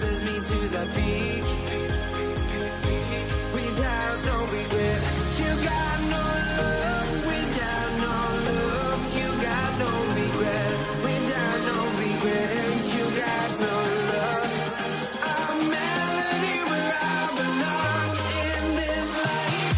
says me to the peak. Without no regret, you got no love. Without no love, you got no regret. Without no regret, you got no love. A melody where I belong in this life.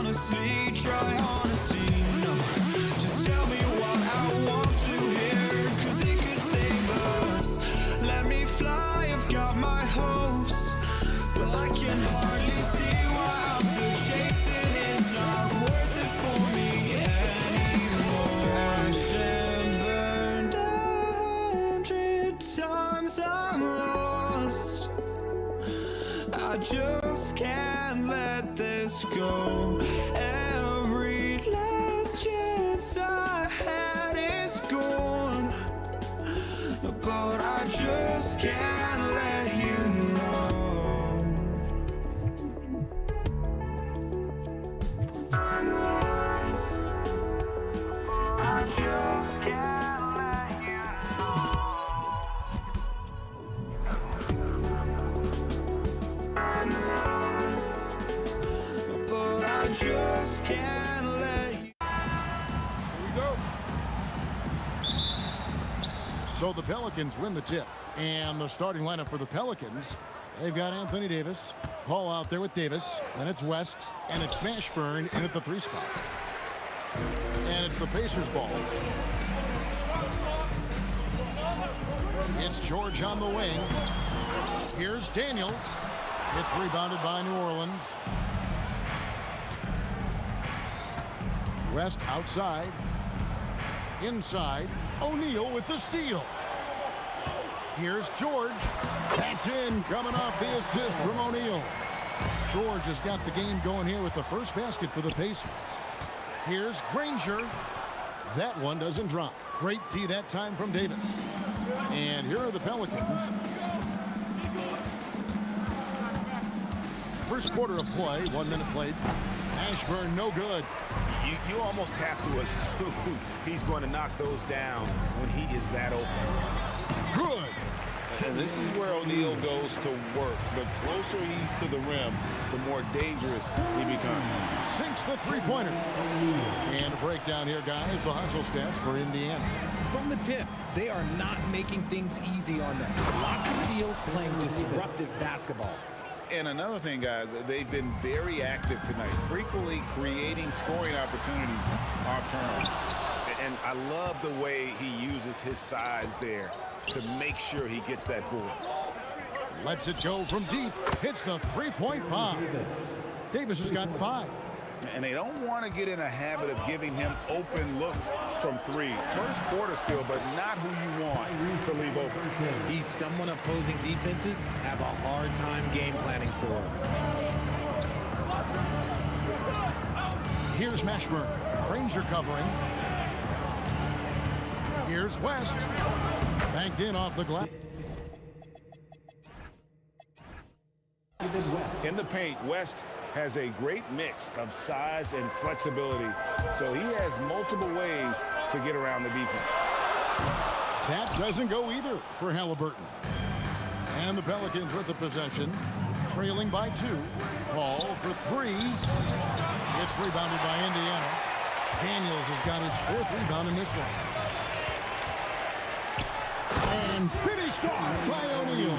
Honestly, try honesty, no. Just tell me what I want to hear, 'cause it could save us. Let me fly, I've got my hopes, but I can hardly see why I'm still chasing. It's not worth it for me anymore. Crashed and burned 100 times, I'm lost. I just can't let this go. Every last chance I had is gone, but I just can't let you know. I just can't let you know. But I just can't let you. Here we go. So the Pelicans win the tip. And the starting lineup for the Pelicans, they've got Anthony Davis. Paul out there with Davis. Then it's West. And it's Mashburn in at the 3 spot. And it's the Pacers ball. It's George on the wing. Here's Daniels. It's rebounded by New Orleans. West outside. Inside. O'Neal with the steal. Here's George. That's in, coming off the assist from O'Neal. George has got the game going here with the first basket for the Pacers. Here's Granger. That one doesn't drop. Great D that time from Davis. And here are the Pelicans. First quarter of play, 1 minute played. Mashburn, no good. You almost have to assume he's going to knock those down when he is that open. Good. And this is where O'Neal goes to work. The closer he's to the rim, the more dangerous he becomes. Sinks the three-pointer. And a breakdown here, guys. The hustle stats for Indiana. From the tip, they are not making things easy on them. Lots of steals, playing disruptive basketball. And another thing, guys, they've been very active tonight, frequently creating scoring opportunities off turnovers. And I love the way he uses his size there to make sure he gets that board. Lets it go from deep. Hits the three-point bomb. Davis has got 5. And they don't want to get in a habit of giving him open looks from 3. First quarter still, but not who you want to leave open. He's someone opposing defenses have a hard time game planning for. Here's Mashburn. Granger covering. Here's West. Banked in off the glass. In the paint, West has a great mix of size and flexibility, so he has multiple ways to get around the defense. That doesn't go either for Halliburton. And the Pelicans with the possession, trailing by 2. Paul for 3. It's rebounded by Indiana. Daniels has got his 4th rebound in this one. And finished off by O'Neal.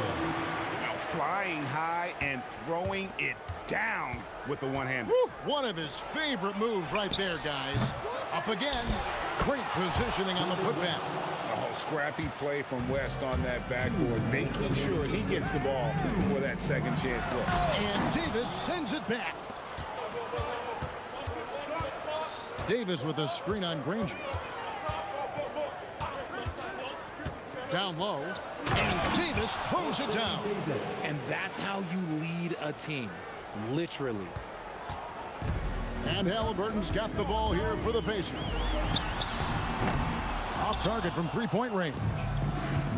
Now flying high and throwing it down with the one-hander. One of his favorite moves right there, guys. Up again. Great positioning on the putback. Oh, scrappy play from West on that backboard, making sure he gets the ball for that second chance look. And Davis sends it back. Davis with a screen on Granger. Down low. And Davis throws it down. And that's how you lead a team. Literally. And Halliburton's got the ball here for the Pacers. Off target from three-point range.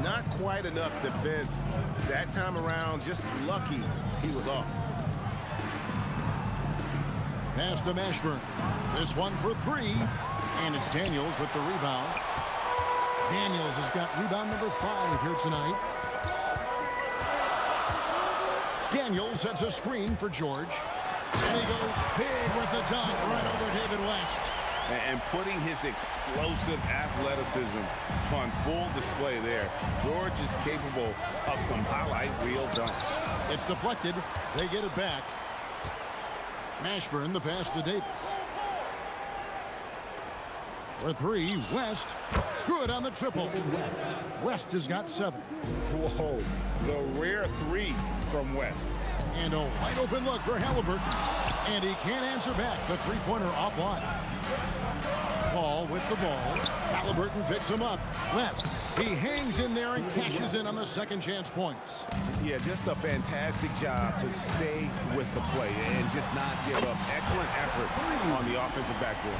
Not quite enough defense that time around. Just lucky he was off. Pass to Mashburn. This one for 3. And it's Daniels with the rebound. Daniels has got rebound number 5 here tonight. Daniels sets a screen for George. And he goes big with the dunk right over David West. And putting his explosive athleticism on full display there. George is capable of some highlight reel dunks. It's deflected. They get it back. Mashburn, the pass to Davis. For 3, West. Good on the triple. West has got 7. Whoa, the rare 3 from West. And a wide open look for Halliburton. And he can't answer back. The three-pointer offline. Paul with the ball. Halliburton picks him up. West. He hangs in there and cashes in on the second chance points. Yeah, just a fantastic job to stay with the play and just not give up. Excellent effort on the offensive backboard.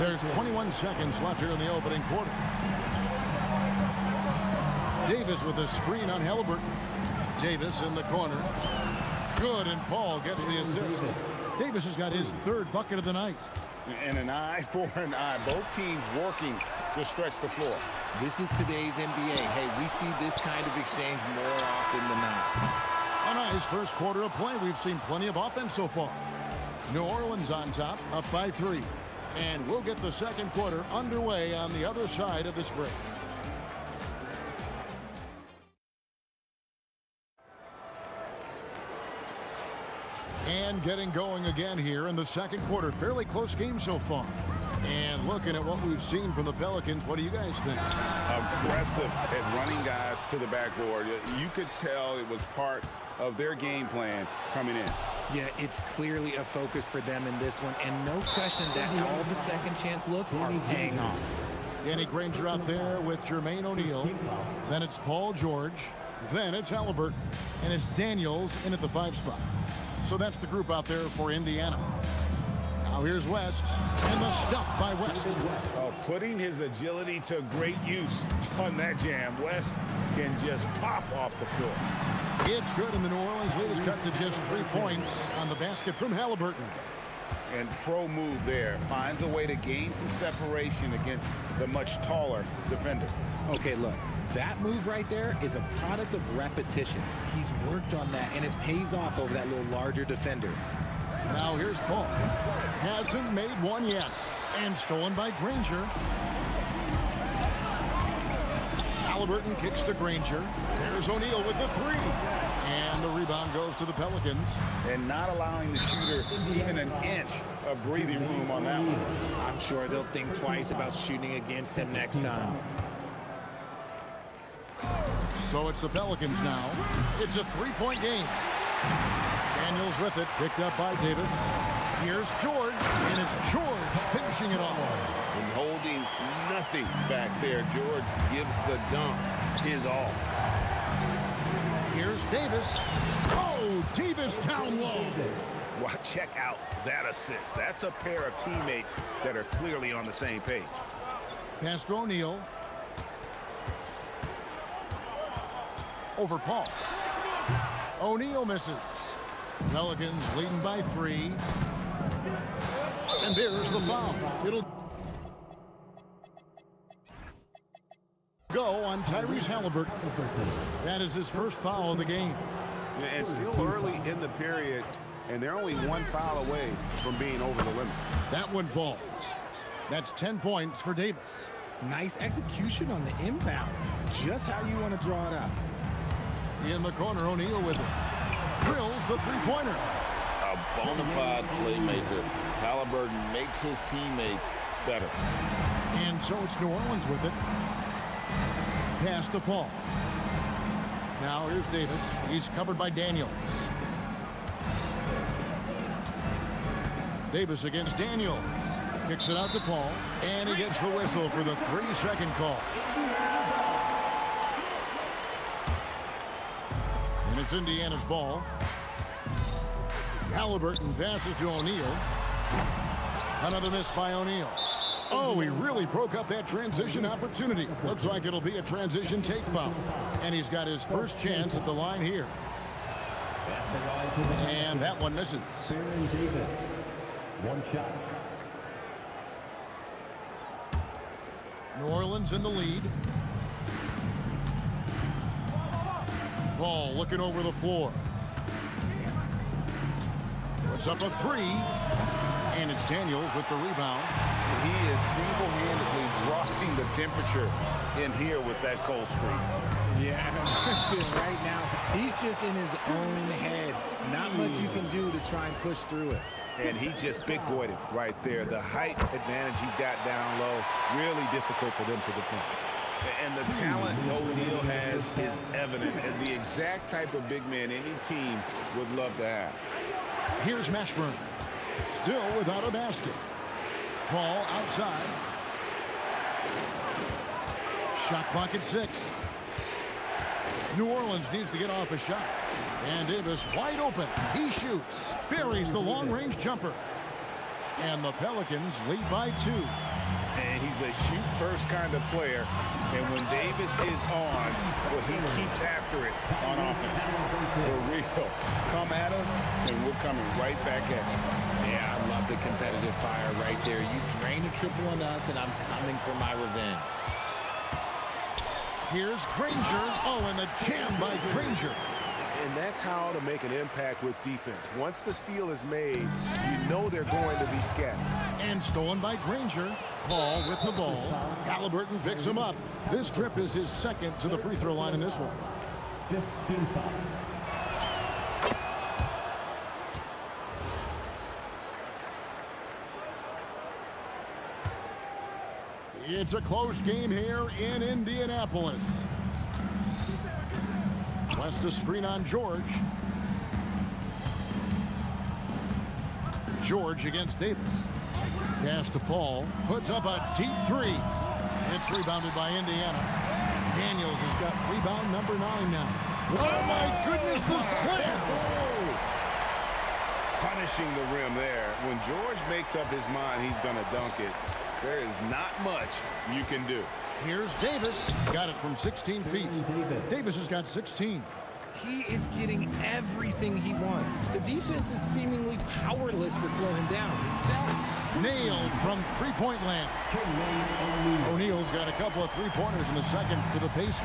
There's 21 seconds left here in the opening quarter. Davis with a screen on Halliburton. Davis in the corner. Good, and Paul gets the assist. Davis has got his 3rd bucket of the night. And an eye for an eye. Both teams working to stretch the floor. This is today's NBA. Hey, we see this kind of exchange more often than not. A nice first quarter of play. We've seen plenty of offense so far. New Orleans on top, up by 3. And we'll get the second quarter underway on the other side of this break. And getting going again here in the second quarter. Fairly close game so far. And looking at what we've seen from the Pelicans, what do you guys think? Aggressive at running guys to the backboard. You could tell it was part of their game plan coming in. Yeah, it's clearly a focus for them in this one, and no question that all the second chance looks are paying off. Danny Granger out there with Jermaine O'Neal. Then it's Paul George. Then it's Halliburton. And it's Daniels in at the 5 spot. So that's the group out there for Indiana. Now here's West, and the stuff by West. Putting his agility to great use on that jam. West can just pop off the floor. It's good, and the New Orleans lead is cut to just 3 points on the basket from Halliburton. And pro move there. Finds a way to gain some separation against the much taller defender. Okay, look, that move right there is a product of repetition. He's worked on that, and it pays off over that little larger defender. Now here's Paul. Hasn't made one yet. And stolen by Granger. Halliburton kicks to Granger. There's O'Neal with the 3. And the rebound goes to the Pelicans. And not allowing the shooter even an inch of breathing room on that one. I'm sure they'll think twice about shooting against him next time. So it's the Pelicans now. It's a 3-point game. Daniels with it, picked up by Davis. Here's George, and it's George finishing it off. And holding nothing back there. George gives the dunk his all. Here's Davis. Oh, Davis down low. Well, check out that assist. That's a pair of teammates that are clearly on the same page. Pass to O'Neal. Over Paul. O'Neal misses. Pelicans leading by 3. And there's the foul. It'll go on Tyrese Halliburton. That is his first foul of the game. And still early in the period, and they're only 1 foul away from being over the limit. That one falls. That's 10 points for Davis. Nice execution on the inbound. Just how you want to draw it up. In the corner, O'Neal with it. Drills the 3-pointer. A bona fide playmaker. Halliburton makes his teammates better. And so it's New Orleans with it. Pass to Paul. Now here's Davis. He's covered by Daniels. Davis against Daniels. Kicks it out to Paul. And he gets the whistle for the 3-second call. And it's Indiana's ball. Halliburton passes to O'Neal. Another miss by O'Neal. Oh, he really broke up that transition opportunity. Looks like it'll be a transition take foul. And he's got his first chance at the line here. And that one misses. One shot. New Orleans in the lead. Ball looking over the floor. Puts up a 3. And it's Daniels with the rebound. He is single-handedly dropping the temperature in here with that cold streak. Yeah, right now, he's just in his own head. Not much you can do to try and push through it. And he just big-boyed it right there. The height advantage he's got down low, really difficult for them to defend. And the talent O'Neal has is evident, and the exact type of big man any team would love to have. Here's Mashburn. Still without a basket. Paul outside. Shot clock at 6. New Orleans needs to get off a shot. And Davis wide open. He shoots. Buries the long-range jumper. And the Pelicans lead by 2. And he's a shoot-first kind of player. And when Davis is on, well, he keeps after it on offense. For real. Come at us, and we're coming right back at you. Yeah, I love the competitive fire right there. You drain a triple on us, and I'm coming for my revenge. Here's Granger. Oh, and the jam by Granger. And that's how to make an impact with defense. Once the steal is made, you know they're going to be scattered. And stolen by Granger. Paul with the ball. Halliburton picks him up. This trip is his second to the free throw line in this one. 15 foul. It's a close game here in Indianapolis. West a screen on George. George against Davis. Pass to Paul. Puts up a deep three. It's rebounded by Indiana. Daniels has got rebound number 9 now. Oh, my goodness, the slam! Punishing the rim there. When George makes up his mind he's going to dunk it, there is not much you can do. Here's Davis. Got it from 16 feet. Davis has got 16. He is getting everything he wants. The defense is seemingly powerless to slow him down. Nailed from three-point land. O'Neal's got a couple of three-pointers in the second for the Pacers.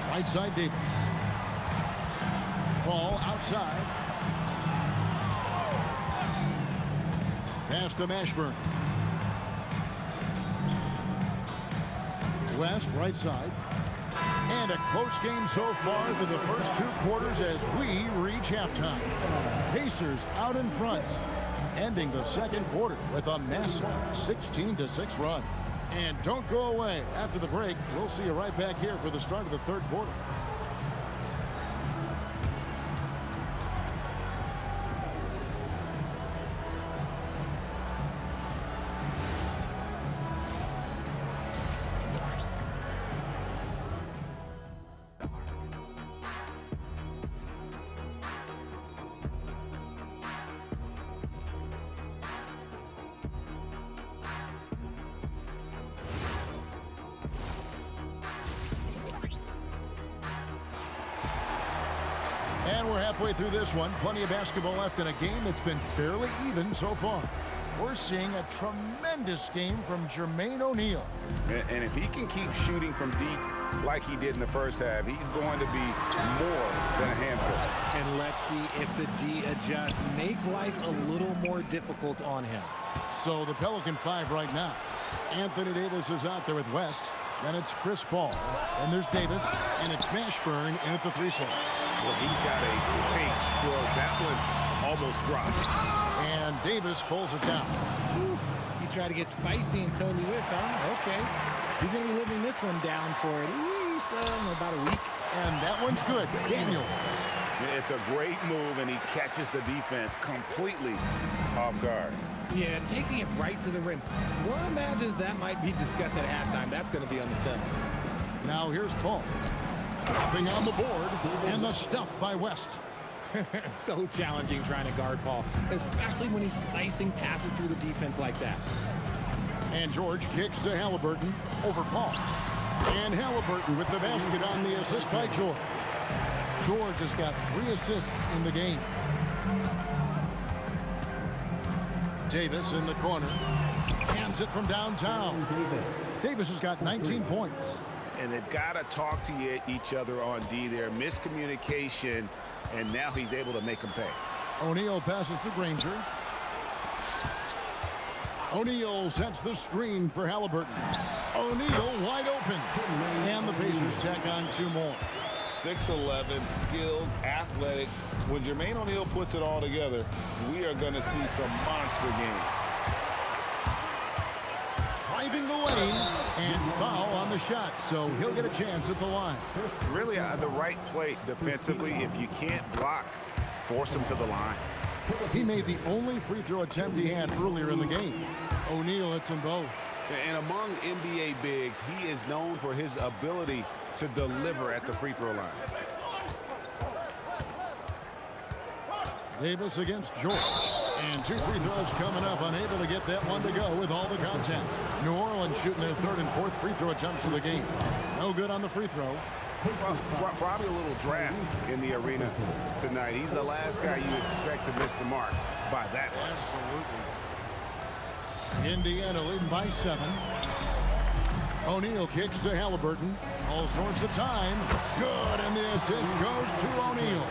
Right side Davis. Paul outside. Pass to Mashburn. West right side. And a close game so far for the first 2 quarters as we reach halftime. Pacers out in front, ending the second quarter with a massive 16-6 run. And don't go away. After the break, we'll see you right back here for the start of the third quarter. And we're halfway through this one. Plenty of basketball left in a game that's been fairly even so far. We're seeing a tremendous game from Jermaine O'Neal. And if he can keep shooting from deep like he did in the first half, he's going to be more than a handful. And let's see if the D adjusts, make life a little more difficult on him. So the Pelican 5 right now. Anthony Davis is out there with West. Then it's Chris Paul. And there's Davis. And it's Mashburn in at the 3 slot. Well, he's got a great stroke. That one almost dropped. And Davis pulls it down. He tried to get spicy and totally whiffed, huh? Okay. He's going to be living this one down for at least about a week. And that one's good. Daniels. It's a great move, and he catches the defense completely off guard. Yeah, taking it right to the rim. One imagines that might be discussed at halftime. That's going to be on the film. Now here's Paul. Nothing on the board, and the stuff by West. So challenging trying to guard Paul, especially when he's slicing passes through the defense like that. And George kicks to Halliburton over Paul. And Halliburton with the basket on the assist by George. George has got 3 assists in the game. Davis in the corner. Hands it from downtown. Davis has got 19 points. And they've got to talk to each other on D there. Miscommunication, and now he's able to make them pay. O'Neal passes to Granger. O'Neal sets the screen for Halliburton. O'Neal wide open. And the Pacers tack on 2 more. 6'11", skilled, athletic. When Jermaine O'Neal puts it all together, we are going to see some monster games. Driving the lane and foul on the shot, so he'll get a chance at the line. Really the right play defensively. If you can't block, force him to the line. He made the only free throw attempt he had earlier in the game. O'Neal hits them both. And among NBA bigs, he is known for his ability to deliver at the free throw line. Davis against George. And 2 free throws coming up, unable to get that one to go with all the contact. New Orleans shooting their 3rd and 4th free throw attempts of the game. No good on the free throw. Probably a little draft in the arena tonight. He's the last guy you expect to miss the mark by that much. Absolutely. Indiana leading by 7. O'Neal kicks to Halliburton. All sorts of time. Good, and the assist goes to O'Neal.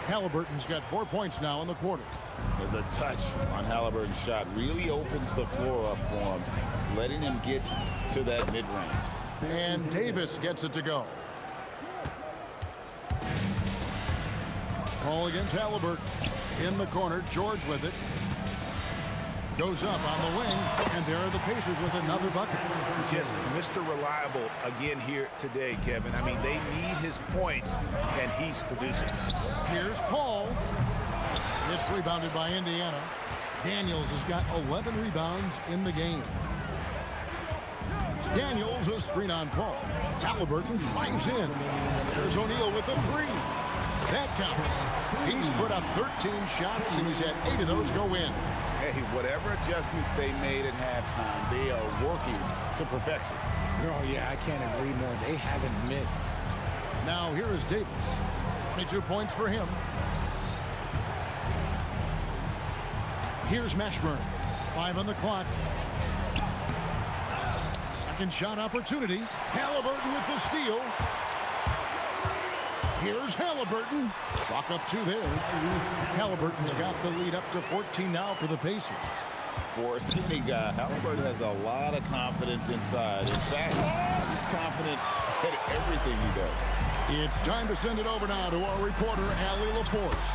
Halliburton's got 4 points now in the quarter. The touch on Halliburton's shot really opens the floor up for him, letting him get to that mid-range. And Davis gets it to go. Paul against Halliburton. In the corner, George with it. Goes up on the wing, and there are the Pacers with another bucket. Just Mr. Reliable again here today, Kevin. I mean, they need his points, and he's producing. Here's Paul. It's rebounded by Indiana. Daniels has got 11 rebounds in the game. Daniels, a screen on Paul. Halliburton drives in. There's O'Neal with the three. That counts. He's put up 13 shots, and he's had 8 of those go in. Hey, whatever adjustments they made at halftime, they are working to perfection. Oh, yeah, I can't agree more. They haven't missed. Now here is Davis. 22 points for him. Here's Mashburn. 5 on the clock. Second shot opportunity. Halliburton with the steal. Here's Halliburton. Chalk up 2 there. Halliburton's got the lead up to 14 now for the Pacers. For a skinny guy, Halliburton has a lot of confidence inside. In fact, he's confident at everything he does. It's time to send it over now to our reporter, Allie LaForce.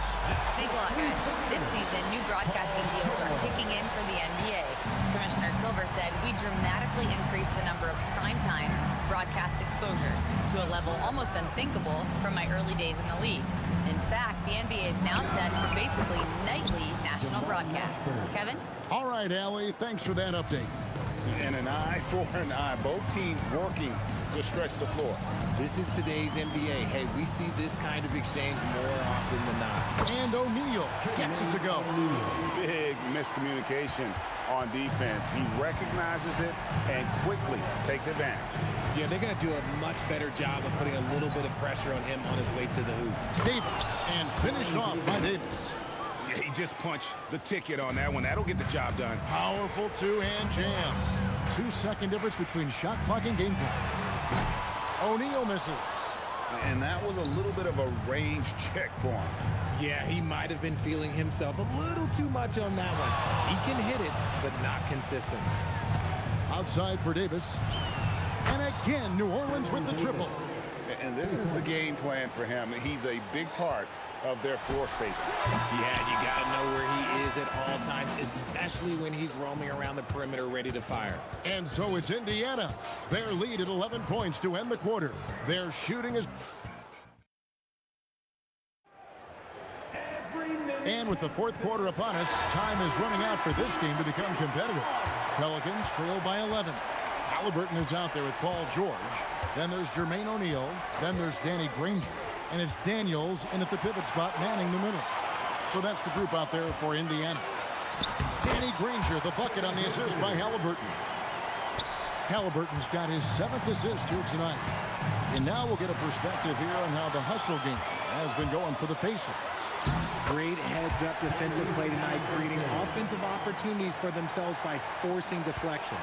Thanks a lot, guys. This season, new broadcasting deals are kicking in for the NBA. Commissioner Silver said we dramatically increased the number of primetime broadcast exposures to a level almost unthinkable from my early days in the league. In fact, the NBA is now set for basically nightly national broadcasts. Kevin? All right, Allie, thanks for that update. And an eye for an eye. Both teams working to stretch the floor. This is today's NBA. Hey, we see this kind of exchange more often than not. And O'Neal gets it to go. Big miscommunication on defense. He recognizes it and quickly takes advantage. Yeah, they're going to do a much better job of putting a little bit of pressure on him on his way to the hoop. Davis, and finished off by Davis. Yeah, he just punched the ticket on that one. That'll get the job done. Powerful two-hand jam. 2-second difference between shot clock and game clock. O'Neal misses. And that was a little bit of a range check for him. Yeah, he might have been feeling himself a little too much on that one. He can hit it, but not consistent. Outside for Davis. And again, New Orleans with the triple. And this is the game plan for him. He's a big part of their floor space. Yeah, you got to know where he is at all times, especially when he's roaming around the perimeter ready to fire. And so it's Indiana. Their lead at 11 points to end the quarter. Their shooting is... And with the fourth quarter upon us, time is running out for this game to become competitive. Pelicans trail by 11. Halliburton is out there with Paul George. Then there's Jermaine O'Neal. Then there's Danny Granger. And it's Daniels in at the pivot spot manning the middle. So that's the group out there for Indiana. Danny Granger, the bucket on the assist by Halliburton. Halliburton's got his 7th assist here tonight. And now we'll get a perspective here on how the hustle game has been going for the Pacers. Great heads-up defensive play tonight, creating offensive opportunities for themselves by forcing deflections.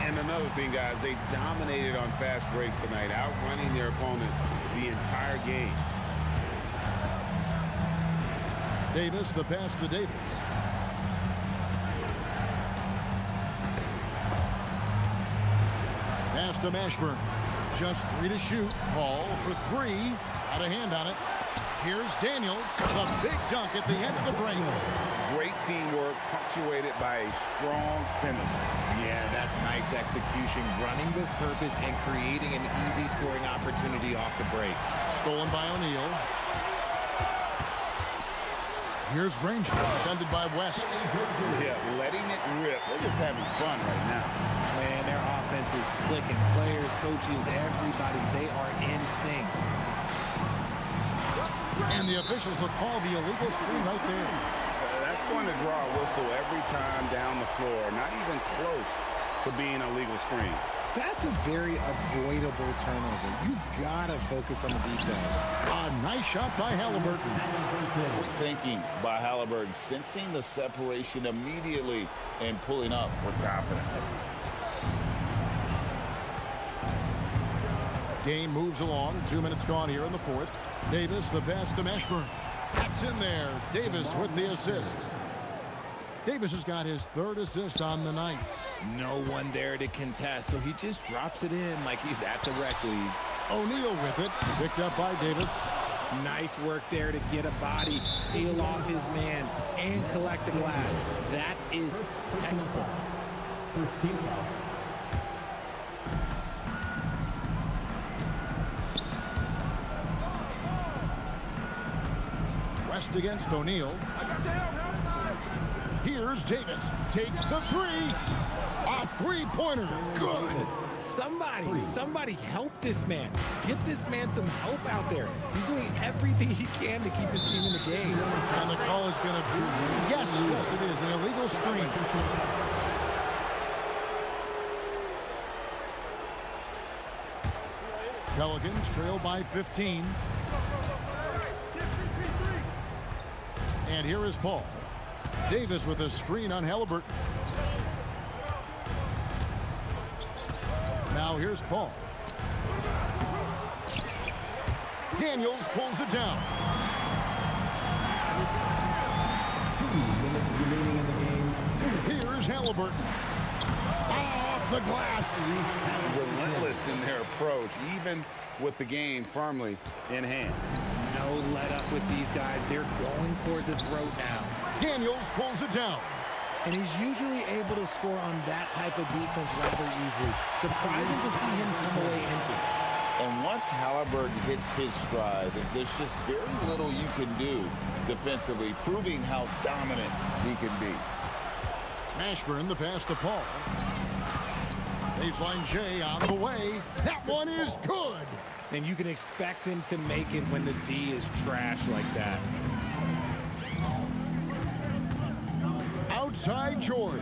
And another thing, guys, they dominated on fast breaks tonight, outrunning their opponent the entire game. Davis, the pass to Davis. Pass to Mashburn. Just 3 to shoot. Paul for 3. Got a hand on it. Here's Daniels. The big dunk at the end of the break. Great teamwork, punctuated by a strong finish. Yeah, that's nice execution, running with purpose and creating an easy scoring opportunity off the break. Stolen by O'Neal. Here's Granger, defended by West. Yeah, letting it rip. They're just having fun right now. Man, their offense is clicking. Players, coaches, everybody, they are in sync. And the officials will call the illegal screen right there. That's going to draw a whistle every time down the floor. Not even close to being a legal screen. That's a very avoidable turnover. You gotta focus on the details. A nice shot by Halliburton. Quick thinking by Halliburton, sensing the separation immediately and pulling up with confidence. Game moves along. 2 minutes gone here in the fourth. Davis, the pass to Mashburn. That's in there. Davis with the assist. Davis has got his 3rd assist on the night. No one there to contest, so he just drops it in like he's at the rec league. O'Neal with it. Picked up by Davis. Nice work there to get a body, seal off his man, and collect the glass. That is textbook. First team foul. West against O'Neal. Here's Davis. Takes the three. A three-pointer. Good. Somebody help this man. Get this man some help out there. He's doing everything he can to keep his team in the game. And the call is going to be, yes, it is, an illegal screen. Pelicans trail by 15. And here is Paul. Davis with a screen on Halliburton. Now here's Paul. Daniels pulls it down. 2 minutes remaining in the game. Here's Halliburton. Off the glass. Relentless in their approach, even with the game firmly in hand. No let up with these guys. They're going for the throat now. Daniels pulls it down. And he's usually able to score on that type of defense rather easily. Surprising to see him come away empty. And once Halliburton hits his stride, there's just very little you can do defensively, proving how dominant he can be. Mashburn, the pass to Paul. Baseline J on the way. That one is good. And you can expect him to make it when the D is trash like that. Outside George.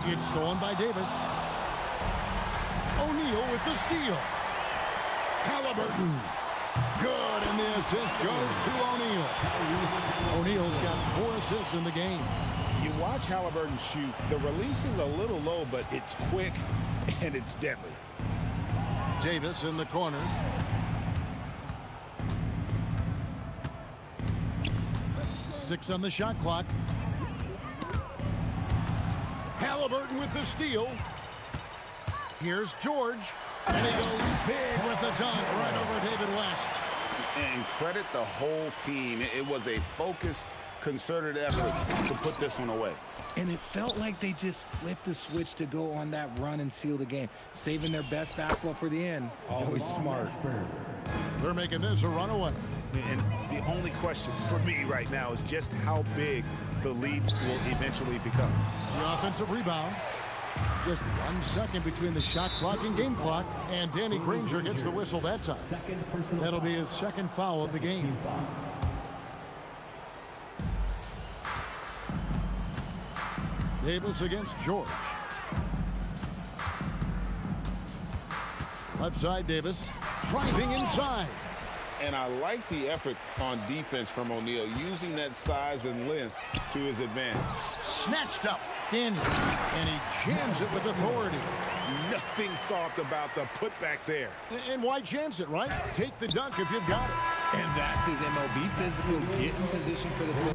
It's stolen by Davis. O'Neal with the steal. Halliburton. Good, and the assist goes to O'Neal. O'Neal's got 4 assists in the game. You watch Halliburton shoot. The release is a little low, but it's quick and it's deadly. Davis in the corner. Six on the shot clock. Halliburton with the steal. Here's George. And he goes big with the dunk right over David West. And credit the whole team. It was a focused, concerted effort to put this one away. And it felt like they just flipped the switch to go on that run and seal the game. Saving their best basketball for the end. Always smart. They're making this a runaway. And the only question for me right now is just how big the lead will eventually become. The offensive rebound. Just 1 second between the shot clock and game clock. And Danny Granger gets the whistle that time. That'll be his second foul of the game. Davis against George. Left side, Davis. Driving inside. And I like the effort on defense from O'Neal, using that size and length to his advantage. Snatched up. In. And he jams it with authority. Nothing soft about the putback there. And why chance it, right? Take the dunk if you've got it. And that's his MLB physical. Get in position for the...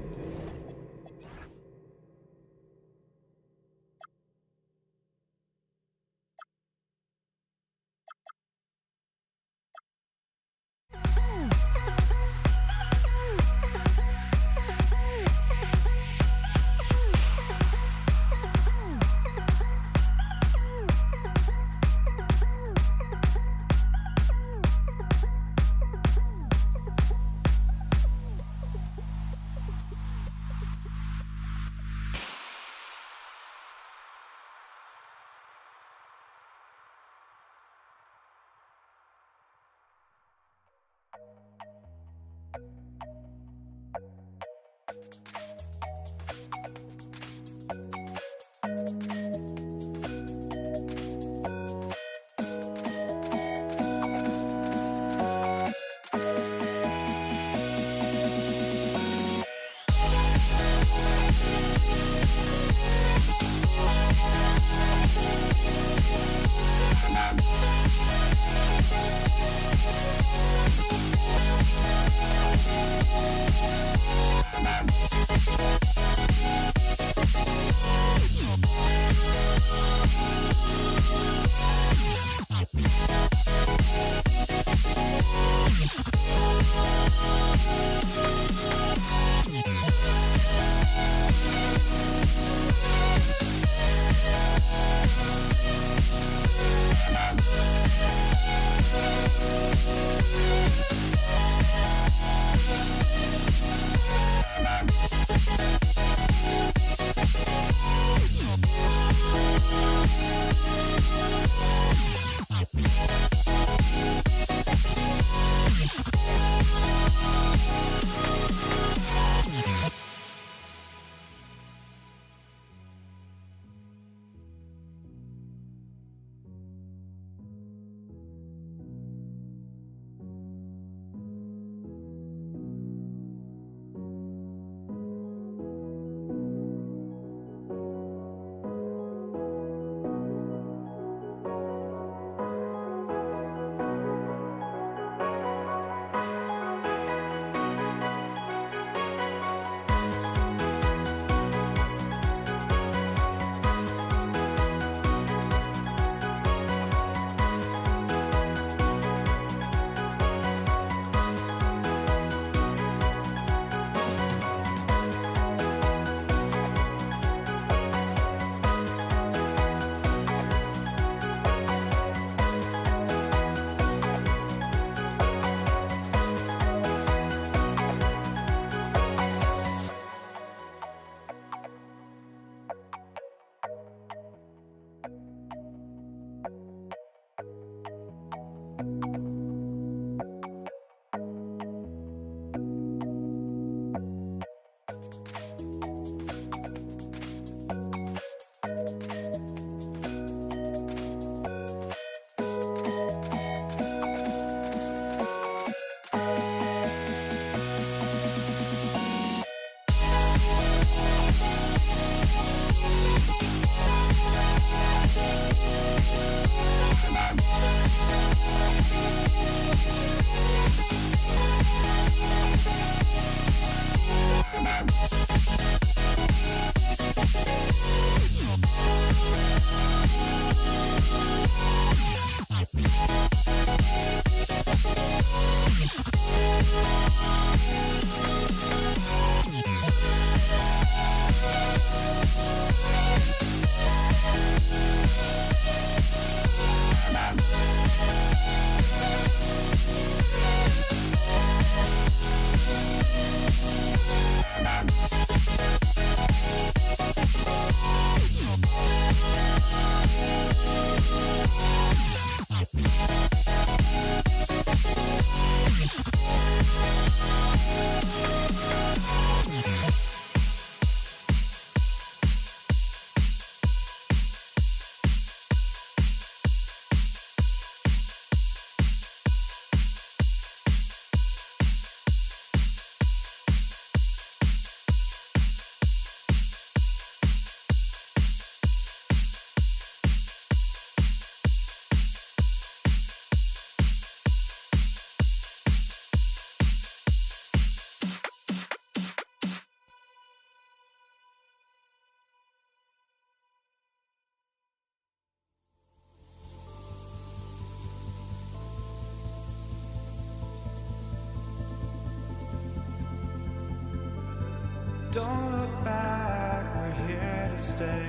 Don't look back, we're here to stay.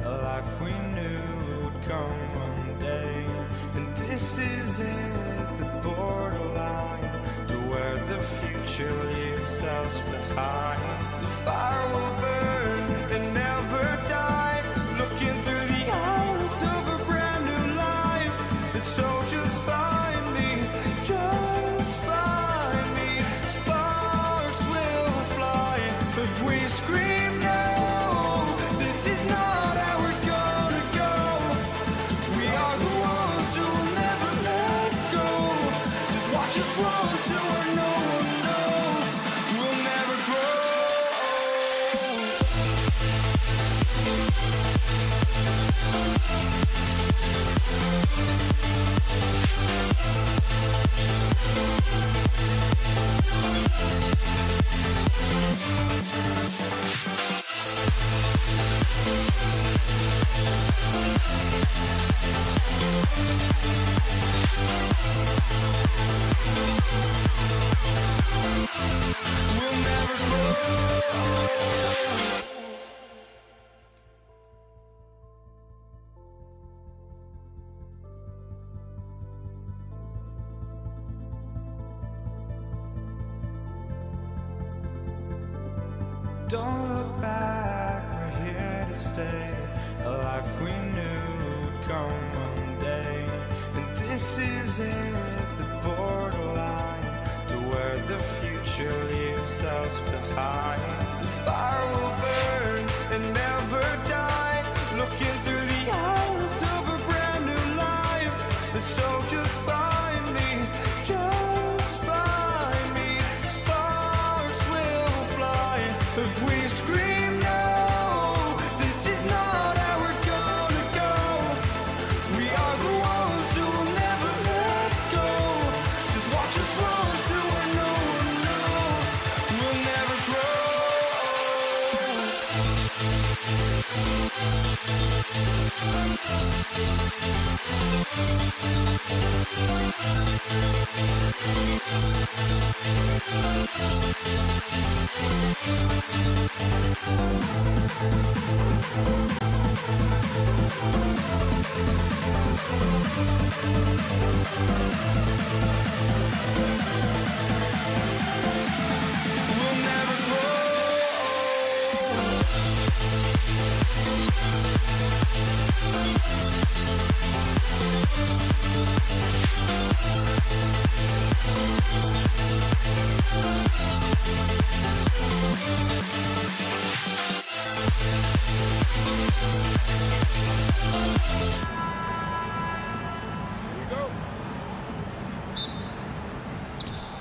A life we knew would come one day. And this is it, the borderline to where the future leaves us behind. The fire will burn and never die. Looking through the eyes of a brand new life. And so just find me, just find me. Sparks will fly if we scream no. This is not how we're gonna go. We are the ones who will never let go. Just watch us run to where no one knows. We'll never grow. We'll never grow. Don't look back, we're here to stay. A life we knew would come one day. And this is it, the borderline to where the future leaves us behind. The fire will burn and never die. Looking through the eyes of a brand new life. And so just find me, just find me. Sparks will fly if we scream no. This is not how we're gonna go. We are the ones who will never let go. Just watch us run to where no one knows. We'll never grow. We'll never grow.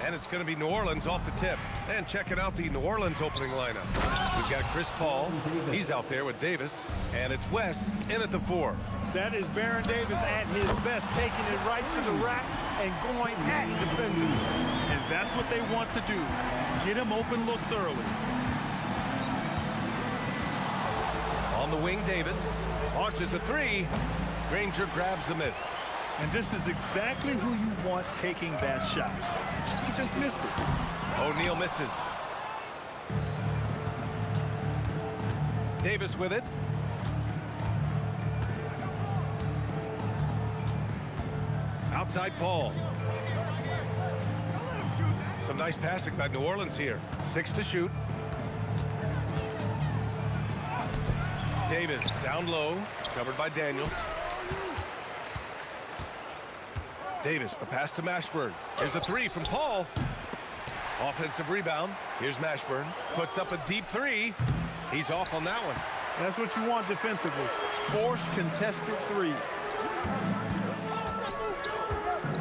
And it's going to be New Orleans off the tip. And checking out the New Orleans opening lineup. We've got Chris Paul. He's out there with Davis. And it's West in at the 4. That is Baron Davis at his best, taking it right to the rack and going at defenders. And that's what they want to do. Get him open looks early. On the wing, Davis launches a three. Granger grabs the miss. And this is exactly who you want taking that shot. He just missed it. O'Neal misses. Davis with it. Outside Paul. Some nice passing by New Orleans here. 6 to shoot. Davis down low, covered by Daniels. Davis, the pass to Mashburn. Here's a three from Paul. Offensive rebound. Here's Mashburn. Puts up a deep three. He's off on that one. That's what you want defensively. Force contested three.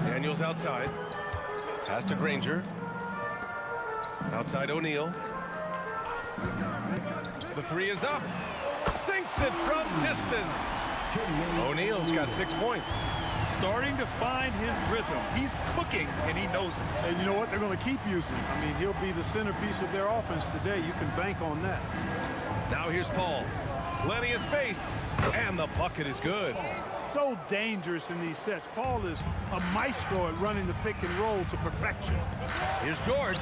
Daniels outside. Pass to Granger. Outside O'Neal. The three is up. Sinks it from distance. O'Neal's got 6 points. Starting to find his rhythm. He's cooking, and he knows it. And you know what? They're going to keep using him. I mean, he'll be the centerpiece of their offense today. You can bank on that. Now here's Paul. Plenty of space. And the bucket is good. So dangerous in these sets. Paul is a maestro at running the pick and roll to perfection. Here's George.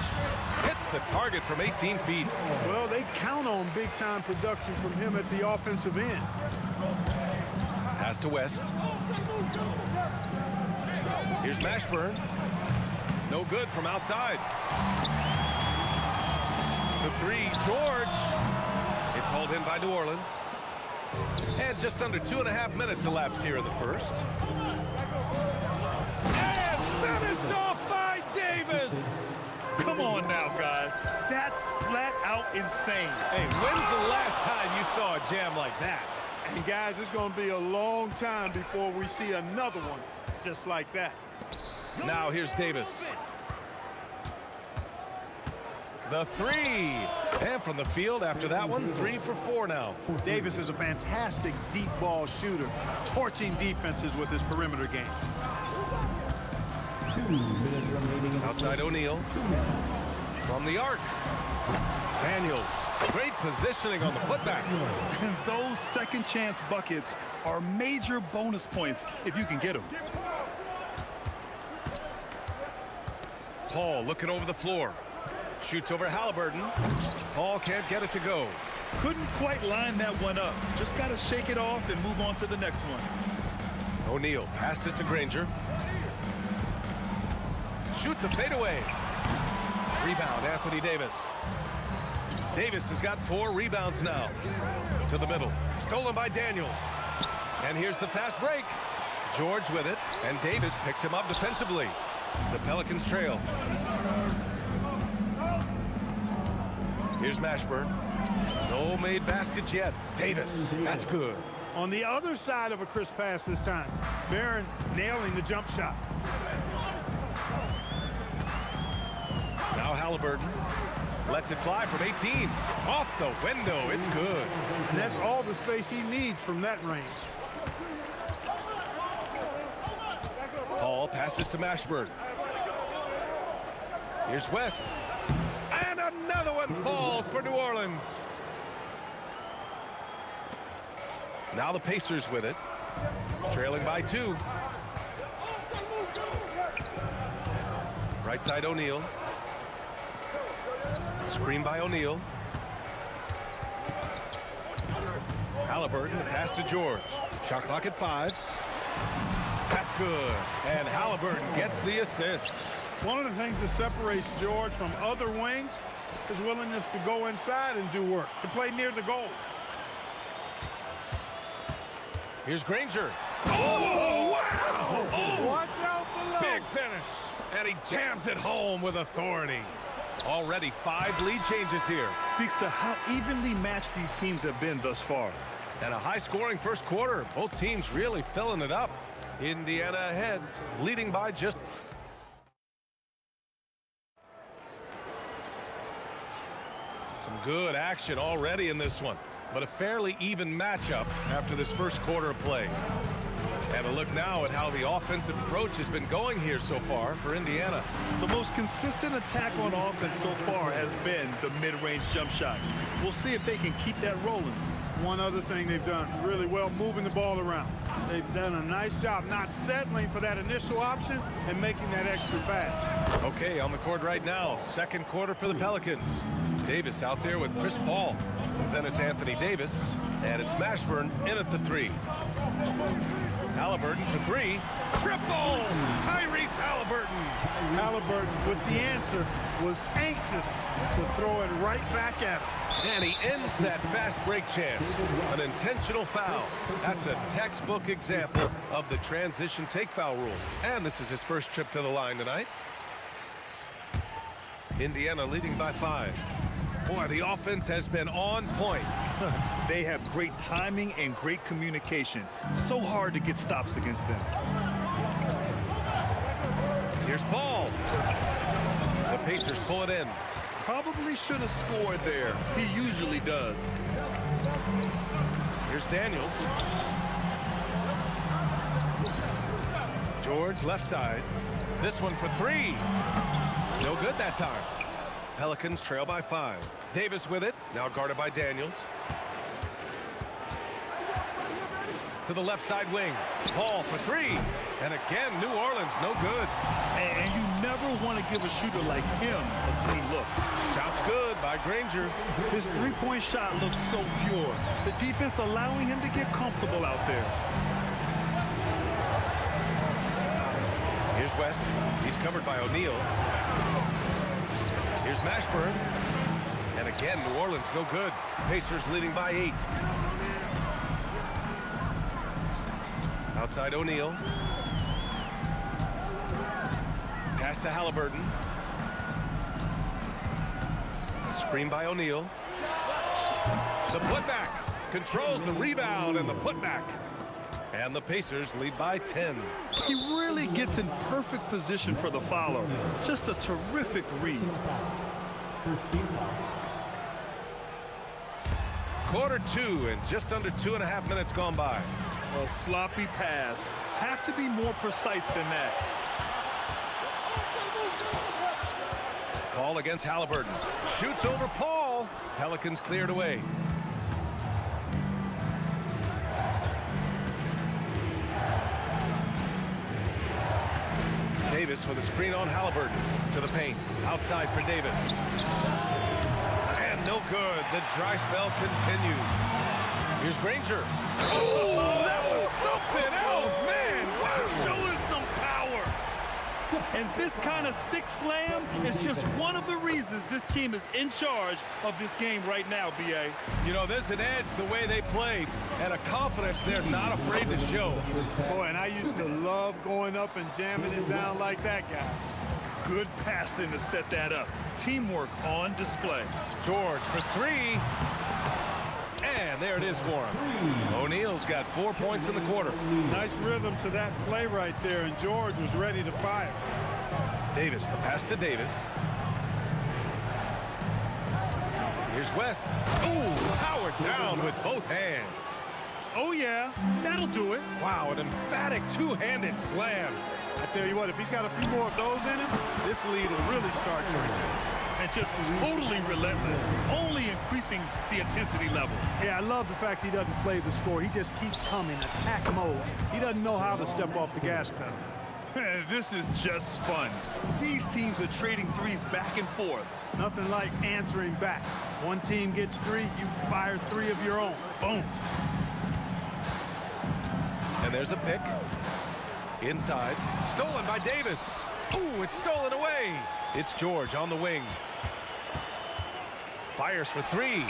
Hits the target from 18 feet. Well, they count on big-time production from him at the offensive end. Pass to West. Here's Mashburn. No good from outside. The three, George. It's hauled in by New Orleans. And just under 2.5 minutes elapsed here in the first. And finished off by Davis. Come on now, guys. That's flat out insane. Hey, when's the last time you saw a jam like that? And guys, it's going to be a long time before we see another one just like that. Now here's Davis. The three. And from the field after that one, 3 for 4 now. Davis is a fantastic deep ball shooter, torching defenses with his perimeter game. 2 minutes remaining. Outside O'Neal. From the arc. Daniels. Great positioning on the putback. And those second chance buckets are major bonus points if you can get them. Paul looking over the floor. Shoots over Halliburton. Paul can't get it to go. Couldn't quite line that one up. Just got to shake it off and move on to the next one. O'Neal passes to Granger. Shoots a fadeaway. Rebound, Anthony Davis. Davis has got 4 rebounds now. To the middle. Stolen by Daniels. And here's the fast break. George with it, and Davis picks him up defensively. The Pelicans trail. Here's Mashburn. No made baskets yet. Davis, that's good. On the other side of a crisp pass this time, Baron nailing the jump shot. Now Halliburton lets it fly from 18. Off the window, it's good. And that's all the space he needs from that range. Paul passes to Mashburn. Here's West. And another one falls for New Orleans. Now the Pacers with it. Trailing by 2. Right side O'Neal. Screen by O'Neal. Halliburton, the pass to George. Shot clock at 5. That's good. And Halliburton gets the assist. One of the things that separates George from other wings is willingness to go inside and do work, to play near the goal. Here's Granger. Oh, wow! Oh, watch out below. Big finish. And he jams it home with authority. Already 5 lead changes here. Speaks to how evenly matched these teams have been thus far. And a high-scoring first quarter. Both teams really filling it up. Indiana ahead, leading by just... Some good action already in this one, but a fairly even matchup after this first quarter of play. And a look now at how the offensive approach has been going here so far for Indiana. The most consistent attack on offense so far has been the mid-range jump shot. We'll see if they can keep that rolling. One other thing they've done really well, moving the ball around. They've done a nice job not settling for that initial option and making that extra pass. Okay, on the court right now, second quarter for the Pelicans. Davis out there with Chris Paul. Then it's Anthony Davis, and it's Mashburn in at the three. Halliburton for three. Triple! Tyrese Halliburton. Halliburton, with the answer, was anxious to throw it right back at him. And he ends that fast break chance. An intentional foul. That's a textbook example of the transition take foul rule. And this is his first trip to the line tonight. Indiana leading by 5. Boy, the offense has been on point. They have great timing and great communication. So hard to get stops against them. Here's Paul. The Pacers pull it in. Probably should have scored there. He usually does. Here's Daniels. George left side. This one for three. No good that time. Pelicans trail by 5. Davis with it, now guarded by Daniels. To the left side wing. Paul for three. And again, New Orleans, no good. And you never want to give a shooter like him a clean look. Shot's good by Granger. His three-point shot looks so pure. The defense allowing him to get comfortable out there. Here's West. He's covered by O'Neal. Here's Mashburn. And again, New Orleans, no good. Pacers leading by 8. Outside O'Neal. Pass to Halliburton. Screen by O'Neal. The putback. Controls the rebound and the putback. And the Pacers lead by 10. He really gets in perfect position for the follow. Just a terrific read. Quarter 2 and just under 2.5 minutes gone by. A sloppy pass. Have to be more precise than that. Paul against Halliburton. Shoots over Paul. Pelicans cleared away. Davis with a screen on Halliburton. To the paint. Outside for Davis. And no good. The dry spell continues. Here's Granger. Oh, that was something else, man. Wow. Showing some power. And this kind of sick slam is just one of the reasons this team is in charge of this game right now, B.A. You know, there's an edge the way they play and a confidence they're not afraid to show. Boy, and I used to love going up and jamming it down like that, guys. Good passing to set that up. Teamwork on display. George for three. And there it is for him. O'Neal's got 4 points in the quarter. Nice rhythm to that play right there, and George was ready to fire. Davis, the pass to Davis. Here's West. Ooh, powered down with both hands. Oh, yeah, that'll do it. Wow, an emphatic two-handed slam. I tell you what, if he's got a few more of those in him, this lead will really start shrinking. And just totally relentless, only increasing the intensity level. Yeah, I love the fact he doesn't play the score. He just keeps coming, attack mode. He doesn't know how to step off the gas pedal. This is just fun. These teams are trading threes back and forth. Nothing like answering back. One team gets 3, you fire 3 of your own. Boom. And there's a pick. Inside. Stolen by Davis. Ooh, it's stolen away. It's George on the wing. Fires for 3.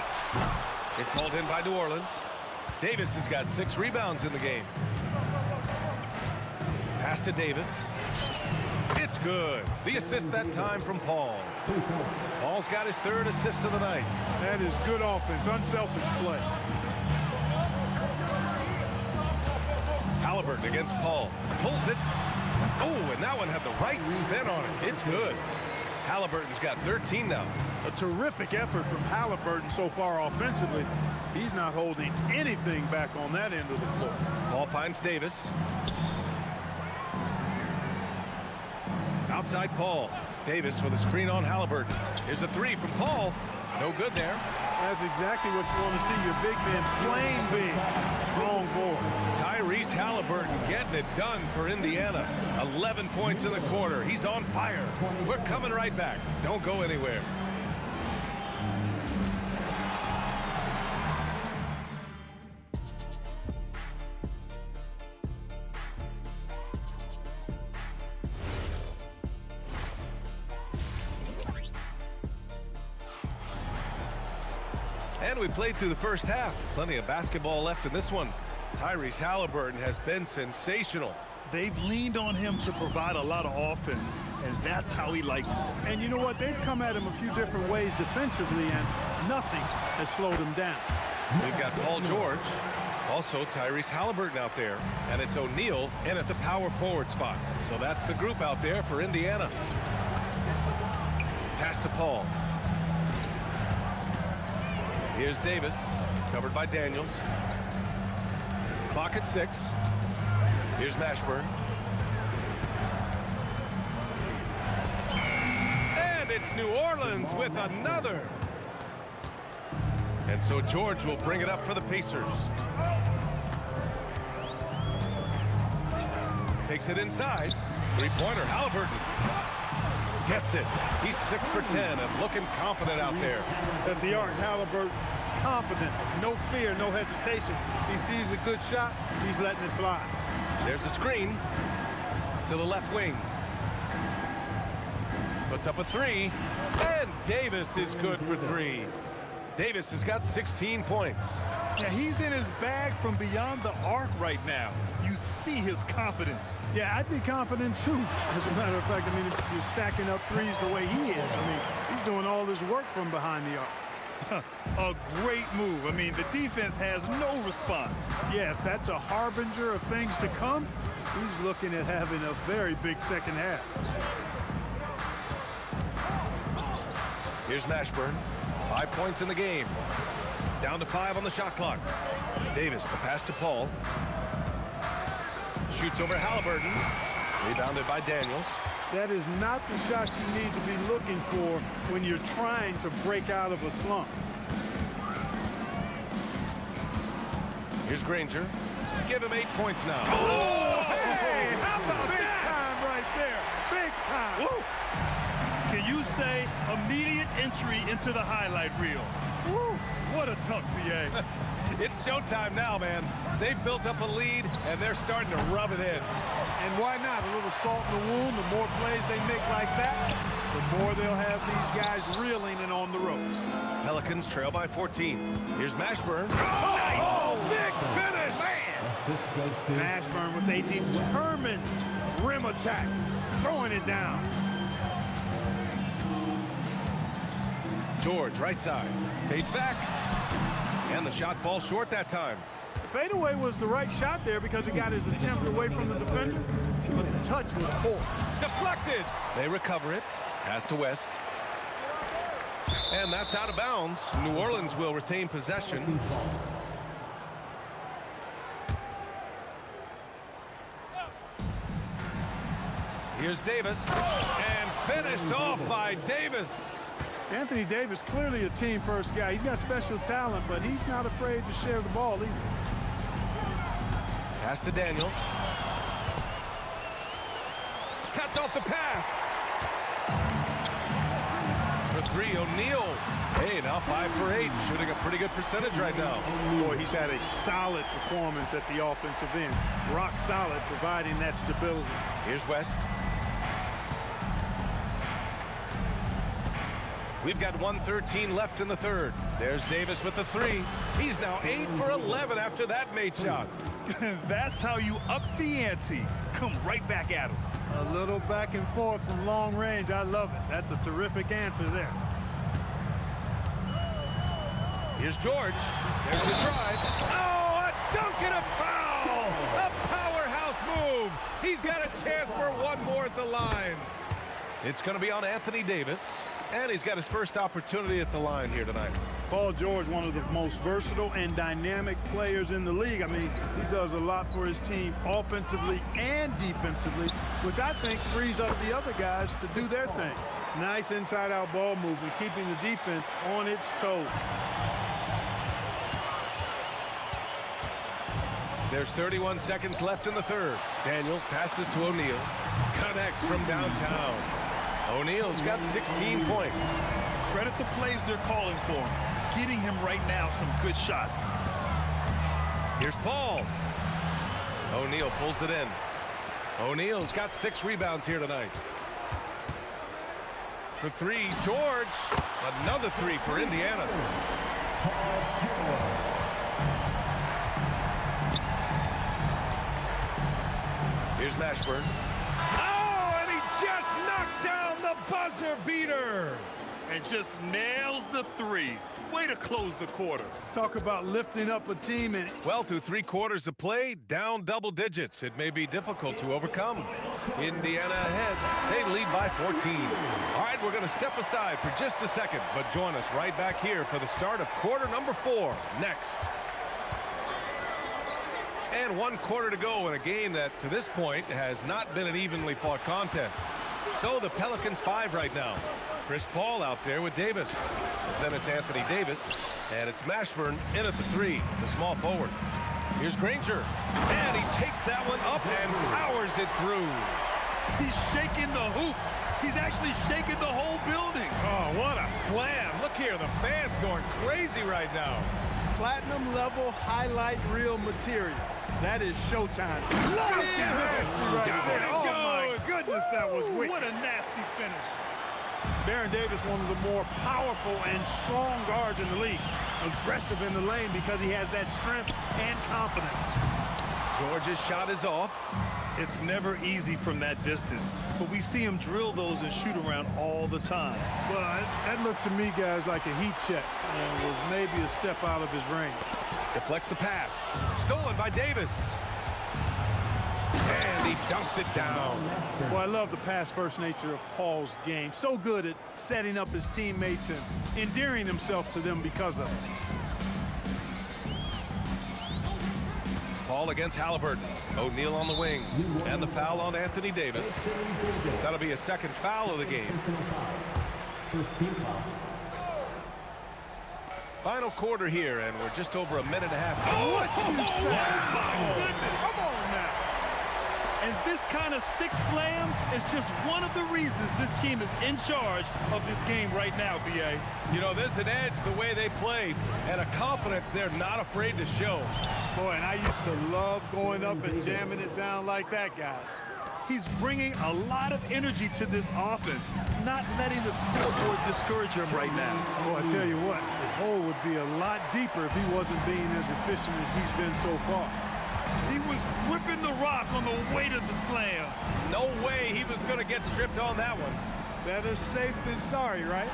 It's hauled in by New Orleans. Davis has got 6 rebounds in the game. Pass to Davis. It's good. The assist that time from Paul. Paul's got his 3rd assist of the night. That is good offense, unselfish play. Halliburton against Paul. Pulls it. Oh, and that one had the right spin on it. It's good. Halliburton's got 13 now. A terrific effort from Halliburton so far offensively. He's not holding anything back on that end of the floor. Paul finds Davis. Outside Paul. Davis with a screen on Halliburton. Here's a three from Paul. No good there. That's exactly what you want to see, your big men playing big. Strong board. Tyrese Halliburton getting it done for Indiana. 11 points in the quarter. He's on fire. We're coming right back. Don't go anywhere. And we played through the first half. Plenty of basketball left in this one. Tyrese Halliburton has been sensational. They've leaned on him to provide a lot of offense, and that's how he likes it. And you know what? They've come at him a few different ways defensively, and nothing has slowed him down. We've got Paul George, also Tyrese Halliburton out there, and it's O'Neal in at the power forward spot. So that's the group out there for Indiana. Pass to Paul. Here's Davis, covered by Daniels. Clock at 6. Here's Mashburn. And it's New Orleans with another. And so George will bring it up for the Pacers. Takes it inside. Three-pointer, Halliburton. Gets it. He's 6 for 10 and looking confident out there. At the arc, Halliburton, confident, no fear, no hesitation. He sees a good shot, he's letting it fly. There's a screen to the left wing. Puts up a three, and Davis is good for 3. Davis has got 16 points. Yeah, he's in his bag from beyond the arc right now. You see his confidence. Yeah, I'd be confident too. As a matter of fact, I mean, if you're stacking up threes the way he is, I mean, he's doing all this work from behind the arc. A great move. I mean, the defense has no response. Yeah, if that's a harbinger of things to come, he's looking at having a very big second half. Here's Mashburn. 5 points in the game. Down to 5 on the shot clock. Davis, the pass to Paul. Shoots over Halliburton. Rebounded by Daniels. That is not the shot you need to be looking for when you're trying to break out of a slump. Here's Granger. Give him 8 points now. Oh, hey, how about big time right there? Big time. Woo. Can you say immediate entry into the highlight reel? Woo. What a dunk, PA. It's showtime now, man. They've built up a lead, and they're starting to rub it in. And why not? A little salt in the wound. The more plays they make like that, the more they'll have these guys reeling and on the ropes. Pelicans trail by 14. Here's Mashburn. Oh, nice! Big finish! Man. Mashburn with a determined rim attack, throwing it down. George, right side. Fades back. And the shot falls short that time. Fadeaway was the right shot there because it got his attempt away from the defender, but the touch was poor. Deflected. They recover it. Pass to West. And that's out of bounds. New Orleans will retain possession. Here's Davis. And finished off by Davis. Anthony Davis, clearly a team-first guy. He's got special talent, but he's not afraid to share the ball either. Pass to Daniels. Cuts off the pass. For 3, O'Neal. Hey, now 5 for 8. Shooting a pretty good percentage right now. Boy, he's had a solid performance at the offensive end. Rock solid, providing that stability. Here's West. We've got 1:13 left in the third. There's Davis with the 3. He's now 8 for 11 after that made shot. That's how you up the ante. Come right back at him. A little back and forth from long range. I love it. That's a terrific answer there. Here's George. There's the drive. Oh, a dunk and a foul! A powerhouse move. He's got a chance for one more at the line. It's going to be on Anthony Davis, and he's got his first opportunity at the line here tonight. Paul George, one of the most versatile and dynamic players in the league. I mean, he does a lot for his team offensively and defensively, which I think frees up the other guys to do their thing. Nice inside-out ball movement, keeping the defense on its toes. There's 31 seconds left in the third. Daniels passes to O'Neal. Connects from downtown. O'Neal's got 16 points. Credit the plays they're calling for him. Getting him right now some good shots. Here's Paul. O'Neal pulls it in. O'Neal's got 6 rebounds here tonight. For 3, George. Another 3 for Indiana. Here's Mashburn. Oh, and he just knocked down the buzzer beater. And just nails the 3. Way to close the quarter. Talk about lifting up a team. And well, through 3 quarters of play, down double digits. It may be difficult to overcome. Indiana ahead. They lead by 14. All right, we're going to step aside for just a second, but join us right back here for the start of quarter number 4 next. And 1 quarter to go in a game that, to this point, has not been an evenly fought contest. So the Pelicans 5 right now. Chris Paul out there with Davis. Then it's Anthony Davis, and it's Mashburn in at the 3, the small forward. Here's Granger, and he takes that one up and powers it through. He's shaking the hoop. He's actually shaking the whole building. Oh, what a slam. Look here, the fans going crazy right now. platinum level highlight reel material. That is showtime. Look at that! Down it Oh goes. my goodness, that was wicked. What a nasty finish. Baron Davis, one of the more powerful and strong guards in the league. Aggressive in the lane because he has that strength and confidence. George's shot is off. It's never easy from that distance, but we see him drill those and shoot around all the time. Well, that looked to me, guys, like a heat check and was maybe a step out of his range. Deflects the pass. Stolen by Davis. And he dunks it down. Well, I love the pass-first nature of Paul's game. So good at setting up his teammates and endearing himself to them because of it. Paul against Halliburton. O'Neal on the wing. And the foul on Anthony Davis. That'll be a second foul of the game. First team foul. Final quarter here, and we're just over a minute and a half. Oh, what you say? My goodness. Come on now. And this kind of sick slam is just one of the reasons this team is in charge of this game right now, B.A. You know, there's an edge the way they play and a confidence they're not afraid to show. Boy, and I used to love going up and jamming it down like that, guys. He's bringing a lot of energy to this offense, not letting the scoreboard discourage him right now. Boy, I tell you what, the hole would be a lot deeper if he wasn't being as efficient as he's been so far. He was gripping the rock on the way to the slam. No way he was going to get stripped on that one. Better safe than sorry, right?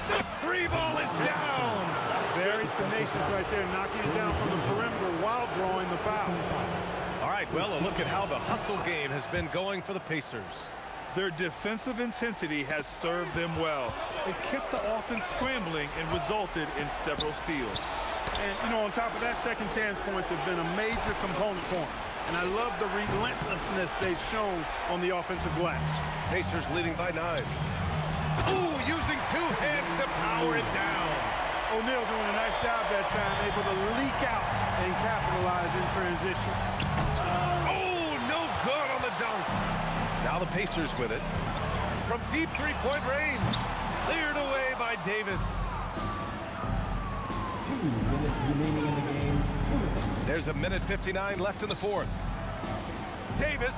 The free ball is down. Very tenacious right there, knocking it down from the perimeter while drawing the foul. All right, well, a look at how the hustle game has been going for the Pacers. Their defensive intensity has served them well. It kept the offense scrambling and resulted in several steals. And, you know, on top of that, second chance points have been a major component for them. And I love the relentlessness they've shown on the offensive glass. Pacers leading by 9. Ooh, using 2 hands to power it down. O'Neal doing a nice job that time, able to leak out and capitalize in transition. Oh, no good on the dunk. Now the Pacers with it. From deep three-point range. Cleared away by Davis. 2 minutes remaining in the game. 2 minutes. There's a minute 59 left in the fourth. Davis.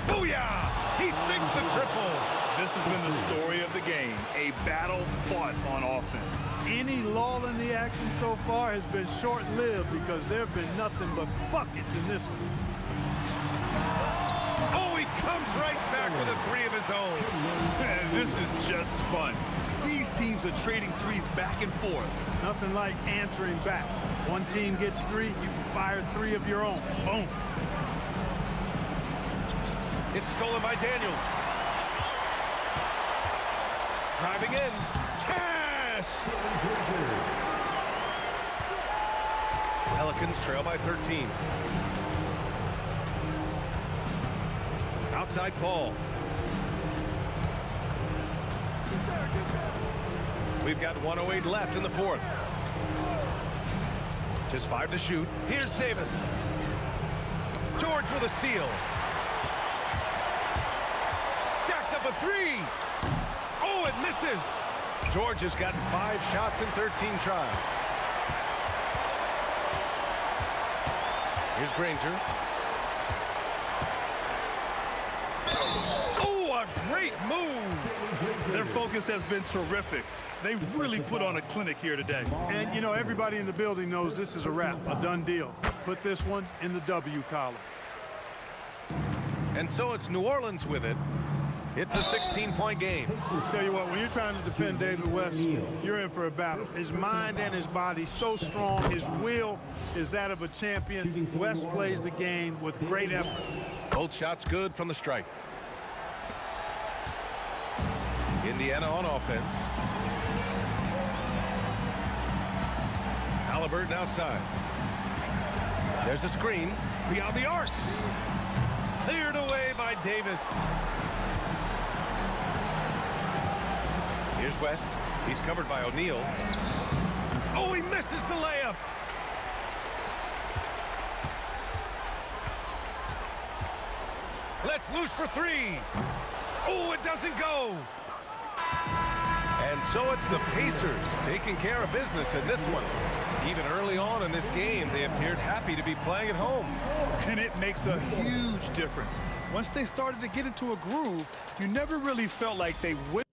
Booyah! He sinks the triple. This has been the story of the game, a battle fought on offense. Any lull in the action so far has been short-lived because there have been nothing but buckets in this one. Oh, he comes right back with a 3 of his own. And this is just fun. These teams are trading threes back and forth. Nothing like answering back. One team gets 3, you fire 3 of your own. Boom. It's stolen by Daniels. Driving in. Cash! Pelicans trail by 13. Outside Paul. We've got 1:08 left in the fourth. Just 5 to shoot. Here's Davis. George with a steal. Jacks up a 3. Oh, it misses. George has gotten 5 shots in 13 tries. Here's Granger. Oh, a great move. Their focus has been terrific. They really put on a clinic here today. And, you know, everybody in the building knows this is a wrap, a done deal. Put this one in the W column. And so it's New Orleans with it. It's a 16-point game. Tell you what, when you're trying to defend David West, you're in for a battle. His mind and his body so strong. His will is that of a champion. West plays the game with great effort. Both shots good from the stripe. Indiana on offense. Halliburton outside. There's a screen beyond the arc. Cleared away by Davis. Here's West. He's covered by O'Neal. Oh, he misses the layup. Let's loose for 3. Oh, it doesn't go. And so it's the Pacers taking care of business in this one. Even early on in this game, they appeared happy to be playing at home. And it makes a huge difference. Once they started to get into a groove, you never really felt like they would.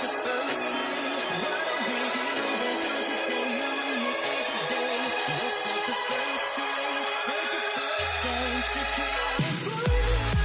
take the first train. Why don't we wake up today, you and this is the day. Let's take the first train, take the first train to California.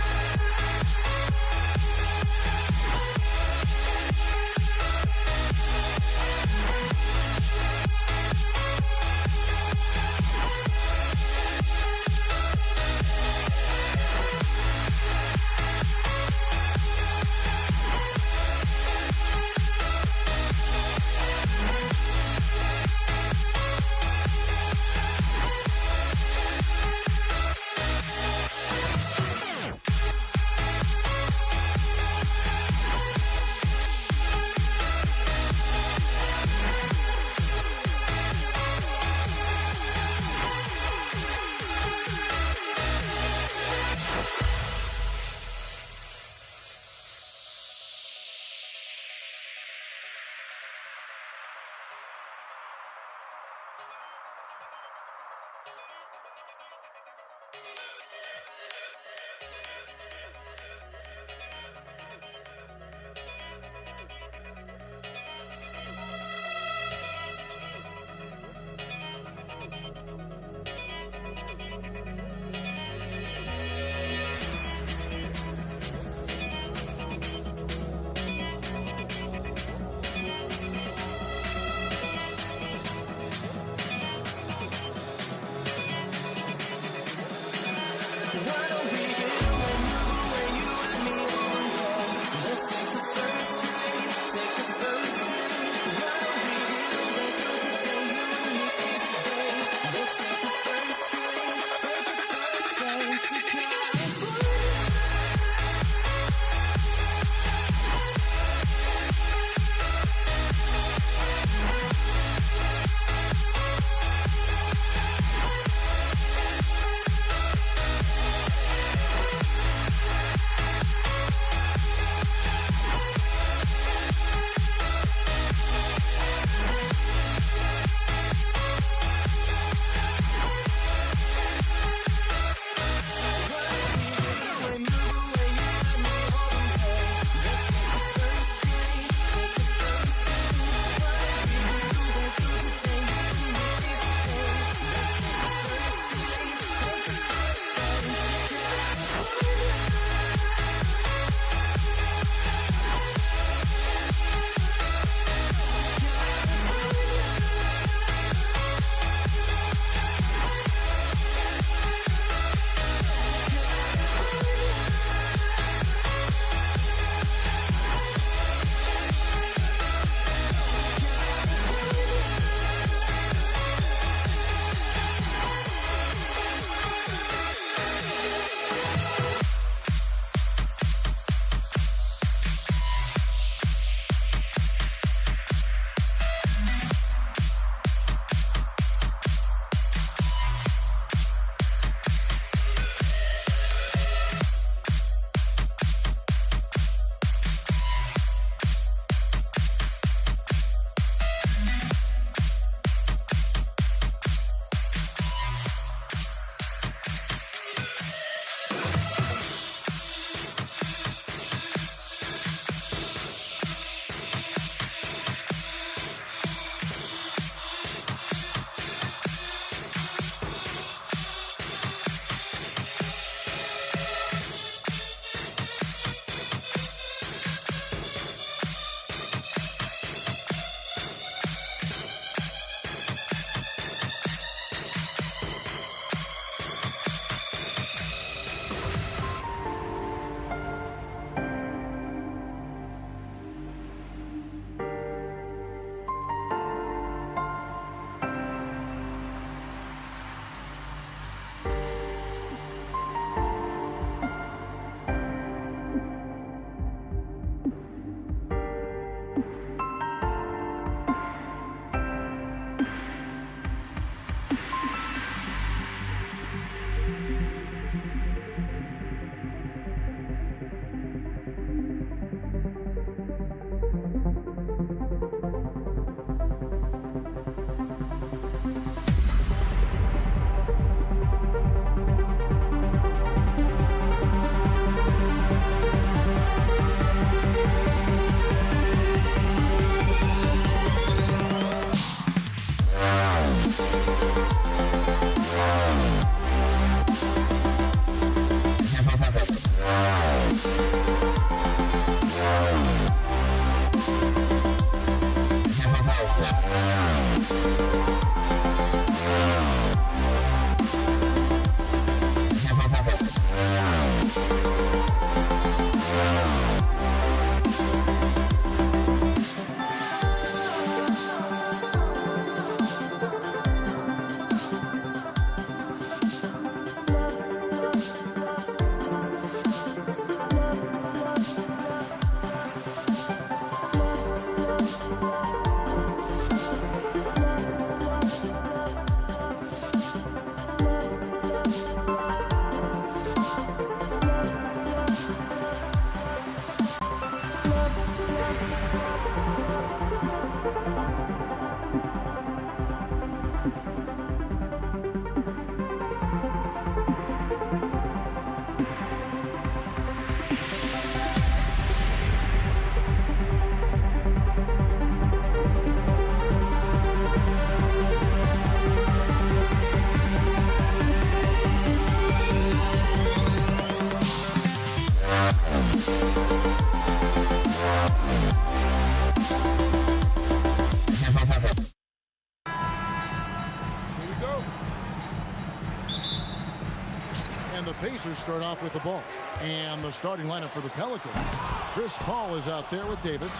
Pacers start off with the ball. And the starting lineup for the Pelicans. Chris Paul is out there with Davis.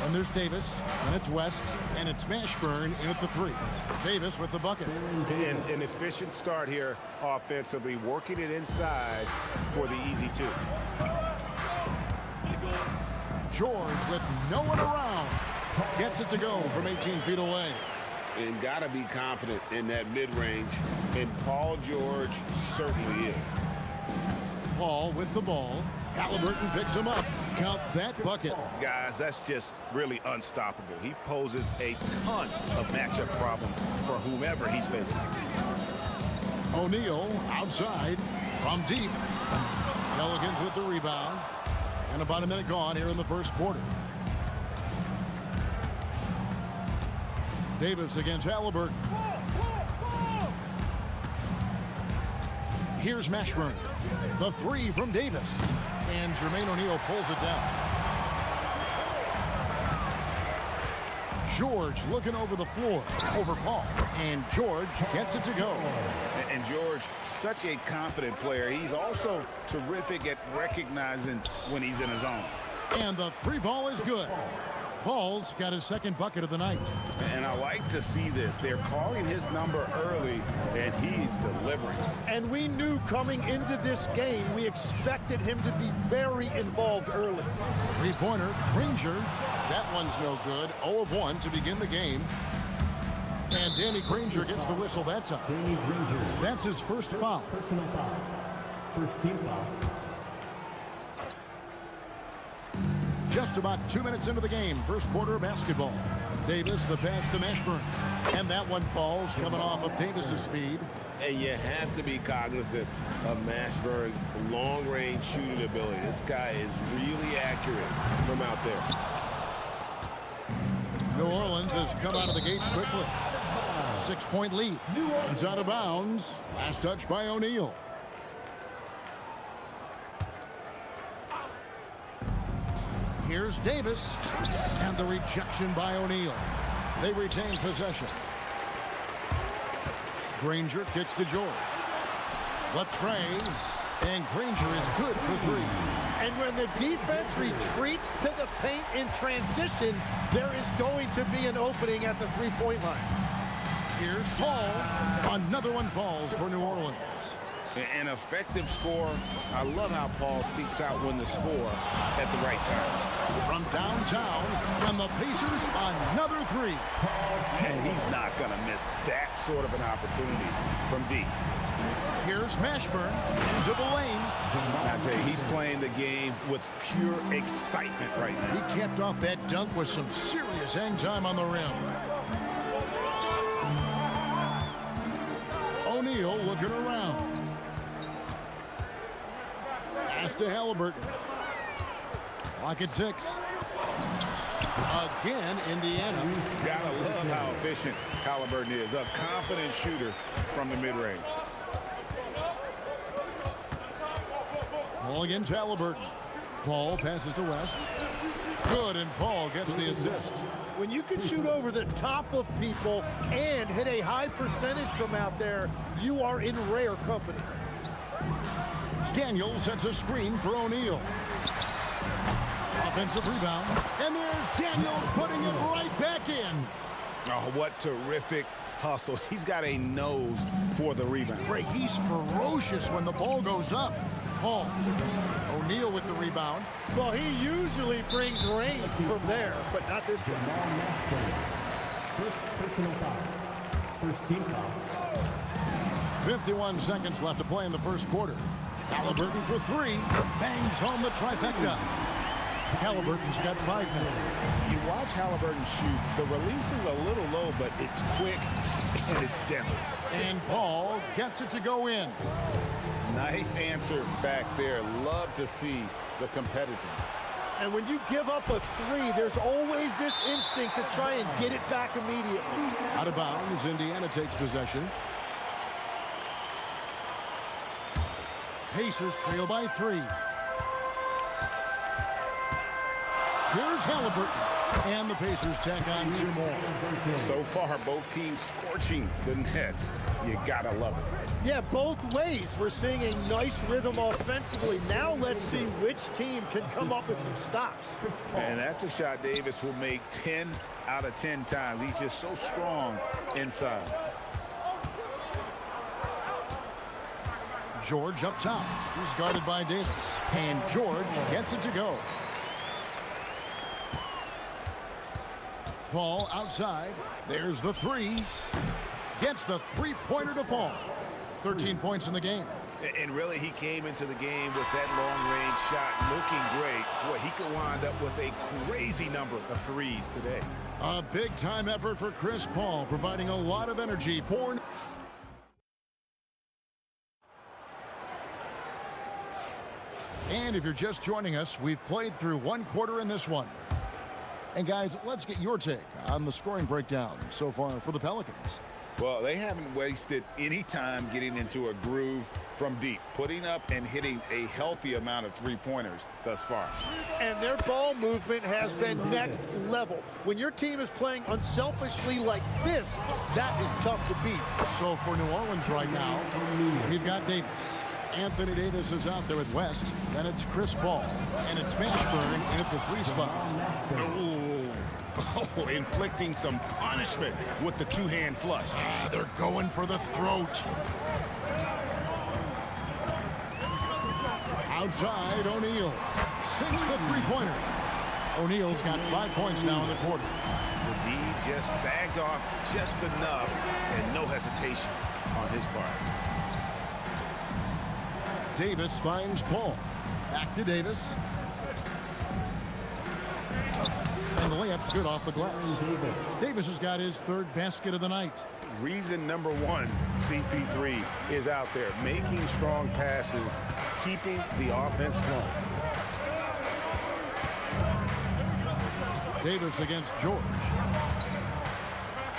And there's Davis, and it's West, and it's Mashburn in at the 3. Davis with the bucket. And an efficient start here offensively, working it inside for the easy 2. George with no one around. Gets it to go from 18 feet away. And got to be confident in that mid-range, and Paul George certainly is. Paul with the ball. Halliburton picks him up. Count that bucket. Guys, that's just really unstoppable. He poses a ton of matchup problems for whomever he's facing. O'Neal outside from deep. Pelicans with the rebound. And about a minute gone here in the first quarter. Davis against Halliburton. Here's Mashburn. The 3 from Davis. And Jermaine O'Neal pulls it down. George looking over the floor. Over Paul. And George gets it to go. And George, such a confident player. He's also terrific at recognizing when he's in his zone. And the 3 ball is good. Paul's got his second bucket of the night. And I like to see this. They're calling his number early, and he's delivering. And we knew coming into this game, we expected him to be very involved early. 3-pointer, Granger. That one's no good. 0 of 1 to begin the game. And Danny Granger gets the whistle that time. Danny Granger. That's his first foul. Personal foul. First team foul. Just about 2 minutes into the game, first quarter of basketball. Davis, the pass to Mashburn. And that one falls, coming off of Davis's feed. And you have to be cognizant of Mashburn's long-range shooting ability. This guy is really accurate from out there. New Orleans has come out of the gates quickly. 6-point lead. It's out of bounds. Last touch by O'Neal. Here's Davis. And the rejection by O'Neal. They retain possession. Granger kicks to George. Latrey. And Granger is good for 3. And when the defense retreats to the paint in transition, there is going to be an opening at the 3-point line. Here's Paul. Another one falls for New Orleans. An effective score. I love how Paul seeks out when to score at the right time. From downtown, and the Pacers another 3. And he's not going to miss that sort of an opportunity from deep. Here's Mashburn into the lane. I tell you, he's playing the game with pure excitement right now. He capped off that dunk with some serious hang time on the rim. O'Neal looking around. Pass to Halliburton. Clock at 6. Again, Indiana. Gotta love how efficient Halliburton is. A confident shooter from the mid-range. Paul against Halliburton. Paul passes to West. Good, and Paul gets the assist. When you can shoot over the top of people and hit a high percentage from out there, you are in rare company. Daniels sets a screen for O'Neal. Offensive rebound. And there's Daniels putting it right back in. Oh, what terrific hustle. He's got a nose for the rebound. Trey, he's ferocious when the ball goes up. Paul. O'Neal with the rebound. Well, he usually brings rain from there, but not this time. First personal foul. First team foul. 51 seconds left to play in the first quarter. Halliburton for 3. Bangs home the trifecta. Halliburton's got 5 minutes. You watch Halliburton shoot. The release is a little low, but it's quick and it's deadly. And Paul gets it to go in. Nice answer back there. Love to see the competitiveness. And when you give up a 3, there's always this instinct to try and get it back immediately. Out of bounds, Indiana takes possession. Pacers trail by 3. Here's Halliburton. And the Pacers tack on 2 more. So far, both teams scorching the Nets. You gotta love it. Yeah, both ways. We're seeing a nice rhythm offensively. Now let's see which team can come up with some stops. And that's a shot Davis will make 10 out of 10 times. He's just so strong inside. George up top. He's guarded by Davis. And George gets it to go. Paul outside. There's the 3. Gets the 3-pointer to fall. 13 points in the game. And really, he came into the game with that long-range shot looking great. Boy, he could wind up with a crazy number of threes today. A big-time effort for Chris Paul, providing a lot of energy for... And if you're just joining us, we've played through 1 quarter in this one. And guys, let's get your take on the scoring breakdown so far for the Pelicans. Well, they haven't wasted any time getting into a groove from deep, putting up and hitting a healthy amount of 3-pointers thus far. And their ball movement has been next level. When your team is playing unselfishly like this, that is tough to beat. So for New Orleans right now, we've got Davis. Anthony Davis is out there with West. Then it's Chris Paul. And it's Mashburn in at the 3 spot. Oh, inflicting some punishment with the 2-hand flush. They're going for the throat. Outside, O'Neal sinks the 3-pointer. O'Neal's got 5 points now in the quarter. The D just sagged off just enough and no hesitation on his part. Davis finds Paul. Back to Davis. And the layup's good off the glass. Davis has got his 3rd basket of the night. Reason number 1, CP3 is out there making strong passes, keeping the offense flowing. Davis against George.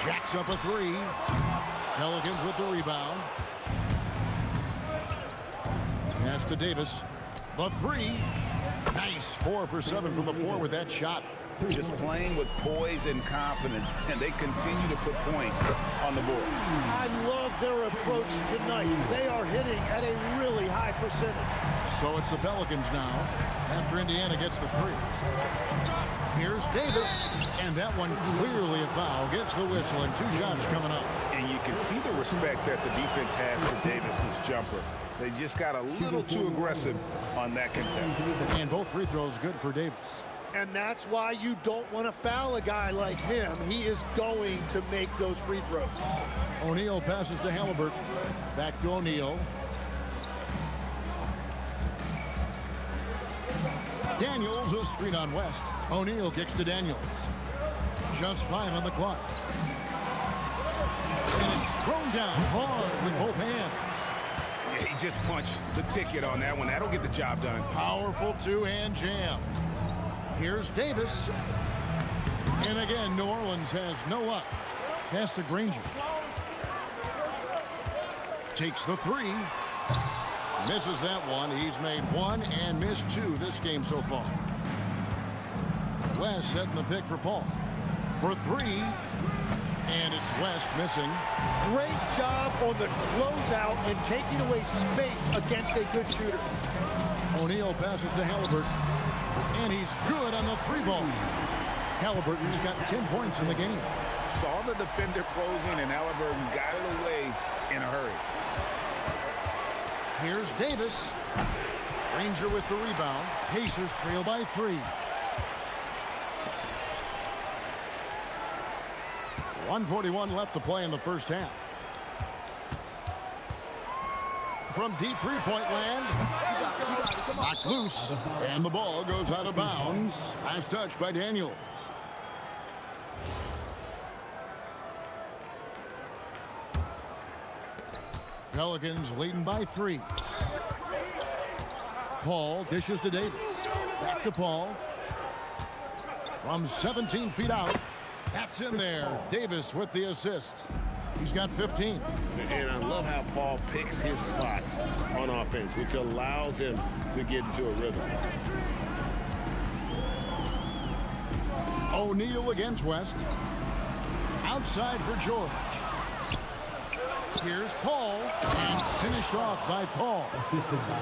Jacks up a 3. Pelicans with the rebound. Pass to Davis. The 3. Nice. 4 for 7 from the floor with that shot. Just playing with poise and confidence, and they continue to put points on the board. I love their approach tonight. They are hitting at a really high percentage. So it's the Pelicans now after Indiana gets the 3. Here's Davis, and that one clearly a foul. Gets the whistle, and 2 shots coming up. And you can see the respect that the defense has for Davis's jumper. They just got a little too aggressive on that contest. And both free throws good for Davis. And that's why you don't want to foul a guy like him. He is going to make those free throws. O'Neal passes to Halliburton. Back to O'Neal. Daniels a screen on West. O'Neal kicks to Daniels. Just 5 on the clock. And it's thrown down hard with both hands. Yeah, he just punched the ticket on that one. That'll get the job done. Powerful 2-hand jam. Here's Davis. And again, New Orleans has no luck. Pass to Granger. Takes the 3. Misses that one. He's made 1 and missed 2 this game so far. West setting the pick for Paul. For 3. And it's West missing. Great job on the closeout and taking away space against a good shooter. O'Neal passes to Halliburton. And he's good on the 3-ball. Halliburton's got 10 points in the game. Saw the defender closing, and Halliburton got it away in a hurry. Here's Davis. Granger with the rebound. Pacers trail by 3. 1:41 left to play in the first half. From deep 3-point land. Knocked loose. And the ball goes out of bounds. Last touch by Daniels. Pelicans leading by 3. Paul dishes to Davis. Back to Paul. From 17 feet out. That's in there. Davis with the assist. He's got 15. And I love how Paul picks his spots on offense, which allows him to get into a rhythm. O'Neal against West. Outside for George. Here's Paul, and finished off by Paul.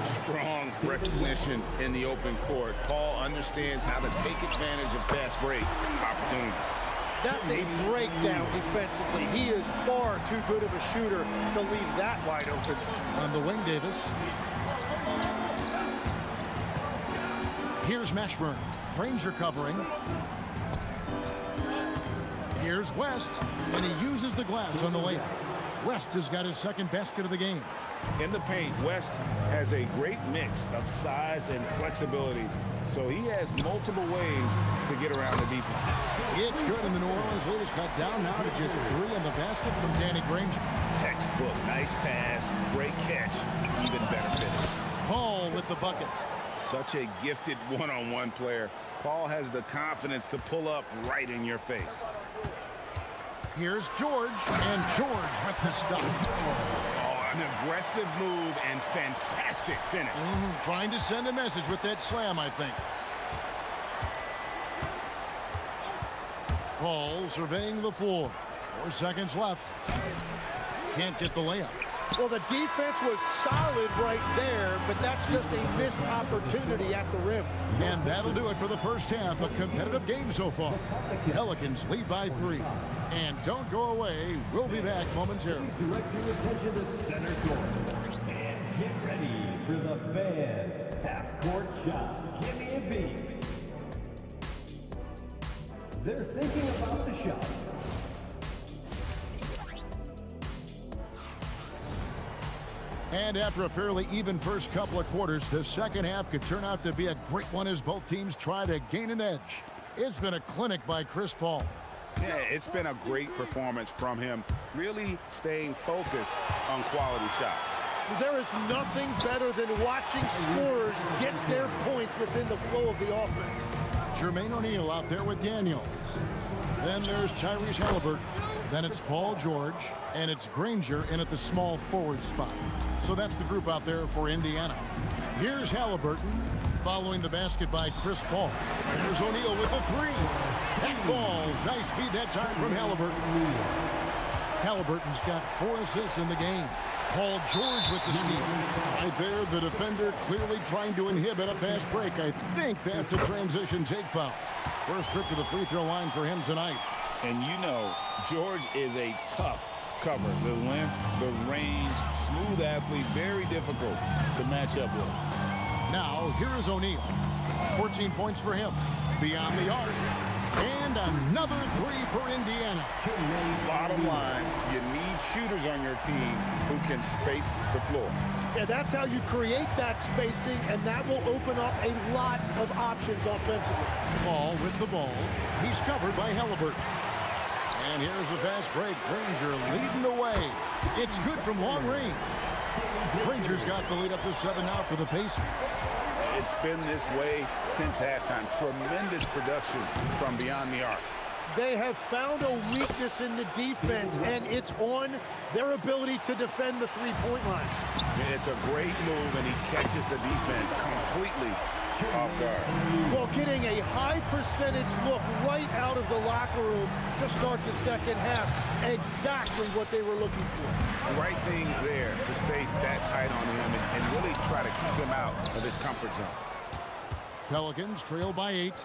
Strong recognition in the open court. Paul understands how to take advantage of fast break opportunities. That's a breakdown defensively. He is far too good of a shooter to leave that wide open. On the wing, Davis. Here's Mashburn. Granger covering. Here's West, and he uses the glass on the layup. West has got his second basket of the game. In the paint, West has a great mix of size and flexibility, so he has multiple ways to get around the defense. It's good, and the New Orleans lead is cut down now to just 3 in the basket from Danny Granger. Textbook, nice pass, great catch, even better finish. Paul with the bucket. Such a gifted one-on-one player. Paul has the confidence to pull up right in your face. Here's George, and George with the stuff. Oh, an aggressive move and fantastic finish. Trying to send a message with that slam, I think. Paul surveying the floor. 4 seconds left. Can't get the layup. Well, the defense was solid right there, but that's just a missed opportunity at the rim. And that'll do it for the first half. A competitive game so far. Pelicans lead by 3. And don't go away. We'll be back momentarily. Direct your attention to center court. And get ready for the fan half-court shot. Give me a beat. They're thinking about the shot. And after a fairly even first couple of quarters, the second half could turn out to be a great one as both teams try to gain an edge. It's been a clinic by Chris Paul. Yeah, it's been a great performance from him, really staying focused on quality shots. There is nothing better than watching scorers get their points within the flow of the offense. Jermaine O'Neal out there with Daniels. Then there's Tyrese Halliburton. Then it's Paul George, and it's Granger in at the small forward spot. So that's the group out there for Indiana. Here's Halliburton, following the basket by Chris Paul. Here's O'Neal with the 3. That falls. Nice feed that time from Halliburton. Halliburton's got 4 assists in the game. Paul George with the steal. Right there, the defender clearly trying to inhibit a fast break. I think that's a transition take foul. First trip to the free throw line for him tonight. And you know, George is a tough cover. The length, the range, smooth athlete, very difficult to match up with. Now, here is O'Neal. 14 points for him. Beyond the arc. And another 3 for Indiana. Bottom line, you need shooters on your team who can space the floor. Yeah, that's how you create that spacing, and that will open up a lot of options offensively. Paul with the ball. He's covered by Halliburton. And here's a fast break. Granger leading the way. It's good from long range. Granger's got the lead up to 7 now for the Pacers. It's been this way since halftime. Tremendous production from beyond the arc. They have found a weakness in the defense, and it's on their ability to defend the three-point line. It's a great move, and he catches the defense completely off guard. Well, getting a high percentage look right out of the locker room to start the second half. Exactly what they were looking for. Right thing there to stay that tight on him and really try to keep him out of his comfort zone. Pelicans trail by 8.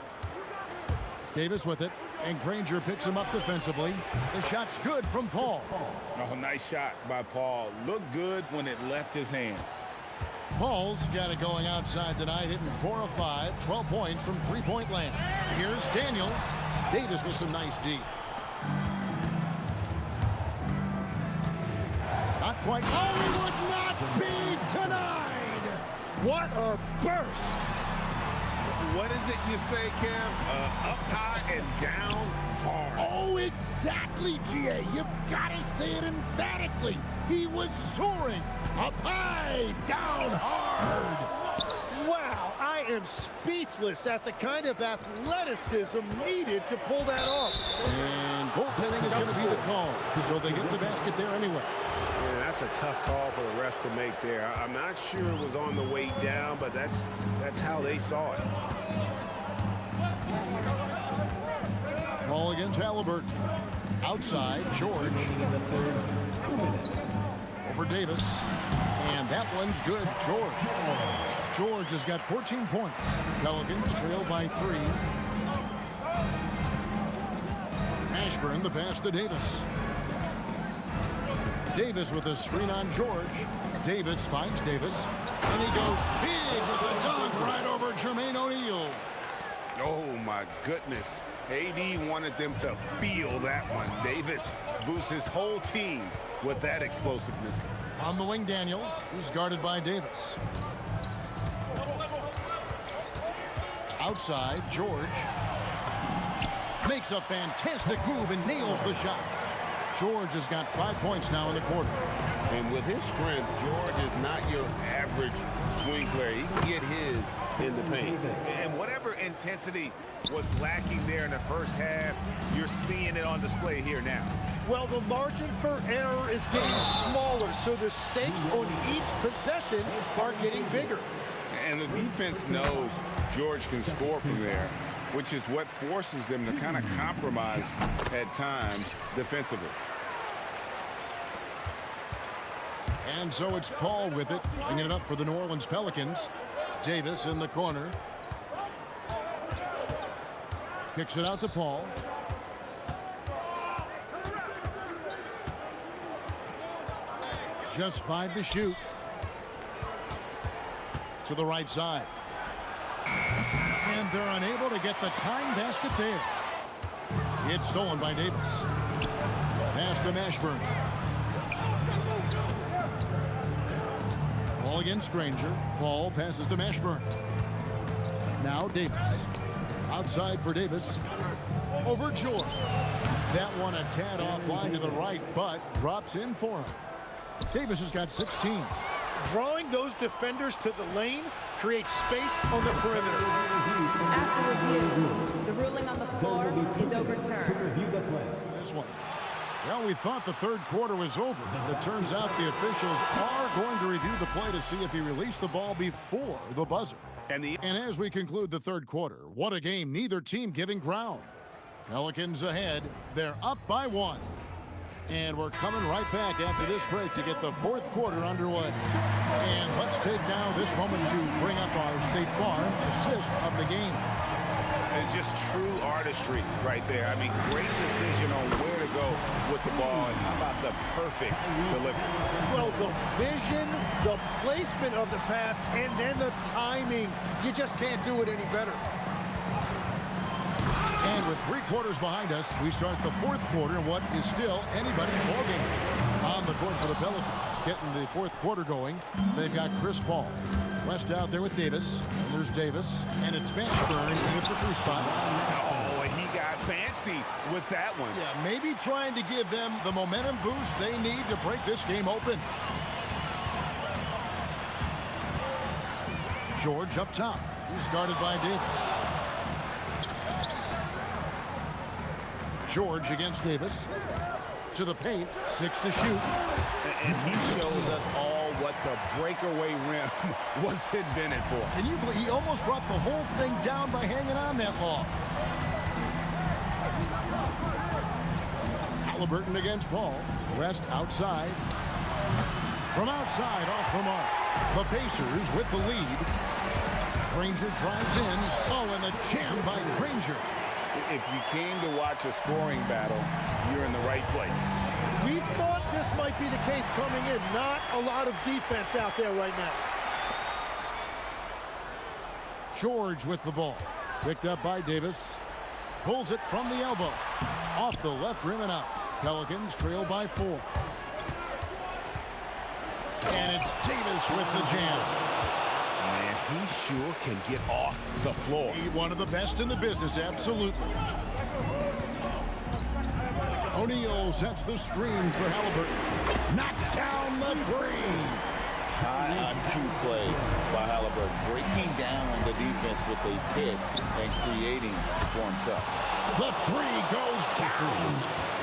Davis with it, and Granger picks him up defensively. The shot's good from Paul. Oh, nice shot by Paul. Looked good when it left his hand. Paul's got it going outside tonight, hitting 4 of 5, 12 points from three-point land. Here's Daniels. Davis with some nice D. Not quite. Oh, he would not be denied. What a burst. What is it you say, Kev? Up high and down hard. Oh, exactly, G.A. You've got to say it emphatically. He was soaring. Up high, down hard. Wow, I am speechless at the kind of athleticism needed to pull that off. And goaltending is going to be the call, so they get the basket there anyway. Yeah, that's a tough call for the refs to make there. I'm not sure it was on the way down, but that's how they saw it. Ball against Halliburton. Outside, George. Over Davis. And that one's good, George. George has got 14 points. Pelicans trail by 3. Ashburn, the pass to Davis. Davis with a screen on George. Davis finds Davis. And he goes big with a dunk right over Jermaine O'Neal. Oh, my goodness. AD wanted them to feel that one. Davis boosts his whole team with that explosiveness. On the wing, Daniels. He's guarded by Davis. Outside, George makes a fantastic move and nails the shot. George has got 5 points now in the quarter. And with his strength, George is not your average swing player. He can get his in the paint. And whatever intensity was lacking there in the first half, you're seeing it on display here now. Well, the margin for error is getting smaller, so the stakes on each possession are getting bigger. And the defense knows George can score from there, which is what forces them to kind of compromise at times defensively. And so it's Paul with it, bringing it up for the New Orleans Pelicans. Davis in the corner. Kicks it out to Paul. Just 5 to shoot. To the right side. And they're unable to get the tying basket there. It's stolen by Davis. Pass to Ashburn. Ball against Granger. Paul passes to Ashburn. Now Davis. Outside for Davis. Over George. That one a tad offline to the right, but drops in for him. Davis has got 16. Drawing those defenders to the lane creates space on the perimeter. After review, the ruling on the floor is overturned. This one. Well, we thought the third quarter was over, but it turns out the officials are going to review the play to see if he released the ball before the buzzer. And as we conclude the third quarter, what a game, neither team giving ground. Pelicans ahead. They're up by 1. And we're coming right back after this break to get the fourth quarter underway. And let's take now this moment to bring up our State Farm assist of the game. And just true artistry right there. I mean, great decision on where to go with the ball. And how about the perfect delivery? Well, the vision, the placement of the pass, and then the timing. You just can't do it any better. And with 3 quarters behind us, we start the fourth quarter in what is still anybody's ball game. On the court for the Pelicans, getting the fourth quarter going, they've got Chris Paul. West out there with Davis. And there's Davis. And it's Ashburn in at the 3 spot. Oh, he got fancy with that one. Yeah, maybe trying to give them the momentum boost they need to break this game open. George up top. He's guarded by Davis. George against Davis. To the paint, 6 to shoot. And he shows us all what the breakaway rim was invented for. Can you believe he almost brought the whole thing down by hanging on that long? Halliburton against Paul. West outside. From outside, off the mark. The Pacers with the lead. Granger drives in. Oh, and the jam by Granger. If you came to watch a scoring battle, you're in the right place. We thought this might be the case coming in. Not a lot of defense out there right now. George with the ball. Picked up by Davis. Pulls it from the elbow. Off the left rim and out. Pelicans trail by 4. And it's Davis with the jam. Man, he sure can get off the floor. He's one of the best in the business, absolutely. O'Neal sets the screen for Halliburton. Knocks down the 3. High IQ play by Halliburton, breaking down the defense with a pick and creating for himself. The 3 goes down.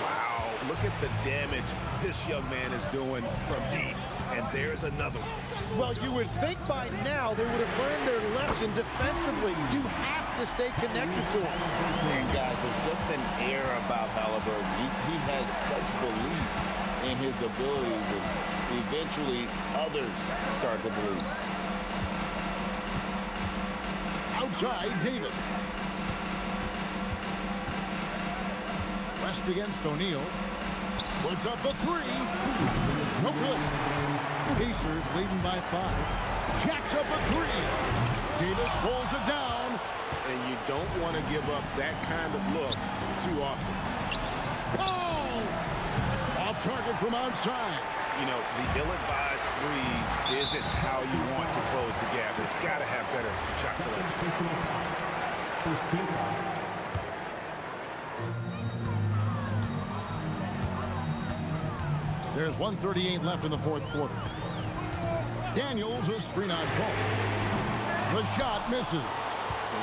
Wow, look at the damage this young man is doing from deep. and there's another one. Well, you would think by now they would have learned their lesson defensively. You have to stay connected to him. And guys, there's just an air about Halliburton. He has such belief in his abilities, and eventually others start to believe. Outside, Davis. West against O'Neal. Puts up a three. No good. Pacers leading by 5. Jacks up a three. Davis pulls it down. And you don't want to give up that kind of look too often. Oh! Off target from outside. You know, the ill-advised threes isn't how you want to close the gap. You've got to have better shot selection. There's 1:38 left in the fourth quarter. Daniels, a screen out call. The shot misses.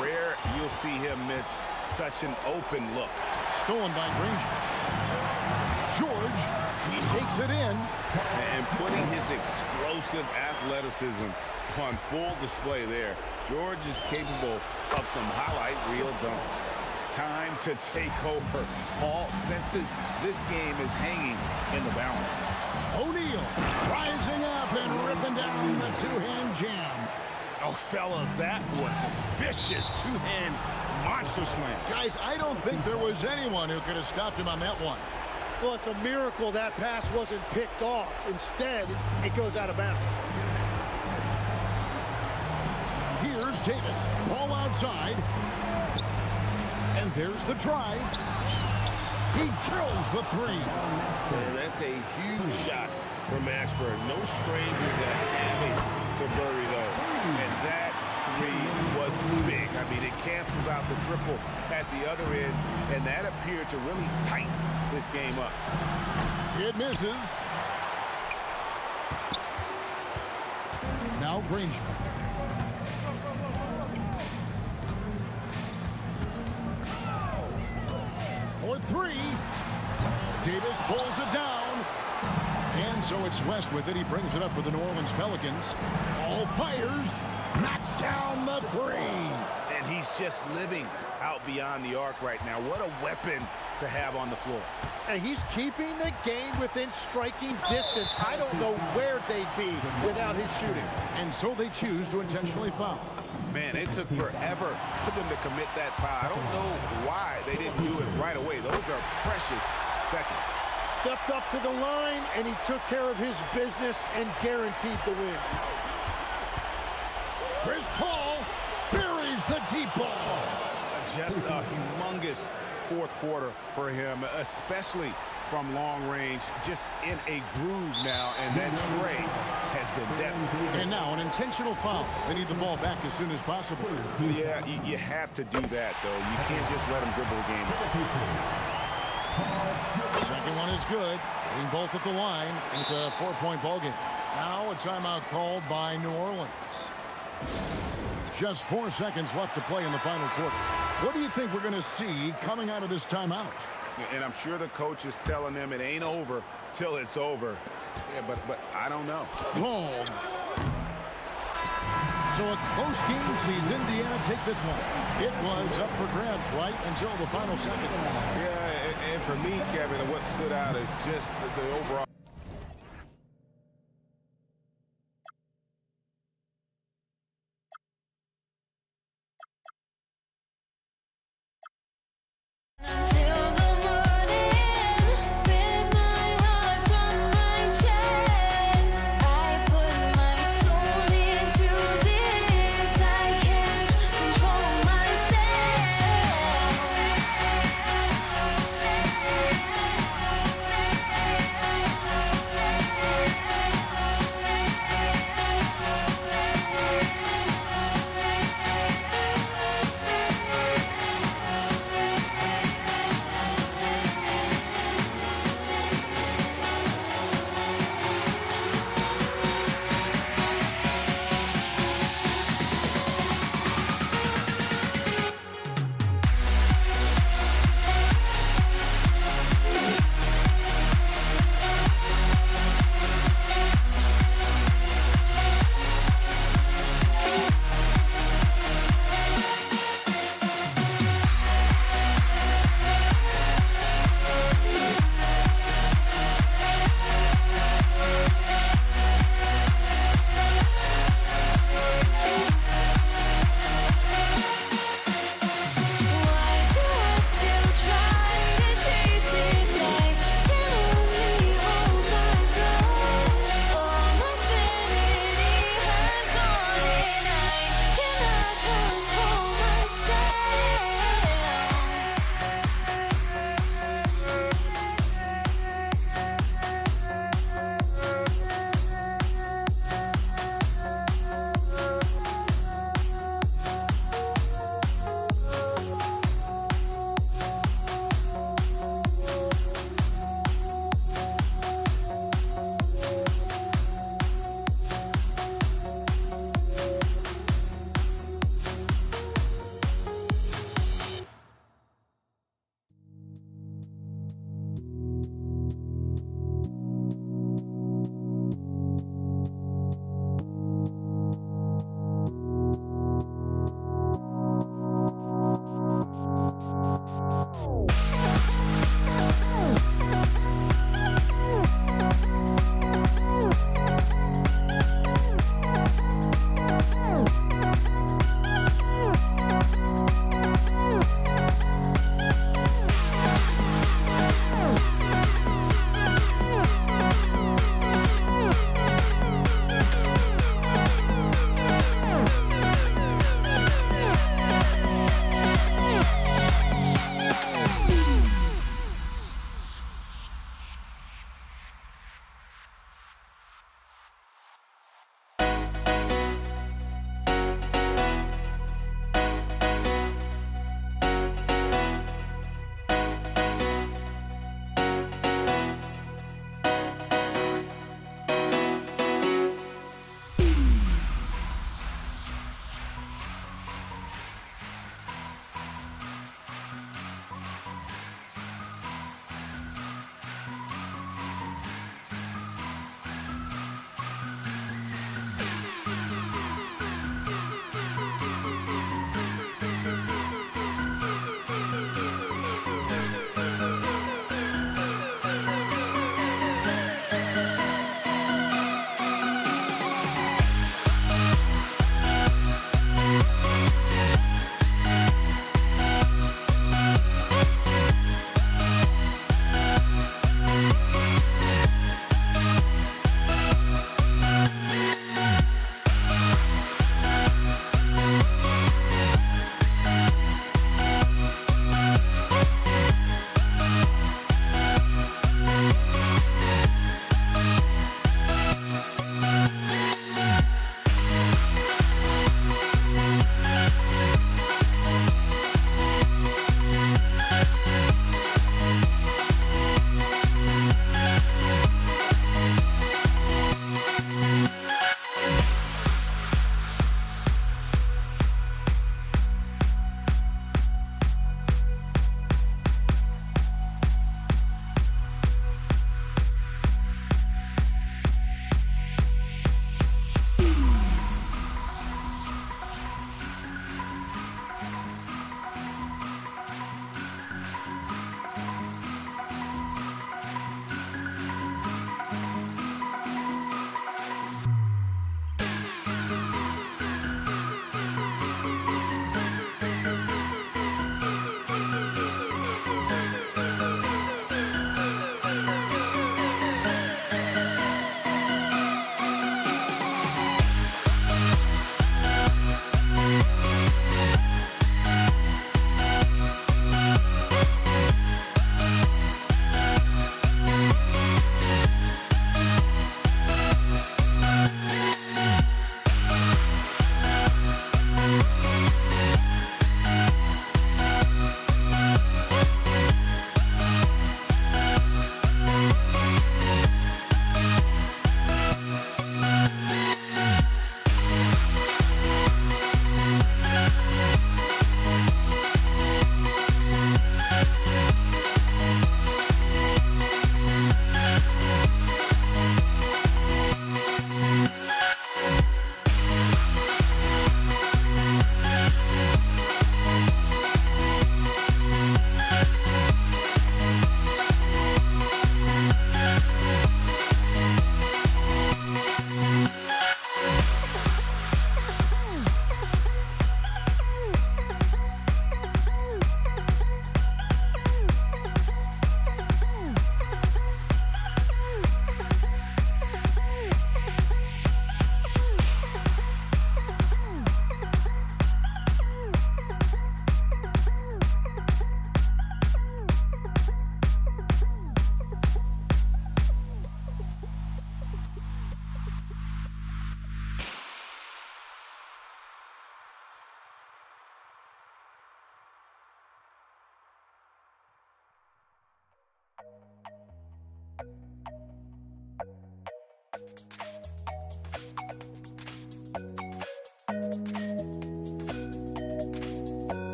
Rare you'll see him miss such an open look. Stolen by Granger. George, he takes it in. And putting his explosive athleticism on full display there. George is capable of some highlight reel dunks. Time to take over. All senses this game is hanging in the balance. O'Neal rising up and ripping down the two-hand jam. Oh, fellas, that was a vicious two-hand monster slam. Guys, I don't think there was anyone who could have stopped him on that one. Well, it's a miracle that pass wasn't picked off. Instead, it goes out of bounds. Here's Davis. Ball outside. And there's the drive. He drills the three. And that's a huge shot from Ashburn. No stranger to having to bury those. And that three was big. I mean, it cancels out the triple at the other end, and that appeared to really tighten this game up. It misses. Now Granger. For three. Davis pulls it down. And so it's West with it. He brings it up for the New Orleans Pelicans. All fires. Knocks down the three. And he's just living out beyond the arc right now. What a weapon to have on the floor. And he's keeping the game within striking distance. I don't know where they'd be without his shooting. And so they choose to intentionally foul. Man, it took forever for them to commit that foul. I don't know why they didn't do it right away. Those are precious seconds. Stepped up to the line, and he took care of his business and guaranteed the win. Chris Paul buries the deep ball. Just a humongous fourth quarter for him, especially from long range, just in a groove now, and that trade has been deadly. And now an intentional foul. They need the ball back as soon as possible. Yeah, you have to do that, though. You can't just let them dribble the game. Second one is good. Hitting both at the line. It's a 4-point ball game. Now a timeout called by New Orleans. Just 4 seconds left to play in the final quarter. What do you think we're going to see coming out of this timeout? And I'm sure the coach is telling them it ain't over till it's over. Yeah, but I don't know. Boom. So a close game sees Indiana take this one. It was up for grabs right until the final seconds. Yeah, and for me, Kevin, what stood out is just the overall.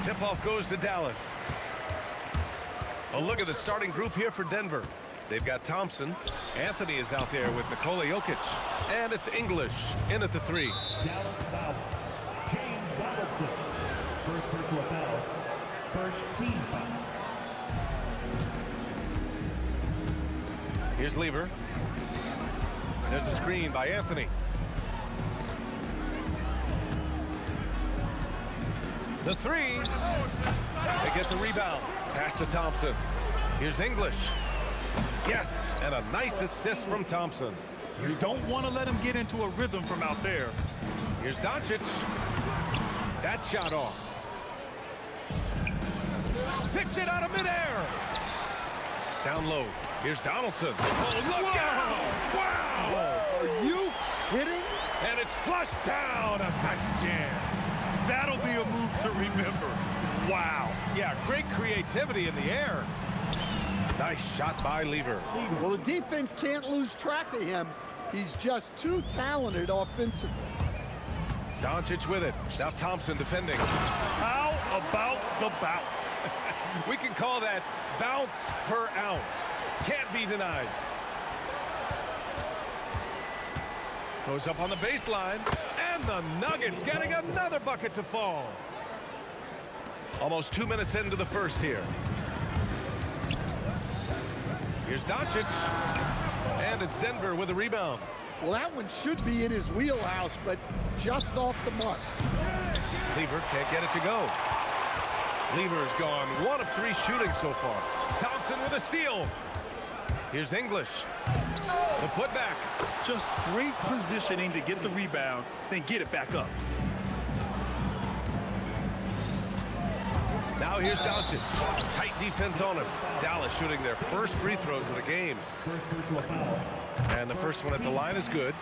Tip-off goes to Dallas. A look at the starting group here for Denver. They've got Thompson. Anthony is out there with Nikola Jokic. And it's English in at the 3. Dallas foul. James Donaldson. First personal foul. First team foul. Here's Lever. There's a screen by Anthony. The 3. They get the rebound. Pass to Thompson. Here's English. Yes, and a nice assist from Thompson. You don't want to let him get into a rhythm from out there. Here's Doncic. That shot off. Picked it out of midair. Down low. Here's Donaldson. Oh, look out! Wow! Are you kidding? And it's flushed down. A nice jam. That'll be a move to remember. Wow. Yeah, great creativity in the air. Nice shot by Lever. Well, the defense can't lose track of him. He's just too talented offensively. Doncic with it. Now Thompson defending. How about the bounce? We can call that bounce per ounce. Can't be denied. Goes up on the baseline. And the Nuggets getting another bucket to fall. Almost 2 minutes into the first here. Here's Doncic. And it's Denver with a rebound. Well, that one should be in his wheelhouse, but just off the mark. Lever can't get it to go. Lever's gone 1 of 3 shooting so far. Thompson with a steal. Here's English. The putback. Just great positioning to get the rebound, then get it back up. Now here's Doncic. Tight defense on him. Dallas shooting their first free throws of the game. First personal foul. And the first one at the line is good.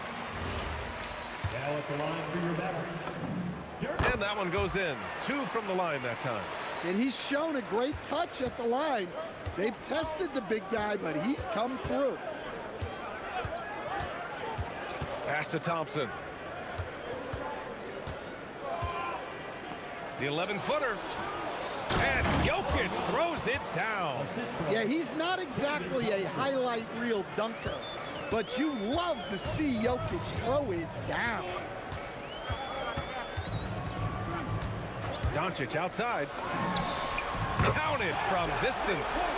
Now at the line for your batteries. And that one goes in. 2 from the line that time. And he's shown a great touch at the line. They've tested the big guy, but he's come through. Pass to Thompson. The 11-footer. And Jokic throws it down. Yeah, he's not exactly a highlight reel dunker, but you love to see Jokic throw it down. Doncic outside. Counted from distance.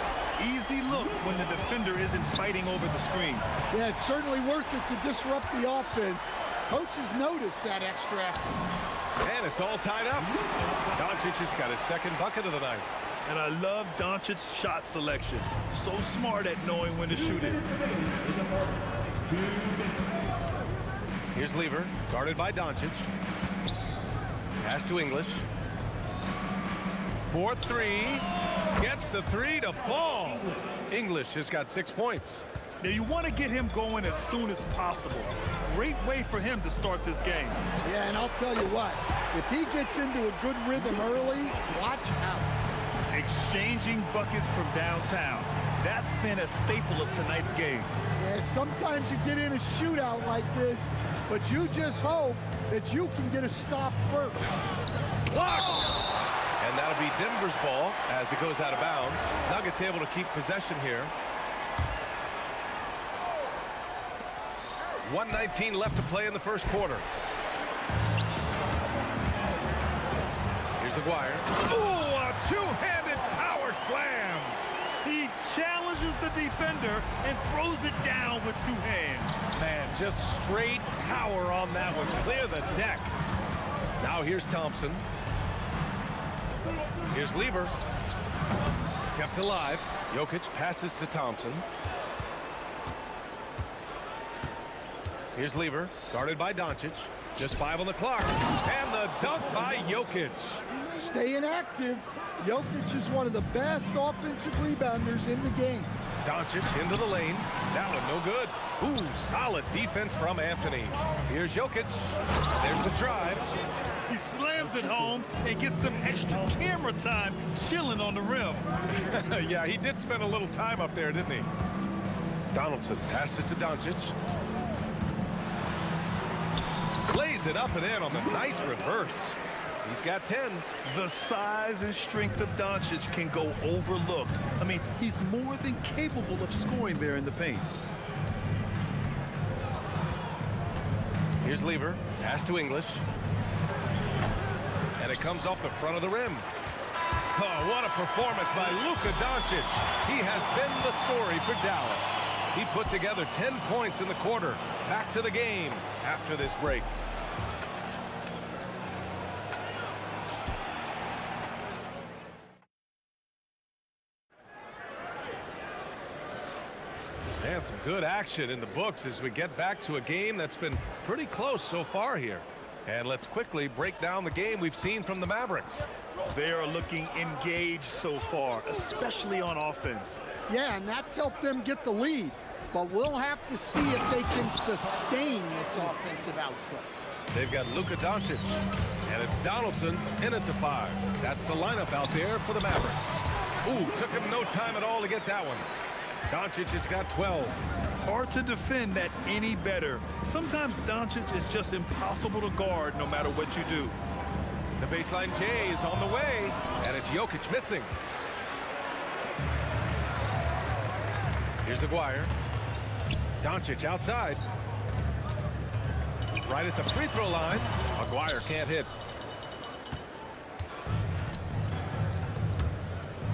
Easy look when the defender isn't fighting over the screen. Yeah, it's certainly worth it to disrupt the offense. Coaches notice that extra effort. And it's all tied up. Doncic has got his second bucket of the night. And I love Doncic's shot selection. So smart at knowing when to shoot it. Here's Lever, guarded by Doncic. Pass to English. 4-3. Gets the 3 to fall. English has got 6 points. Now you want to get him going as soon as possible. Great way for him to start this game. Yeah, and I'll tell you what, if he gets into a good rhythm early, watch out. Exchanging buckets from downtown. That's been a staple of tonight's game. Yeah, sometimes you get in a shootout like this, but you just hope that you can get a stop first. Blocked! And that'll be Denver's ball as it goes out of bounds. Nuggets able to keep possession here. 1:19 left to play in the first quarter. Here's Aguirre. Ooh, a two-handed power slam. He challenges the defender and throws it down with 2 hands. Man, just straight power on that one. Clear the deck. Now here's Thompson. Here's Lever. Kept alive. Jokic passes to Thompson. Here's Lever, guarded by Doncic. Just 5 on the clock. And the dunk by Jokic. Staying active. Jokic is one of the best offensive rebounders in the game. Doncic into the lane. That one no good. Ooh, solid defense from Anthony. Here's Jokic. There's the drive. He slams it home and gets some extra camera time chilling on the rim. Yeah, he did spend a little time up there, didn't he? Donaldson passes to Doncic. Lays it up and in on the nice reverse. He's got 10. The size and strength of Doncic can go overlooked. I mean, he's more than capable of scoring there in the paint. Here's Lever. Pass to English. And it comes off the front of the rim. Oh, what a performance by Luka Doncic. He has been the story for Dallas. He put together 10 points in the quarter. Back to the game after this break. And some good action in the books as we get back to a game that's been pretty close so far here. And let's quickly break down the game we've seen from the Mavericks. They are looking engaged so far, especially on offense. Yeah, and that's helped them get the lead. But we'll have to see if they can sustain this offensive output. They've got Luka Doncic, and it's Donaldson in at the 5. That's the lineup out there for the Mavericks. Ooh, took him no time at all to get that one. Doncic has got 12. Hard to defend that any better. Sometimes Doncic is just impossible to guard no matter what you do. The baseline J is on the way, and it's Jokic missing. Here's Aguirre. Doncic outside. Right at the free throw line. Aguirre can't hit.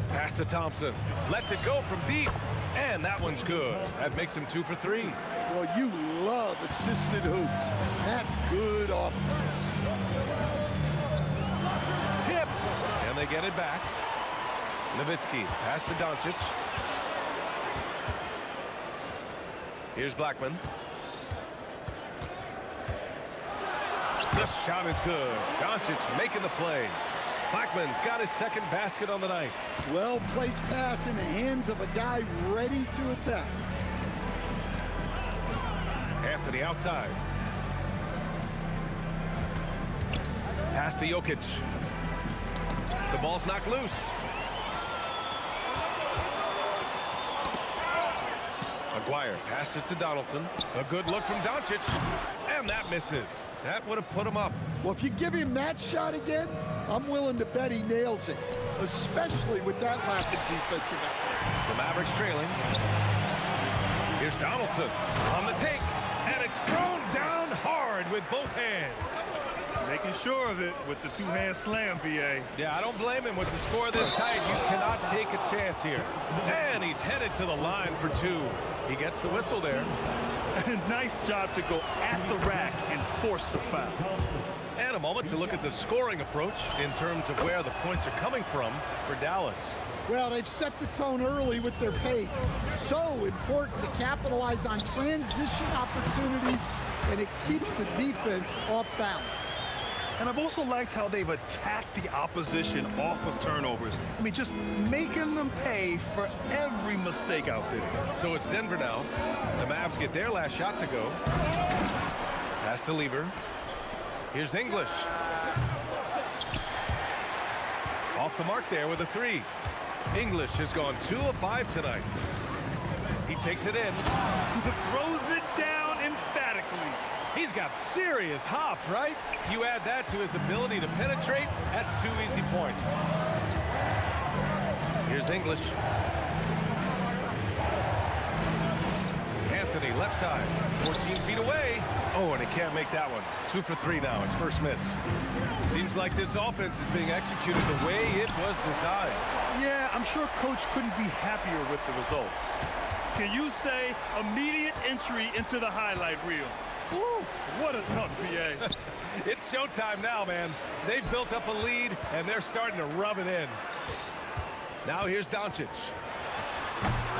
Pass to Thompson. Lets it go from deep. And that one's good. That makes him 2 for 3. Well, you love assisted hoops. That's good offense. Tipped. And they get it back. Nowitzki. Pass to Doncic. Here's Blackman. The shot is good. Doncic making the play. Blackman's got his second basket on the night. Well-placed pass in the hands of a guy ready to attack. Anthony outside. Pass to Jokic. The ball's knocked loose. Aguirre passes to Donaldson. A good look from Doncic. And that misses. That would have put him up. Well, if you give him that shot again, I'm willing to bet he nails it, especially with that lack of defensive effort. The Mavericks trailing. Here's Donaldson on the take. And it's thrown down hard with both hands. Making sure of it with the two-hand slam, B.A. Yeah, I don't blame him with the score this tight. You cannot take a chance here. And he's headed to the line for 2. He gets the whistle there. Nice job to go at the rack and force the foul. And a moment to look at the scoring approach in terms of where the points are coming from for Dallas. Well, they've set the tone early with their pace. So important to capitalize on transition opportunities, and it keeps the defense off balance. And I've also liked how they've attacked the opposition off of turnovers. I mean, just making them pay for every mistake out there. So it's Denver now. The Mavs get their last shot to go. Pass to Lever. Here's English. Off the mark there with a 3. English has gone 2 of 5 tonight. He takes it in. He throws it down emphatically. He's got serious hops, right? You add that to his ability to penetrate, that's 2 easy points. Here's English. Anthony, left side, 14 feet away. Oh, and he can't make that one. 2 for 3 now, his first miss. Seems like this offense is being executed the way it was designed. Yeah, I'm sure Coach couldn't be happier with the results. Can you say immediate entry into the highlight reel? Woo, what a dunk, B.A. It's showtime now, man. They've built up a lead, and they're starting to rub it in. Now here's Doncic.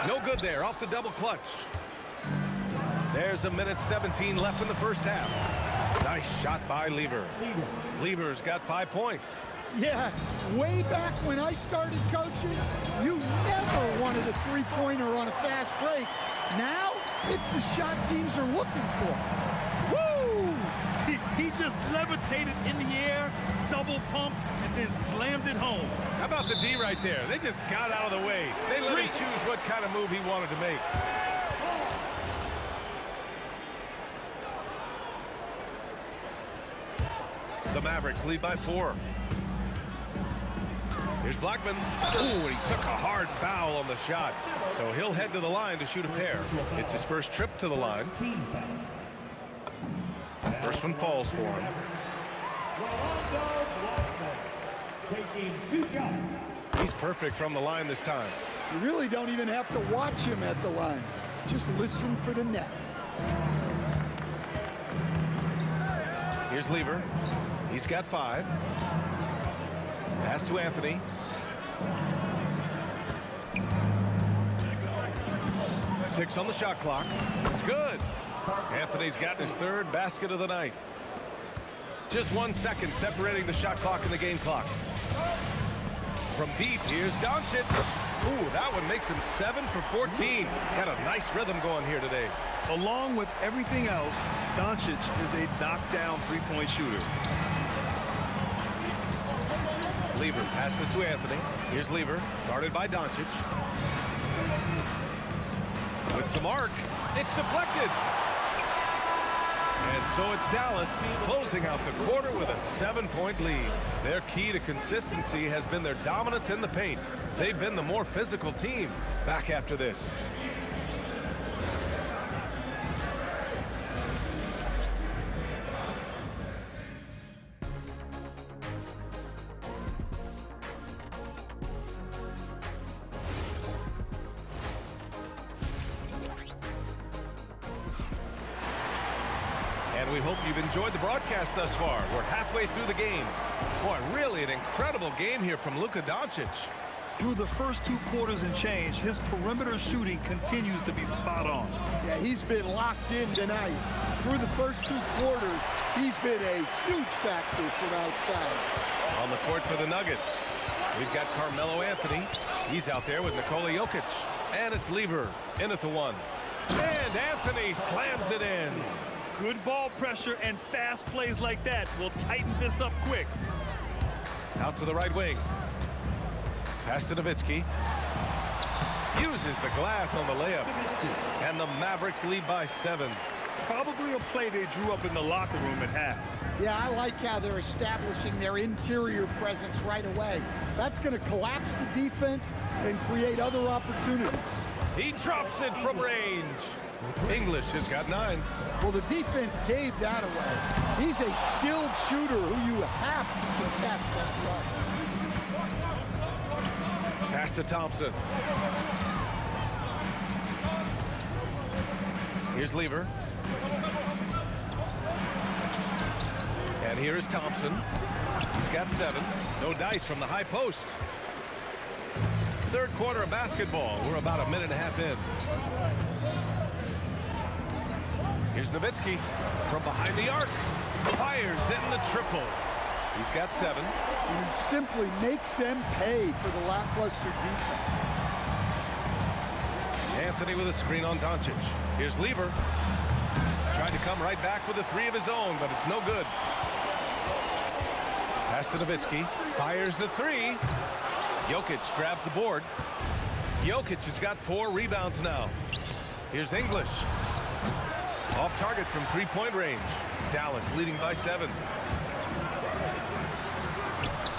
No good there, off the double clutch. There's 1:17 left in the first half. Nice shot by Lever. Lever's got 5 points. Yeah, way back when I started coaching, you never wanted a three-pointer on a fast break. Now, it's the shot teams are looking for. Woo! He just levitated in the air, double pump, and then slammed it home. How about the D right there? They just got out of the way. They let him choose what kind of move he wanted to make. The Mavericks lead by 4. Here's Blackman. Ooh, and he took a hard foul on the shot. So he'll head to the line to shoot a pair. It's his first trip to the line. First one falls for him. Taking 2 shots. He's perfect from the line this time. You really don't even have to watch him at the line. Just listen for the net. Here's Lever. He's got 5. Pass to Anthony. Six on the shot clock. It's good. Anthony's got his 3rd basket of the night. Just 1 second separating the shot clock and the game clock. From deep, here's Doncic. Ooh, that one makes him 7 for 14. Got a nice rhythm going here today. Along with everything else, Doncic is a knockdown three-point shooter. Lever passes to Anthony. Here's Lever, guarded by Doncic. With some arc, it's deflected. And so it's Dallas closing out the quarter with a 7-point lead. Their key to consistency has been their dominance in the paint. They've been the more physical team. Back after this. And we hope you've enjoyed the broadcast thus far. We're halfway through the game. Boy, really an incredible game here from Luka Doncic. Through the first 2 quarters and change, his perimeter shooting continues to be spot on. Yeah, he's been locked in tonight. Through the first 2 quarters, he's been a huge factor from outside. On the court for the Nuggets, we've got Carmelo Anthony. He's out there with Nikola Jokic. And it's Lever in at the 1. And Anthony slams it in. Good ball pressure and fast plays like that will tighten this up quick. Out to the right wing. Pass to Nowitzki. Uses the glass on the layup. And the Mavericks lead by 7. Probably a play they drew up in the locker room at half. Yeah, I like how they're establishing their interior presence right away. That's going to collapse the defense and create other opportunities. He drops it from range. English has got 9. Well, the defense gave that away. He's a skilled shooter who you have to contest at the arc. Pass to Thompson. Here's Lever. And here is Thompson. He's got 7. No dice from the high post. 3rd quarter of basketball. We're about a minute and a half in. Here's Nowitzki from behind the arc. Fires in the triple. He's got 7. And he simply makes them pay for the lackluster defense. Anthony with a screen on Doncic. Here's Lever. Tried to come right back with a 3 of his own, but it's no good. Pass to Nowitzki. Fires the 3. Jokic grabs the board. Jokic has got 4 rebounds now. Here's English. Off target from 3-point range. Dallas leading by 7.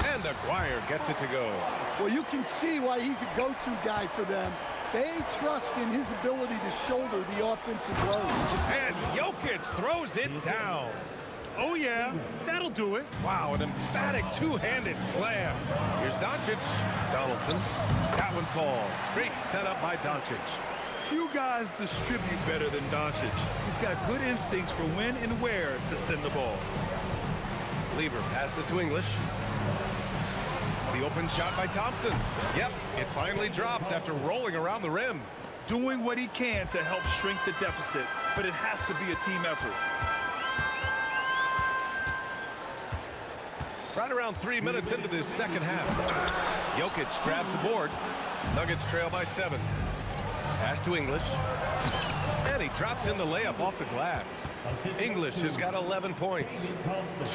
And Aguirre gets it to go. Well, you can see why he's a go-to guy for them. They trust in his ability to shoulder the offensive load. And Jokic throws it down. Oh, yeah, that'll do it. Wow, an emphatic 2-handed slam. Here's Doncic. Donaldson. That one falls. Great setup by Doncic. Few guys distribute better than Doncic. He's got good instincts for when and where to send the ball. Lever passes to English. The open shot by Thompson. Yep, it finally drops after rolling around the rim. Doing what he can to help shrink the deficit, but it has to be a team effort. Right around 3 minutes into this second half. Jokic grabs the board. Nuggets trail by 7. Pass to English. And he drops in the layup off the glass. English has got 11 points.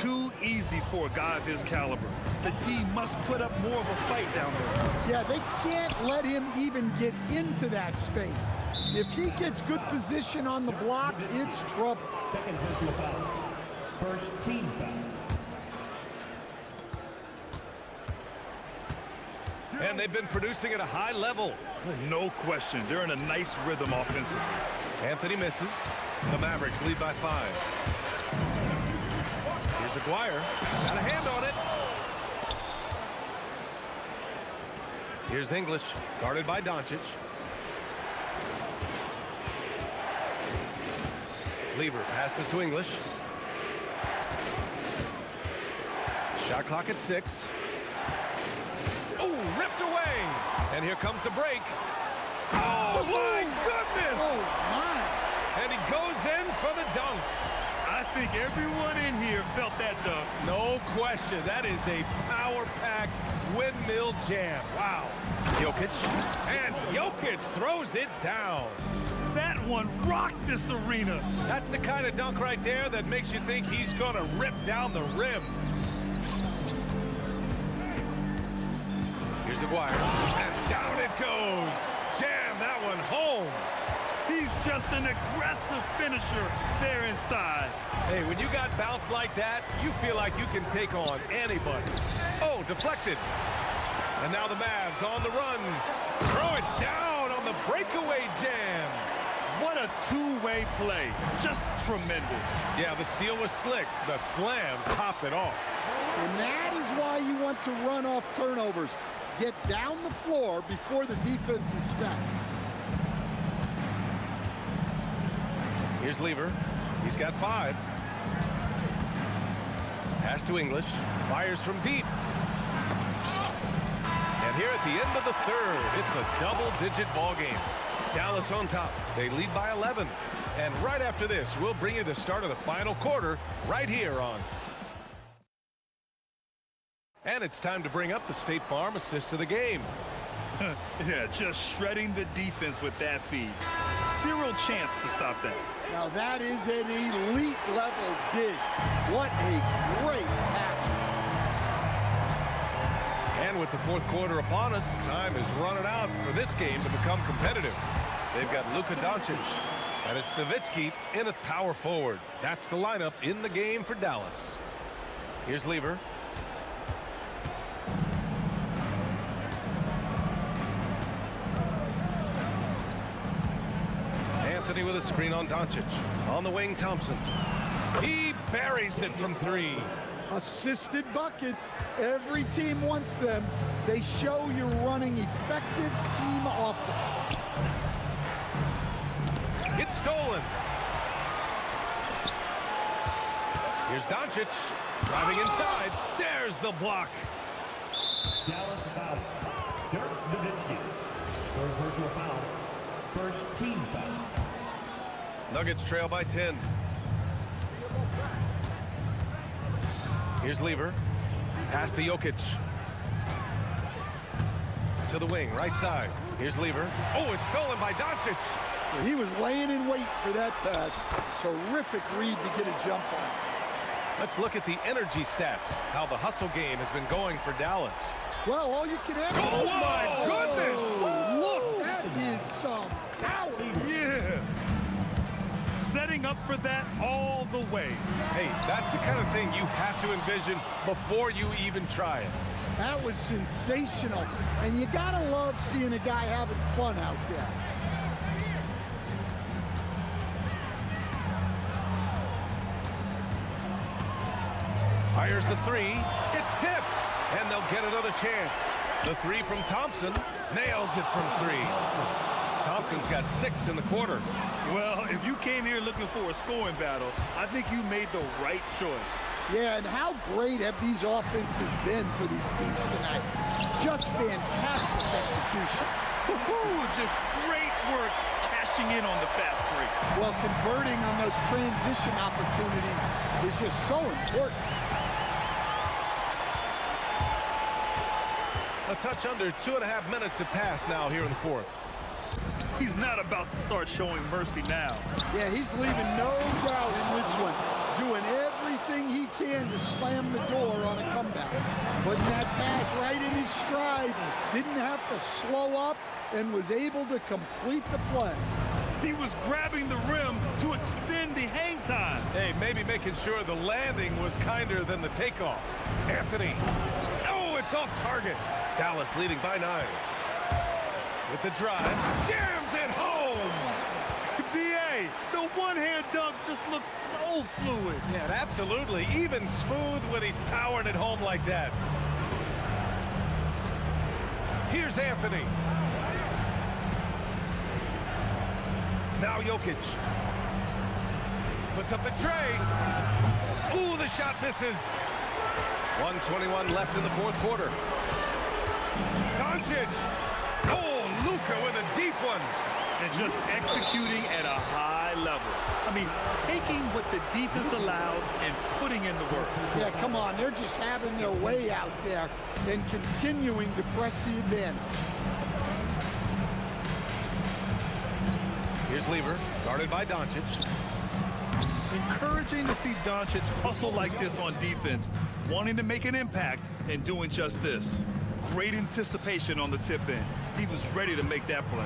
Too easy for a guy of his caliber. The D must put up more of a fight down there. Yeah, they can't let him even get into that space. If he gets good position on the block, it's trouble. Second personal foul. First team foul. And they've been producing at a high level. No question. They're in a nice rhythm offensively. Anthony misses. The Mavericks lead by 5. Here's Aguirre. Got a hand on it. Here's English, guarded by Doncic. Lever passes to English. Shot clock at 6. Oh, ripped away. And here comes the break. Oh, my goodness. Oh, my. And he goes in for the dunk. I think everyone in here felt that dunk. No question. That is a power-packed windmill jam. Wow. Jokic. And Jokic throws it down. That one rocked this arena. That's the kind of dunk right there that makes you think he's going to rip down the rim. Here's Aguirre. And down it goes. Jam that one home. He's just an aggressive finisher there inside. Hey, when you got bounce like that, you feel like you can take on anybody. Oh, deflected. And now the Mavs on the run. Throw it down on the breakaway jam. What a two-way play. Just tremendous. Yeah, the steal was slick. The slam topped it off. And that is why you want to run off turnovers. Get down the floor before the defense is set. Here's Lever. He's got 5. Pass to English. Fires from deep. And here at the end of the third, it's a double-digit ball game. Dallas on top. They lead by 11. And right after this, we'll bring you the start of the final quarter right here on. And it's time to bring up the State Farm assist of the game. Yeah, just shredding the defense with that feed. Zero chance to stop that. Now that is an elite level dig. What a great pass. And with the fourth quarter upon us, time is running out for this game to become competitive. They've got Luka Doncic, and it's Nowitzki in at power forward. That's the lineup in the game for Dallas. Here's Lever. Anthony with a screen on Doncic. On the wing, Thompson. He buries it from 3. Assisted buckets. Every team wants them. They show you're running effective team offense. It's stolen. Here's Doncic. Driving inside. There's the block. Dallas foul. Dirk Nowitzki. Third personal foul. First team foul. Nuggets trail by 10. Here's Lever. Pass to Jokic. To the wing, right side. Here's Lever. Oh, it's stolen by Doncic. He was laying in wait for that pass. Terrific read to get a jump on. Let's look at the energy stats, how the hustle game has been going for Dallas. Well, all you can ask. Oh, my goodness! Oh, look, that is some power. Yeah. Setting up for that all the way. Hey, that's the kind of thing you have to envision before you even try it. That was sensational. And you gotta love seeing a guy having fun out there. Fires the 3. It's tipped. And they'll get another chance. The 3 from Thompson. Nails it from 3. Thompson's got 6 in the quarter. Well, if you came here looking for a scoring battle, I think you made the right choice. Yeah, and how great have these offenses been for these teams tonight? Just fantastic execution. Just great work cashing in on the fast break. Well, converting on those transition opportunities is just so important. A touch under 2.5 minutes have passed now here in the fourth. He's not about to start showing mercy now. Yeah, he's leaving no doubt in this one. Doing everything he can to slam the door on a comeback. Putting that pass right in his stride. Didn't have to slow up and was able to complete the play. He was grabbing the rim to extend the hang time. Hey, maybe making sure the landing was kinder than the takeoff. Anthony. Oh, it's off target. Dallas leading by 9. With the drive, jams it home. B.A., the one-hand dunk just looks so fluid. Yeah, absolutely. Even smooth when he's powering it home like that. Here's Anthony. Now Jokic. Puts up the tray. Ooh, the shot misses. 1:21 left in the fourth quarter. Doncic. Oh, Luka with a deep one. And just executing at a high level. I mean, taking what the defense allows and putting in the work. Yeah, come on. They're just having their way out there and continuing to press the advantage. Here's Lever, guarded by Doncic. Encouraging to see Doncic hustle like this on defense, wanting to make an impact and doing just this. Great anticipation on the tip in. He was ready to make that play.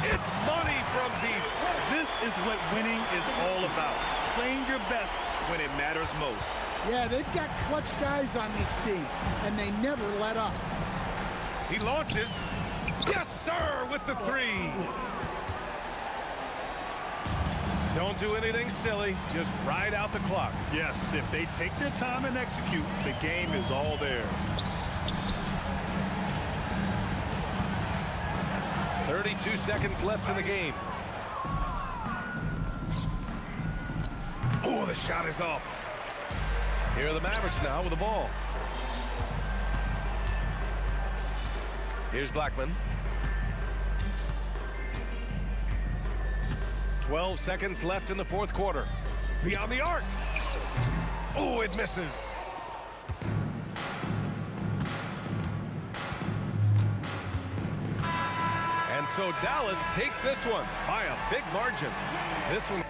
It's money from deep. This is what winning is all about. Playing your best when it matters most. Yeah, they've got clutch guys on this team, and they never let up. He launches. Yes, sir, with the 3. Don't do anything silly. Just ride out the clock. Yes, if they take their time and execute, the game is all theirs. 32 seconds left in the game. Oh, the shot is off. Here are the Mavericks now with the ball. Here's Blackman. 12 seconds left in the fourth quarter. Beyond the arc. Oh, it misses. And so Dallas takes this one by a big margin. This one.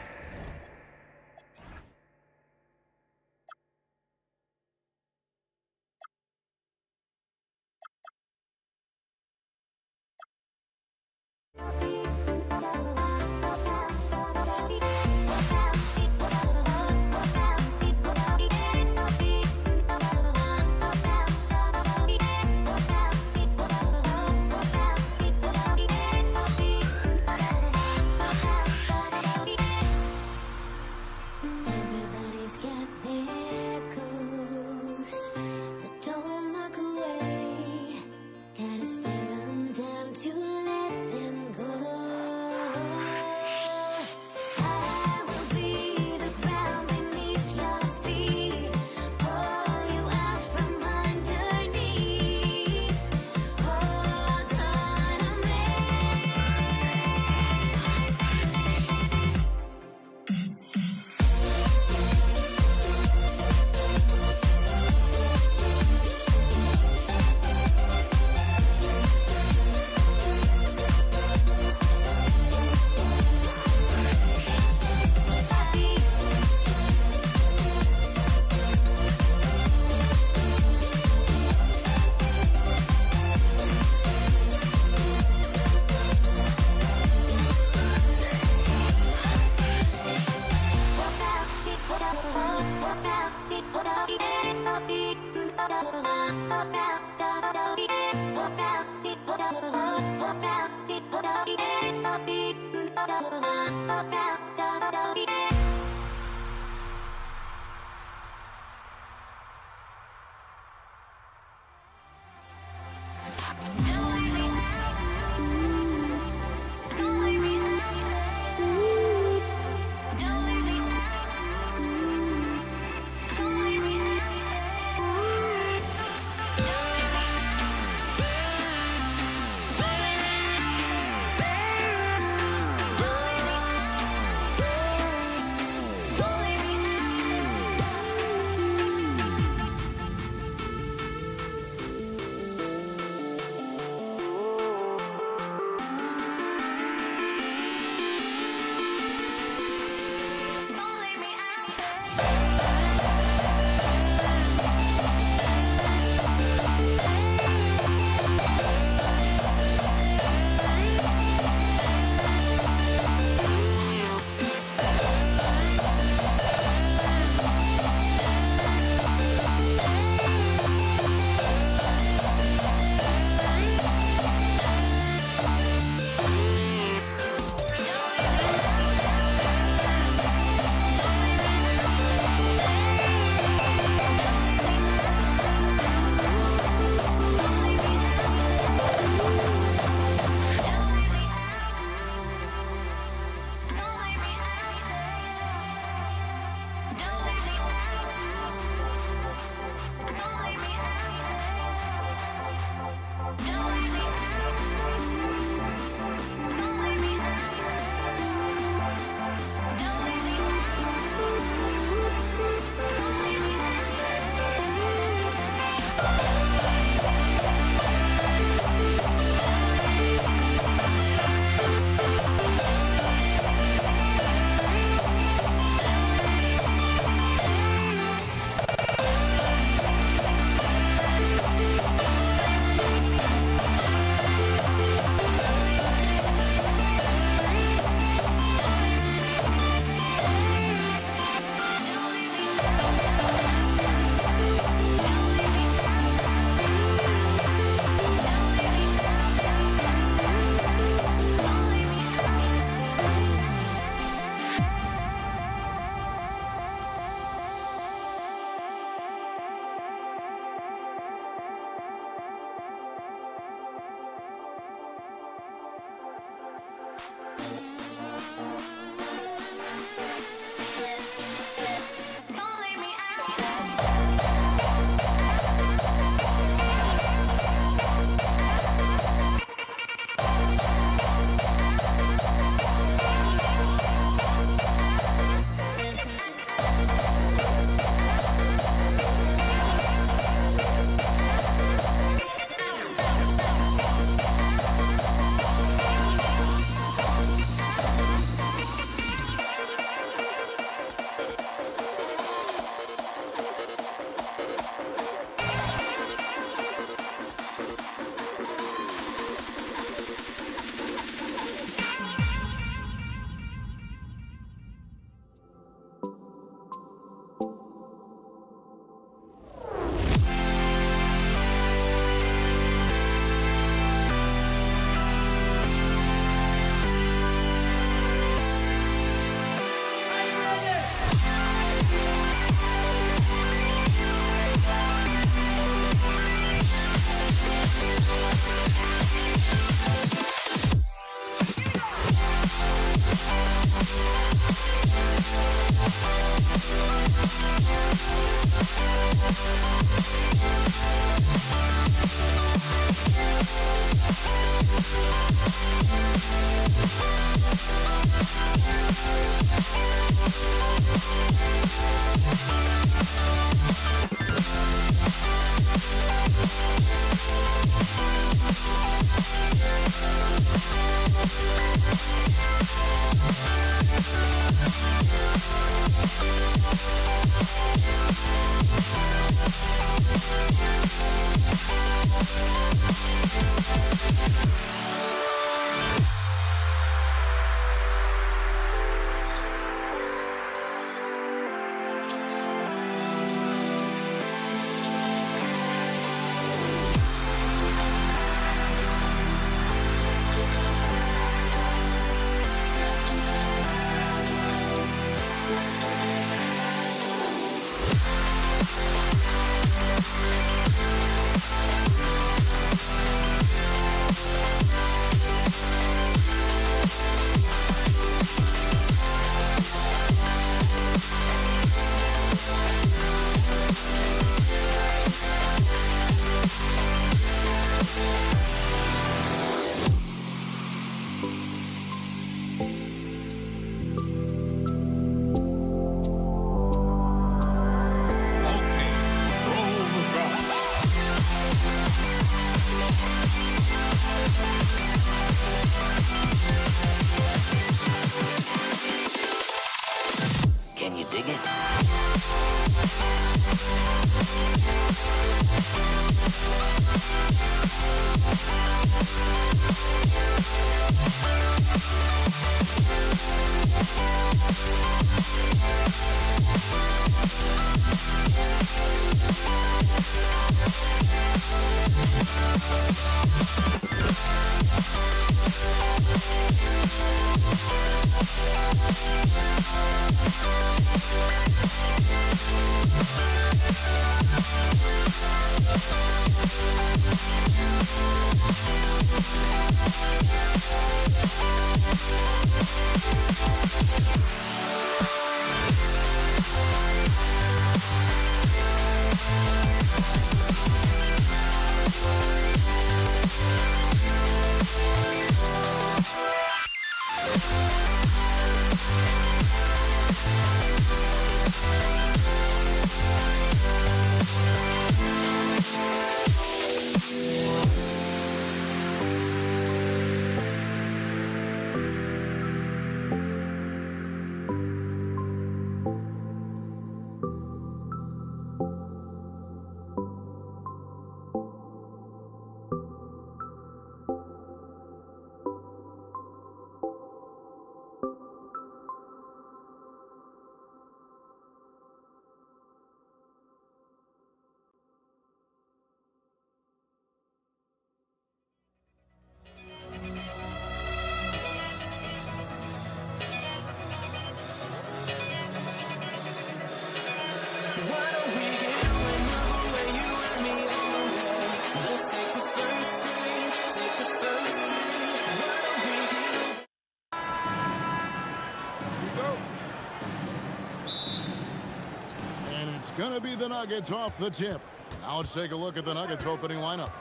to be the Nuggets off the tip. Now let's take a look at the Nuggets opening lineup.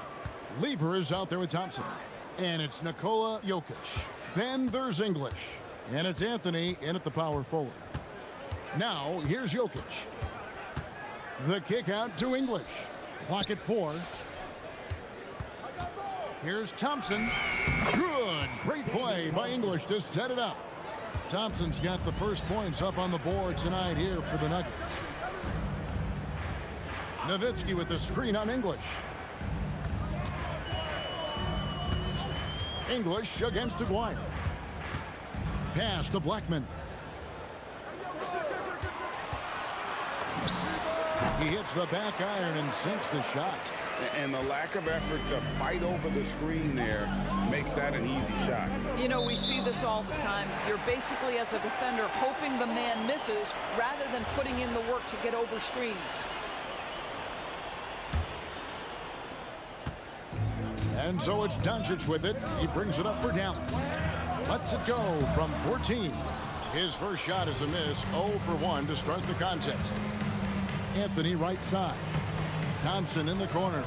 Lever is out there with Thompson. And it's Nikola Jokic. Then there's English. And it's Anthony in at the power forward. Now here's Jokic. The kick out to English. Clock at 4. Here's Thompson. Good. Great play by English to set it up. Thompson's got the first points up on the board tonight here for the Nuggets. Nowitzki with the screen on English. English against Aguirre. Pass to Blackman. He hits the back iron and sinks the shot. And the lack of effort to fight over the screen there makes that an easy shot. You know, we see this all the time. You're basically, as a defender, hoping the man misses rather than putting in the work to get over screens. And so it's Doncic with it. He brings it up for Dallas. Lets it go from 14. His first shot is a miss. 0 for 1 to start the contest. Anthony right side. Thompson in the corner.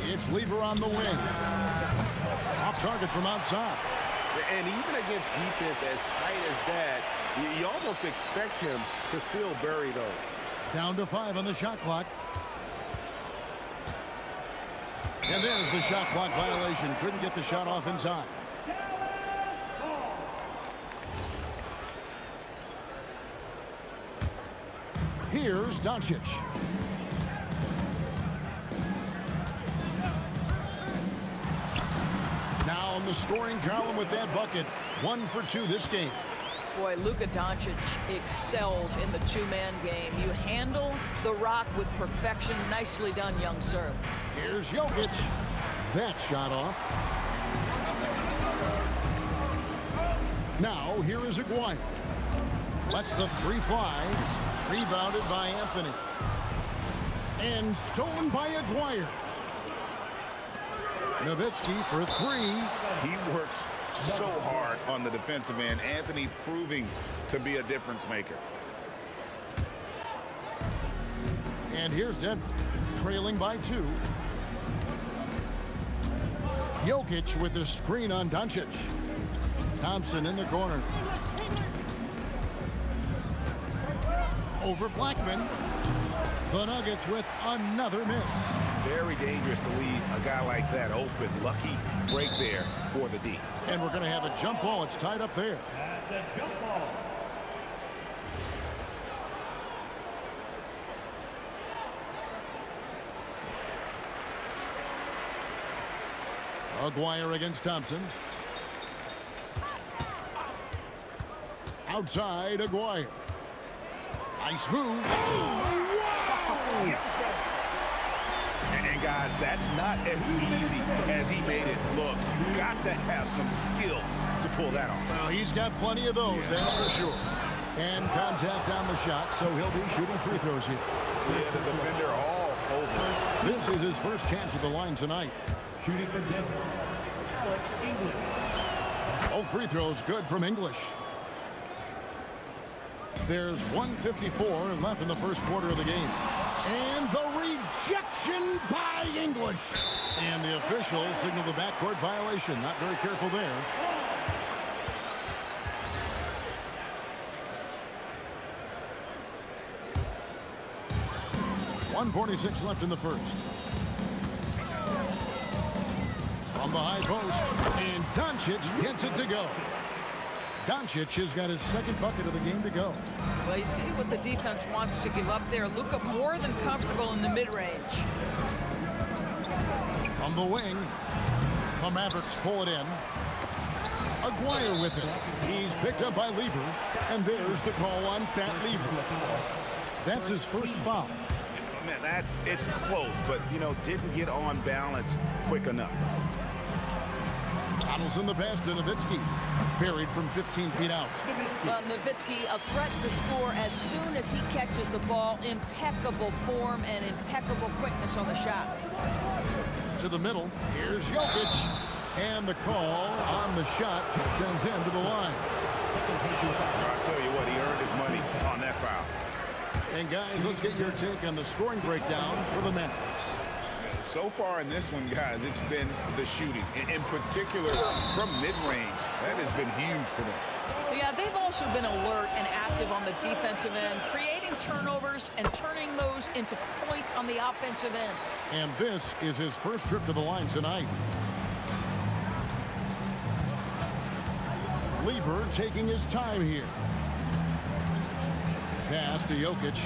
It's Lever on the wing. Off target from outside. And even against defense as tight as that, you almost expect him to still bury those. Down to 5 on the shot clock. And there's the shot clock violation. Couldn't get the shot off in time. Here's Doncic. Now in the scoring column with that bucket. 1 for 2 this game. Boy, Luka Doncic excels in the two-man game. You handle the rock with perfection. Nicely done, young sir. Here's Jokic. That shot off. Now here is Aguirre. Lets the 3 fly. Rebounded by Anthony. And stolen by Aguirre. Nowitzki for 3. He works so hard on the defensive end. Anthony proving to be a difference maker. And here's Denver, trailing by 2. Jokic with the screen on Doncic. Thompson in the corner. Over Blackman. The Nuggets with another miss. Very dangerous to leave a guy like that open. Lucky break there for the D. And we're going to have a jump ball. It's tied up there. That's a jump ball. Aguirre against Thompson. Outside Aguirre. Nice move. And guys, that's not as easy as he made it look. You've got to have some skills to pull that off. Well, he's got plenty of those, that's for sure. And contact on the shot, so he'll be shooting free throws here. Yeah, the defender all over. This is his first chance at the line tonight. Shooting for Denver, Alex English. Oh, free throws good from English. There's 1:54 left in the first quarter of the game. And the rejection by English. And the official signaled the backcourt violation. Not very careful there. .146 left in the first. From the high post. And Doncic gets it to go. Doncic has got his second bucket of the game to go. Well, you see what the defense wants to give up there. Luka more than comfortable in the mid-range. From the wing, the Mavericks pull it in. Aguirre with it. He's picked up by Lever, and there's the call on Fat Lever. That's his first foul. Man, it's close, but, you know, didn't get on balance quick enough. Donaldson the pass to Nowitzki. Buried from 15 feet out. Well, Nowitzki, a threat to score as soon as he catches the ball. Impeccable form and impeccable quickness on the shot. To the middle. Here's Jokic. And the call on the shot sends him to the line. I'll tell you what, he earned his money on that foul. And guys, let's get your take on the scoring breakdown for the Mavericks. So far in this one, guys, it's been the shooting, in particular from mid-range. That has been huge for them. Yeah, they've also been alert and active on the defensive end, creating turnovers and turning those into points on the offensive end. And this is his first trip to the line tonight. Lever taking his time here. Pass to Jokic.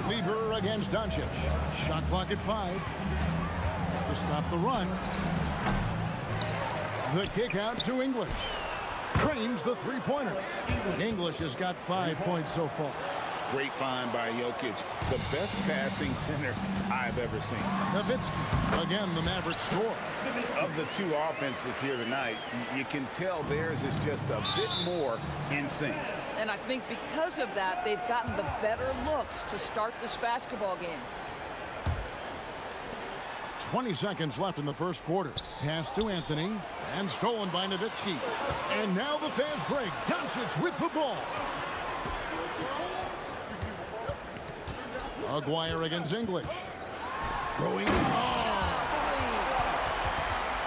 Lever against Doncic. Shot clock at 5. To stop the run. The kick out to English. Trains the three-pointer. English has got 5 points so far. Great find by Jokic. The best passing center I've ever seen. Nowitzki. Again, the Mavericks score. Of the two offenses here tonight, you can tell theirs is just a bit more in sync. And I think because of that, they've gotten the better looks to start this basketball game. 20 seconds left in the first quarter. Pass to Anthony, and stolen by Nowitzki. And now the fast break. Doncic with the ball. Aguirre against English. Going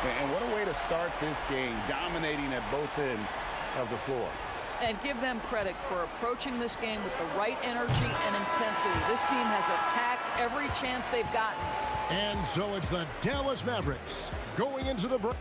And what a way to start this game, dominating at both ends of the floor. And give them credit for approaching this game with the right energy and intensity. This team has attacked every chance they've gotten. And so it's the Dallas Mavericks going into the break.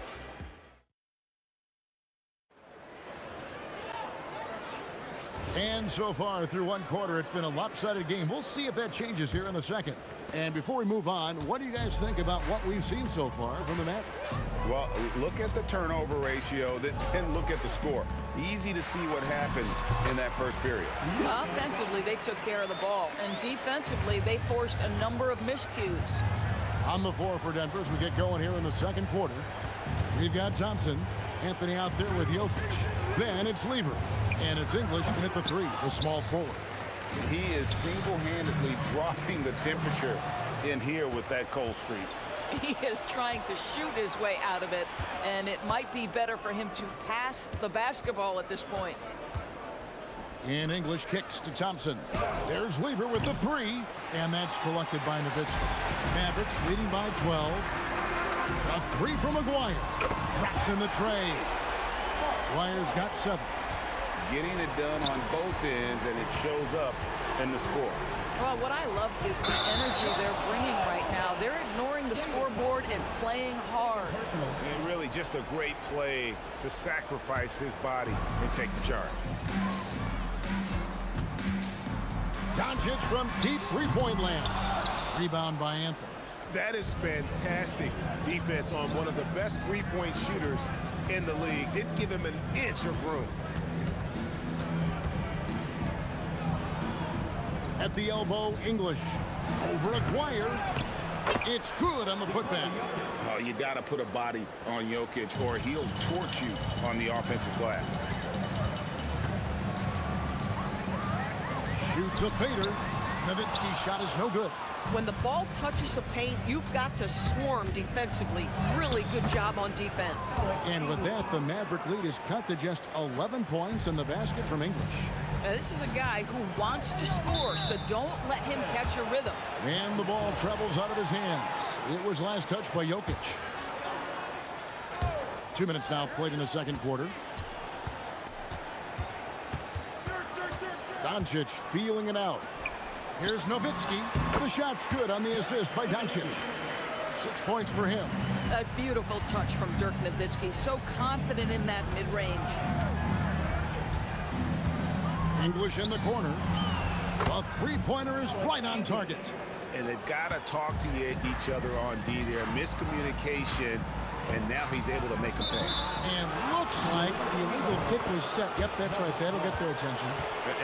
And so far through one quarter, it's been a lopsided game. We'll see if that changes here in the second. And before we move on, what do you guys think about what we've seen so far from the Mavericks? Well, look at the turnover ratio, then look at the score. Easy to see what happened in that first period. Offensively, they took care of the ball. And defensively, they forced a number of miscues. On the floor for Denver as we get going here in the second quarter. We've got Thompson. Anthony out there with Jokic. Then it's Lever. And it's English in at the 3, the small forward. He is single-handedly dropping the temperature in here with that cold streak. He is trying to shoot his way out of it, and it might be better for him to pass the basketball at this point. And English kicks to Thompson. There's Lever with the 3, and that's collected by Nowitzki. Mavericks leading by 12. A 3 from Aguirre. Drops in the tray. Aguirre's got 7. Getting it done on both ends, and it shows up in the score. Well, what I love is the energy they're bringing right now. They're ignoring the scoreboard and playing hard. And really just a great play to sacrifice his body and take the charge. Doncic from deep three-point land. Rebound by Anthony. That is fantastic defense on one of the best three-point shooters in the league. Didn't give him an inch of room. At the elbow, English. Over Aguirre. It's good on the putback. Oh, you got to put a body on Jokic or he'll torch you on the offensive glass. Shoots a fader. Nowitzki's shot is no good. When the ball touches the paint, you've got to swarm defensively. Really good job on defense. And with that, the Maverick lead is cut to just 11 points in the basket from English. Now, this is a guy who wants to score, so don't let him catch a rhythm. And the ball travels out of his hands. It was last touched by Jokic. 2 minutes now played in the second quarter. Doncic feeling it out. Here's Nowitzki. The shot's good on the assist by Doncic. 6 points for him. A beautiful touch from Dirk Nowitzki. So confident in that mid-range. English in the corner. A three-pointer is right on target. And they've got to talk to each other on D there. Miscommunication, and now he's able to make a pay. And looks like the illegal kick was set. Yep, that's right. That'll get their attention.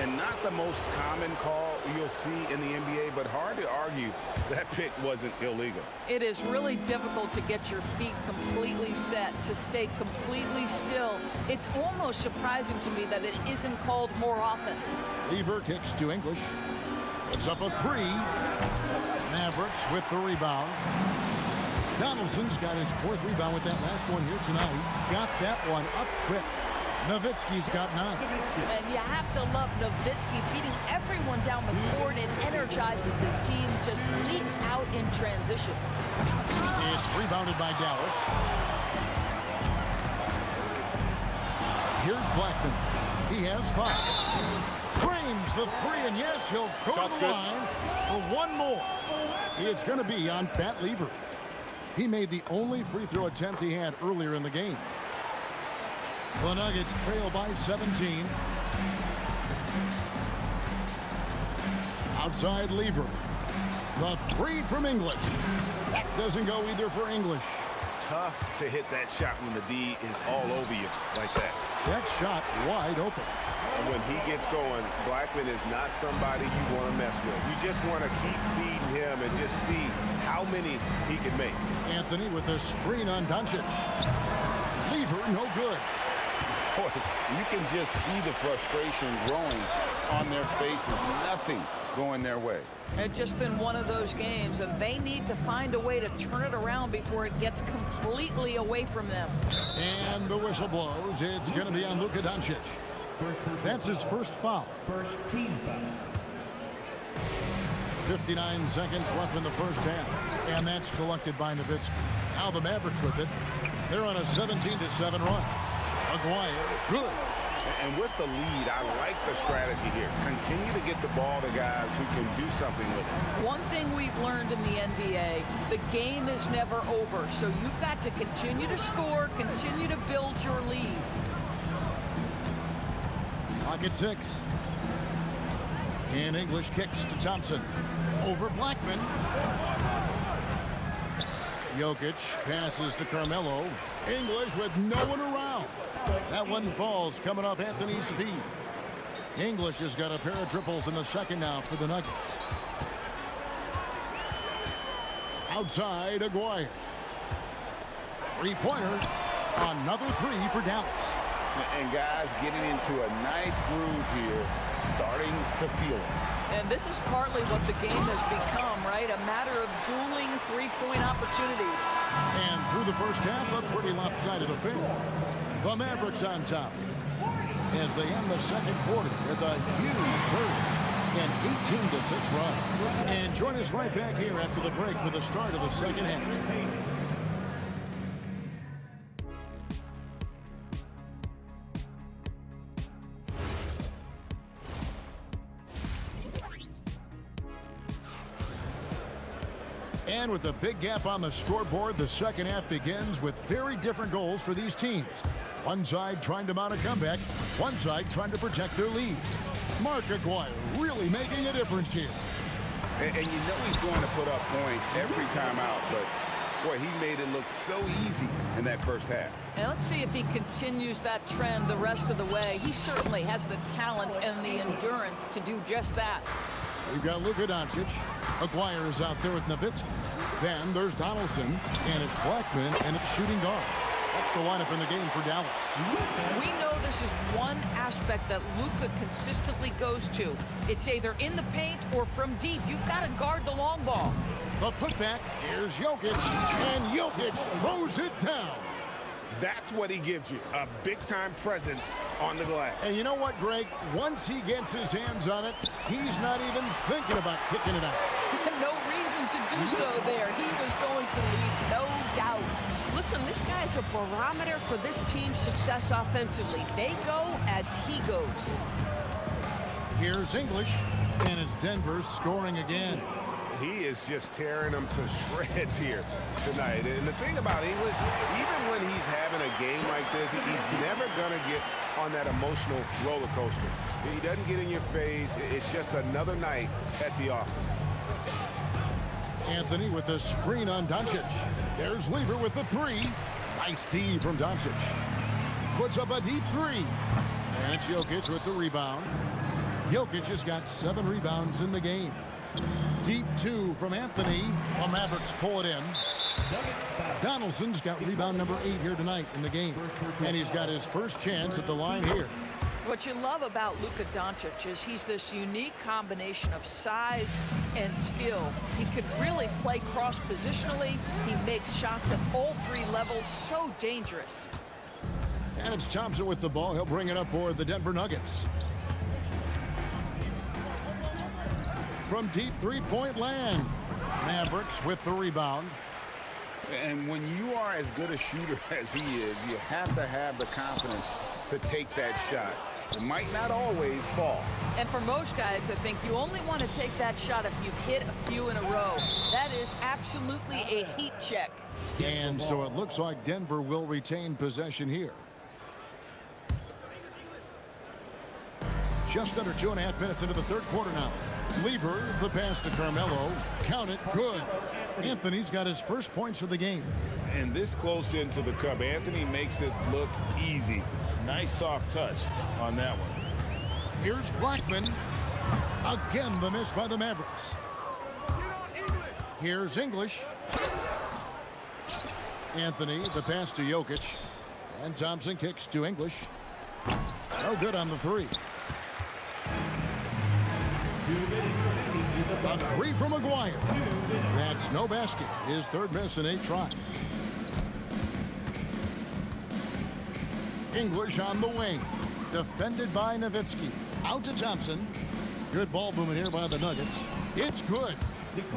And not the most common call you'll see in the NBA, but hard to argue that pick wasn't illegal. It is really difficult to get your feet completely set, to stay completely still. It's almost surprising to me that it isn't called more often. Lever kicks to English. It's up a 3. Mavericks with the rebound. Donaldson's got his 4th rebound with that last one here tonight. Got that one up quick. Nowitzki's got 9. And you have to love Nowitzki beating everyone down the court and energizes his team, just leaks out in transition. It's rebounded by Dallas. Here's Blackman. He has 5. Frames the 3, and yes, he'll go to the line for one more. It's going to be on Pat Lever. He made the only free throw attempt he had earlier in the game. The Nuggets trail by 17. Outside Lever. The 3 from English. That doesn't go either for English. Tough to hit that shot when the D is all over you like that. That shot wide open. And when he gets going, Blackman is not somebody you want to mess with. You just want to keep feeding him and just see how many he can make. Anthony with a screen on Doncic. Lever, no good. Boy, you can just see the frustration growing on their faces. Nothing going their way. It's just been one of those games, and they need to find a way to turn it around before it gets completely away from them. And the whistle blows. It's going to be on Luka Doncic. That's his first foul. First team foul. 59 seconds left in the first half. And that's collected by Nowitzki. Now the Mavericks with it. They're on a 17-7 run. Aguirre, good. And with the lead, I like the strategy here. Continue to get the ball to guys who can do something with it. One thing we've learned in the NBA, the game is never over. So you've got to continue to score, continue to build your lead. Clock at 6. And English kicks to Thompson. Over Blackman. Jokic passes to Carmelo. English with no one around. That one falls coming off Anthony's feet. English has got a pair of triples in the second now for the Nuggets. Outside, Aguirre. Three-pointer. Another 3 for Dallas. And guys getting into a nice groove here, starting to feel it. And this is partly what the game has become, right? A matter of dueling three-point opportunities. And through the first half, a pretty lopsided affair. The Mavericks on top as they end the second quarter with a huge surge, an 18-6 run. And join us right back here after the break for the start of the second half. And with a big gap on the scoreboard, the second half begins with very different goals for these teams. One side trying to mount a comeback, one side trying to protect their lead. Mark Aguirre really making a difference here. And you know he's going to put up points every time out, but boy, he made it look so easy in that first half. And let's see if he continues that trend the rest of the way. He certainly has the talent and the endurance to do just that. We've got Luka Doncic. Aguirre is out there with Nowitzki. Then there's Donaldson, and it's Blackman, and it's shooting guard. That's the lineup in the game for Dallas. We know this is one aspect that Luka consistently goes to. It's either in the paint or from deep. You've got to guard the long ball. The putback, here's Jokic, and Jokic throws it down. That's what he gives you, a big-time presence on the glass. And you know what, Greg? Once he gets his hands on it, he's not even thinking about kicking it out. No reason to do so there. He was going to lead, no doubt. Listen, this guy's a barometer for this team's success offensively. They go as he goes. Here's English, and it's Denver scoring again. He is just tearing them to shreds here tonight. And the thing about English, even when he's having a game like this, he's never going to get on that emotional roller coaster. He doesn't get in your face. It's just another night at the office. Anthony with the screen on Doncic. There's Lever with the 3. Nice D from Doncic. Puts up a deep 3. And it's Jokic with the rebound. Jokic has got 7 rebounds in the game. Deep 2 from Anthony. The Mavericks pull it in. Donaldson's got rebound number 8 here tonight in the game. And he's got his first chance at the line here. What you love about Luka Doncic is he's this unique combination of size and skill. He could really play cross-positionally. He makes shots at all 3 levels, so dangerous. And it's Thompson with the ball. He'll bring it up for the Denver Nuggets. From deep three-point land. Mavericks with the rebound. And when you are as good a shooter as he is, you have to have the confidence to take that shot. It might not always fall. And for most guys, I think you only want to take that shot if you've hit a few in a row. That is absolutely a heat check. And so it looks like Denver will retain possession here. Just under 2.5 minutes into the third quarter now. Lever, the pass to Carmelo. Count it, good. Anthony's got his first points of the game. And this close into the cup, Anthony makes it look easy. Nice soft touch on that one. Here's Blackman. Again, the miss by the Mavericks. Here's English. Anthony, the pass to Jokic. And Thompson kicks to English. No good on the three. A three from Maguire. That's no basket. His third miss in 8 tries. English on the wing. Defended by Nowitzki. Out to Thompson. Good ball movement here by the Nuggets. It's good.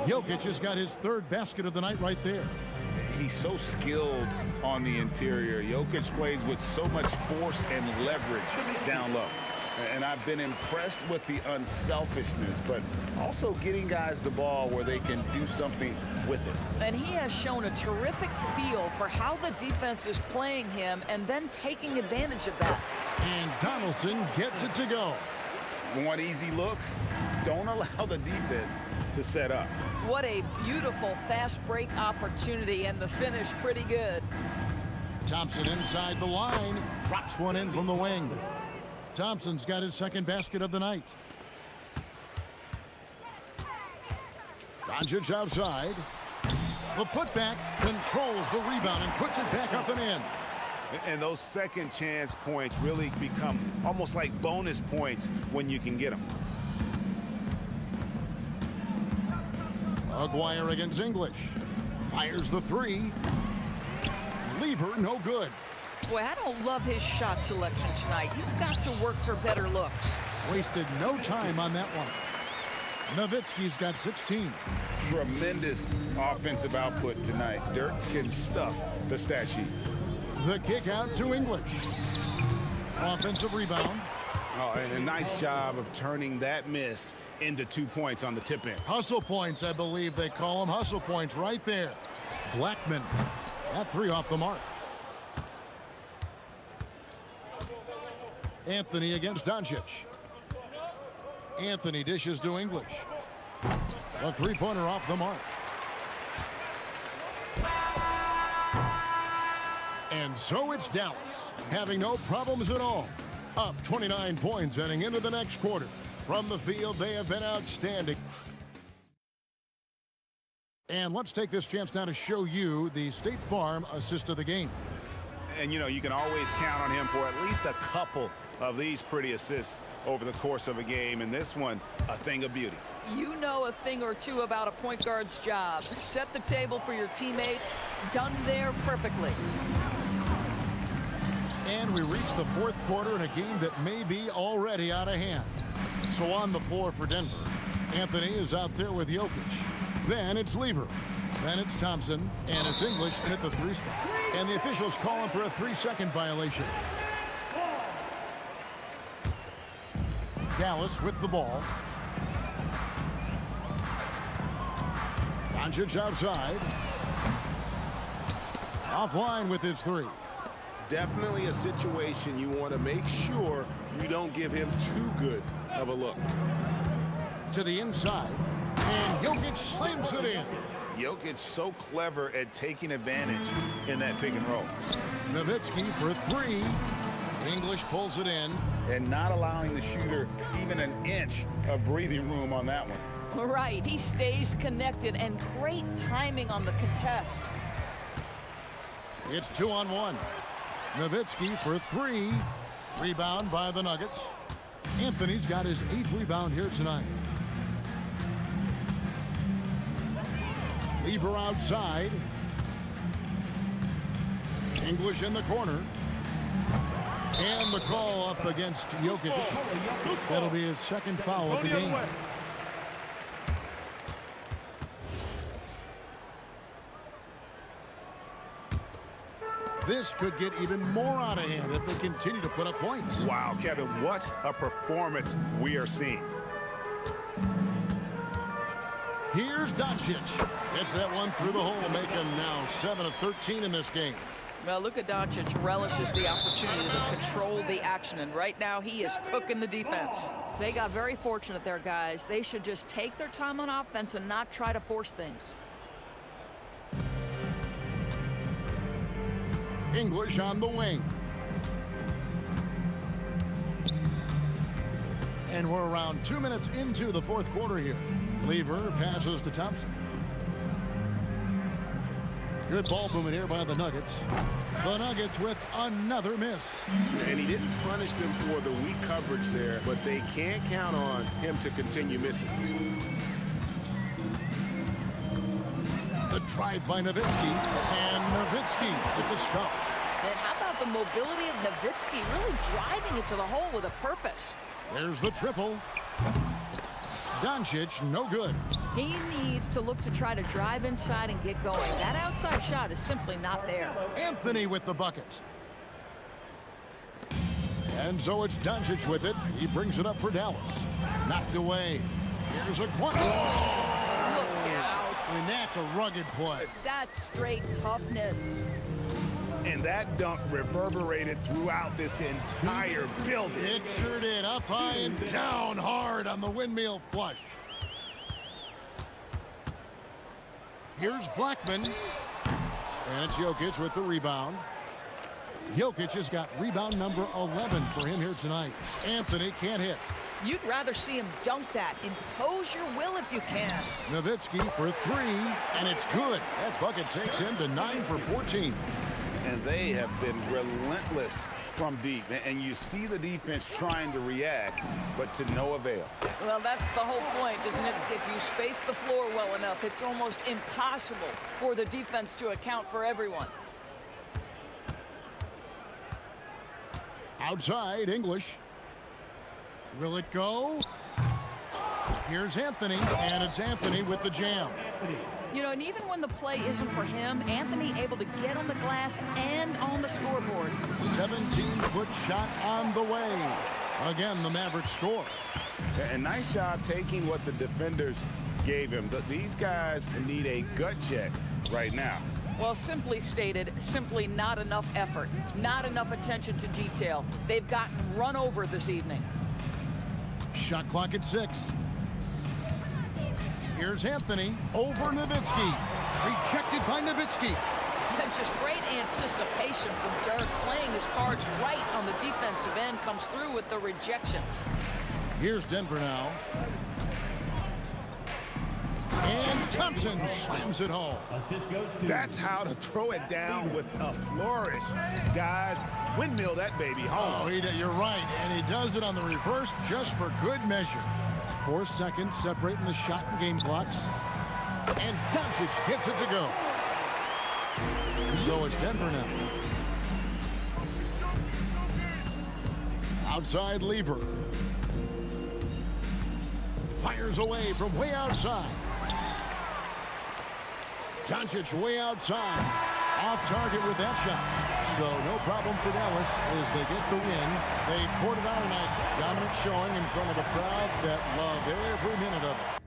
Jokic has got his third basket of the night right there. He's so skilled on the interior. Jokic plays with so much force and leverage down low. And I've been impressed with the unselfishness, but also getting guys the ball where they can do something with it. And he has shown a terrific feel for how the defense is playing him and then taking advantage of that. And Donaldson gets it to go. Want easy looks? Don't allow the defense to set up. What a beautiful fast break opportunity, and the finish pretty good. Thompson inside the line. Drops one in from the wing. Thompson's got his second basket of the night. Doncic outside. The putback controls the rebound and puts it back up and in. And those second chance points really become almost like bonus points when you can get them. Maguire against English. Fires the three. Lever, no good. Boy, I don't love his shot selection tonight. You've got to work for better looks. Wasted no time on that one. Nowitzki's got 16. Tremendous offensive output tonight. Dirk can stuff the stat sheet. The kick out to English. Offensive rebound. Oh, and a nice job of turning that miss into 2 points on the tip in. Hustle points, I believe they call them. Hustle points right there. Blackman. That three off the mark. Anthony against Doncic. Anthony dishes to English. A three-pointer off the mark. And so it's Dallas, having no problems at all. Up 29 points heading into the next quarter. From the field, they have been outstanding. And let's take this chance now to show you the State Farm assist of the game. And, you know, you can always count on him for at least a couple of these pretty assists over the course of a game. And this one, a thing of beauty. You know a thing or two about a point guard's job. Set the table for your teammates. Done there perfectly. And we reach the fourth quarter in a game that may be already out of hand. So on the floor for Denver, Anthony is out there with Jokic. Then it's Lever. Then it's Thompson. And it's English in at the three spot. And the officials calling for a 3-second violation. Dallas with the ball. Doncic outside. Offline with his three. Definitely a situation you want to make sure you don't give him too good of a look. To the inside. And Jokic slams it in. Jokic so clever at taking advantage in that pick and roll. Nowitzki for three. English pulls it in. And not allowing the shooter even an inch of breathing room on that one. Right, he stays connected, and great timing on the contest. It's 2-on-1. Nowitzki for three. Rebound by the Nuggets. Anthony's got his 8th rebound here tonight. Lever outside. English in the corner. And the call up against Jokic. That'll be his second foul of the game. This could get even more out of hand if they continue to put up points. Wow, Kevin, what a performance we are seeing. Here's Doncic. Gets that one through the hole, make him now 7 of 13 in this game. Well, look at Doncic relishes the opportunity to control the action, and right now he is cooking the defense. They got very fortunate there, guys. They should just take their time on offense and not try to force things. English on the wing. And we're around 2 minutes into the fourth quarter here. Lever passes to Thompson. Good ball movement here by the Nuggets. The Nuggets with another miss. And he didn't punish them for the weak coverage there, but they can't count on him to continue missing. The drive by Nowitzki, and Nowitzki with the stuff. And how about the mobility of Nowitzki really driving it to the hole with a purpose? There's the triple. Doncic, no good. He needs to look to try to drive inside and get going. That outside shot is simply not there. Anthony with the bucket. And so it's Doncic with it. He brings it up for Dallas. Knocked away. Here's a one. Oh! Look out. I mean, that's a rugged play. That's straight toughness. And that dunk reverberated throughout this entire building. It sure did. Up high and down hard on the windmill flush. Here's Blackman. And it's Jokic with the rebound. Jokic has got rebound number 11 for him here tonight. Anthony can't hit. You'd rather see him dunk that. Impose your will if you can. Nowitzki for three, and it's good. That bucket takes him to 9 for 14. And they have been relentless from deep. And you see the defense trying to react, but to no avail. Well, that's the whole point, isn't it? If you space the floor well enough, it's almost impossible for the defense to account for everyone. Outside, English. Will it go? Here's Anthony, and it's Anthony with the jam. You know, and even when the play isn't for him, Anthony able to get on the glass and on the scoreboard. 17-foot shot on the way. Again, the Mavericks score. And nice job taking what the defenders gave him. These guys need a gut check right now. Well, simply stated, simply not enough effort, not enough attention to detail. They've gotten run over this evening. Shot clock at 6. Here's Anthony over Nowitzki. Rejected by Nowitzki. Just great anticipation from Dirk, playing his cards right on the defensive end, comes through with the rejection. Here's Denver now. And Thompson slams it home. That's how to throw it down with a flourish. Guys, windmill that baby home. Oh, you're right, and he does it on the reverse just for good measure. 4 seconds separating the shot and game clocks. And Doncic hits it to go. So it's Denver now. Outside Lever. Fires away from way outside. Doncic way outside. Off target with that shot. So no problem for Dallas as they get the win. They poured it on tonight. Dominant showing in front of a crowd that loved every minute of it.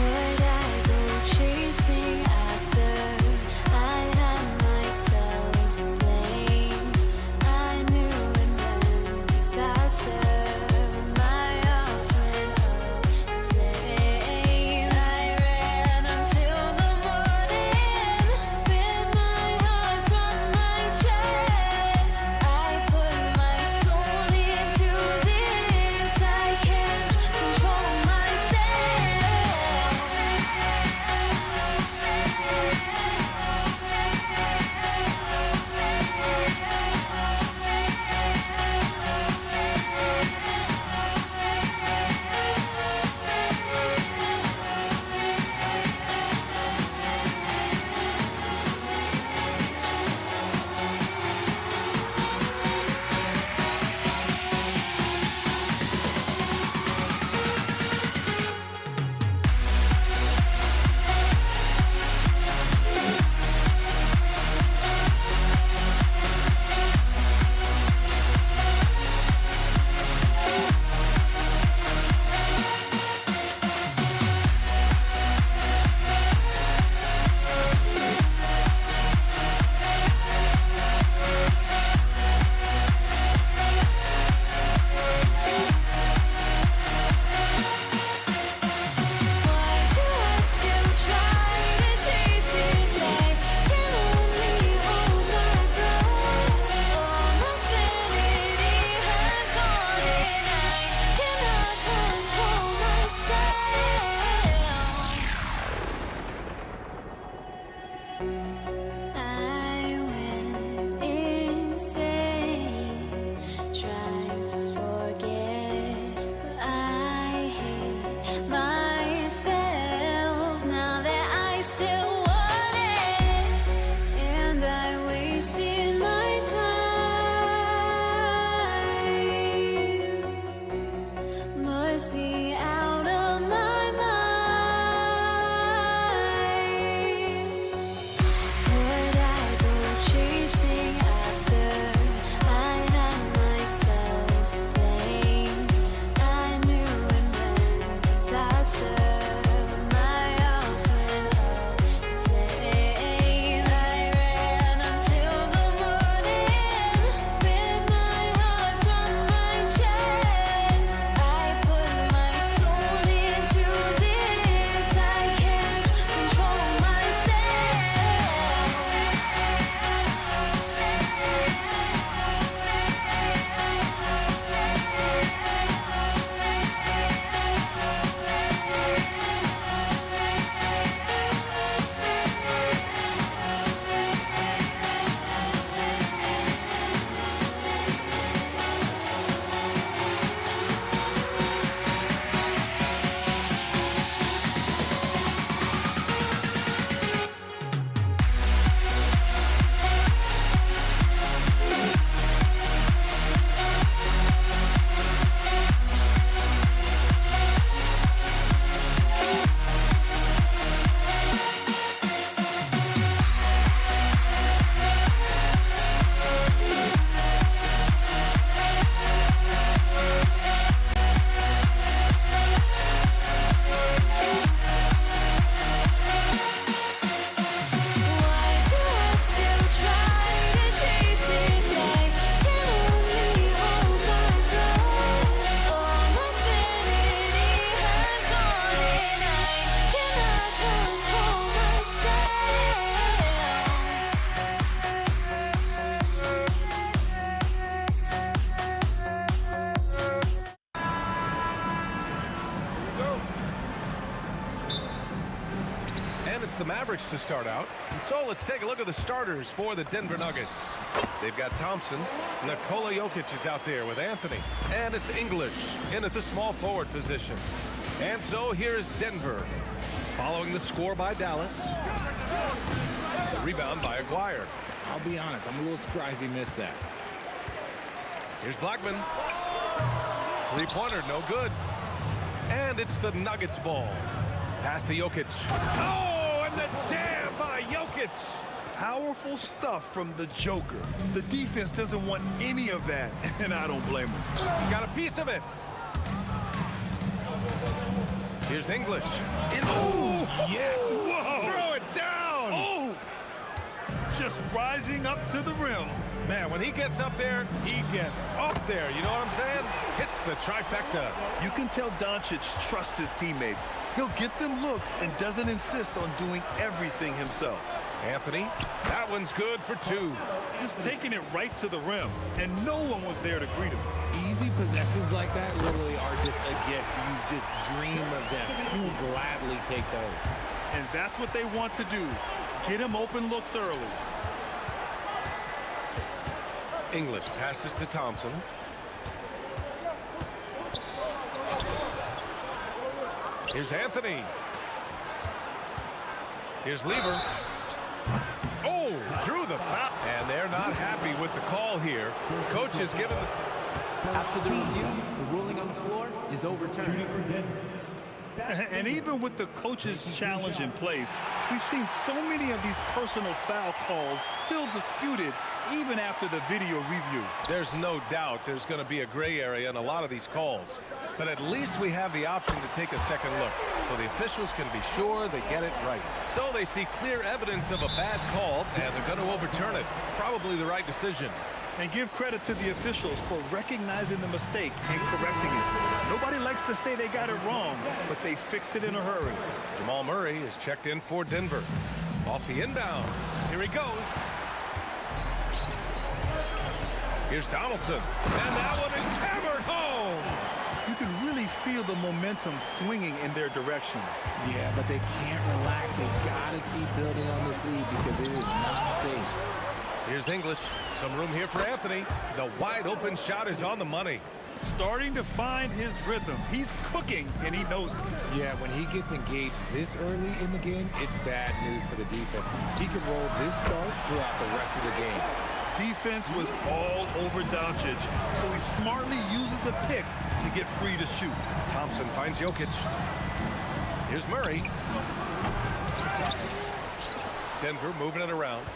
Would I go chasing after the Mavericks to start out. And so let's take a look at the starters for the Denver Nuggets. They've got Thompson. Nikola Jokic is out there with Anthony. And it's English in at the small forward position. And so here's Denver. Following the score by Dallas. The rebound by Aguirre. I'll be honest, I'm a little surprised he missed that. Here's Blackman. Three-pointer, no good. And it's the Nuggets ball. Pass to Jokic. Oh, and the jam by Jokic. Powerful stuff from the Joker. The defense doesn't want any of that, and I don't blame him. Got a piece of it. Here's English. Oh, yes. Whoa. Throw it down. Oh, just rising up to the rim. Man, when he gets up there, he gets up there. You know what I'm saying? Hits the trifecta. You can tell Doncic trusts his teammates. He'll get them looks and doesn't insist on doing everything himself. Anthony, that one's good for two. Just taking it right to the rim, and no one was there to greet him. Easy possessions like that literally are just a gift. You just dream of them. You will gladly take those. And that's what they want to do. Get him open looks early. English passes to Thompson. Here's Anthony. Here's Lever. Oh, drew the foul. And they're not happy with the call here. Coach has given the... After the review, the ruling on the floor is overturned. And even with the coach's challenge in place, we've seen so many of these personal foul calls still disputed even after the video review. There's no doubt there's going to be a gray area in a lot of these calls. But at least we have the option to take a second look, so the officials can be sure they get it right. So they see clear evidence of a bad call, and they're going to overturn it. Probably the right decision. And give credit to the officials for recognizing the mistake and correcting it. Nobody likes to say they got it wrong, but they fixed it in a hurry. Jamal Murray is checked in for Denver. Off the inbound. Here he goes. Here's Donaldson. And that one is hammered home. You can really feel the momentum swinging in their direction. Yeah, but they can't relax. They've got to keep building on this lead because it is not safe. Here's English. Some room here for Anthony. The wide open shot is on the money. Starting to find his rhythm. He's cooking, and he knows it. Yeah, when he gets engaged this early in the game, it's bad news for the defense. He could roll this start throughout the rest of the game. Defense was all over Doncic, so he smartly uses a pick to get free to shoot. Thompson finds Jokic. Here's Murray. Denver moving it around.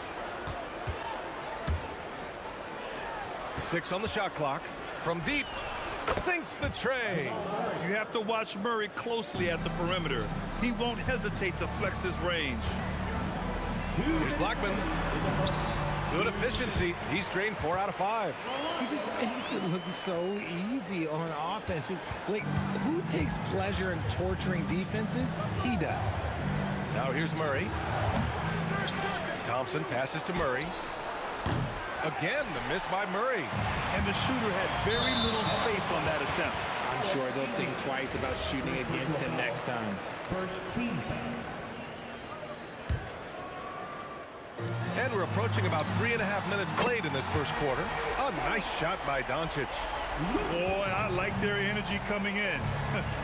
6 on the shot clock. From deep, sinks the tray. You have to watch Murray closely at the perimeter. He won't hesitate to flex his range. Here's Blackman. Good efficiency. He's drained 4 out of 5. He just makes it look so easy on offense. Like, who takes pleasure in torturing defenses? He does. Now here's Murray. Thompson passes to Murray. Again, the miss by Murray. And the shooter had very little space on that attempt. I'm sure they'll think twice about shooting against him next time. First team. And we're approaching about 3.5 minutes played in this first quarter. A nice shot by Doncic. Boy, I like their energy coming in.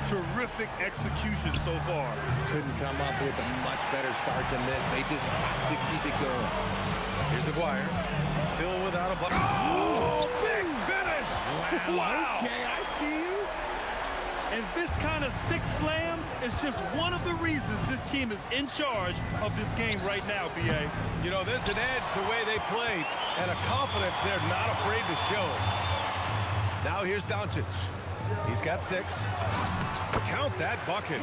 Terrific execution so far. Couldn't come up with a much better start than this. They just have to keep it going. Here's Aguirre. Still without a bucket. Oh, big finish! Wow. Okay, I see you. And this kind of sick slam is just one of the reasons this team is in charge of this game right now, B.A. You know, there's an edge the way they played and a confidence they're not afraid to show. Now here's Doncic. He's got 6. Count that bucket.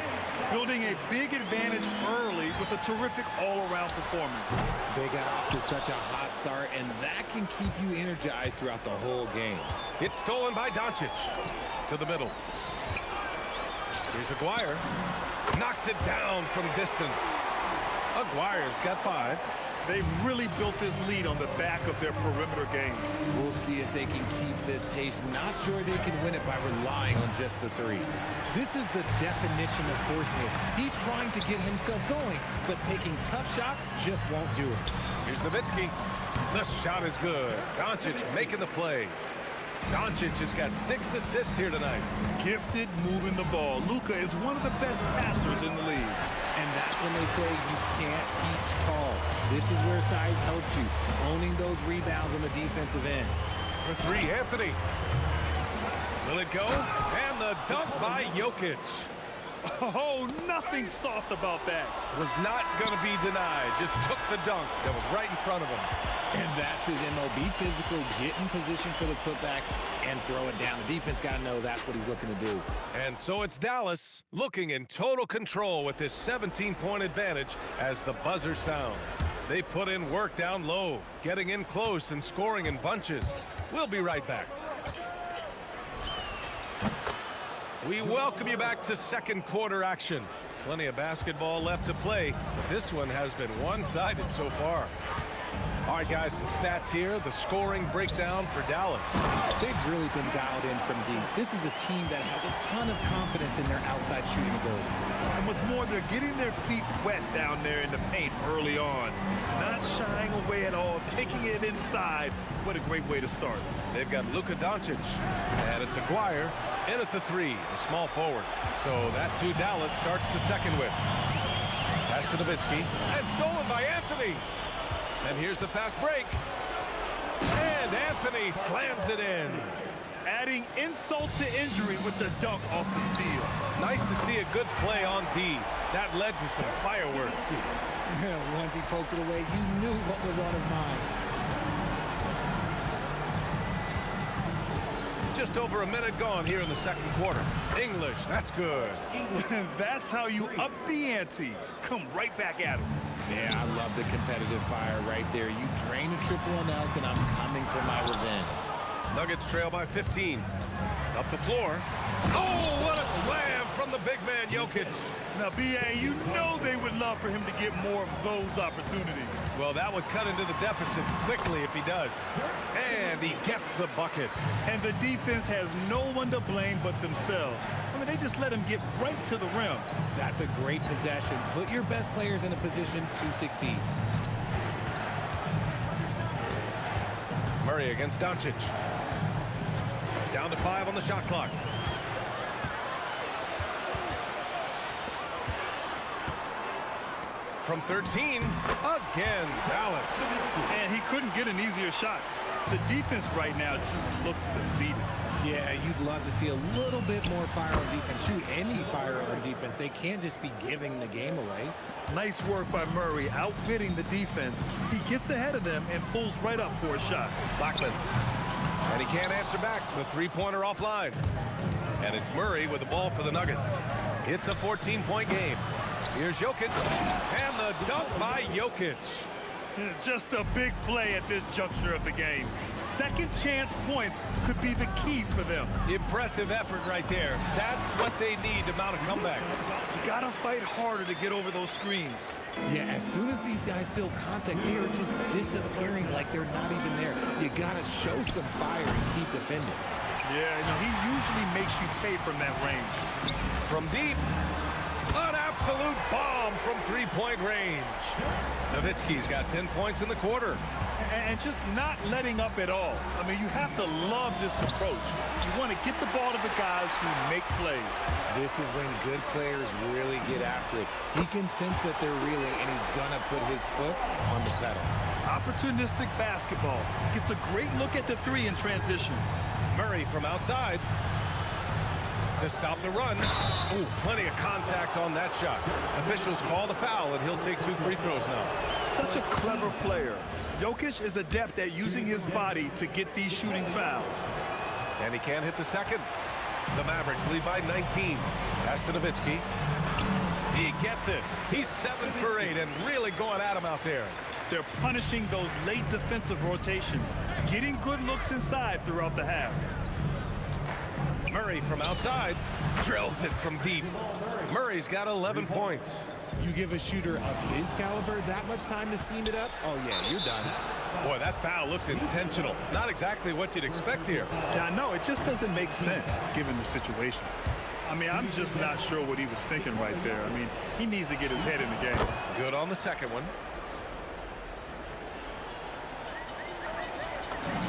Building a big advantage early with a terrific all-around performance. They got off to such a hot start, and that can keep you energized throughout the whole game. It's stolen by Doncic. To the middle. Here's Aguirre. Knocks it down from distance. Aguirre's got 5. They've really built this lead on the back of their perimeter game. We'll see if they can keep this pace. Not sure they can win it by relying on just the three. This is the definition of forcing it. He's trying to get himself going, but taking tough shots just won't do it. Here's Nowitzki. The shot is good. Doncic making the play. Doncic has got 6 assists here tonight. Gifted moving the ball. Luka is one of the best passers in the league. And that's when they say you can't teach tall. This is where size helps you, owning those rebounds on the defensive end. For 3, Anthony. Will it go? And the dunk by Jokic. Oh, nothing soft about that. Was not going to be denied. Just took the dunk that was right in front of him. And that's his MLB physical, get in position for the putback and throw it down. The defense got to know that's what he's looking to do. And so it's Dallas looking in total control with this 17-point advantage as the buzzer sounds. They put in work down low, getting in close and scoring in bunches. We'll be right back. We welcome you back to second quarter action. Plenty of basketball left to play, but this one has been one-sided so far. All right, guys, some stats here. The scoring breakdown for Dallas. They've really been dialed in from deep. This is a team that has a ton of confidence in their outside shooting ability. And what's more, they're getting their feet wet down there in the paint early on. Not shying away at all, taking it inside. What a great way to start. They've got Luka Doncic, and it's Aguirre in at the 3, a small forward. So that's who Dallas starts the second with. Pass to Nowitzki, and stolen by Anthony. And here's the fast break. And Anthony slams it in. Adding insult to injury with the dunk off the steal. Nice to see a good play on D. That led to some fireworks. Once he poked it away, you knew what was on his mind. Just over a minute gone here in the second quarter. English, that's good. That's how you up the ante. Come right back at him. Yeah, I love the competitive fire right there. You drain a triple on us, and I'm coming for my revenge. Nuggets trail by 15. Up the floor. Oh, what a slam from the big man, Jokic. Now, B.A., you know they would love for him to get more of those opportunities. Well, that would cut into the deficit quickly if he does. And he gets the bucket. And the defense has no one to blame but themselves. I mean, they just let him get right to the rim. That's a great possession. Put your best players in a position to succeed. Murray against Doncic. Down to 5 on the shot clock. From 13, again, Dallas. And he couldn't get an easier shot. The defense right now just looks defeated. Yeah, you'd love to see a little bit more fire on defense. Shoot, any fire on defense. They can't just be giving the game away. Nice work by Murray, outwitting the defense. He gets ahead of them and pulls right up for a shot. Blackman. And he can't answer back. The three-pointer offline. And it's Murray with the ball for the Nuggets. It's a 14-point game. Here's Jokic. And the dunk by Jokic. Just a big play at this juncture of the game. Second chance points could be the key for them. Impressive effort right there. That's what they need to mount a comeback. You gotta fight harder to get over those screens. Yeah, as soon as these guys feel contact, they are just disappearing like they're not even there. You gotta show some fire and keep defending. Yeah, he usually makes you pay from that range. From deep, an absolute bomb from three-point range. Nowitzki's got 10 points in the quarter. And just not letting up at all. I mean, you have to love this approach. You want to get the ball to the guys who make plays. This is when good players really get after it. He can sense that they're reeling, and he's going to put his foot on the pedal. Opportunistic basketball. Gets a great look at the 3 in transition. Murray from outside to stop the run. Ooh, plenty of contact on that shot. Officials call the foul, and he'll take 2 free throws now. Such a clever player. Jokic is adept at using his body to get these shooting fouls. And he can't hit the second. The Mavericks lead by 19. Pass to Nowitzki. He gets it. He's 7 for 8 and really going at him out there. They're punishing those late defensive rotations, getting good looks inside throughout the half. Murray from outside drills it from deep. Murray's got 11 points. You give a shooter of his caliber that much time to seam it up, oh yeah, you're done. Boy, that foul looked intentional. Not exactly what you'd expect here. Yeah, I know. It just doesn't make sense given the situation. I mean, I'm just not sure what he was thinking right there. I mean, he needs to get his head in the game. Good on the second one.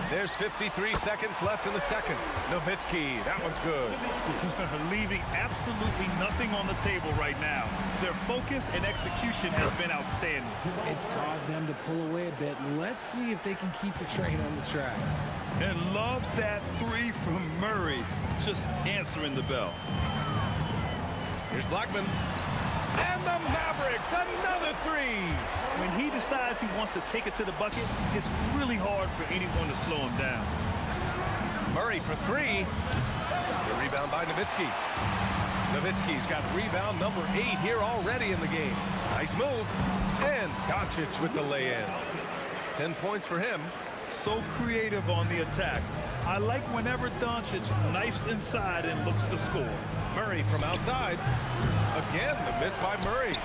There's 53 seconds left in the second. Nowitzki, that one's good. Leaving absolutely nothing on the table right now. Their focus and execution has been outstanding. It's caused them to pull away a bit. Let's see if they can keep the train on the tracks. And love that three from Murray, just answering the bell. Here's Blackman. And the Mavericks, another three. When he decides he wants to take it to the bucket, it's really hard for anyone to slow him down. Murray for three. The rebound by Nowitzki. Nowitzki's got rebound number 8 here already in the game. Nice move. And Doncic with the lay-in. 10 points for him. So creative on the attack. I like whenever Doncic knifes inside and looks to score. Murray from outside. Again, the miss by Murray.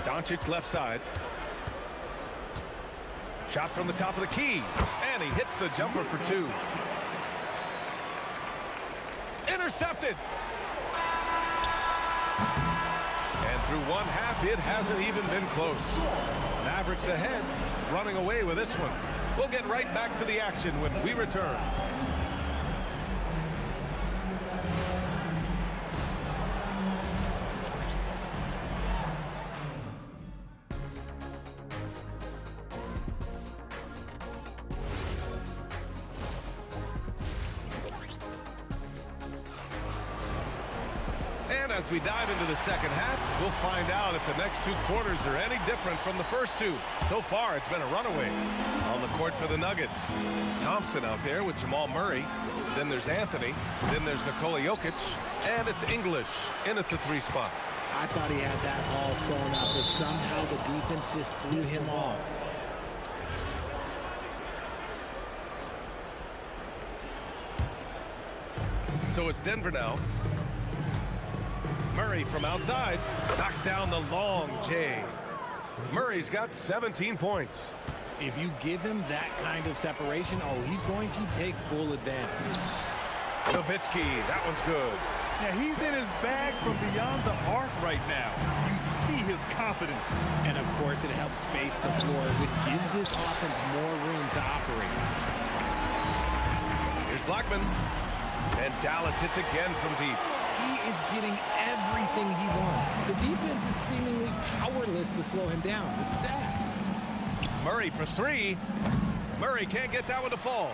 Doncic left side. Shot from the top of the key. And he hits the jumper for 2. Intercepted. And through one half, it hasn't even been close. Mavericks ahead, running away with this one. We'll get right back to the action when we return. And as we dive into the second half, we'll find out if the next 2 quarters are any different from the first 2. So far, it's been a runaway. On the court for the Nuggets, Thompson out there with Jamal Murray. Then there's Anthony. Then there's Nikola Jokic. And it's English in at the 3 spot. I thought he had that all sewn up, but somehow the defense just threw him off. So it's Denver now. Murray from outside knocks down the long J. Murray's got 17 points. If you give him that kind of separation, oh, he's going to take full advantage. Nowitzki, that one's good. Yeah, he's in his bag from beyond the arc right now. You see his confidence. And of course, it helps space the floor, which gives this offense more room to operate. Here's Blackman. And Dallas hits again from deep. He is getting everything he wants. The defense is seemingly powerless to slow him down. It's sad. Murray for 3. Murray can't get that one to fall.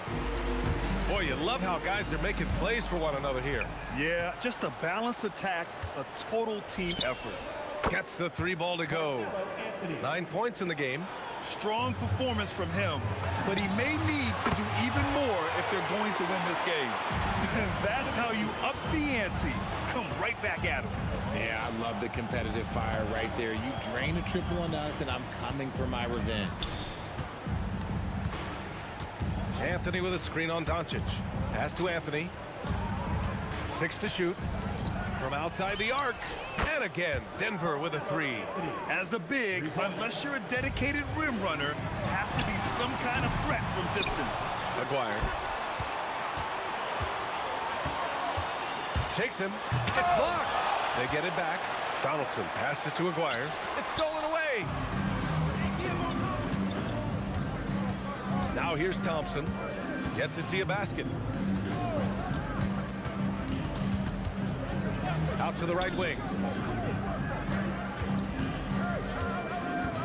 Boy, you love how guys are making plays for one another here. Yeah, just a balanced attack, a total team effort. Gets the 3 ball to go. 9 points in the game. Strong performance from him, but he may need to do even more if they're going to win this game. That's how you up the ante. Come right back at him. Yeah, I love the competitive fire right there. You drain a triple on us, and I'm coming for my revenge. Anthony with a screen on Doncic. Pass to Anthony. 6 to shoot. From outside the arc. And again, Denver with a 3. As a big, unless you're a dedicated rim runner, have to be some kind of threat from distance. Aguirre. Shakes him. It's blocked. They get it back. Donaldson passes to Aguirre. It's stolen away. Now here's Thompson. Yet to see a basket. Out to the right wing.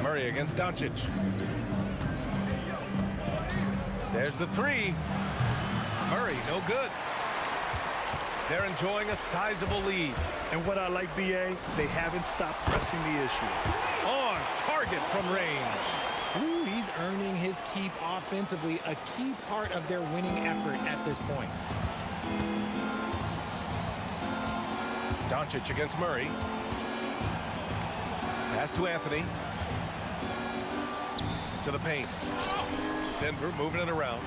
Murray against Doncic. There's the 3. Murray, no good. They're enjoying a sizable lead. And what I like, BA, they haven't stopped pressing the issue. On target from range. Ooh, he's earning his keep offensively, a key part of their winning effort at this point. Doncic against Murray. Pass to Anthony. To the paint. Denver moving it around.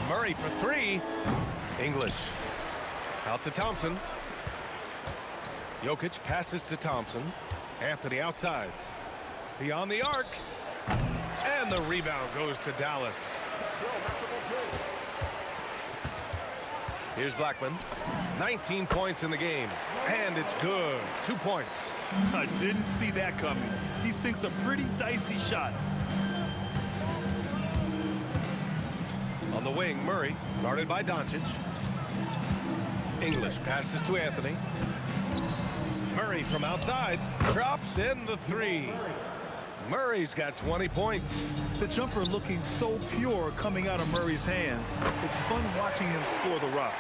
Murray for three. English. Out to Thompson. Jokic passes to Thompson. Anthony outside. Beyond the arc. And the rebound goes to Dallas. Here's Blackman. 19 points in the game. And it's good. 2 points. I didn't see that coming. He sinks a pretty dicey shot. On the wing, Murray, guarded by Doncic. English passes to Anthony. Murray from outside, drops in the three. Murray's got 20 points. The jumper looking so pure coming out of Murray's hands. It's fun watching him score the rock.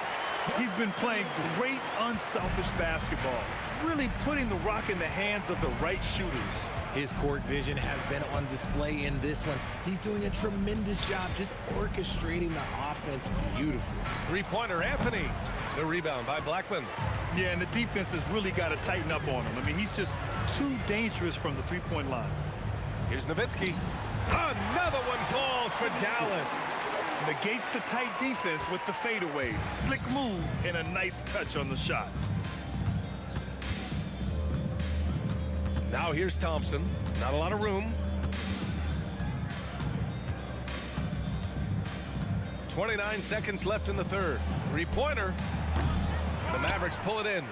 He's been playing great, unselfish basketball, really putting the rock in the hands of the right shooters. His court vision has been on display in this one. He's doing a tremendous job just orchestrating the offense beautifully. Three-pointer, Anthony. The rebound by Blackman. Yeah, and the defense has really got to tighten up on him. I mean, he's just too dangerous from the three-point line. Here's Nowitzki. Another one falls for Dallas. Negates the tight defense with the fadeaway. Slick move and a nice touch on the shot. Now here's Thompson. Not a lot of room. 29 seconds left in the third. Three-pointer. The Mavericks pull it in.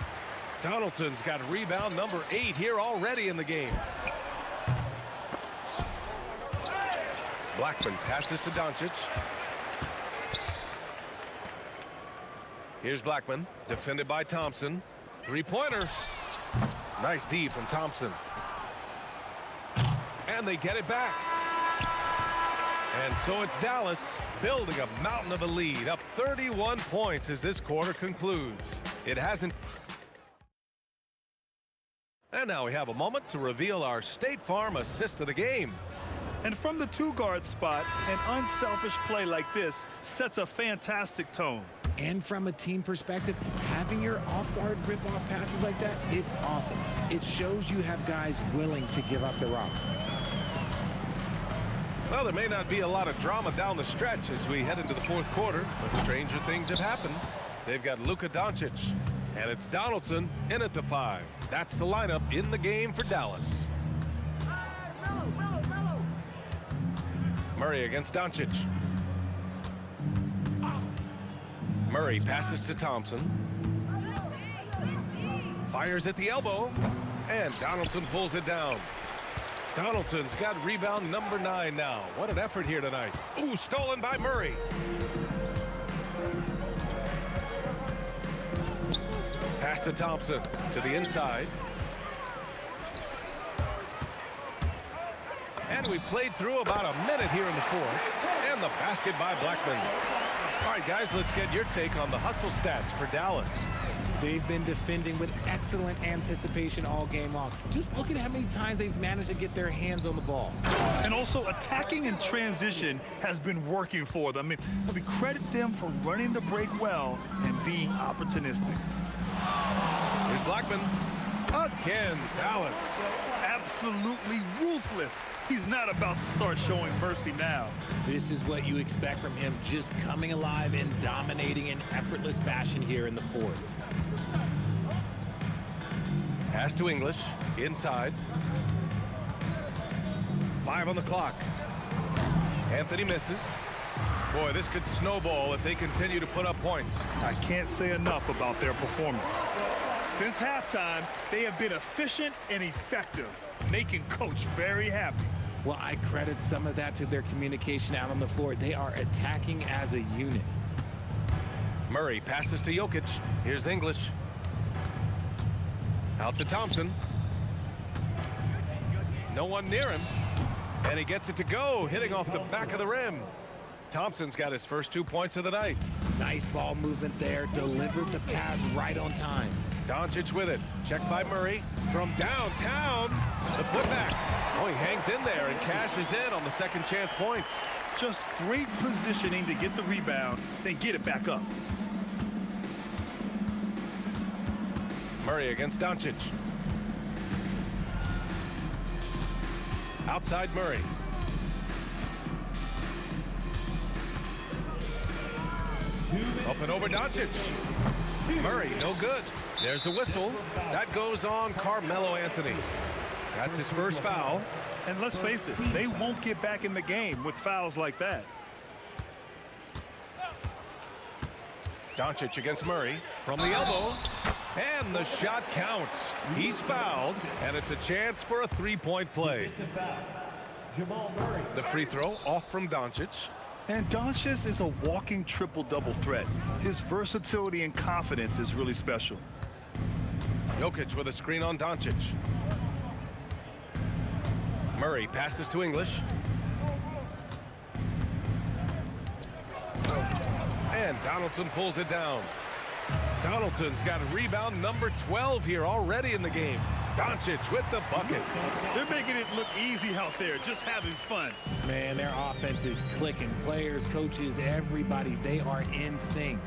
Donaldson's got rebound number 8 here already in the game. Blackman passes to Doncic. Here's Blackman, defended by Thompson. Three-pointer. Nice D from Thompson. And they get it back. And so it's Dallas building a mountain of a lead, up 31 points as this quarter concludes. It hasn't. And now we have a moment to reveal our State Farm assist of the game. And from the two-guard spot, an unselfish play like this sets a fantastic tone. And from a team perspective, having your off-guard rip-off passes like that, it's awesome. It shows you have guys willing to give up the rock. Well, there may not be a lot of drama down the stretch as we head into the fourth quarter, but stranger things have happened. They've got Luka Doncic, and it's Donaldson in at the 5. That's the lineup in the game for Dallas. Murray against Doncic. Murray passes to Thompson. Fires at the elbow, and Donaldson pulls it down. Donaldson's got rebound number 9 now. What an effort here tonight. Ooh, stolen by Murray. Pass to Thompson to the inside. And we played through about a minute here in the fourth. And the basket by Blackman. All right, guys, let's get your take on the hustle stats for Dallas. They've been defending with excellent anticipation all game long. Just look at how many times they've managed to get their hands on the ball. And also attacking in transition has been working for them. I mean, credit them for running the break well and being opportunistic. Here's Blackman. Again, Dallas. Absolutely ruthless. He's not about to start showing mercy now. This is what you expect from him, just coming alive and dominating in effortless fashion here in the fourth. Pass to English, inside. 5 on the clock. Anthony misses. Boy, this could snowball if they continue to put up points. I can't say enough about their performance. Since halftime, they have been efficient and effective, making Coach very happy. Well, I credit some of that to their communication out on the floor. They are attacking as a unit. Murray passes to Jokic. Here's English. Out to Thompson. No one near him. And he gets it to go, hitting off the back of the rim. Thompson's got his first 2 points of the night. Nice ball movement there. Delivered the pass right on time. Doncic with it. Checked by Murray. From downtown. The putback. Oh, he hangs in there and cashes in on the second chance points. Just great positioning to get the rebound, then get it back up. Murray against Doncic. Outside Murray. Up and over Doncic. Murray, no good. There's a whistle. That goes on Carmelo Anthony. That's his first foul. And let's face it, they won't get back in the game with fouls like that. Doncic against Murray from the elbow. And the shot counts. He's fouled, and it's a chance for a three-point play. The free throw off from Doncic. And Doncic is a walking triple-double threat. His versatility and confidence is really special. Jokic with a screen on Doncic. Murray passes to English. And Donaldson pulls it down. Donaldson's got a rebound number 12 here already in the game. Doncic with the bucket. They're making it look easy out there, just having fun. Man, their offense is clicking. Players, coaches, everybody, they are in sync.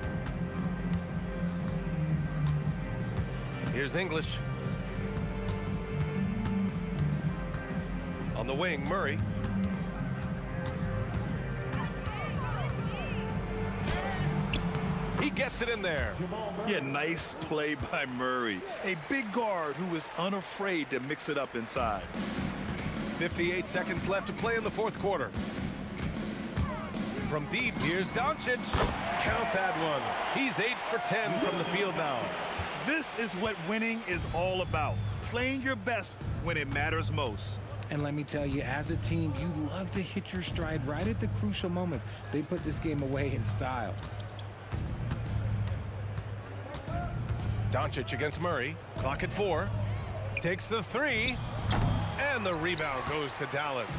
Here's English. On the wing, Murray. He gets it in there. Yeah, nice play by Murray. A big guard who is unafraid to mix it up inside. 58 seconds left to play in the fourth quarter. From deep, here's Doncic. Count that one. He's 8 for 10 from the field now. This is what winning is all about. Playing your best when it matters most. And let me tell you, as a team, you love to hit your stride right at the crucial moments. They put this game away in style. Doncic against Murray. Clock at 4. Takes the three. And the rebound goes to Dallas.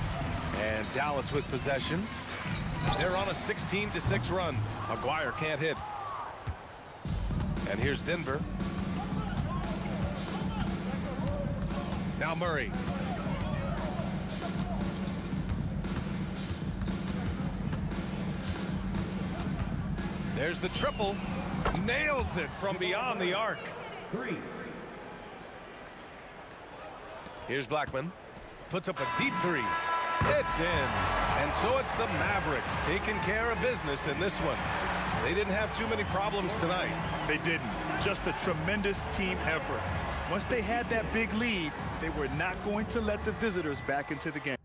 And Dallas with possession. They're on a 16-6 run. Maguire can't hit. And here's Denver. Now Murray. There's the triple. Nails it from beyond the arc. 3. Here's Blackman. Puts up a deep three. It's in. And so it's the Mavericks taking care of business in this one. They didn't have too many problems tonight. They didn't. Just a tremendous team effort. Once they had that big lead, they were not going to let the visitors back into the game.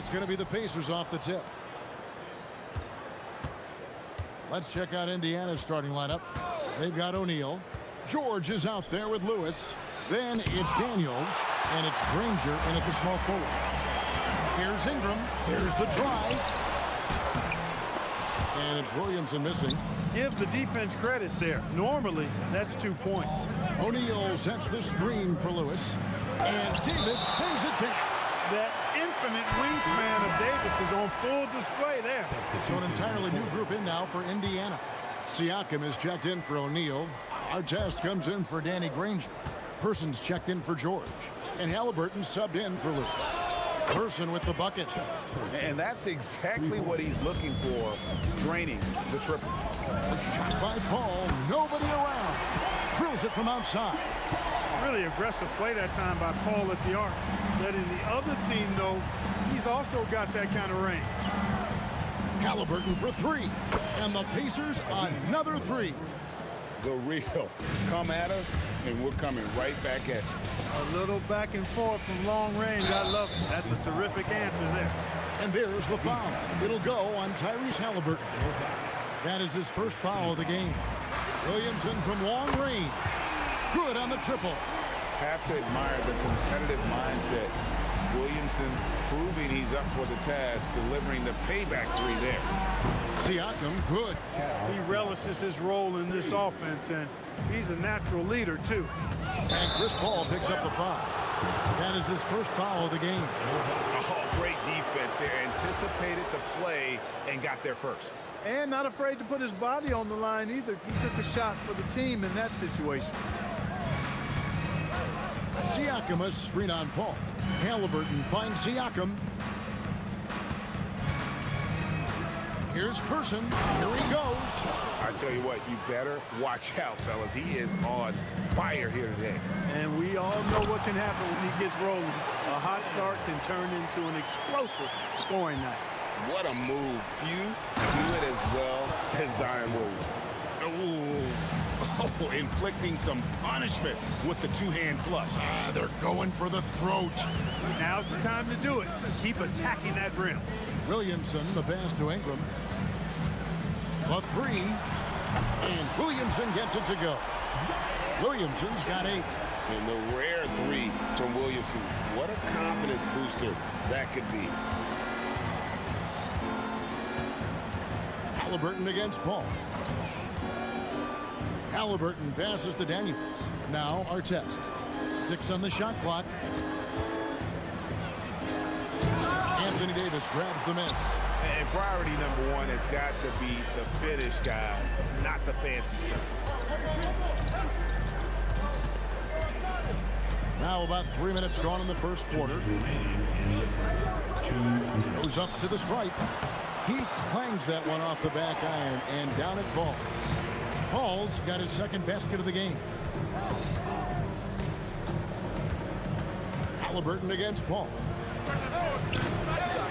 It's going to be the Pacers off the tip. Let's check out Indiana's starting lineup. They've got O'Neal. George is out there with Lewis. Then it's Daniels, and it's Granger in at the small forward. Here's Ingram. Here's the drive. And it's Williamson missing. Give the defense credit there. Normally, that's 2 points. O'Neal sets the screen for Lewis. And Davis sends it back. That infinite wingspan of Davis is on full display there. So an entirely new group in now for Indiana. Siakam is checked in for O'Neal. Artest comes in for Danny Granger. Person's checked in for George. And Halliburton subbed in for Lewis. Person with the bucket. And that's exactly what he's looking for, draining the triple. A shot by Paul. Nobody around. Drills it from outside. Really aggressive play that time by Paul at the arc. Letting the other team know he's also got that kind of range. Halliburton for three. And the Pacers another three. The real. Come at us, and we're coming right back at you. A little back and forth from long range. I love it. That's a terrific answer there. And there's the foul. It'll go on Tyrese Halliburton. That is his first foul of the game. Williamson from long range. Good on the triple. Have to admire the competitive mindset. Williamson proving he's up for the task, delivering the payback three there. Siakam, good. He relishes his role in this offense, and he's a natural leader, too. And Chris Paul picks up the foul. That is his first foul of the game. Oh, great defense there. Anticipated the play and got there first. And not afraid to put his body on the line either. He took a shot for the team in that situation. Siakam a screen on Paul. Halliburton finds Siakam. Here's Person. Here he goes. I tell you what, you better watch out, fellas. He is on fire here today. And we all know what can happen when he gets rolling. A hot start can turn into an explosive scoring night. What a move. Few do it as well as Zion Williams. Oh, inflicting some punishment with the two-hand flush. They're going for the throat. Now's the time to do it. Keep attacking that rim. Williamson, the pass to Ingram. A three. And Williamson gets it to go. Williamson's got 8. And the rare three from Williamson. What a confidence booster that could be. Halliburton against Paul. Halliburton passes to Daniels. Now Artest. 6 on the shot clock. Anthony Davis grabs the miss. And priority number 1 has got to be the finish, guys, not the fancy stuff. Now about 3 minutes gone in the first quarter. Goes up to the stripe. He clangs that one off the back iron, and down it falls. Paul's got his second basket of the game. Halliburton against Paul.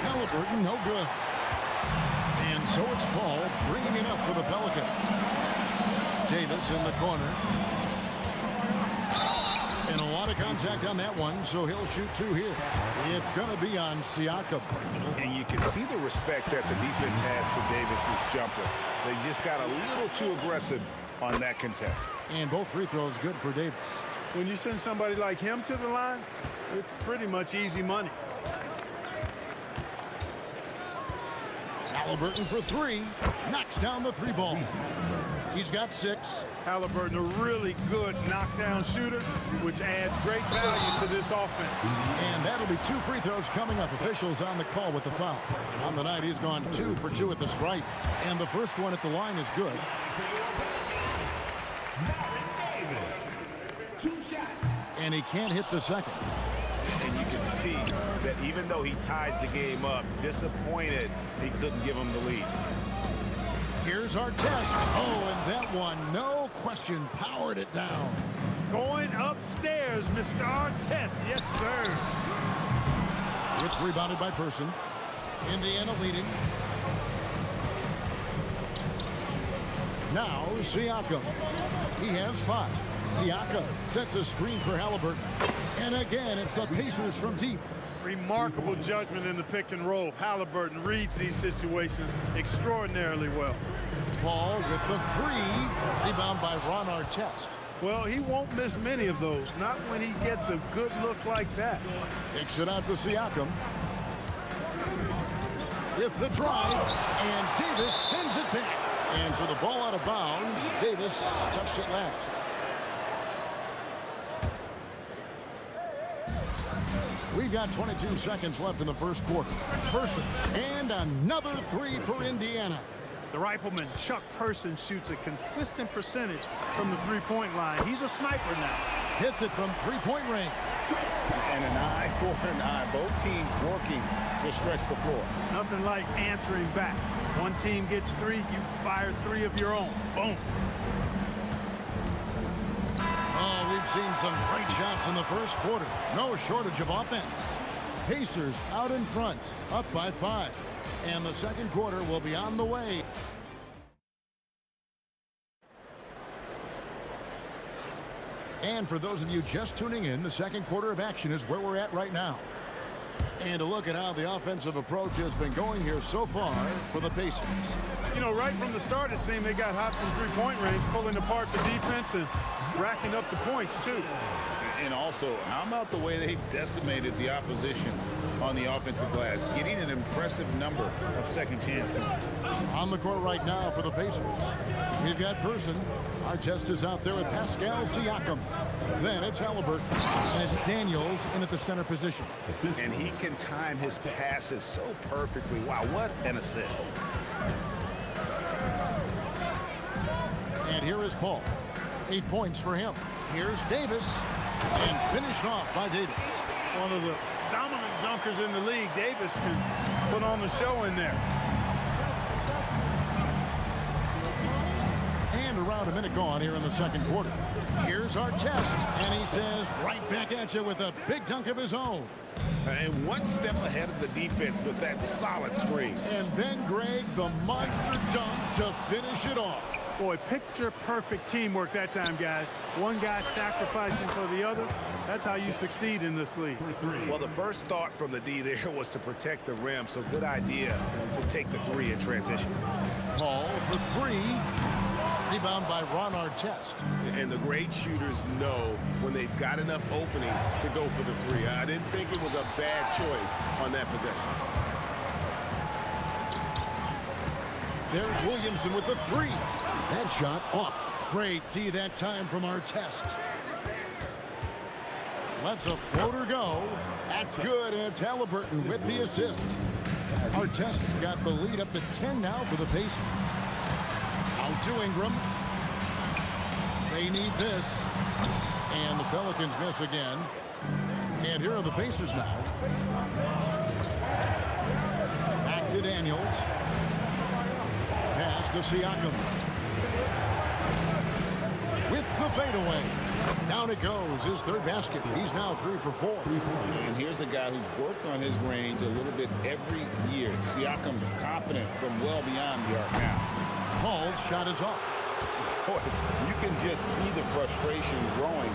Halliburton, no good. And so it's Paul bringing it up for the Pelicans. Davis in the corner. And a lot of contact on that one, so he'll shoot 2 here. It's going to be on Siakam. And you can see the respect that the defense has for Davis's jumper. They just got a little too aggressive on that contest. And both free throws good for Davis. When you send somebody like him to the line, it's pretty much easy money. Halliburton for 3. Knocks down the 3 ball. He's got 6. Halliburton, a really good knockdown shooter, which adds great value to this offense. And that'll be 2 free throws coming up. Officials on the call with the foul. On the night, he's gone 2 for 2 at the stripe. And the first one at the line is good. And he can't hit the second. And you can see that even though he ties the game up, disappointed he couldn't give him the lead. Here's our test. Oh, and that one, no question, powered it down. Going upstairs, Mr. Artest. Yes, sir. It's rebounded by Person. Indiana leading. Now, Siakam. He has 5. Siakam sets a screen for Halliburton. And again, it's the Pacers from deep. Remarkable judgment in the pick and roll. Halliburton reads these situations extraordinarily well. Paul with the 3. Rebound by Ron Artest. Well, he won't miss many of those. Not when he gets a good look like that. Kicks it out to Siakam. With the drive. And Davis sends it back. And for the ball out of bounds, Davis touched it last. We've got 22 seconds left in the first quarter. Person, and another 3 for Indiana. The rifleman, Chuck Person, shoots a consistent percentage from the three-point line. He's a sniper now. Hits it from three-point range. And an eye for an eye. Both teams working to stretch the floor. Nothing like answering back. One team gets 3, you fire 3 of your own. Boom. Oh, we've seen some great shots in the first quarter. No shortage of offense. Pacers out in front, up by 5. And the second quarter will be on the way. And for those of you just tuning in, the second quarter of action is where we're at right now. And a look at how the offensive approach has been going here so far for the Pacers. You know, right from the start, it seemed they got hot from three-point range, pulling apart the defense and racking up the points, too. And also, how about the way they decimated the opposition on the offensive glass, getting an impressive number of second chance points. On the court right now for the Pacers, we've got Person. Artest is out there with Pascal Siakam. Then it's Halliburton, and it's Daniels in at the center position. And he can time his passes so perfectly. Wow, what an assist. And here is Paul. 8 points for him. Here's Davis, and finished off by Davis. One of the dominant dunkers in the league. Davis can put on the show in there. And around a minute gone here in the second quarter. Here's Artest, and he says right back at you with a big dunk of his own. And one step ahead of the defense with that solid screen. And then Greg, the monster dunk to finish it off. Boy, picture-perfect teamwork that time, guys. One guy sacrificing for the other. That's how you succeed in this league. Well, the first thought from the D there was to protect the rim, so good idea to take the 3 in transition. Paul for 3. Rebound by Ron Artest. And the great shooters know when they've got enough opening to go for the 3. I didn't think it was a bad choice on that possession. There's Williamson with the 3. That shot off. Great D that time from Artest. Lets a floater go. That's good, and it's Halliburton with the assist. Artest's got the lead up to 10 now for the Pacers. Out to Ingram. They need this. And the Pelicans miss again. And here are the Pacers now. Back to Daniels. Pass to Siakam. With the fadeaway. Down it goes, his third basket. He's now 3 for 4. And here's a guy who's worked on his range a little bit every year. Siakam confident from well beyond the arc now. Paul's shot is off. Boy, you can just see the frustration growing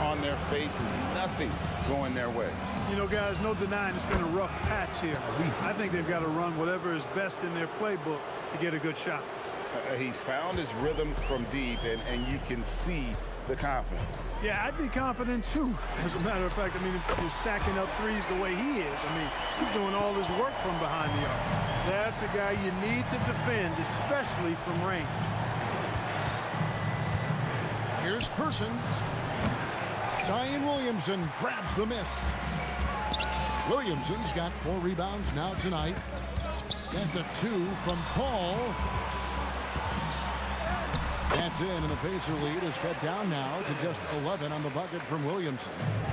on their faces. Nothing going their way. You know, guys, no denying it's been a rough patch here. I think they've got to run whatever is best in their playbook to get a good shot. He's found his rhythm from deep, and you can see the confidence. Yeah, I'd be confident too. As a matter of fact, I mean, if you're stacking up threes the way he is, I mean, he's doing all his work from behind the arc. That's a guy you need to defend, especially from range. Here's Person. Zion Williamson grabs the miss. Williamson's got 4 rebounds now tonight. That's a 2 from Paul. That's in, and the Pacer lead is cut down now to just 11 on the bucket from Williamson.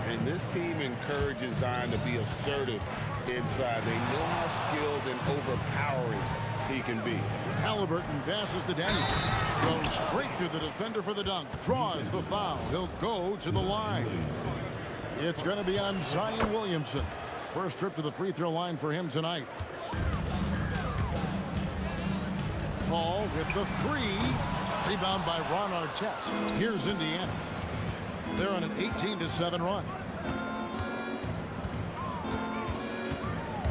And this team encourages Zion to be assertive inside. They know how skilled and overpowering he can be. Halliburton passes to Daniels. Goes straight through the defender for the dunk. Draws the foul. He'll go to the line. It's going to be on Zion Williamson. First trip to the free throw line for him tonight. Paul with the 3. Rebound by Ron Artest. Here's Indiana. They're on an 18-7 run.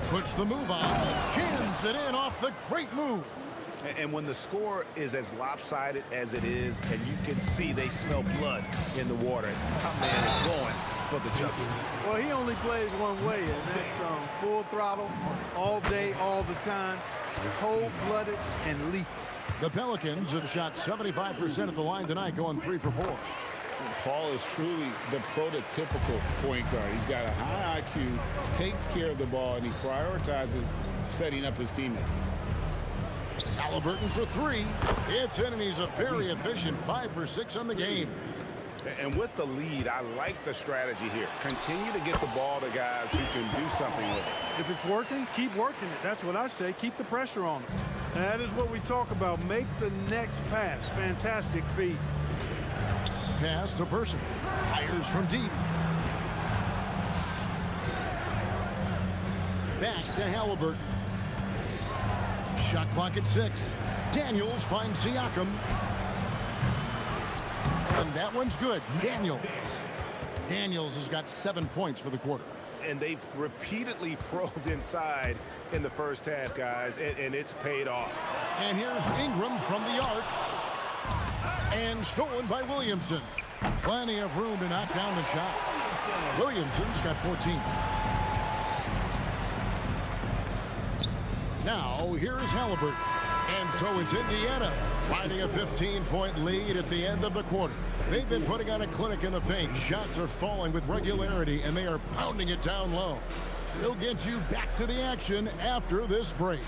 Puts the move on. Jams it in off the great move. And when the score is as lopsided as it is, and you can see they smell blood in the water, that man is going for the jugular. Well, he only plays one way, and that's full throttle, all day, all the time, cold-blooded and lethal. The Pelicans have shot 75% at the line tonight, going 3 for 4. Paul is truly the prototypical point guard. He's got a high IQ, takes care of the ball, and he prioritizes setting up his teammates. Halliburton for 3. It's in, and he's a very efficient 5 for 6 on the game. And with the lead, I like the strategy here. Continue to get the ball to guys who can do something with it. If it's working, keep working it. That's what I say. Keep the pressure on him. That is what we talk about. Make the next pass. Fantastic feed. Pass to Person. Fires from deep. Back to Halliburton. Shot clock at 6. Daniels finds Siakam. And that one's good. Daniels has got 7 points for the quarter. And they've repeatedly probed inside in the first half, guys, and it's paid off. And here's Ingram from the arc. And stolen by Williamson. Plenty of room to knock down the shot. Williamson's got 14. Now, here's Halliburton. And so it's Indiana, finding a 15-point lead at the end of the quarter. They've been putting on a clinic in the paint. Shots are falling with regularity, and they are pounding it down low. We'll get you back to the action after this break.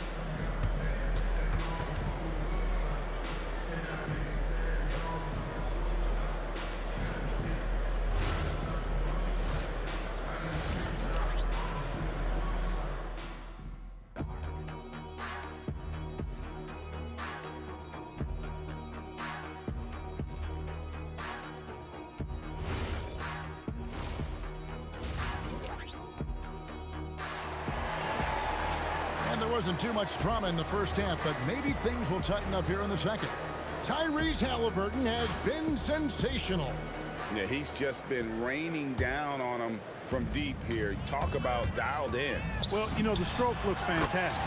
There wasn't too much drama in the first half, but maybe things will tighten up here in the second. Tyrese Halliburton has been sensational. Yeah, he's just been raining down on them from deep here. Talk about dialed in. Well, you know, the stroke looks fantastic.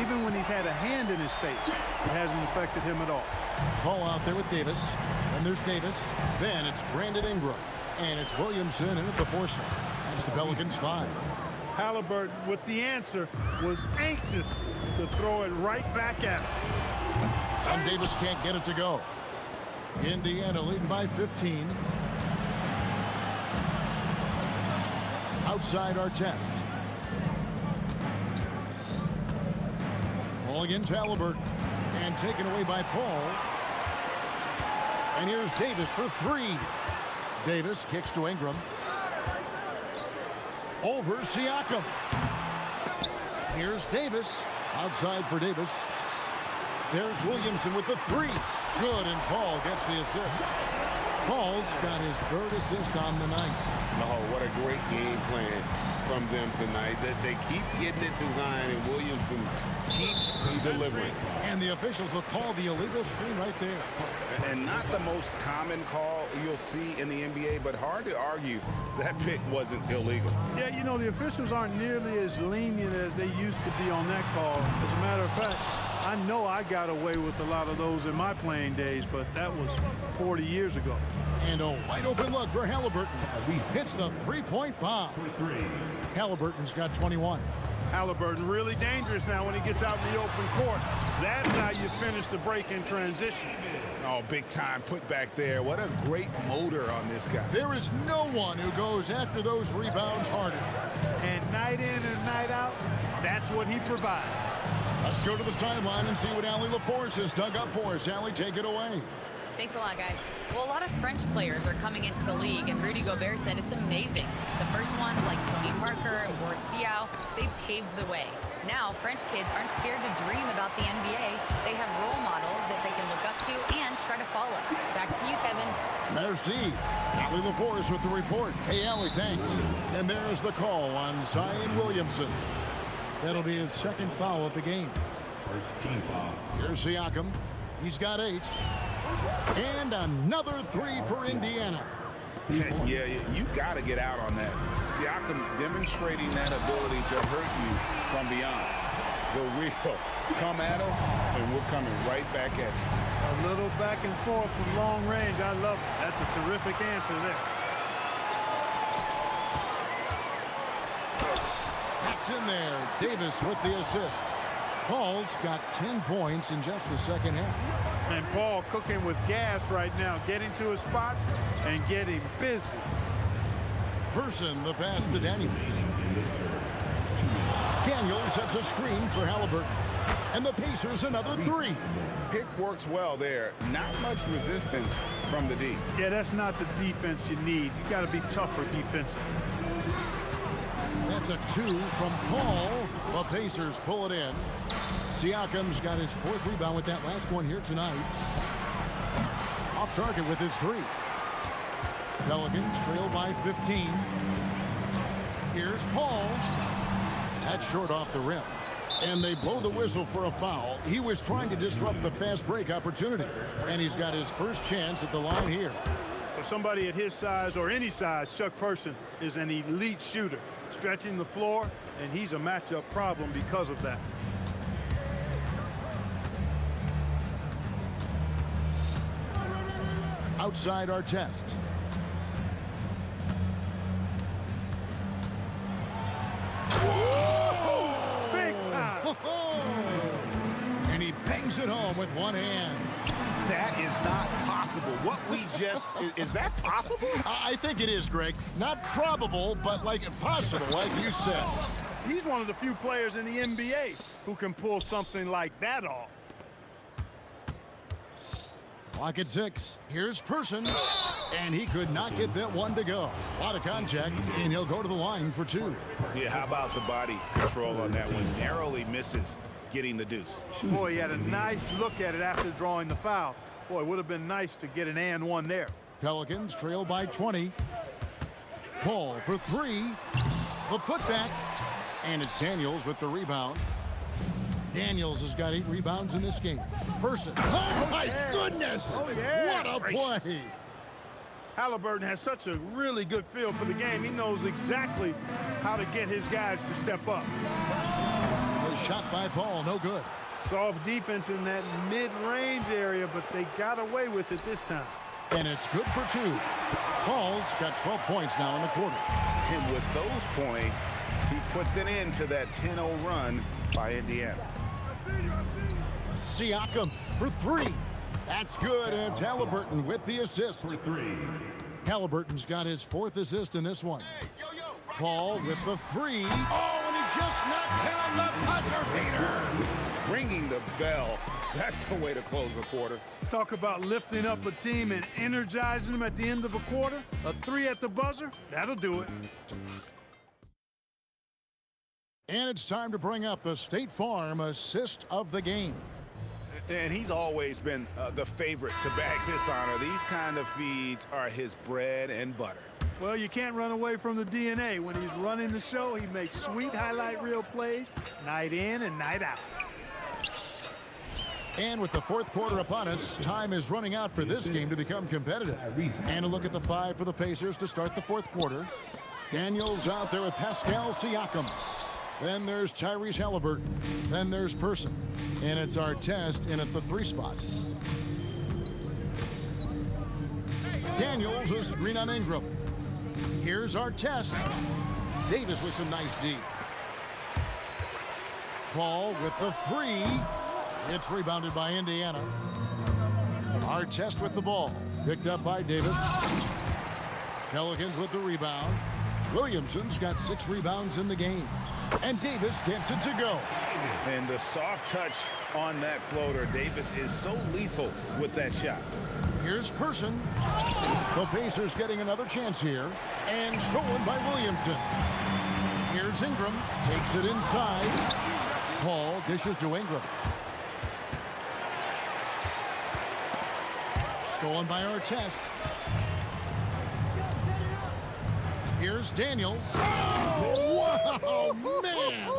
Even when he's had a hand in his face, it hasn't affected him at all. Paul out there with Davis. Then there's Davis. Then it's Brandon Ingram. And it's Williamson in at the foursome. That's the Pelicans 5. Halliburton, with the answer, was anxious to throw it right back at him. And Davis can't get it to go. Indiana leading by 15. Outside Artest. Ball against Halliburton. And taken away by Paul. And here's Davis for 3. Davis kicks to Ingram. Over Siakam. Here's Davis. Outside for Davis. There's Williamson with the 3. Good, and Paul gets the assist. Paul's got his third assist on the night. Oh, what a great game plan from them tonight. That they keep getting it to Zion, and Williamson keeps delivering. And the officials will call the illegal screen right there. And not the most common call you'll see in the NBA, but hard to argue that pick wasn't illegal. Yeah, you know, the officials aren't nearly as lenient as they used to be on that call. As a matter of fact, I know I got away with a lot of those in my playing days, but that was 40 years ago. And a wide open look for Halliburton. Hits the three-point bomb. Halliburton's got 21. Halliburton really dangerous now when he gets out in the open court. That's how you finish the break in transition. Oh, big time put back there. What a great motor on this guy. There is no one who goes after those rebounds harder. And night in and night out, that's what he provides. Let's go to the sideline and see what Allie LaForce has dug up for us. Allie, take it away. Thanks a lot, guys. Well, a lot of French players are coming into the league, and Rudy Gobert said it's amazing. The first ones, like Tony Parker and Boris Diaw, they paved the way. Now, French kids aren't scared to dream about the NBA. They have role models that they can look up to and try to follow. Back to you, Kevin. Merci. Allie LaForce with the report. Hey, Allie, thanks. And there's the call on Zion Williamson. That'll be his second foul of the game. First team foul. Here's Siakam. He's got 8. And another 3 for Indiana. Yeah, you got to get out on that. Siakam demonstrating that ability to hurt you from beyond. The real come at us, and we're coming right back at you. A little back and forth from long range. I love it. That's a terrific answer there. That's in there. Davis with the assist. Paul's got 10 points in just the second half. And Paul cooking with gas right now, getting to his spots and getting busy. Person the pass to Daniels. Daniels sets a screen for Halliburton. And the Pacers another 3. Pick works well there. Not much resistance from the D. Yeah, that's not the defense you need. You got to be tougher defensively. That's a 2 from Paul. The Pacers pull it in. Siakam's got his 4th rebound with that last one here tonight. Off target with his 3. Pelicans trail by 15. Here's Paul. That's short off the rim. And they blow the whistle for a foul. He was trying to disrupt the fast break opportunity. And he's got his first chance at the line here. For somebody at his size or any size, Chuck Person is an elite shooter. Stretching the floor, and he's a matchup problem because of that. Outside our test. Big time! And he bangs it home with one hand. That is not possible. What we just, is that possible? I think it is, Greg. Not probable, but like possible, like you said. He's one of the few players in the NBA who can pull something like that off. Clock at 6. Here's Person. And he could not get that one to go. A lot of contact, and he'll go to the line for 2. Yeah, how about the body control on that one? Narrowly misses getting the deuce. Boy, he had a nice look at it after drawing the foul. Boy, it would have been nice to get an and 1 there. Pelicans trail by 20. Paul for 3. The putback. And it's Daniels with the rebound. Daniels has got 8 rebounds in this game. Person. Oh, my goodness! Oh, yeah. What a play! Halliburton has such a really good feel for the game. He knows exactly how to get his guys to step up. The shot by Paul, no good. Soft defense in that mid-range area, but they got away with it this time. And it's good for 2. Paul's got 12 points now in the quarter. And with those points, he puts an end to that 10-0 run by Indiana. Siakam for 3. That's good, and it's Halliburton with the assist. For 3. Halliburton's got his 4th assist in this one. Paul with the 3. Oh, and he just knocked down the buzzer beater. Ringing the bell. That's the way to close a quarter. Talk about lifting up a team and energizing them at the end of a quarter. A 3 at the buzzer, that'll do it. And it's time to bring up the State Farm assist of the game. And he's always been the favorite to bag this honor. These kind of feeds are his bread and butter. Well, you can't run away from the DNA. When he's running the show, he makes sweet highlight reel plays night in and night out. And with the fourth quarter upon us, time is running out for this game to become competitive. And a look at the five for the Pacers to start the fourth quarter. Daniels out there with Pascal Siakam. Then there's Tyrese Halliburton. Then there's Person. And it's Artest in at the 3 spot. Daniels a screen on Ingram. Here's Artest. Davis with some nice D. Paul with the 3. It's rebounded by Indiana. Artest with the ball. Picked up by Davis. Pelicans with the rebound. Williamson's got 6 rebounds in the game. And Davis gets it to go. And the soft touch on that floater. Davis is so lethal with that shot. Here's Person. The Pacers getting another chance here. And stolen by Williamson. Here's Ingram. Takes it inside. Paul dishes to Ingram. Stolen by Artest. Here's Daniels. Oh, wow, man!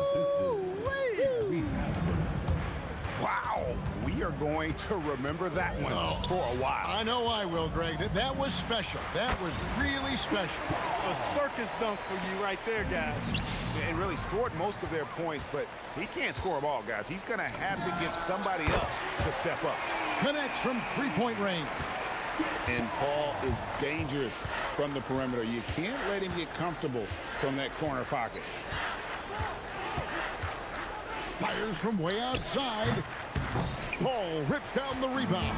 Wow, we are going to remember that one for a while. I know I will, Greg. That was special. That was really special. A circus dunk for you right there, guys. And really scored most of their points, but he can't score them all, guys. He's going to have to get somebody else to step up. Connects from 3-point range. And Paul is dangerous from the perimeter. You can't let him get comfortable from that corner pocket. Fires from way outside. Paul rips down the rebound.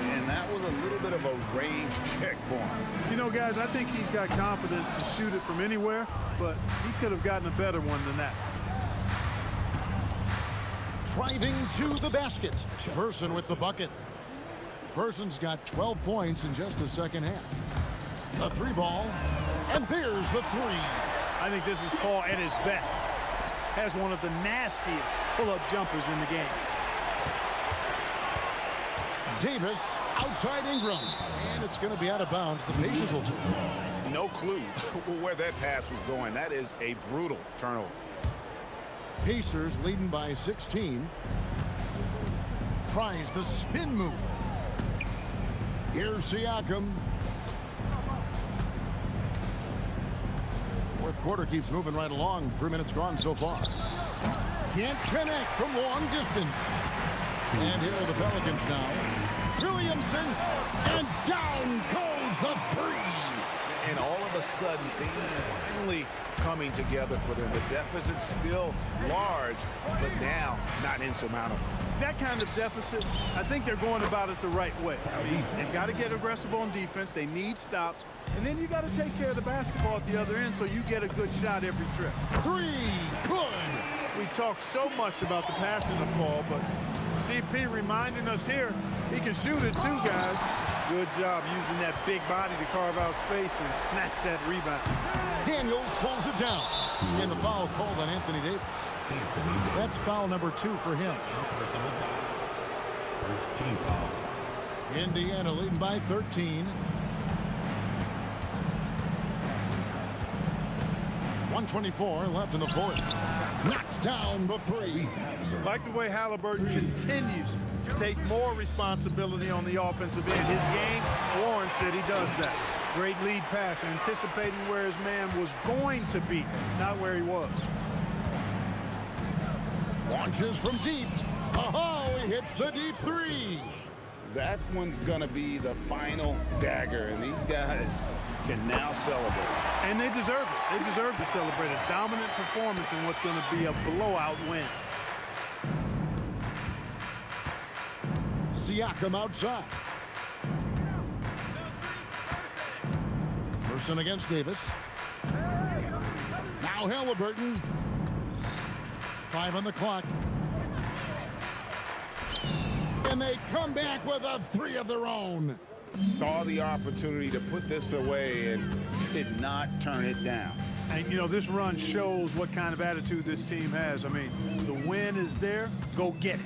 And that was a little bit of a range check for him. You know, guys, I think he's got confidence to shoot it from anywhere, but he could have gotten a better one than that. Driving to the basket. Person with the bucket. Person's got 12 points in just the second half. The 3 ball, and there's the 3. I think this is Paul at his best. Has one of the nastiest pull-up jumpers in the game. Davis outside Ingram, and it's going to be out of bounds. The Pacers will take it. No clue where that pass was going. That is a brutal turnover. Pacers leading by 16. Tries the spin move. Here's Siakam. Fourth quarter keeps moving right along. 3 minutes gone so far. Can't connect from long distance. And here are the Pelicans now. Williamson, and down goes the 3. And all of a sudden, things finally coming together for them. The deficit's still large, but now not insurmountable. That kind of deficit, I think they're going about it the right way. They've got to get aggressive on defense. They need stops. And then you got to take care of the basketball at the other end so you get a good shot every trip. 3, good. We talk so much about the passing of Paul, but CP reminding us here, he can shoot it too, guys. Good job using that big body to carve out space and snatch that rebound. Daniels pulls it down. And the foul called on Anthony Davis. That's foul number 2 for him. First team foul. Indiana leading by 13. 1:24 left in the fourth. Knocks down the 3. Like the way Halliburton continues to take more responsibility on the offensive end. His game warrants that he does that. Great lead pass, anticipating where his man was going to be, not where he was. Launches from deep. Oh, he hits the deep 3. That one's going to be the final dagger, and these guys can now celebrate. And they deserve it. They deserve to celebrate a dominant performance in what's going to be a blowout win. Siakam outside. Person against Davis. Now Halliburton. 5 on the clock. And they come back with a 3 of their own. Saw the opportunity to put this away and did not turn it down. And, you know, this run shows what kind of attitude this team has. I mean, the win is there. Go get it.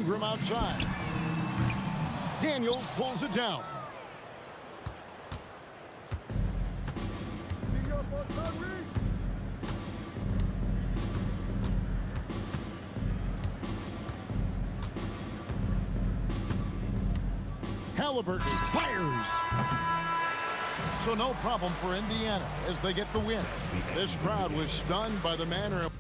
Ingram outside. Daniels pulls it down. Halliburton fires. So no problem for Indiana as they get the win. This crowd was stunned by the manner of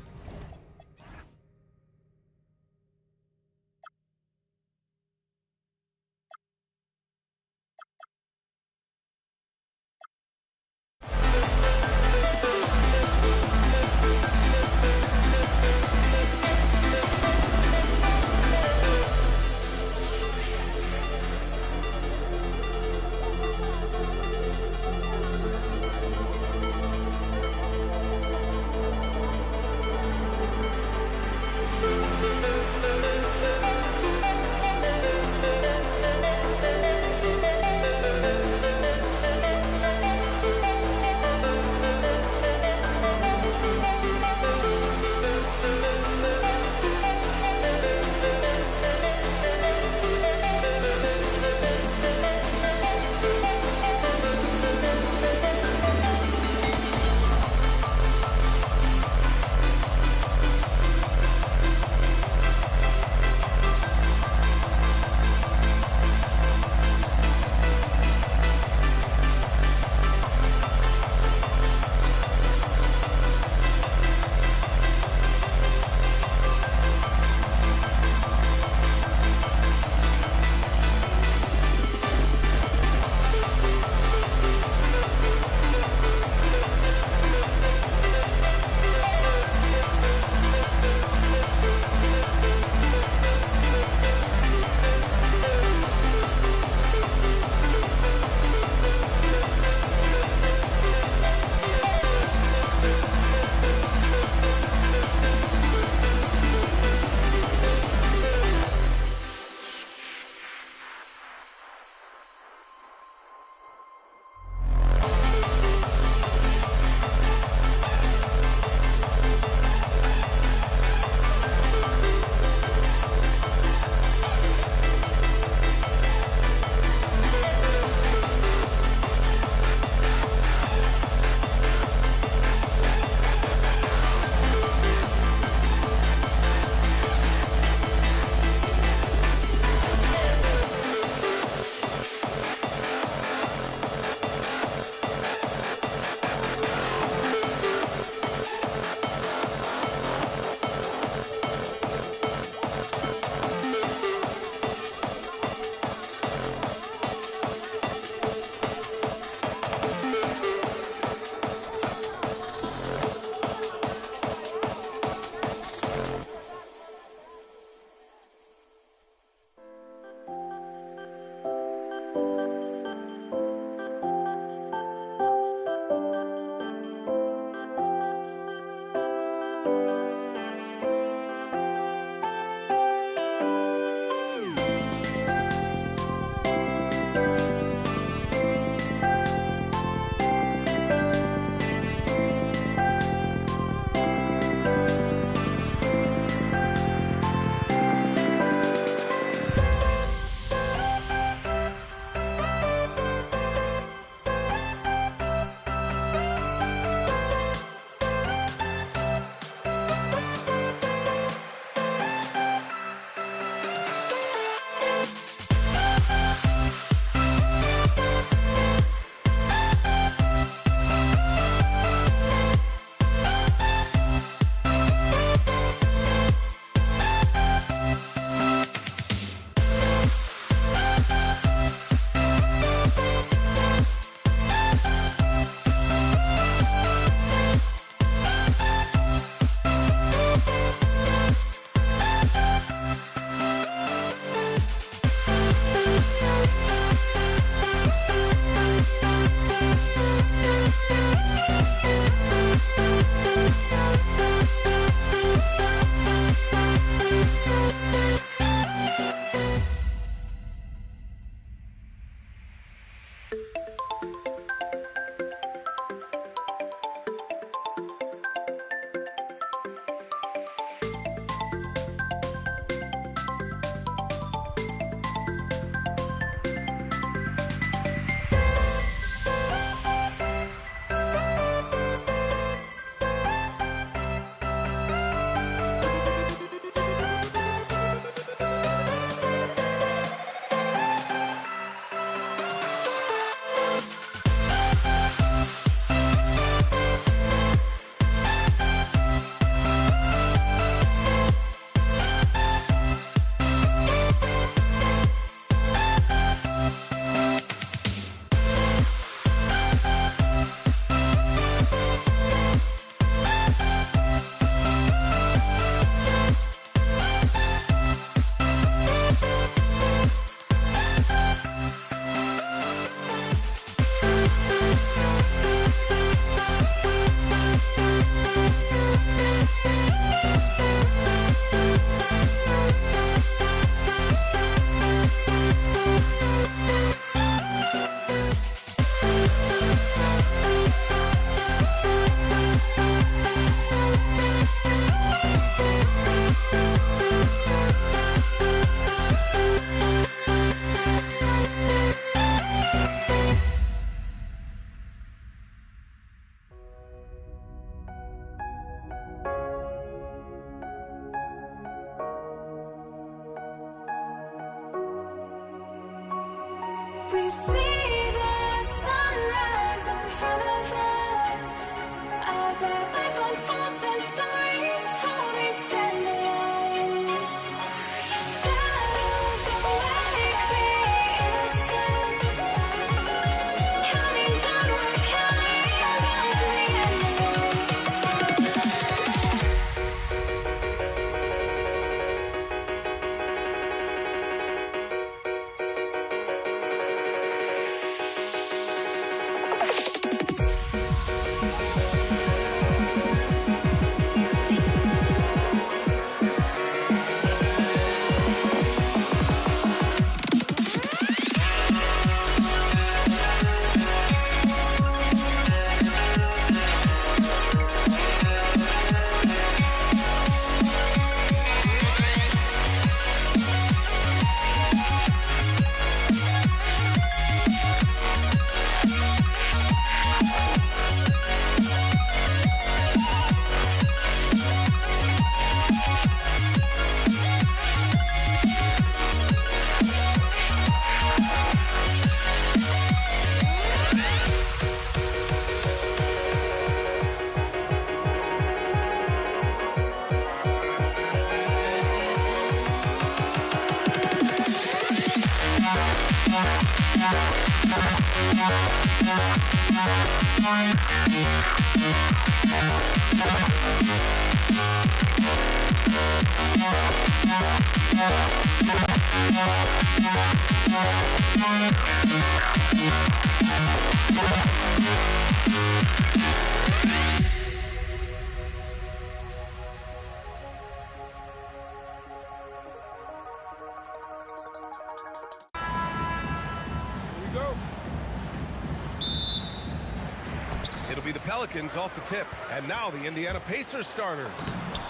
It'll be the Pelicans off the tip. And now the Indiana Pacers starters.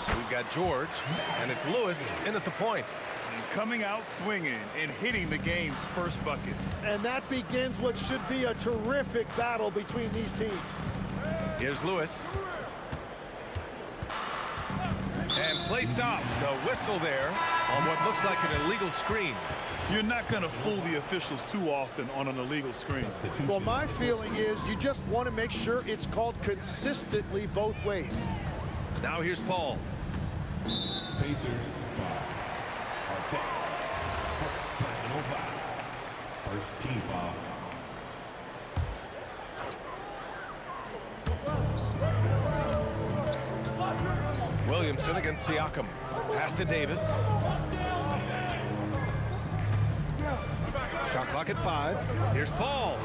We've got George, and it's Lewis in at the point. And coming out swinging and hitting the game's first bucket. And that begins what should be a terrific battle between these teams. Here's Lewis. And play stops. A whistle there on what looks like an illegal screen. You're not going to fool the officials too often on an illegal screen. Well, my feeling is you just want to make sure it's called consistently both ways. Now here's Paul. Pacers foul. Our personal foul. First team foul. Williamson against Siakam. Pass to Davis. Shot clock at 5. Here's Paul.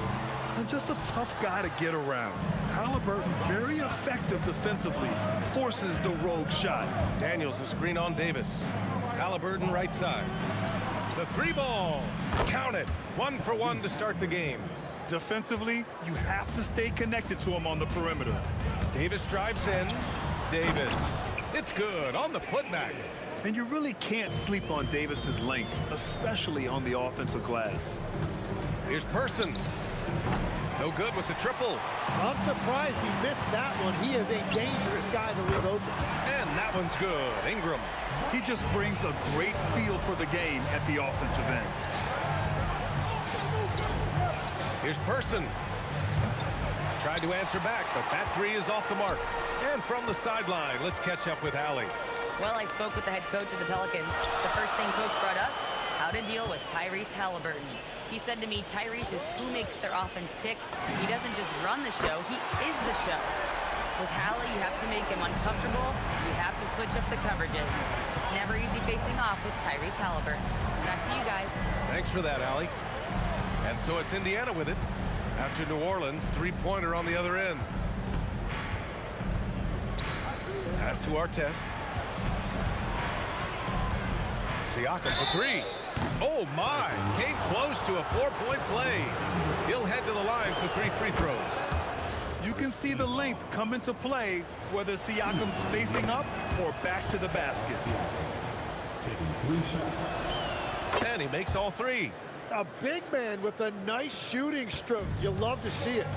And just a tough guy to get around. Halliburton very effective defensively. Forces the rogue shot. Daniels, a screen on Davis. Halliburton right side. The 3 ball. Count it. 1 for 1 to start the game. Defensively, you have to stay connected to him on the perimeter. Davis drives in. Davis. It's good on the putback. And you really can't sleep on Davis's length, especially on the offensive glass. Here's Person. No good with the triple. I'm surprised he missed that one. He is a dangerous guy to leave open. And that one's good. Ingram. He just brings a great feel for the game at the offensive end. Here's Person. Tried to answer back, but that 3 is off the mark. And from the sideline, let's catch up with Allie. Well, I spoke with the head coach of the Pelicans. The first thing coach brought up, how to deal with Tyrese Halliburton. He said to me, Tyrese is who makes their offense tick. He doesn't just run the show, he is the show. With Halla, you have to make him uncomfortable. You have to switch up the coverages. It's never easy facing off with Tyrese Halliburton. Back to you guys. Thanks for that, Allie. And so it's Indiana with it. After New Orleans, 3-pointer on the other end. Pass to Artest. Siakam for 3. Oh my, came close to a 4-point play. He'll head to the line for 3 free throws. You can see the length come into play whether Siakam's facing up or back to the basket. Taking 3 shots. And he makes all 3. A big man with a nice shooting stroke. You'll love to see it.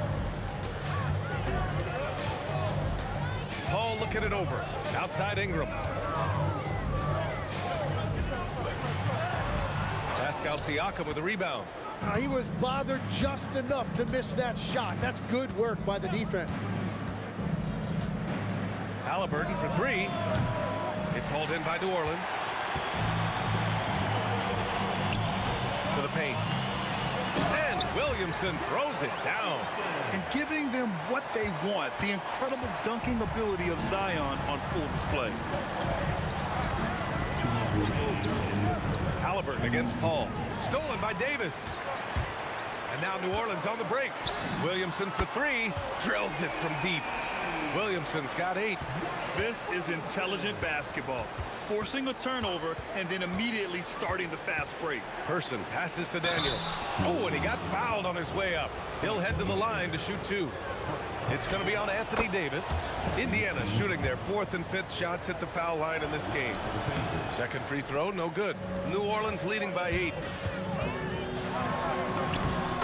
Paul looking it over. Outside Ingram. Pass Pascal Siakam with a rebound. He was bothered just enough to miss that shot. That's good work by the defense. Halliburton for three. It's hauled in by New Orleans. To the paint. And Williamson throws it down. And giving them what they want, the incredible dunking ability of Zion on full display. Halliburton against Paul. Stolen by Davis. And now New Orleans on the break. Williamson for three. Drills it from deep. Williamson's got 8. This is intelligent basketball. Forcing a turnover and then immediately starting the fast break. Person passes to Daniels. Oh, and he got fouled on his way up. He'll head to the line to shoot 2. It's going to be on Anthony Davis. Indiana shooting their 4th and 5th shots at the foul line in this game. Second free throw, no good. New Orleans leading by 8.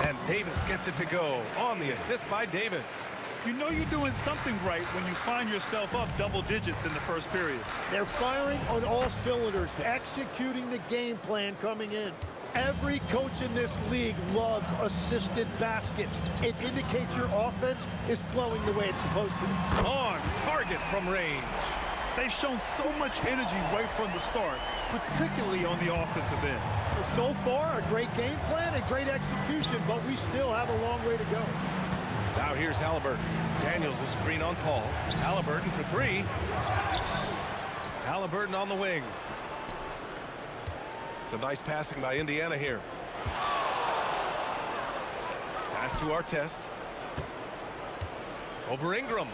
And Davis gets it to go on the assist by Davis. You know you're doing something right when you find yourself up double digits in the first period. They're firing on all cylinders, executing the game plan coming in. Every coach in this league loves assisted baskets. It indicates your offense is flowing the way it's supposed to. On target from range. They've shown so much energy right from the start, particularly on the offensive end. So far, a great game plan and great execution, but we still have a long way to go. Now here's Halliburton. Daniels a screen on Paul. Halliburton for 3. Halliburton on the wing. Some nice passing by Indiana here. Pass to Artest. Over Ingram.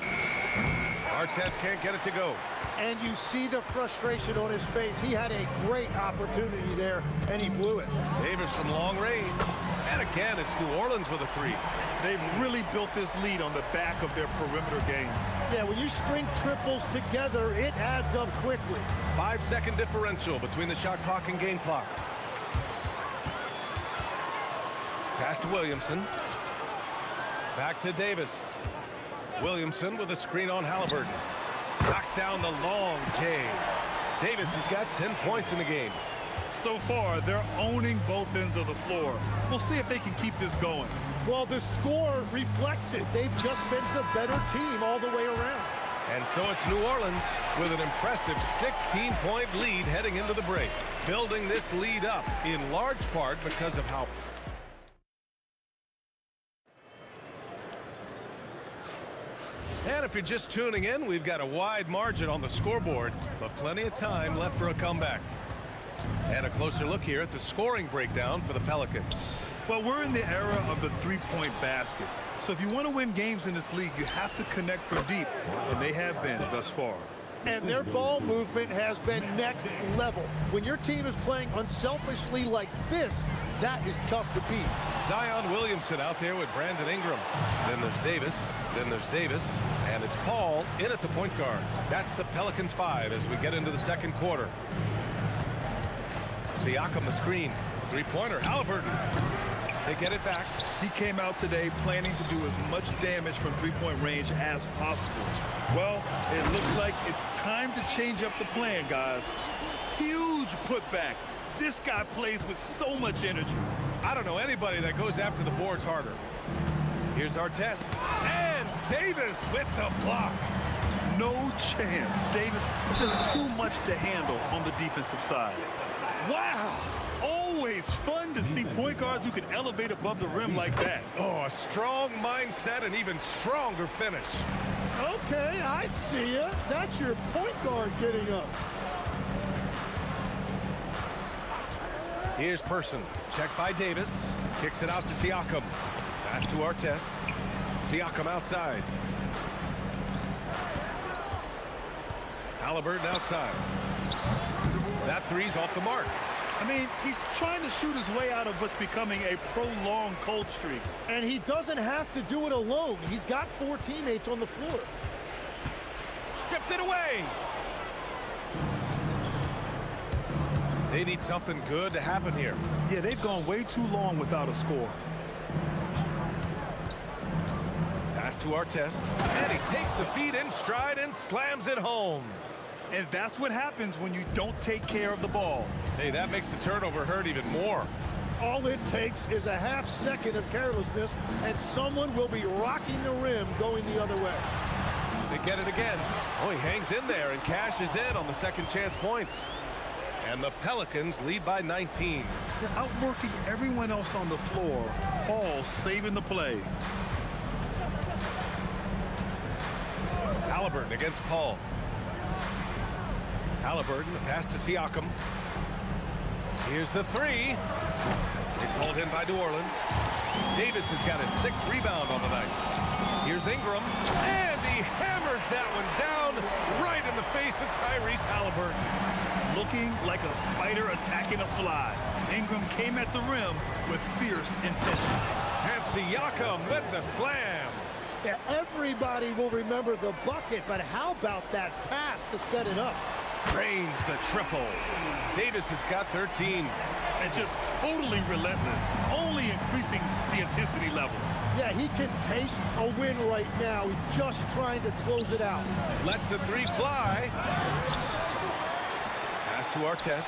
Artest can't get it to go. And you see the frustration on his face. He had a great opportunity there, and he blew it. Davis from long range. And again, it's New Orleans with a 3. They've really built this lead on the back of their perimeter game. Yeah, when you string triples together, it adds up quickly. 5-second differential between the shot clock and game clock. Pass to Williamson. Back to Davis. Williamson with a screen on Halliburton. Knocks down the long J. Davis has got 10 points in the game. So far, they're owning both ends of the floor. We'll see if they can keep this going. Well, the score reflects it. They've just been the better team all the way around. And so it's New Orleans with an impressive 16-point lead heading into the break. Building this lead up in large part because of how... And if you're just tuning in, we've got a wide margin on the scoreboard, but plenty of time left for a comeback. And a closer look here at the scoring breakdown for the Pelicans. Well, we're in the era of the three-point basket. So if you want to win games in this league, you have to connect from deep, and they have been thus far. And their ball movement has been next level. When your team is playing unselfishly like this, that is tough to beat. Zion Williamson out there with Brandon Ingram. Then there's Davis. Then there's Davis. And it's Paul in at the point guard. That's the Pelicans 5 as we get into the second quarter. Siakam the screen. Three-pointer. Halliburton. They get it back. He came out today planning to do as much damage from three-point range as possible. Well, it looks like it's time to change up the plan, guys. Huge putback. This guy plays with so much energy. I don't know anybody that goes after the boards harder. Here's Artest. And Davis with the block. No chance. Davis just too much to handle on the defensive side. Wow. Always fun to see point guards who can elevate above the rim like that. Oh, a strong mindset and even stronger finish. Okay, I see ya. That's your point guard getting up. Here's Person. Checked by Davis. Kicks it out to Siakam. Pass to Artest. Siakam outside. Halliburton outside. That three's off the mark. I mean, he's trying to shoot his way out of what's becoming a prolonged cold streak. And he doesn't have to do it alone. He's got 4 teammates on the floor. Stripped it away. They need something good to happen here. Yeah, they've gone way too long without a score. Pass to Artest. And he takes the feed in stride and slams it home. And that's what happens when you don't take care of the ball. Hey, that makes the turnover hurt even more. All it takes is a half second of carelessness, and someone will be rocking the rim going the other way. They get it again. Oh, he hangs in there and cashes in on the second chance points. And the Pelicans lead by 19. They're outworking everyone else on the floor. Paul saving the play. Halliburton against Paul. Halliburton, the pass to Siakam. Here's the three. It's hauled in by New Orleans. Davis has got his 6th rebound on the night. Here's Ingram, and he hammers that one down right in the face of Tyrese Halliburton. Looking like a spider attacking a fly. Ingram came at the rim with fierce intentions. And Siakam with the slam. Yeah, everybody will remember the bucket, but how about that pass to set it up? Drains the triple. Davis has got 13. And just totally relentless, only increasing the intensity level. Yeah, he can taste a win right now. He's just trying to close it out. Lets the three fly. Pass to Artest.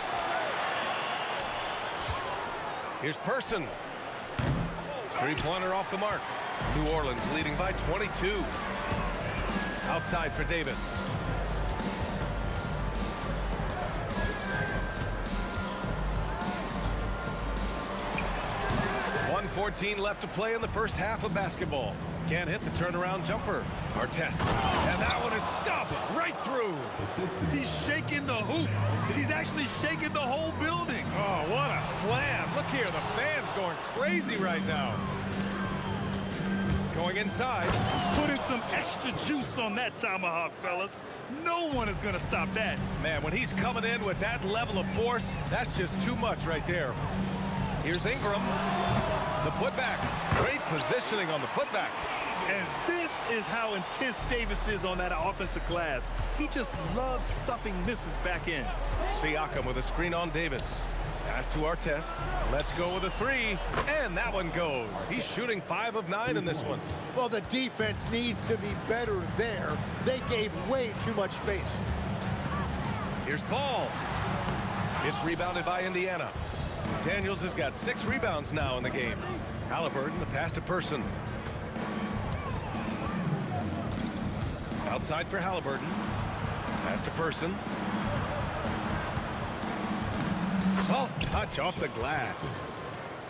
Here's Person. Three-pointer off the mark. New Orleans leading by 22. Outside for Davis. 1:14 left to play in the first half of basketball. Can't hit the turnaround jumper. Artest. And that one is stuffed right through. He's shaking the hoop. He's actually shaking the whole building. Oh, what a slam. Look here, the fans going crazy right now. Going inside. Putting some extra juice on that tomahawk, fellas. No one is going to stop that. Man, when he's coming in with that level of force, that's just too much right there. Here's Ingram. The putback. Great positioning on the putback. And this is how intense Davis is on that offensive glass. He just loves stuffing misses back in. Siakam with a screen on Davis. Pass to Artest. Let's go with a three. And that one goes. He's shooting 5 of 9 in this one. Well, the defense needs to be better there. They gave way too much space. Here's Paul. It's rebounded by Indiana. Daniels has got 6 rebounds now in the game. Halliburton, the pass to Person. Outside for Halliburton. Pass to Person. Soft touch off the glass.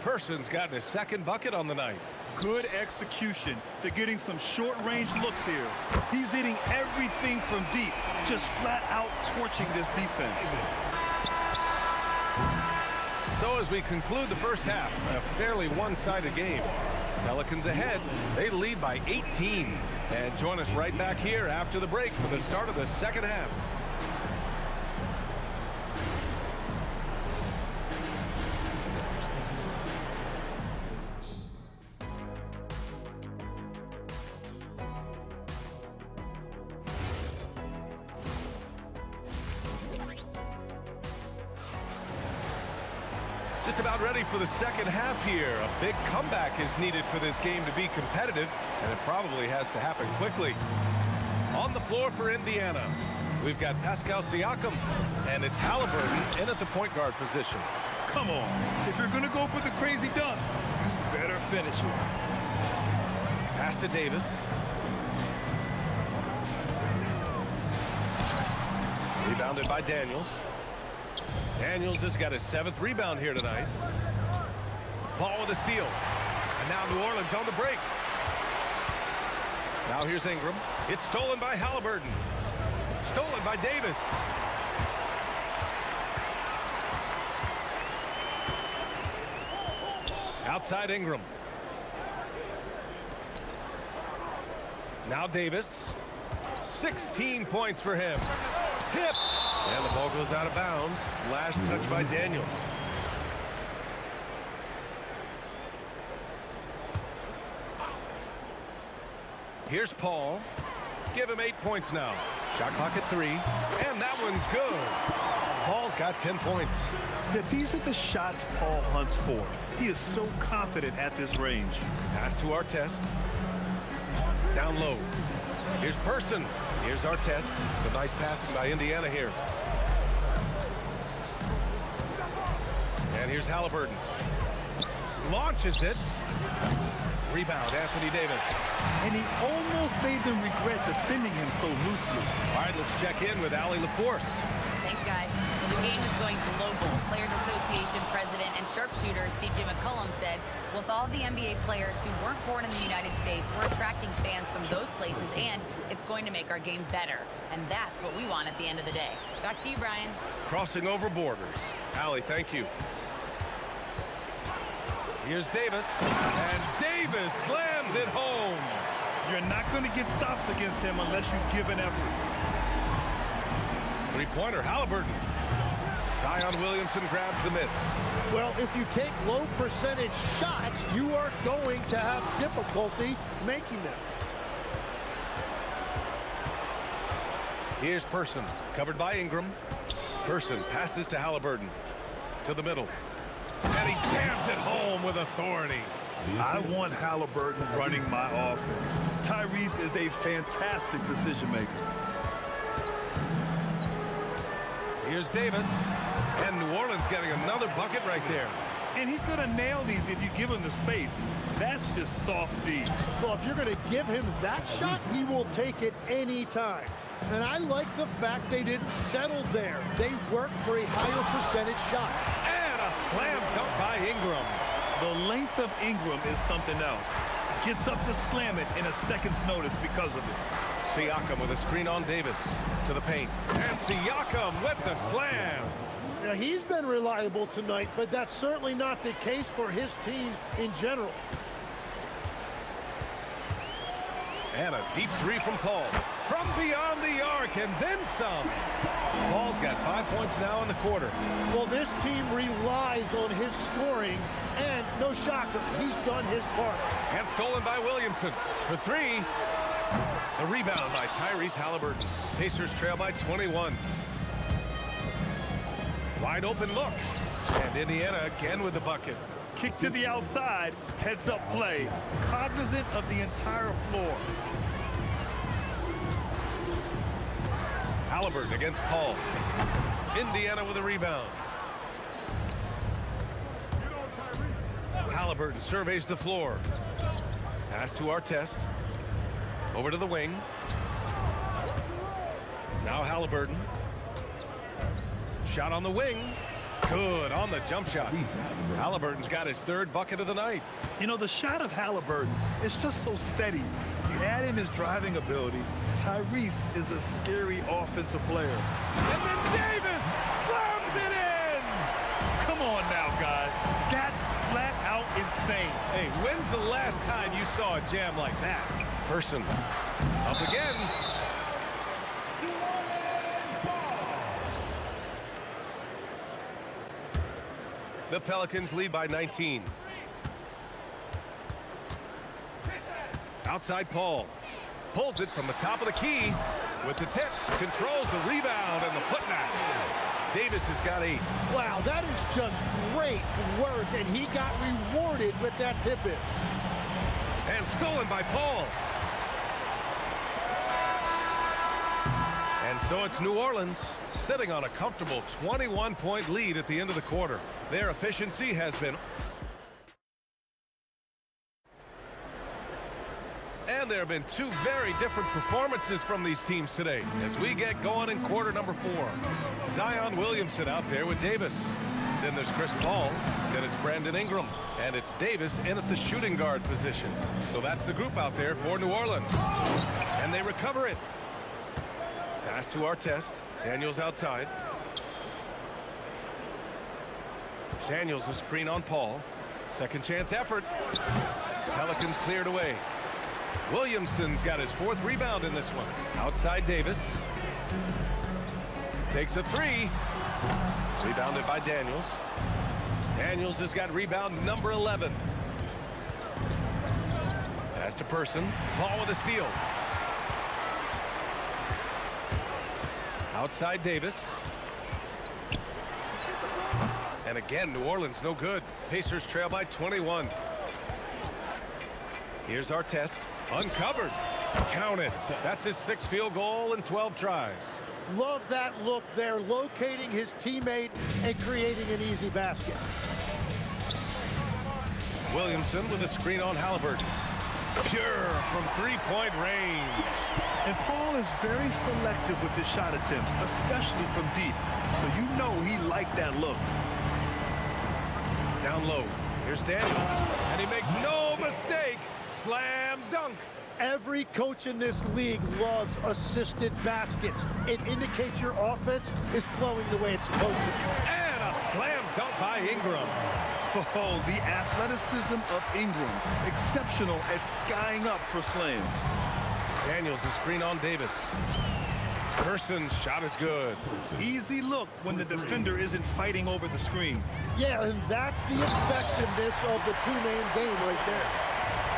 Person's gotten his 2nd bucket on the night. Good execution. They're getting some short-range looks here. He's hitting everything from deep, just flat out torching this defense. So as we conclude the first half, a fairly one-sided game. Pelicans ahead. They lead by 18. And join us right back here after the break for the start of the second half. Just about ready for the second half here. A big comeback is needed for this game to be competitive, and it probably has to happen quickly. On the floor for Indiana, we've got Pascal Siakam, and it's Halliburton in at the point guard position. Come on. If you're going to go for the crazy dunk, you better finish it. Pass to Davis. Rebounded by Daniels. Daniels has got his 7th rebound here tonight. Paul with a steal. And now New Orleans on the break. Now here's Ingram. It's stolen by Halliburton. Stolen by Davis. Outside Ingram. Now Davis. 16 points for him. Tipped. And the ball goes out of bounds. Last touch by Daniels. Here's Paul. Give him 8 points now. Shot clock at 3. And that one's good. Paul's got 10 points. Yeah, these are the shots Paul hunts for. He is so confident at this range. Pass to Artest. Down low. Here's Person. Here's Artest. Some nice passing by Indiana here. And here's Halliburton. Launches it. Rebound, Anthony Davis. And he almost made them regret defending him so loosely. All right, let's check in with Allie LaForce. Thanks, guys. Well, the game is going global. Players Association President and sharpshooter C.J. McCollum said, with all the NBA players who weren't born in the United States, we're attracting fans from those places, and it's going to make our game better. And that's what we want at the end of the day. Back to you, Brian. Crossing over borders. Allie, thank you. Here's Davis, and Davis slams it home. You're not going to get stops against him unless you give an effort. Three-pointer, Halliburton. Zion Williamson grabs the miss. Well, if you take low percentage shots, you are going to have difficulty making them. Here's Person, covered by Ingram. Person passes to Halliburton. To the middle. And he jams it home with authority. I want Halliburton running my offense. Tyrese is a fantastic decision maker. Here's Davis. And New Orleans getting another bucket right there. And he's going to nail these if you give him the space. That's just soft D. Well, if you're going to give him that shot, he will take it any time. And I like the fact they didn't settle there. They worked for a higher percentage shot. And a slam dunk by Ingram. The length of Ingram is something else. Gets up to slam it in a second's notice because of it. Siakam with a screen on Davis. To the paint. And Siakam with the slam. Now, he's been reliable tonight, but that's certainly not the case for his team in general. And a deep three from Paul. From beyond the arc, and then some. Paul's got 5 points now in the quarter. Well, this team relies on his scoring, and no shocker, he's done his part. And stolen by Williamson for three. The rebound by Tyrese Halliburton. Pacers trail by 21. Wide open look. And Indiana again with the bucket. Kick to the outside, heads up play, cognizant of the entire floor. Halliburton against Paul. Indiana with a rebound. Halliburton surveys the floor. Pass to Artest. Over to the wing. Now Halliburton. Shot on the wing. Good on the jump shot. Halliburton's got his third bucket of the night. You know, the shot of Halliburton is just so steady. You add in his driving ability, Tyrese is a scary offensive player. And then Davis slams it in! Come on now, guys. That's flat out insane. Hey, when's the last time you saw a jam like that? Person up again. The Pelicans lead by 19. Outside Paul. Pulls it from the top of the key with the tip. Controls the rebound and the putback. Davis has got 8. Wow, that is just great work, and he got rewarded with that tip-in. And stolen by Paul. And so it's New Orleans sitting on a comfortable 21-point lead at the end of the quarter. Their efficiency has been... And there have been two very different performances from these teams today as we get going in quarter number 4. Zion Williamson out there with Davis. Then there's Chris Paul. Then it's Brandon Ingram. And it's Davis in at the shooting guard position. So that's the group out there for New Orleans. And they recover it. Pass to Artest. Daniels outside. Daniels a screen on Paul. Second chance effort. Pelicans cleared away. Williamson's got his 4th rebound in this one. Outside Davis. Takes a 3. Rebounded by Daniels. Daniels has got rebound number 11. Pass to Person. Paul with a steal. Outside Davis. And again, New Orleans no good. Pacers trail by 21. Here's Artest. Uncovered. Counted. That's his 6th field goal in 12 tries. Love that look there, locating his teammate and creating an easy basket. Williamson with a screen on Halliburton. Pure from three-point range. And Paul is very selective with his shot attempts, especially from deep. So you know he liked that look. Down low. Here's Daniels. And he makes no mistake. Slam dunk. Every coach in this league loves assisted baskets. It indicates your offense is flowing the way it's supposed to. And a slam dunk by Ingram. Oh, the athleticism of Ingram. Exceptional at skying up for slams. Daniels a screen on Davis. Person's shot is good. Easy look when the defender isn't fighting over the screen. Yeah, and that's the effectiveness of the two-man game right there.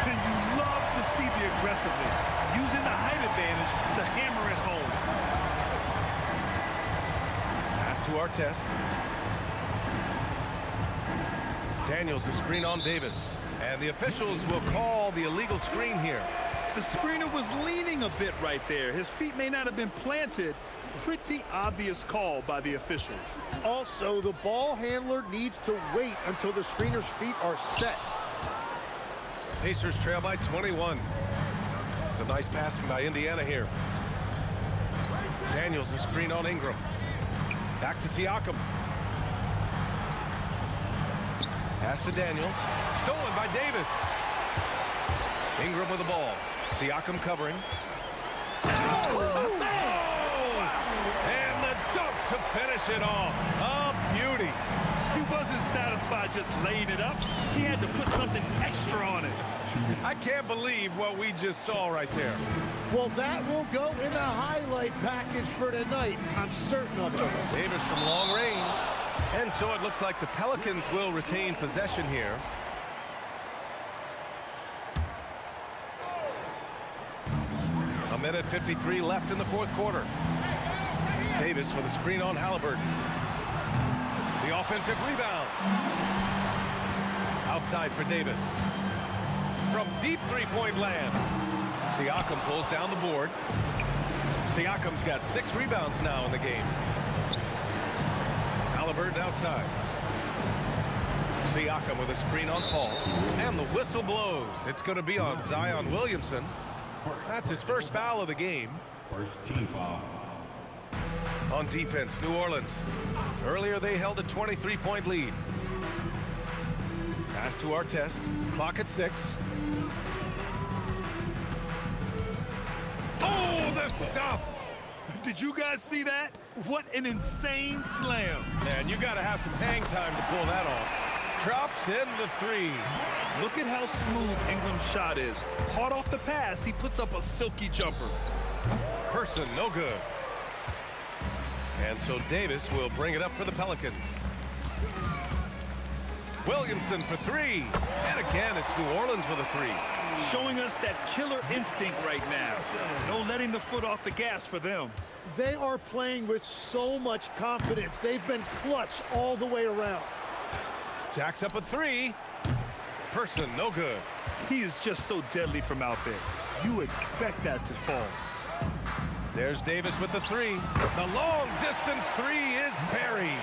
And you love to see the aggressiveness, using the height advantage to hammer it home. Pass to our test. Daniels a screen on Davis. And the officials will call the illegal screen here. The screener was leaning a bit right there. His feet may not have been planted. Pretty obvious call by the officials. Also, the ball handler needs to wait until the screener's feet are set. Pacers trail by 21. It's a nice passing by Indiana here. Daniels a screen on Ingram. Back to Siakam. Pass to Daniels. Stolen by Davis. Ingram with the ball. Siakam covering. Oh, man! And the dunk to finish it off. A beauty. He wasn't satisfied just laying it up. He had to put something extra on it. I can't believe what we just saw right there. Well, that will go in the highlight package for tonight. I'm certain of it. Davis from long range. And so it looks like the Pelicans will retain possession here. A minute 53 left in the fourth quarter. Davis with a screen on Halliburton. The offensive rebound. Outside for Davis. From deep three-point land. Siakam pulls down the board. Siakam's got 6 rebounds now in the game. Halliburton outside. Siakam with a screen on Paul. And the whistle blows. It's going to be on Zion Williamson. That's his first foul of the game. First team foul. On defense, New Orleans. Earlier they held a 23-point lead. Pass to Artest. Clock at 6. Oh, the stuff! Did you guys see that? What an insane slam. Man, you got to have some hang time to pull that off. Drops in the 3. Look at how smooth Ingram's shot is. Hard off the pass, he puts up a silky jumper. Person, no good. And so Davis will bring it up for the Pelicans. Williamson for 3. And again, it's New Orleans with a 3. Showing us that killer instinct right now. No letting the foot off the gas for them. They are playing with so much confidence. They've been clutch all the way around. Jacks up a 3. Person, no good. He is just so deadly from out there. You expect that to fall. There's Davis with the 3. The long distance 3 is buried.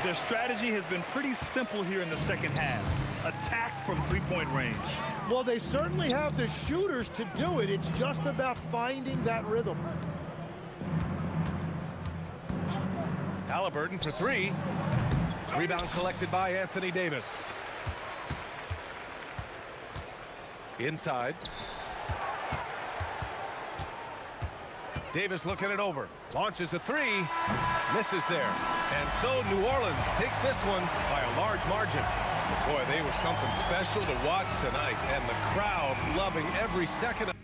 Their strategy has been pretty simple here in the second half. Attack from three-point range. Well, they certainly have the shooters to do it. It's just about finding that rhythm. Halliburton for 3. Rebound collected by Anthony Davis. Inside. Davis looking it over. Launches a 3. Misses there. And so New Orleans takes this one by a large margin. Boy, they were something special to watch tonight. And the crowd loving every second of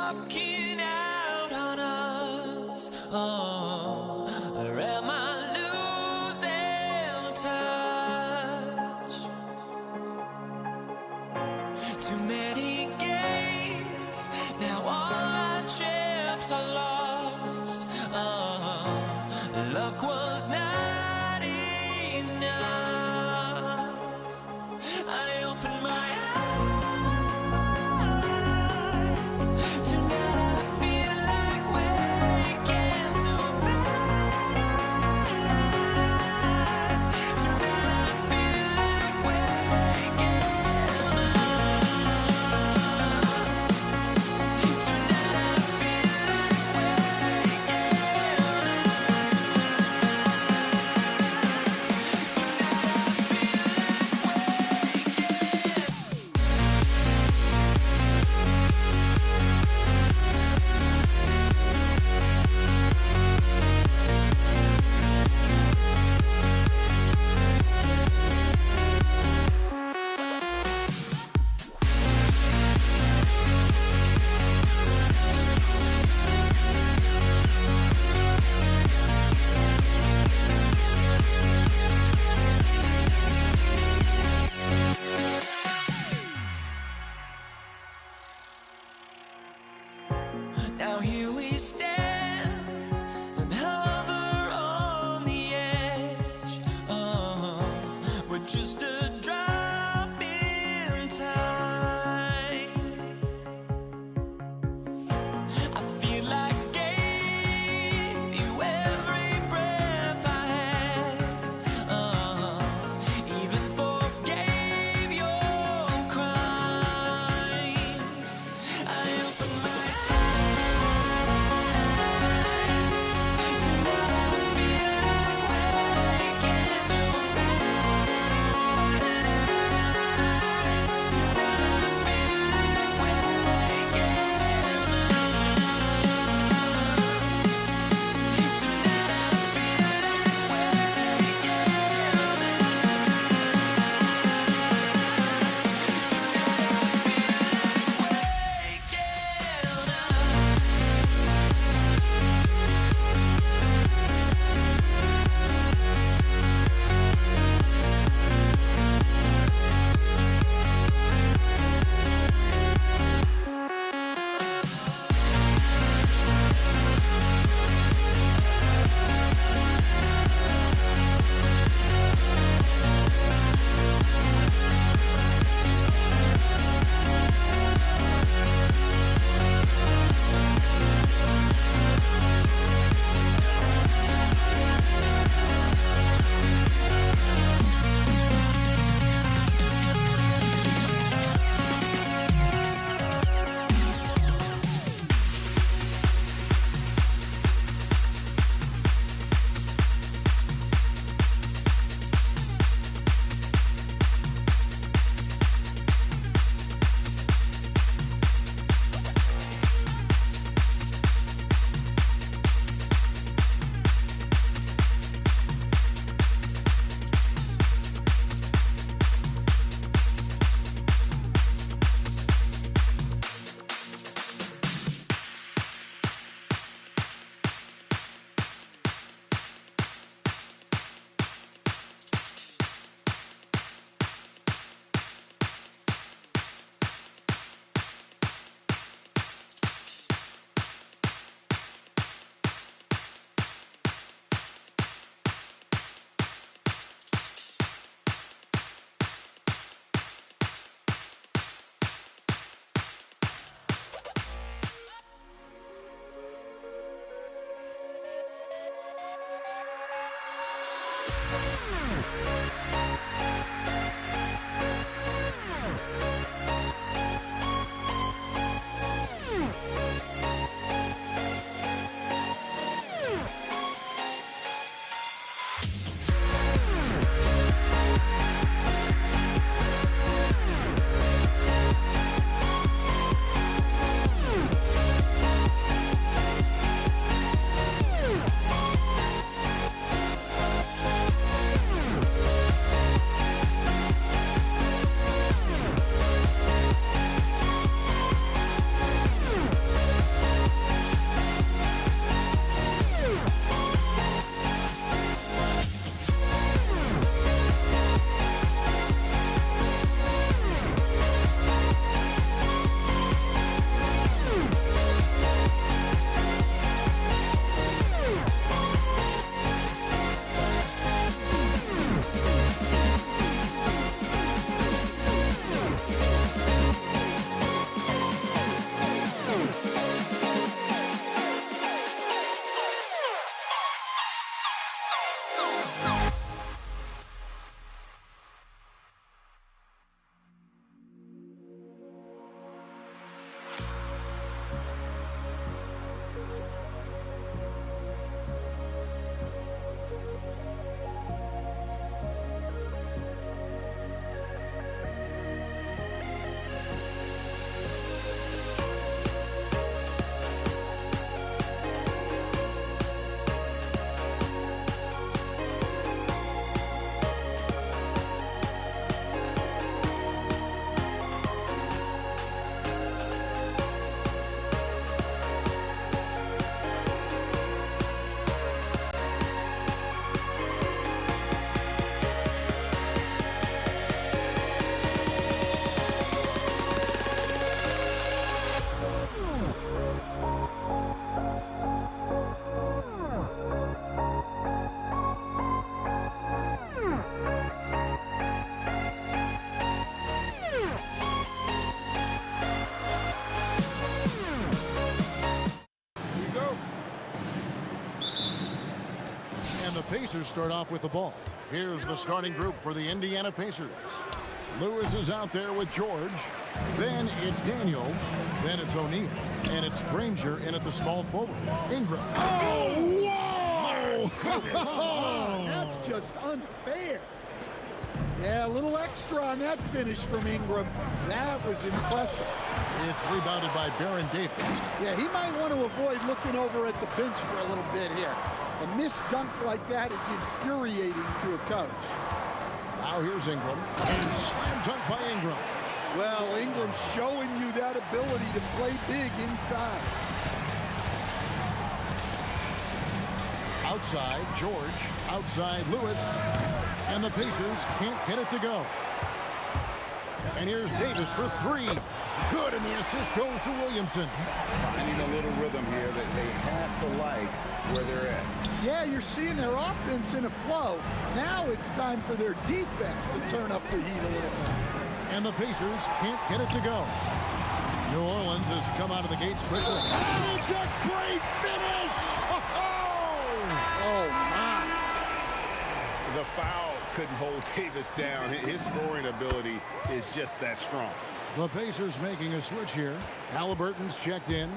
walking out on us. Oh, or am I losing touch? Too many games, now all our chips are lost. Oh, luck was not enough. I opened my eyes, tonight Pacers start off with the ball. Here's the starting group for the Indiana Pacers. Lewis is out there with George. Then it's Daniels. Then it's O'Neal. And it's Granger in at the small forward. Ingram. Oh, whoa! That's just unfair. Yeah, a little extra on that finish from Ingram. That was impressive. It's rebounded by Baron Davis. Yeah, he might want to avoid looking over at the bench for a little bit here. A missed dunk like that is infuriating to a coach. Now here's Ingram. And slam dunk by Ingram. Well, Ingram's showing you that ability to play big inside. Outside, George. Outside, Lewis. And the Pacers can't get it to go. And here's Davis for three. Good, and the assist goes to Williamson. Finding a little rhythm here that they have to like where they're at. Yeah, you're seeing their offense in a flow. Now it's time for their defense to turn up the heat a little bit. And the Pacers can't get it to go. New Orleans has come out of the gates quickly. And it's a great finish! Oh, my. The foul couldn't hold Davis down. His scoring ability is just that strong. The Pacers making a switch here. Halliburton's checked in.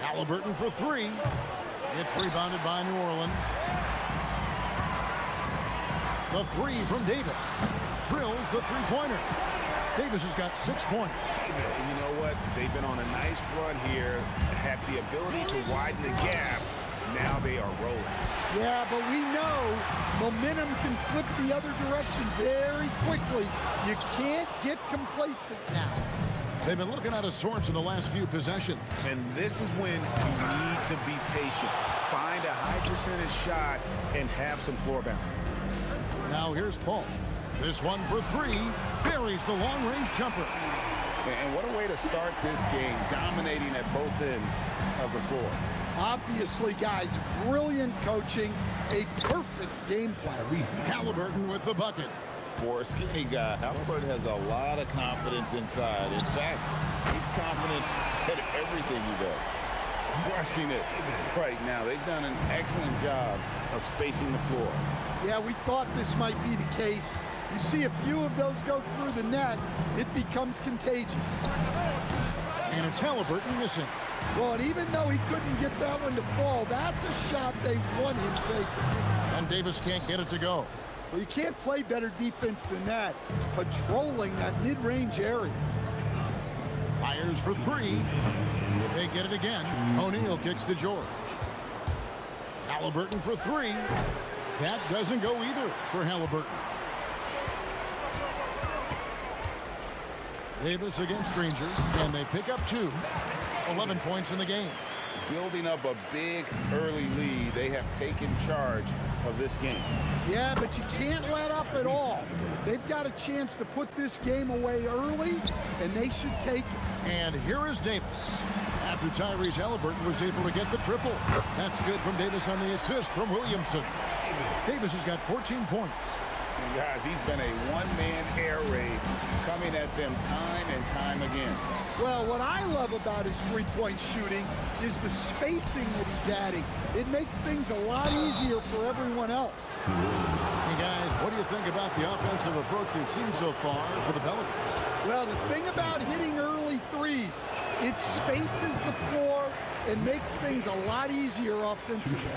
Halliburton for three. It's rebounded by New Orleans. The three from Davis. Drills the three-pointer. Davis has got 6 points. You know what? They've been on a nice run here. Have the ability to widen the gap. Now they are rolling. Yeah, but we know momentum can flip the other direction very quickly. You can't get complacent now. They've been looking out of sorts in the last few possessions. And this is when you need to be patient. Find a high percentage shot and have some floor balance. Now here's Paul. This one for three. Buries the long-range jumper. And what a way to start this game, dominating at both ends of the floor. Obviously, guys, brilliant coaching, a perfect game plan. Halliburton with the bucket. For a skinny guy, Halliburton has a lot of confidence inside. In fact, he's confident at everything he does. Crushing it right now. They've done an excellent job of spacing the floor. Yeah, we thought this might be the case. You see a few of those go through the net, it becomes contagious. And it's Halliburton missing. Well, and even though he couldn't get that one to fall, that's a shot they want him taking. And Davis can't get it to go. Well, you can't play better defense than that, patrolling that mid-range area. Fires for three. They get it again. O'Neal kicks to George. Halliburton for three. That doesn't go either for Halliburton. Davis against Granger, and they pick up two. 11 points in the game. Building up a big early lead. They have taken charge of this game. Yeah, but you can't let up at all. They've got a chance to put this game away early, and they should take it. And here is Davis. After Tyrese Halliburton was able to get the triple. That's good from Davis on the assist from Williamson. Davis has got 14 points. And guys, he's been a one-man air raid coming at them time and time again. Well, what I love about his three-point shooting is the spacing that he's adding. It makes things a lot easier for everyone else. Hey, guys, what do you think about the offensive approach we've seen so far for the Pelicans? Well, the thing about hitting early threes, it spaces the floor and makes things a lot easier offensively.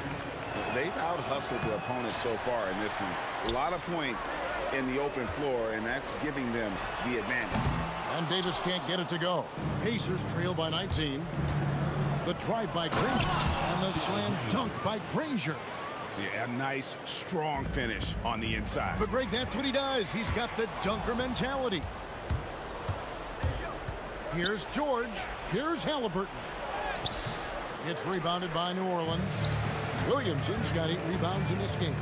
They've out-hustled the opponent so far in this one. A lot of points in the open floor, and that's giving them the advantage. And Davis can't get it to go. Pacers trail by 19. The drive by Granger and the slam dunk by Granger. Yeah, a nice, strong finish on the inside. But Greg, that's what he does. He's got the dunker mentality. Here's George. Here's Halliburton. It's rebounded by New Orleans. Williamson's got 8 rebounds in this game.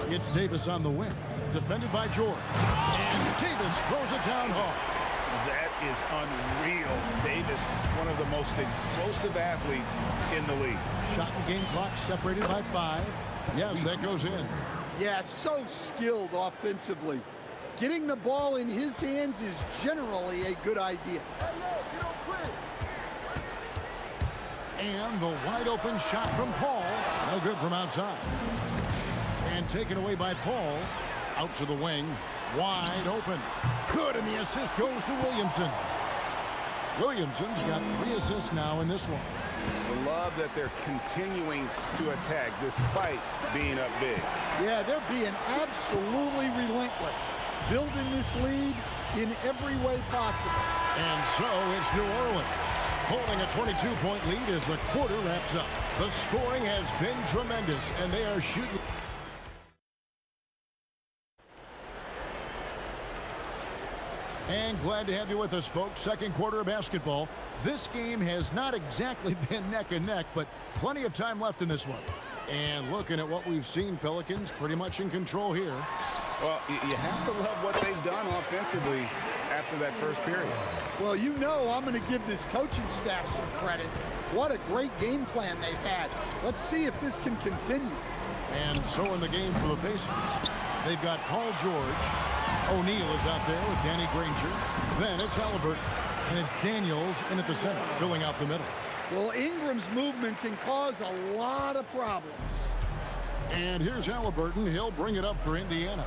It's Davis on the wing. Defended by George. And Davis throws it down hard. That is unreal. Davis, one of the most explosive athletes in the league. Shot and game clock separated by 5. Yes, that goes in. Yeah, so skilled offensively. Getting the ball in his hands is generally a good idea. And the wide open shot from Paul. No good from outside. And taken away by Paul. Out to the wing. Wide open. Good, and the assist goes to Williamson. Williamson's got 3 assists now in this one. I love that they're continuing to attack despite being up big. Yeah, they're being absolutely relentless. Building this lead in every way possible. And so it's New Orleans holding a 22-point lead as the quarter wraps up. The scoring has been tremendous, and they are shooting. And glad to have you with us, folks. Second quarter of basketball. This game has not exactly been neck and neck, but plenty of time left in this one. And looking at what we've seen, Pelicans pretty much in control here. Well, you have to love what they've done offensively after that first period. Well, you know I'm going to give this coaching staff some credit. What a great game plan they've had. Let's see if this can continue. And so in the game for the Pacers, they've got Paul George. O'Neal is out there with Danny Granger. Then it's Halliburton. And it's Daniels in at the center, filling out the middle. Well, Ingram's movement can cause a lot of problems. And here's Halliburton. He'll bring it up for Indiana.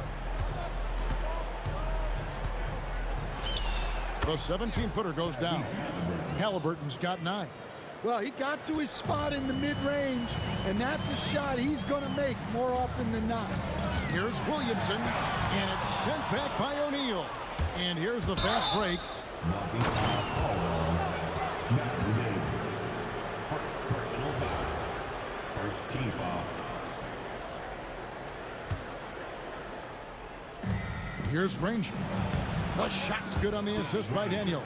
The 17-footer goes down. Halliburton's got 9. Well, he got to his spot in the mid-range, and that's a shot he's going to make more often than not. Here's Williamson, and it's sent back by O'Neal. And here's the fast break. Here's Granger. The shot's good on the assist by Daniels.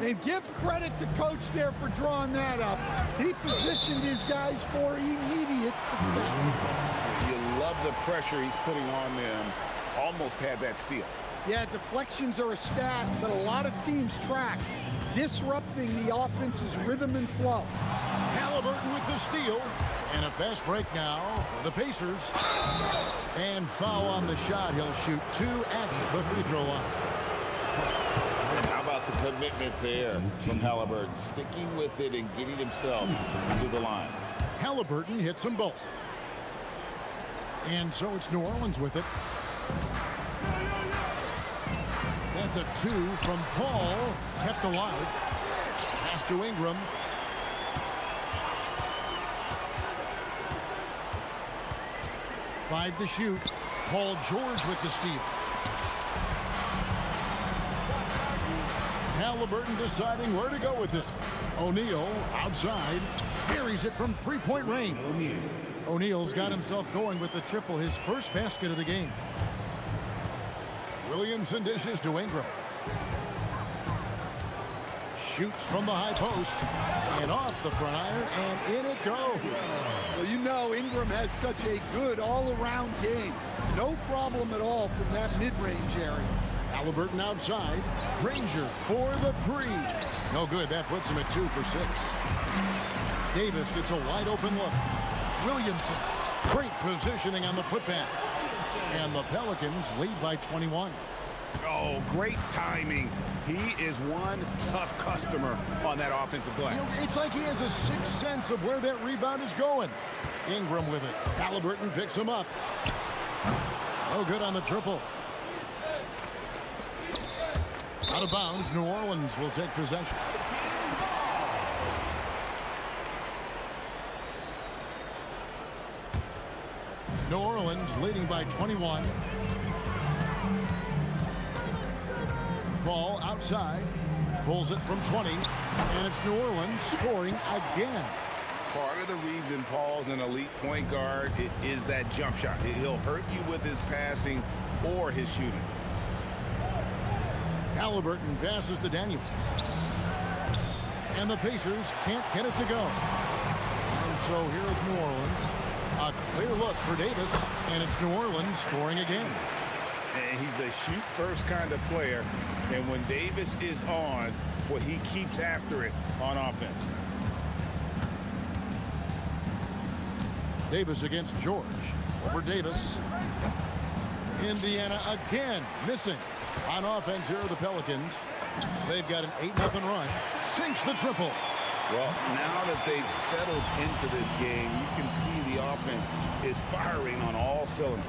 And give credit to coach there for drawing that up. He positioned his guys for immediate success. You love the pressure he's putting on them. Almost had that steal. Yeah, deflections are a stat that a lot of teams track, disrupting the offense's rhythm and flow. Halliburton with the steal. And a fast break now for the Pacers. And foul on the shot. He'll shoot 2 at the free throw line. How about the commitment there from Halliburton, sticking with it and getting himself to the line. Halliburton hits them both. And so it's New Orleans with it. That's a 2 from Paul, kept alive. Pass to Ingram. Five to shoot. Paul George with the steal. Halliburton deciding where to go with it. O'Neal outside. Buries it from three-point range. O'Neal's got himself going with the triple, his first basket of the game. Williamson dishes to Ingram. Shoots from the high post. And off the front iron, and in it goes. Well, you know Ingram has such a good all-around game. No problem at all from that mid-range area. Halliburton outside. Granger for the 3. No good. That puts him at 2 for 6. Davis gets a wide open look. Williamson. Great positioning on the putback. And the Pelicans lead by 21. Oh, great timing. He is one tough customer on that offensive glass. You know, it's like he has a sixth sense of where that rebound is going. Ingram with it. Halliburton picks him up. No good on the triple. Out of bounds, New Orleans will take possession. New Orleans leading by 21. Paul outside, pulls it from 20, and it's New Orleans scoring again. Part of the reason Paul's an elite point guard is that jump shot. He'll hurt you with his passing or his shooting. Halliburton passes to Daniels. And the Pacers can't get it to go. And so here is New Orleans. A clear look for Davis, and it's New Orleans scoring again. And he's a shoot-first kind of player. And when Davis is on, well, he keeps after it on offense. Davis against George. Over Davis. Indiana again missing. On offense here are the Pelicans. They've got an 8-0 run. Sinks the triple. Well, now that they've settled into this game, you can see the offense is firing on all cylinders.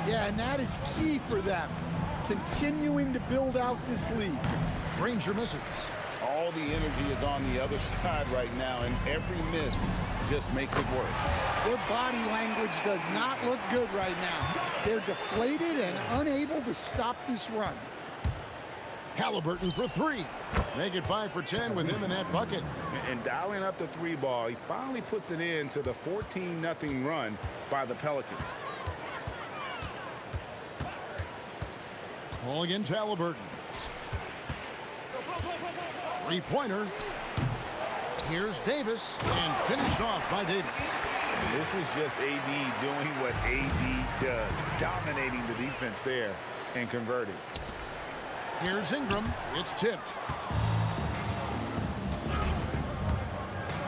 Yeah, and that is key for them, continuing to build out this lead. Granger misses. All the energy is on the other side right now, and every miss just makes it worse. Their body language does not look good right now. They're deflated and unable to stop this run. Halliburton for three. Make it 5 for 10 with him in that bucket. And dialing up the three ball, he finally puts it in to the 14-0 run by the Pelicans. Ball against Halliburton. Three-pointer. Here's Davis, and finished off by Davis. And this is just AD doing what AD does, dominating the defense there and converting. Here's Ingram. It's tipped.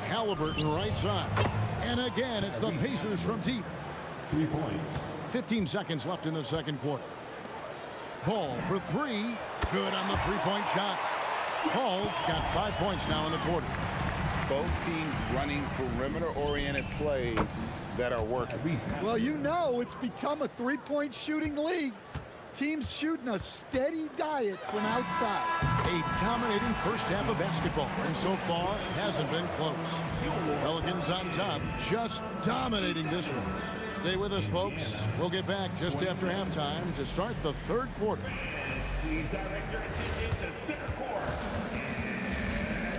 Halliburton right side. And again, it's the Pacers from deep. 3 points. 15 seconds left in the second quarter. Paul for three. Good on the three-point shot. Paul's got 5 points now in the quarter. Both teams running perimeter-oriented plays that are working. Well, you know it's become a three-point shooting league. Teams shooting a steady diet from outside. A dominating first half of basketball, and so far it hasn't been close. Pelicans on top, just dominating this one. Stay with us, folks. We'll get back just after halftime to start the third quarter. Please direct your attention to center court.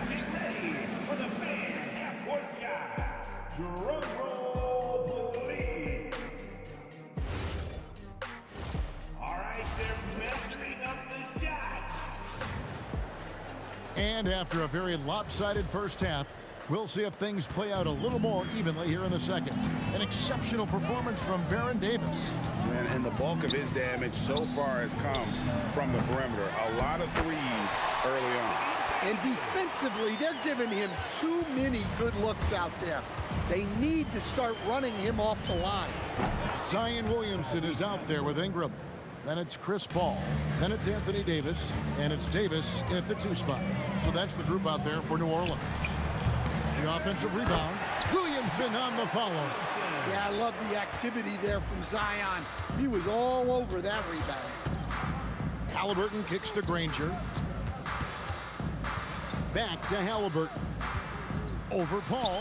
Get ready for the fan half-court shot. Drum roll, please. All right, they're measuring up the shot. And after a very lopsided first half, we'll see if things play out a little more evenly here in the second. An exceptional performance from Baron Davis. And the bulk of his damage so far has come from the perimeter. A lot of threes early on. And defensively, they're giving him too many good looks out there. They need to start running him off the line. Zion Williamson is out there with Ingram. Then it's Chris Paul. Then it's Anthony Davis. And it's Davis at the 2 spot. So that's the group out there for New Orleans. The offensive rebound. Williamson on the follow. Yeah, I love the activity there from Zion. He was all over that rebound. Halliburton kicks to Granger. Back to Halliburton. Over Paul.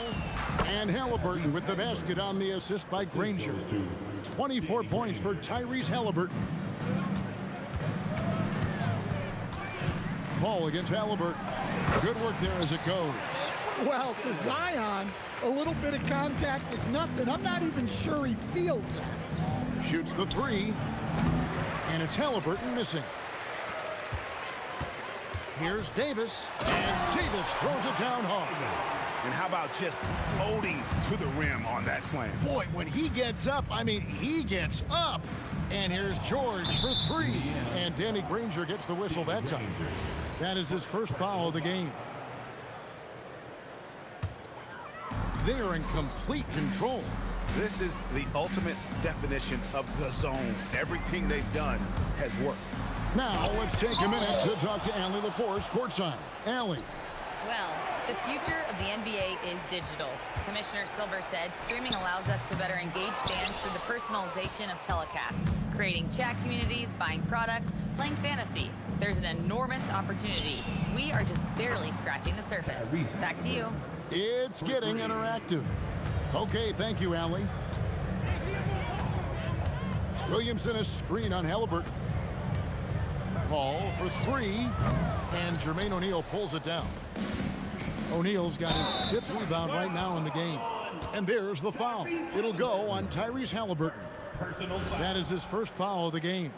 And Halliburton with the basket on the assist by Granger. 24 points for Tyrese Halliburton. Paul against Halliburton. Good work there as it goes. Well, to Zion, a little bit of contact is nothing. I'm not even sure he feels that. Shoots the three. And it's Halliburton missing. Here's Davis. And Davis throws it down hard. And how about just floating to the rim on that slam? Boy, when he gets up, I mean, he gets up. And here's George for three. And Danny Granger gets the whistle that time. That is his first foul of the game. They are in complete control. This is the ultimate definition of the zone. Everything they've done has worked. Now let's take a minute to talk to Allie LaForce courtside. Allie. Well, the future of the NBA is digital. Commissioner Silver said streaming allows us to better engage fans through the personalization of telecasts, creating chat communities, buying products, playing fantasy. There's an enormous opportunity. We are just barely scratching the surface. Back to you. It's getting interactive. Okay, thank you, Allie. Williamson a screen on Halliburton. Paul for three, and Jermaine O'Neal pulls it down. O'Neal's got his 5th rebound right now in the game. And there's the foul. It'll go on Tyrese Halliburton. That is his first foul of the game.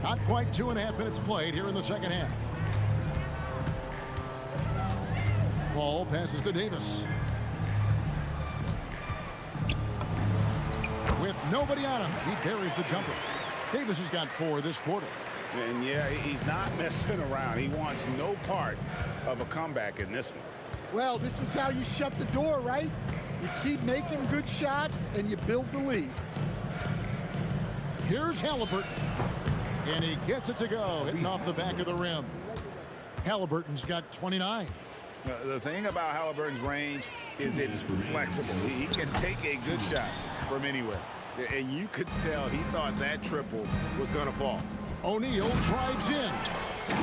Not quite 2.5 minutes played here in the second half. Paul passes to Davis. With nobody on him, he buries the jumper. Davis has got 4 this quarter. And yeah, he's not messing around. He wants no part of a comeback in this one. Well, this is how you shut the door, right? You keep making good shots and you build the lead. Here's Halliburton. And he gets it to go, hitting off the back of the rim. Halliburton's got 29. The thing about Halliburton's range is it's flexible. He can take a good shot from anywhere. And you could tell he thought that triple was going to fall. O'Neal drives in.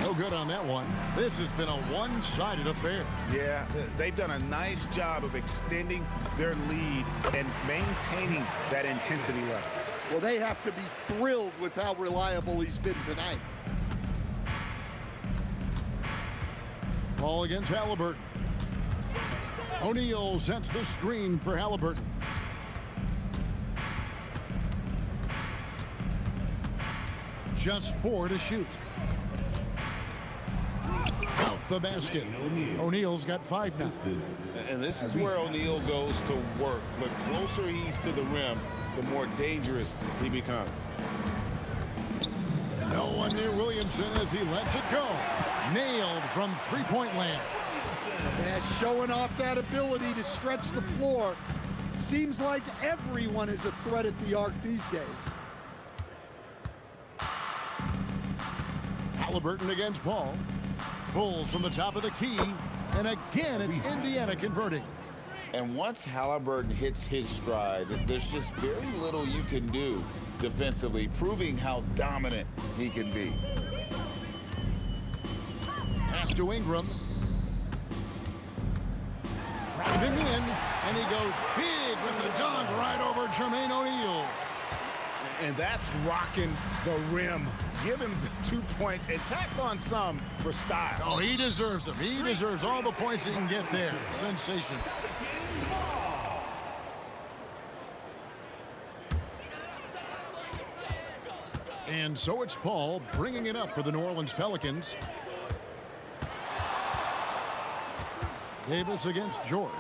No good on that one. This has been a one-sided affair. Yeah, they've done a nice job of extending their lead and maintaining that intensity level. Well, they have to be thrilled with how reliable he's been tonight. Ball against Halliburton. O'Neal sets the screen for Halliburton. Just 4 to shoot. Out the basket. O'Neal's got 5 now. And this is where O'Neal goes to work. The closer he's to the rim, the more dangerous he becomes. No one near Williamson as he lets it go. Nailed from three-point land. Yeah, showing off that ability to stretch the floor. Seems like everyone is a threat at the arc these days. Halliburton against Paul. Pulls from the top of the key. And again, it's Indiana converting. And once Halliburton hits his stride, there's just very little you can do defensively, proving how dominant he can be. Pass to Ingram. Driving in, and he goes big with the dunk right over Jermaine O'Neal. And that's rocking the rim. Give him the 2 points and tack on some for style. Oh, he deserves them. He deserves all the points he can get there. Sensation. And so it's Paul bringing it up for the New Orleans Pelicans. Davis against George.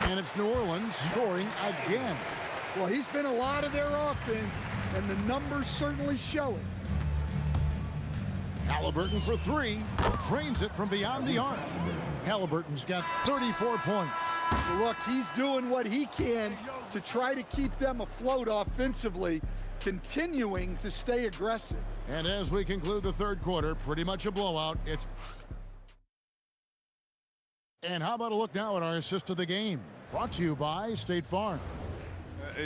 And it's New Orleans scoring again. Well, he's been a lot of their offense, and the numbers certainly show it. Halliburton for 3. Drains it from beyond the arc. Halliburton's got 34 points. Look, he's doing what he can to try to keep them afloat offensively, continuing to stay aggressive. And as we conclude the third quarter, pretty much a blowout. And how about a look now at our assist of the game? Brought to you by State Farm.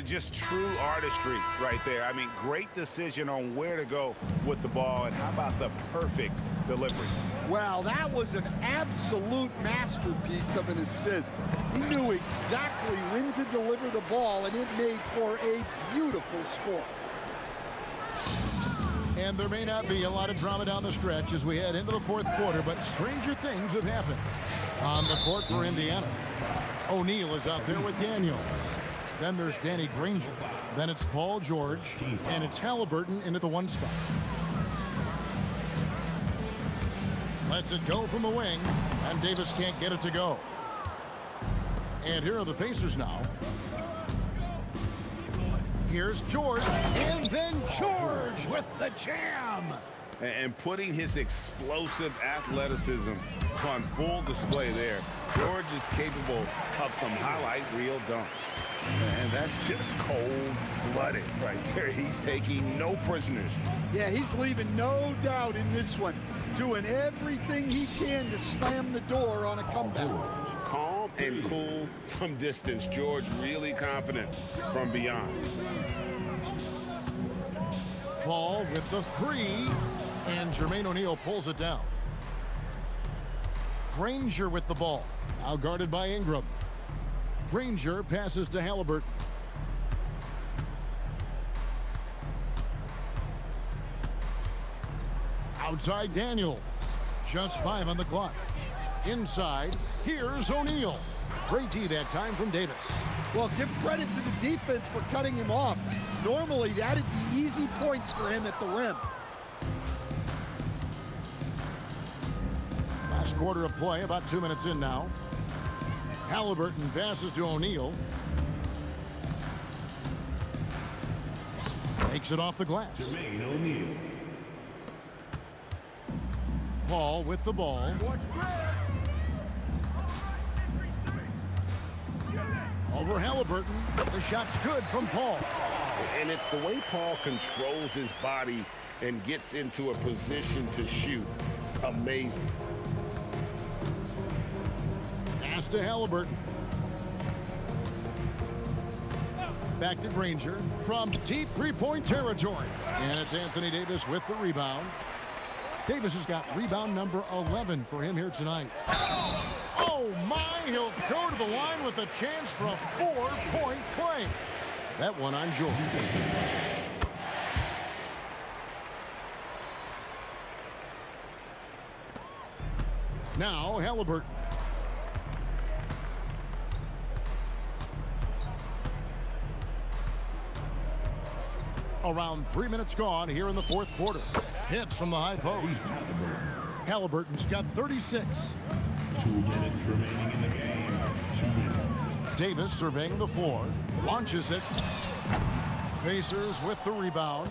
Just true artistry right there. I mean, great decision on where to go with the ball, and how about the perfect delivery? Well, that was an absolute masterpiece of an assist. He knew exactly when to deliver the ball, and it made for a beautiful score. And there may not be a lot of drama down the stretch as we head into the fourth quarter, but stranger things have happened. On the court for Indiana, O'Neal is out there with Daniel. Then there's Danny Granger. Then it's Paul George. And it's Halliburton into the 1 spot. Lets it go from the wing. And Davis can't get it to go. And here are the Pacers now. Here's George. And then George with the jam. And putting his explosive athleticism on full display there. George is capable of some highlight reel dunks. And that's just cold-blooded right there. He's taking no prisoners. Yeah, he's leaving no doubt in this one. Doing everything he can to slam the door on a comeback. Calm and cool from distance. George really confident from beyond. Paul with the 3. And Jermaine O'Neal pulls it down. Granger with the ball. Now guarded by Ingram. Granger passes to Halliburton. Outside Daniel. Just 5 on the clock. Inside, here's O'Neal. Great D that time from Davis. Well, give credit to the defense for cutting him off. Normally, that'd be easy points for him at the rim. Last quarter of play, about 2 minutes in now. Halliburton passes to O'Neal. Takes it off the glass. Paul with the ball. Over Halliburton. The shot's good from Paul. And it's the way Paul controls his body and gets into a position to shoot. Amazing. to Halliburton. Back to Granger from deep three-point territory. And it's Anthony Davis with the rebound. Davis has got rebound number 11 for him here tonight. Oh my, he'll go to the line with a chance for a 4-point play. That one on George. Now Halliburton. Around 3 minutes gone here in the fourth quarter. Hits from the high post. Halliburton's got 36. 2 minutes remaining in the game. 2 minutes. Davis surveying the floor. Launches it. Pacers with the rebound.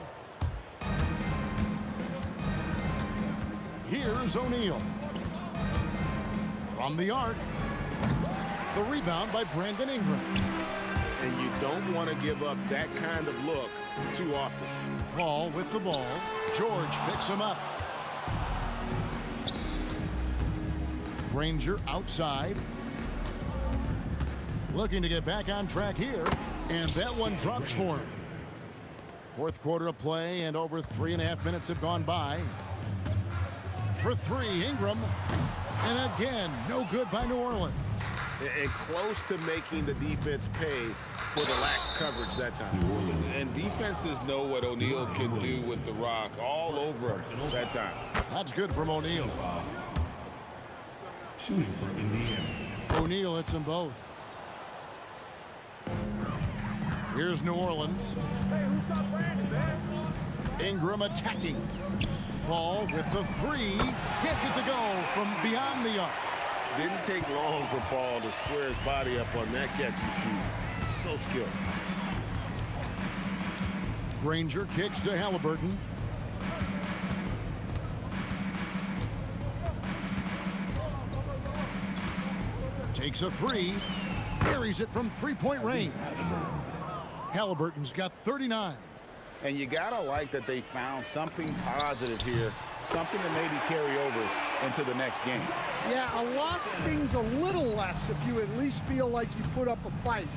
Here's O'Neal. From the arc. The rebound by Brandon Ingram. And you don't want to give up that kind of look too often. Paul with the ball. George picks him up. Granger outside. Looking to get back on track here. And that one drops for him. Fourth quarter of play and over 3.5 minutes have gone by. For 3, Ingram. And again, no good by New Orleans. And close to making the defense pay for the lax coverage that time. And defenses know what O'Neal can do with the rock all over him that time. That's good from O'Neal. Shooting for Indiana. O'Neal hits them both. Here's New Orleans. Hey, who's got Brandon, man? Ingram attacking. Paul with the 3. Gets it to go from beyond the arc. Didn't take long for Paul to square his body up on that catch and shoot. So skilled. Granger kicks to Halliburton. Takes a 3. Buries it from 3-point range. Halliburton's got 39. And you gotta like that they found something positive here, something to maybe carry over into the next game. Yeah, a loss stings a little less if you at least feel like you put up a fight,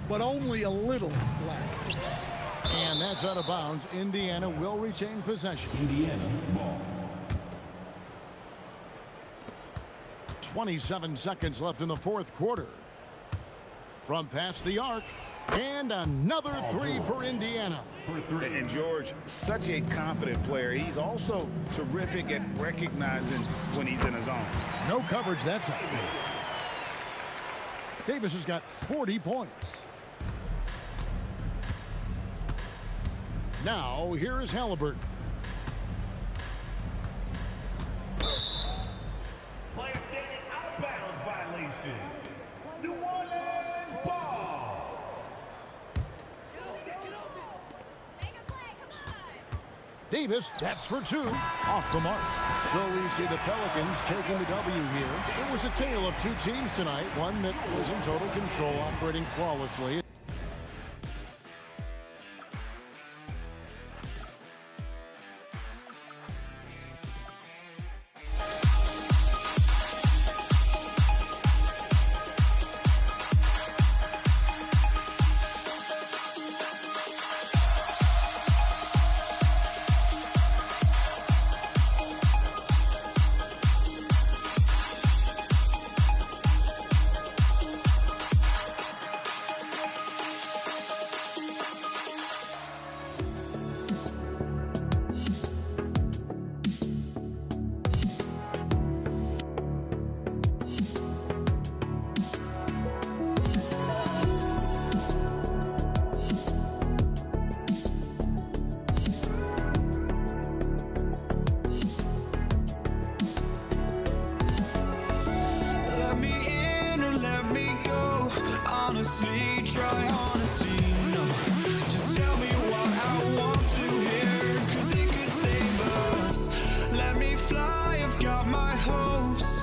but only a little less. And that's out of bounds. Indiana will retain possession. Indiana ball. 27 seconds left in the fourth quarter. From past the arc, and another 3 for Indiana. And George, such a confident player. He's also terrific at recognizing when he's in his zone. No coverage that time. Davis has got 40 points. Now, here is Halliburton. Player standing out of bounds violation. New Orleans ball. Davis, that's for 2. Off the mark. So we see the Pelicans taking the W here. It was a tale of 2 teams tonight. One that was in total control, operating flawlessly. honestly, try honesty, no. Just tell me what I want to hear, 'cause it could save us. Let me fly, I've got my hopes,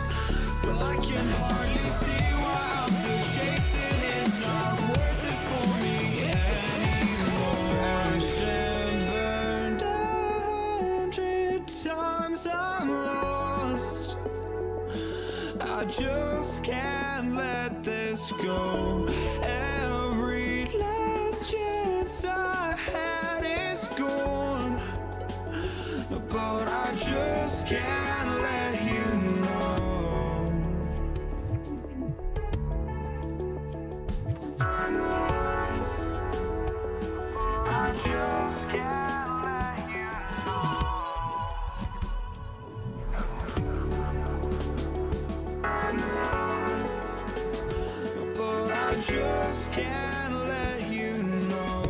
but I can hardly see why I'm still chasing. It's not worth it for me anymore. Crashed and burned 100 times, I'm lost. I just can't let can't let you know. I just can't let you know. But I just can't let you know.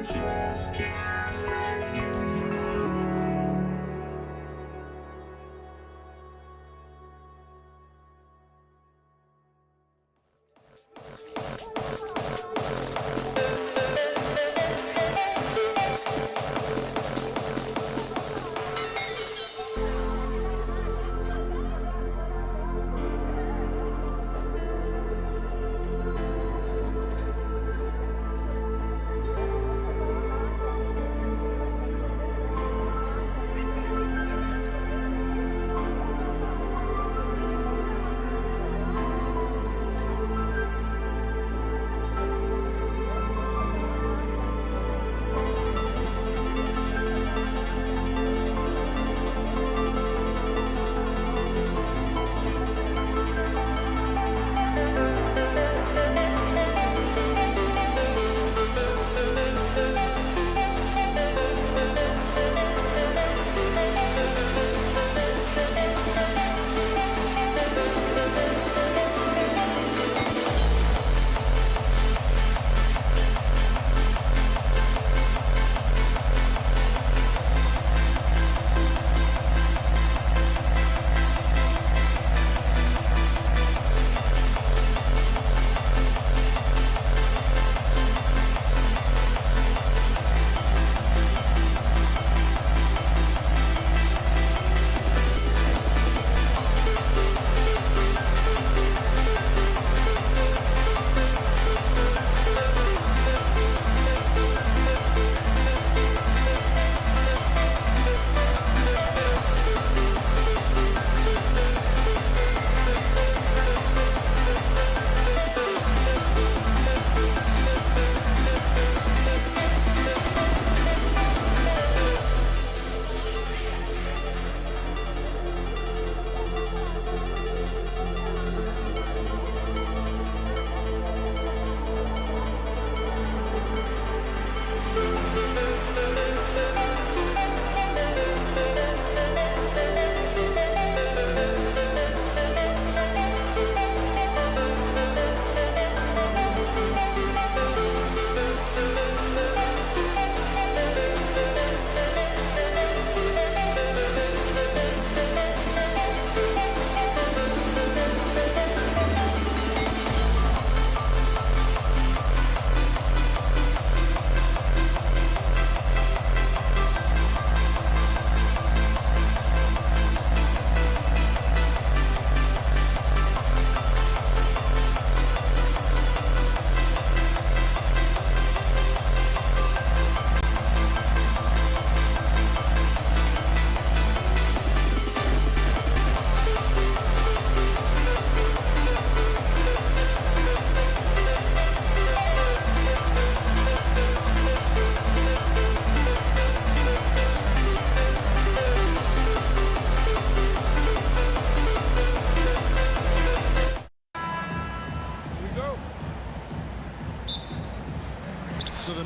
just can't let you know.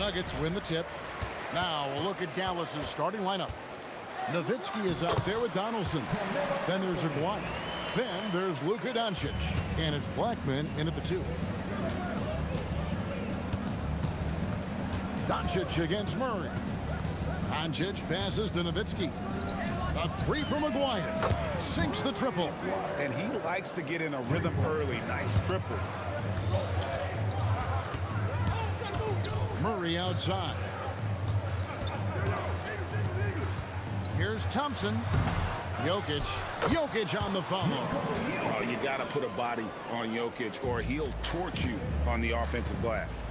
Nuggets win the tip. Now a look at Dallas's starting lineup. Nowitzki is out there with Donaldson. Then there's Aguirre. Then there's Luka Doncic. And it's Blackman in at the 2. Doncic against Murray. Doncic passes to Nowitzki. A 3 from Aguirre. Sinks the triple. And he likes to get in a rhythm early. Nice triple. Murray outside. Here's Thompson. Jokic on the follow. Oh, you got to put a body on Jokic or he'll torch you on the offensive glass.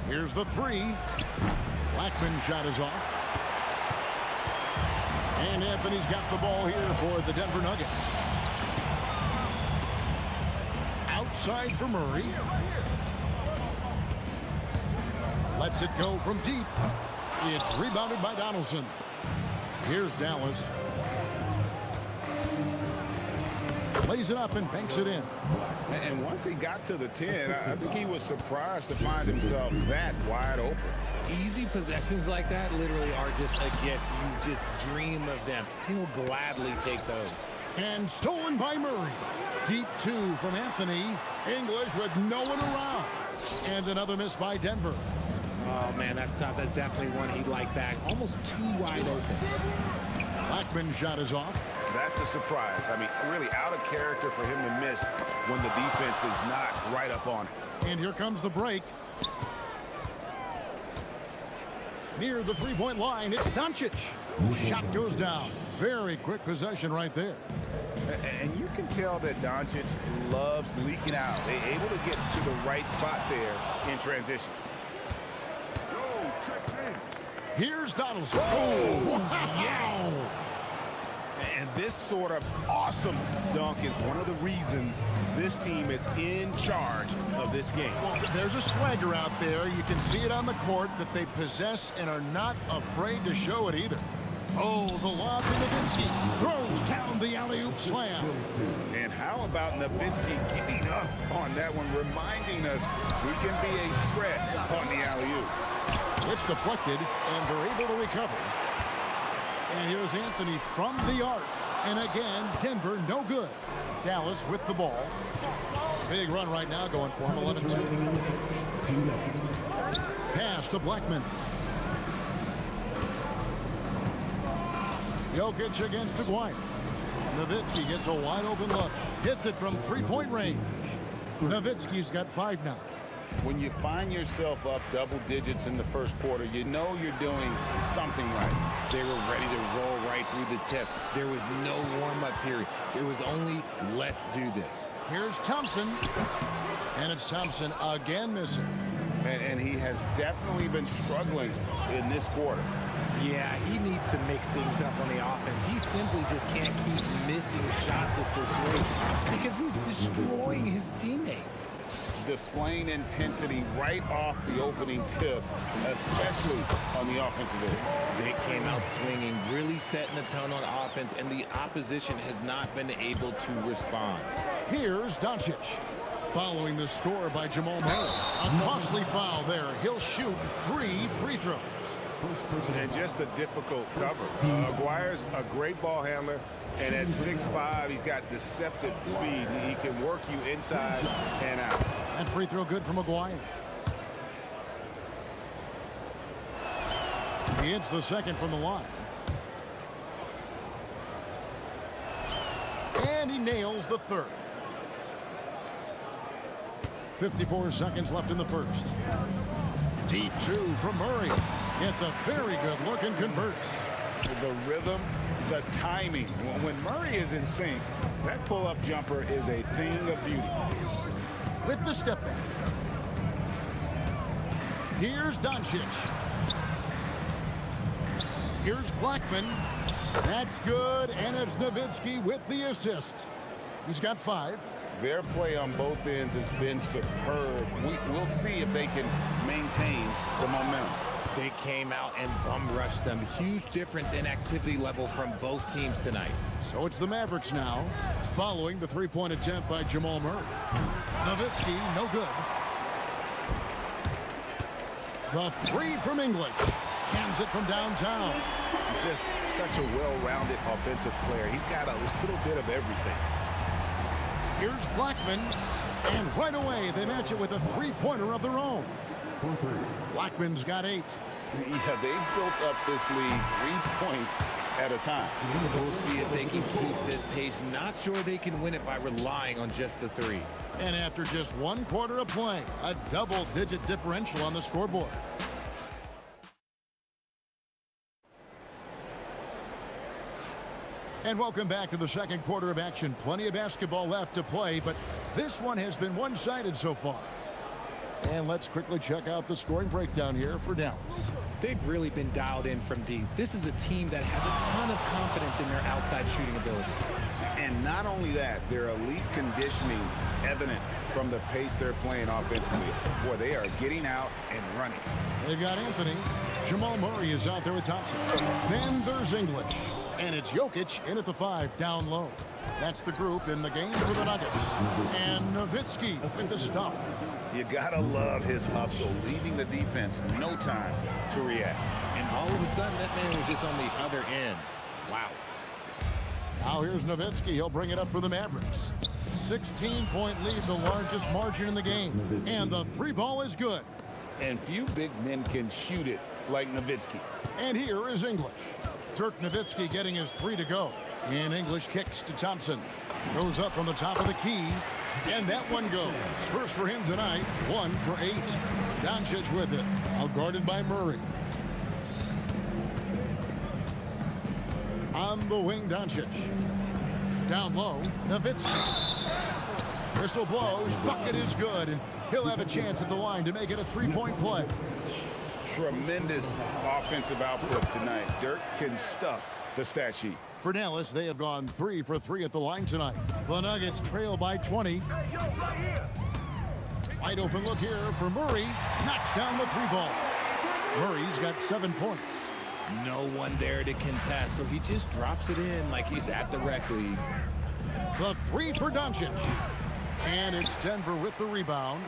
Here's the 3. Blackman's shot is off. And Anthony's got the ball here for the Denver Nuggets. Outside for Murray. Lets it go from deep. It's rebounded by Donaldson. Here's Dallas. Lays it up and banks it in. And once he got to the 10, I think he was surprised to find himself that wide open. Easy possessions like that literally are just a gift. You just dream of them. He'll gladly take those. And stolen by Murray. Deep 2 from Anthony. English with no one around. And another miss by Denver. Oh, man, that's tough. That's definitely one he'd like back. Almost too wide open. Blackman's shot is off. That's a surprise. I mean, really out of character for him to miss when the defense is not right up on him. And here comes the break. Near the three-point line, it's Doncic. Shot goes down. Very quick possession right there. And you can tell that Doncic loves leaking out. They're able to get to the right spot there in transition. Here's Donaldson. Oh, wow. Yes. And this sort of awesome dunk is one of the reasons this team is in charge of this game. Well, there's a swagger out there. You can see it on the court that they possess and are not afraid to show it either. Oh, the lob to Nowitzki. Throws down the alley-oop slam. And how about Nowitzki getting up on that one, reminding us we can be a threat on the alley-oop. It's deflected, and they're able to recover. And here's Anthony from the arc. And again, Denver no good. Dallas with the ball. Big run right now going for him, 11-2. Pass to Blackman. Jokic against Aguirre. Nowitzki gets a wide open look. Hits it from three-point range. Nowitzki's got 5 now. When you find yourself up double digits in the first quarter, you know you're doing something right. They were ready to roll right through the tip. There was no warm-up period. There was only, let's do this. Here's Thompson. And it's Thompson again missing. And he has definitely been struggling in this quarter. Yeah, he needs to mix things up on the offense. He simply just can't keep missing shots at this rate because he's destroying his teammates. Displaying intensity right off the opening tip, especially on the offensive end. They came out swinging, really setting the tone on offense, and the opposition has not been able to respond. Here's Doncic. Following the score by Jamal Murray. A costly foul there. He'll shoot 3 free throws. And just a difficult cover. Aguirre's a great ball handler, and at 6'5", he's got deceptive speed. He can work you inside and out. And free throw good from Aguirre. He hits the second from the line. And he nails the third. 54 seconds left in the first. Deep 2 from Murray. Gets a very good look and converts. The rhythm, the timing. When Murray is in sync, that pull-up jumper is a thing of beauty. With the step back. Here's Doncic. Here's Blackman. That's good, and it's Nowitzki with the assist. He's got 5. Their play on both ends has been superb. We'll see if they can maintain the momentum. They came out and bum rushed them. Huge difference in activity level from both teams tonight. So it's the Mavericks now, following the three-point attempt by Jamal Murray. Nowitzki, no good. The three from English. Cans it from downtown. Just such a well-rounded offensive player. He's got a little bit of everything. Here's Blackman. And right away, they match it with a three-pointer of their own. Blackman's got 8. Yeah, they've built up this lead 3 points at a time. We'll see if they can keep this pace. Not sure they can win it by relying on just the 3. And after just 1 quarter of play, a double-digit differential on the scoreboard. And welcome back to the second quarter of action. Plenty of basketball left to play, but this one has been one-sided so far. And let's quickly check out the scoring breakdown here for Dallas. They've really been dialed in from deep. This is a team that has a ton of confidence in their outside shooting abilities. And not only that, their elite conditioning evident from the pace they're playing offensively. Boy, they are getting out and running. They've got Anthony. Jamal Murray is out there with Thompson. Then there's English. And it's Jokic in at the 5 down low. That's the group in the game for the Nuggets. And Nowitzki with the stuff. You gotta love his hustle, leaving the defense no time to react. And all of a sudden, that man was just on the other end. Wow. Now here's Nowitzki. He'll bring it up for the Mavericks. 16-point lead, the largest margin in the game. And the 3 ball is good. And few big men can shoot it like Nowitzki. And here is English. Dirk Nowitzki getting his 3 to go. And English kicks to Thompson. Goes up from the top of the key. And that one goes. First for him tonight, 1 for 8. Doncic with it. Out guarded by Murray. On the wing, Doncic. Down low, Nowitzki. Whistle blows. Bucket is good. And he'll have a chance at the line to make it a 3-point play. Tremendous offensive output tonight. Dirk can stuff the stat sheet. For Dallas, they have gone 3 for 3 at the line tonight. The Nuggets trail by 20. Wide open look here for Murray. Knocks down the 3 ball. Murray's got 7 points. No one there to contest, so he just drops it in like he's at the rec league. The 3 for Doncic. And it's Denver with the rebound.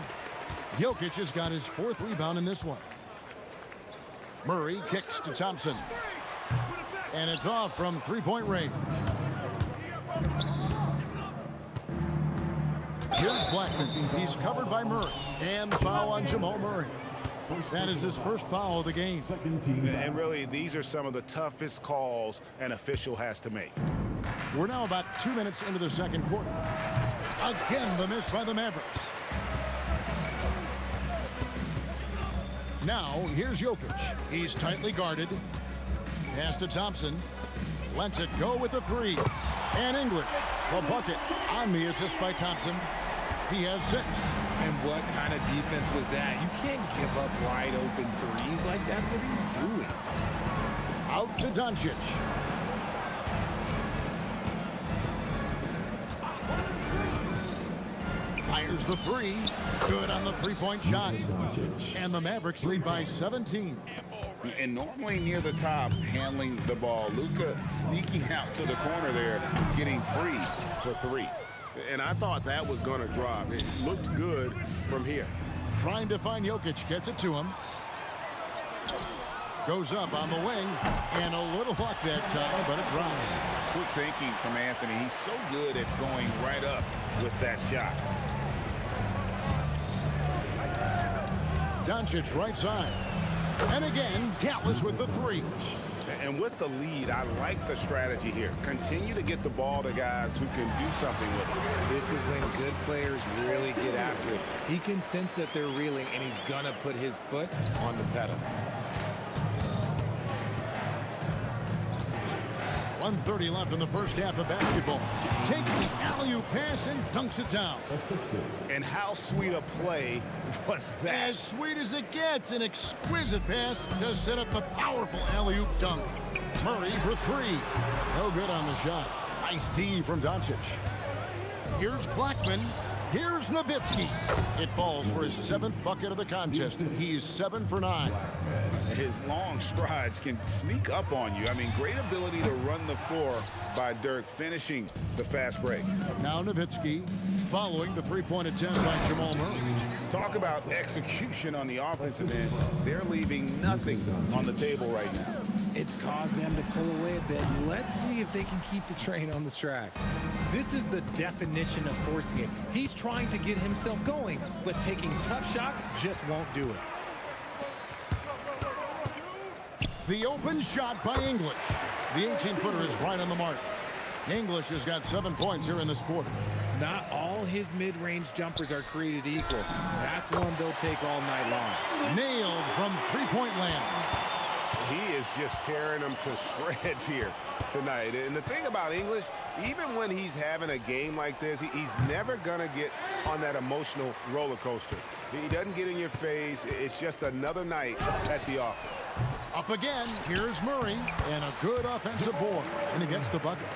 Jokic has got his 4th rebound in this one. Murray kicks to Thompson. And it's off from 3-point range. Here's Blackman. He's covered by Murray. And the foul on Jamal Murray. That is his first foul of the game. And really, these are some of the toughest calls an official has to make. We're now about 2 minutes into the second quarter. Again, the miss by the Mavericks. Now, here's Jokic. He's tightly guarded. Pass to Thompson. Lets it go with the 3. And English, the bucket on the assist by Thompson. He has 6. And what kind of defense was that? You can't give up wide open threes like that. What are you doing? Out to Doncic. Fires the 3. Good on the 3-point shot. And the Mavericks lead by 17. And normally near the top, handling the ball. Luka sneaking out to the corner there, getting free for 3. And I thought that was going to drop. It looked good from here. Trying to find Jokic, gets it to him. Goes up on the wing, and a little luck that time, but it drops. Quick thinking from Anthony. He's so good at going right up with that shot. Doncic right side. And again, Dallas with the 3. And with the lead, I like the strategy here. Continue to get the ball to guys who can do something with it. This is when good players really get after it. He can sense that they're reeling, and he's going to put his foot on the pedal. 1:30 left in the first half of basketball. Takes the alley-oop pass and dunks it down. And how sweet a play was that? As sweet as it gets, an exquisite pass to set up the powerful alley-oop dunk. Murray for 3. No good on the shot. Nice D from Doncic. Here's Blackman. Here's Nowitzki. It falls for his 7th bucket of the contest. He's 7 for 9. His long strides can sneak up on you. I mean, great ability to run the floor by Dirk, finishing the fast break. Now Nowitzki following the 3-point attempt by Jamal Murray. Talk about execution on the offensive end. They're leaving nothing on the table right now. It's caused them to pull away a bit. Let's see if they can keep the train on the tracks. This is the definition of forcing it. He's trying to get himself going, but taking tough shots just won't do it. The open shot by English. The 18-footer is right on the mark. English has got 7 points here in this quarter. Not all his mid-range jumpers are created equal. That's one they'll take all night long. Nailed from three-point land. He is just tearing them to shreds here tonight. And the thing about English, even when he's having a game like this, he's never going to get on that emotional roller coaster. He doesn't get in your face. It's just another night at the office. Up again, here's Murray, and a good offensive board, and he gets the bucket.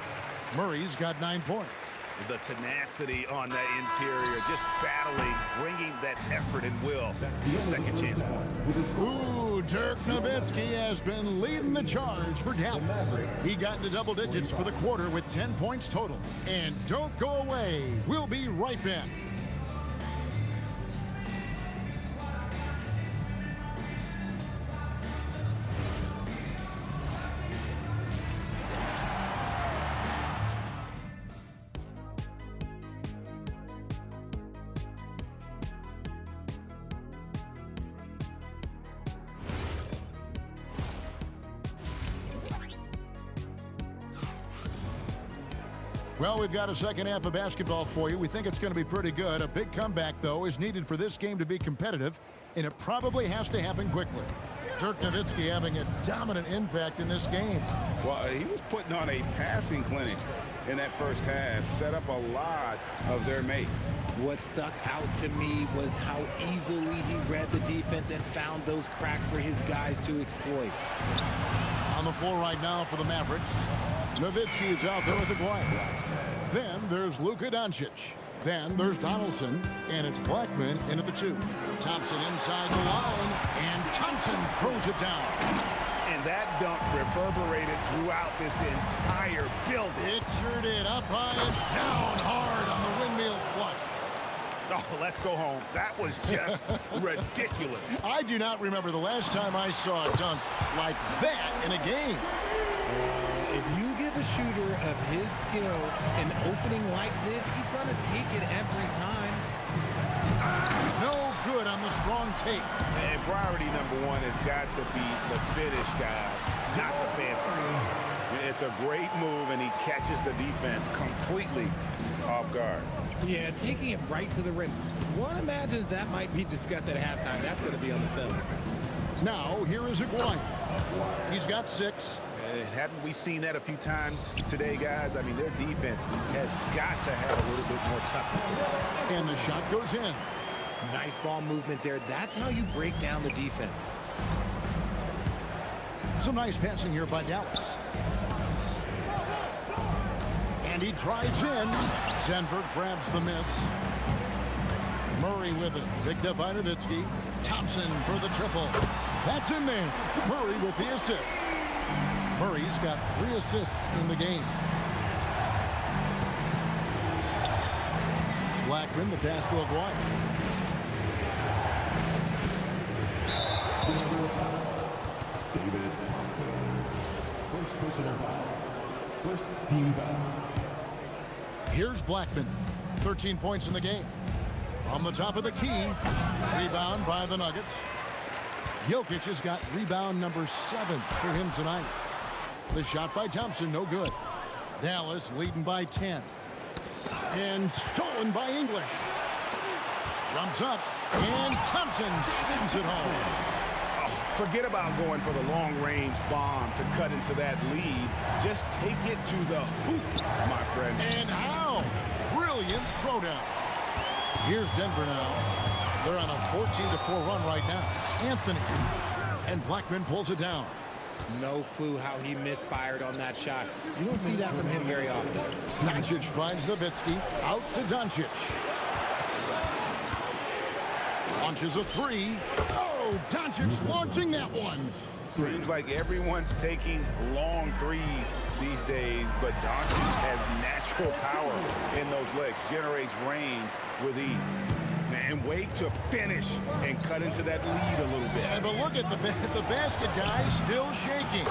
Murray's got 9 points. The tenacity on that interior, just battling, bringing that effort and will for second chance points. Ooh, Dirk Nowitzki has been leading the charge for Dallas. He got into double digits for the quarter with 10 points total. And don't go away. We'll be right back. Well, we've got a second half of basketball for you. We think it's going to be pretty good. A big comeback, though, is needed for this game to be competitive, and it probably has to happen quickly. Dirk Nowitzki having a dominant impact in this game. Well, he was putting on a passing clinic in that first half, set up a lot of their mates. What stuck out to me was how easily he read the defense and found those cracks for his guys to exploit. On the floor right now for the Mavericks, Nowitzki is out there with the Aguirre. Then there's Luka Doncic. Then there's Donaldson, and it's Blackman in at the 2. Thompson inside the line, and Thompson throws it down. And that dunk reverberated throughout this entire building. It sure did. Up high and down hard on the windmill flush. Oh, let's go home. That was just ridiculous. I do not remember the last time I saw a dunk like that in a game. If you give a shooter of his skill an opening like this, he's going to take it every time. No good on the strong take. And priority number one has got to be the finish, guys, not the fancy stuff. It's a great move, and he catches the defense completely off guard. Yeah, taking it right to the rim. One imagines that might be discussed at halftime. That's going to be on the film. Now, here is Aguirre. He's got 6. Haven't we seen that a few times today, guys? I mean, their defense has got to have a little bit more toughness in it. And the shot goes in. Nice ball movement there. That's how you break down the defense. Some nice passing here by Dallas. And he drives in. Denver grabs the miss. Murray with it. Picked up by Nowitzki. Thompson for the triple. That's in there. Murray with the assist. Murray's got 3 assists in the game. Blackman, the pass to Aguirre. David first personal foul. First team foul. Here's Blackman. 13 points in the game. From the top of the key. Rebound by the Nuggets. Jokic has got rebound number 7 for him tonight. The shot by Thompson, no good. Dallas leading by 10. And stolen by English. Jumps up, and Thompson slams it home. Oh, forget about going for the long-range bomb to cut into that lead. Just take it to the hoop, my friend. And how? Brilliant throwdown. Here's Denver now. They're on a 14-4 run right now. Anthony. And Blackman pulls it down. No clue how he misfired on that shot. You don't see that from him very often. Doncic finds Nowitzki. Out to Doncic. Launches a 3. Oh, Doncic launching that one. Seems like everyone's taking long threes these days, but Doncic has natural power in those legs. Generates range with ease. and wait to finish and cut into that lead a little bit. Yeah, but look at the basket guy still shaking.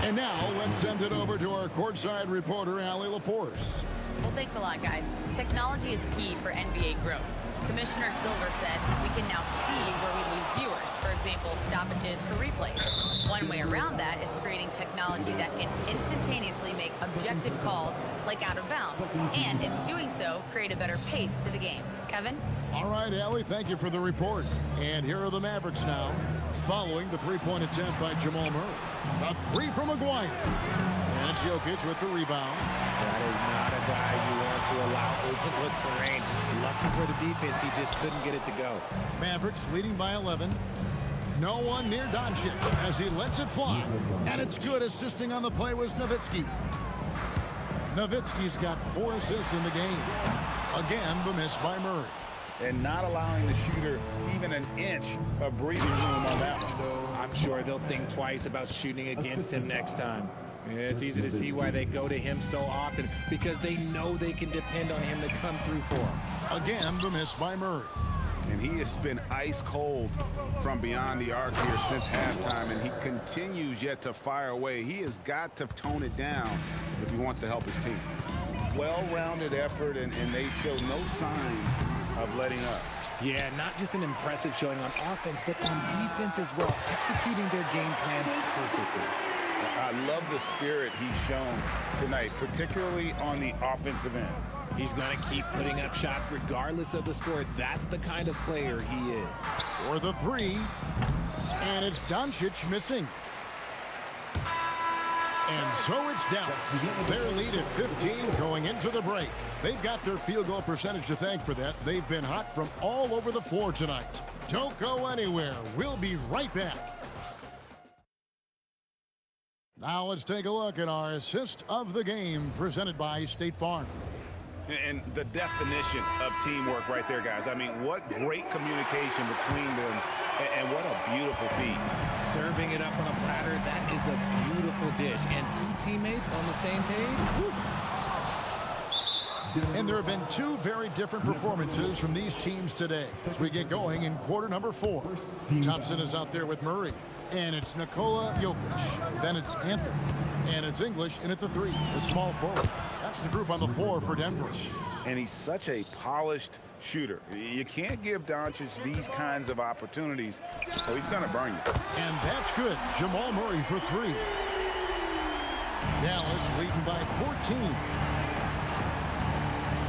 And now let's send it over to our courtside reporter, Allie LaForce. Well, thanks a lot, guys. Technology is key for NBA growth. Commissioner Silver said we can now see where we lose viewers. For example, stoppages for replays. One way around that is creating technology that can instantaneously make objective calls like out of bounds, and in doing so, create a better pace to the game. Kevin? All right, Allie, thank you for the report. And here are the Mavericks now, following the three-point attempt by Jamal Murray. A three from Maguire. And it's Jokic with the rebound. That is not a guy you want to allow open looks for rain. Lucky for the defense, he just couldn't get it to go. Mavericks leading by 11. No one near Doncic as he lets it fly. And it's good. Assisting on the play was Nowitzki. Nowitzki's got 4 assists in the game. Again, the miss by Murray. And not allowing the shooter even an inch of breathing room on that one. I'm sure they'll think twice about shooting against him next time. It's easy to see why they go to him so often, because they know they can depend on him to come through for them. Again, the miss by Murray. And he has been ice cold from beyond the arc here since halftime, and he continues yet to fire away. He has got to tone it down if he wants to help his team. Well-rounded effort, and they show no signs of letting up. Yeah, not just an impressive showing on offense, but on defense as well, executing their game plan perfectly. I love the spirit he's shown tonight, particularly on the offensive end. He's going to keep putting up shots regardless of the score. That's the kind of player he is. For the three, and it's Doncic missing. And so it's Dallas. Their lead at 15 going into the break. They've got their field goal percentage to thank for that. They've been hot from all over the floor tonight. Don't go anywhere. We'll be right back. Now let's take a look at our assist of the game presented by State Farm. And the definition of teamwork right there, guys. I mean, what great communication between them, and what a beautiful feed. Serving it up on a platter, that is a beautiful dish. And 2 teammates on the same page. Woo. And there have been 2 very different performances from these teams today as we get going in quarter number 4. Thompson is out there with Murray. And it's Nikola Jokic. Then it's Anthony. And it's English in at the 3, the small forward. That's the group on the floor for Denver. And he's such a polished shooter. You can't give Doncic these kinds of opportunities, or he's going to burn you. And that's good. Jamal Murray for 3. Dallas leading by 14.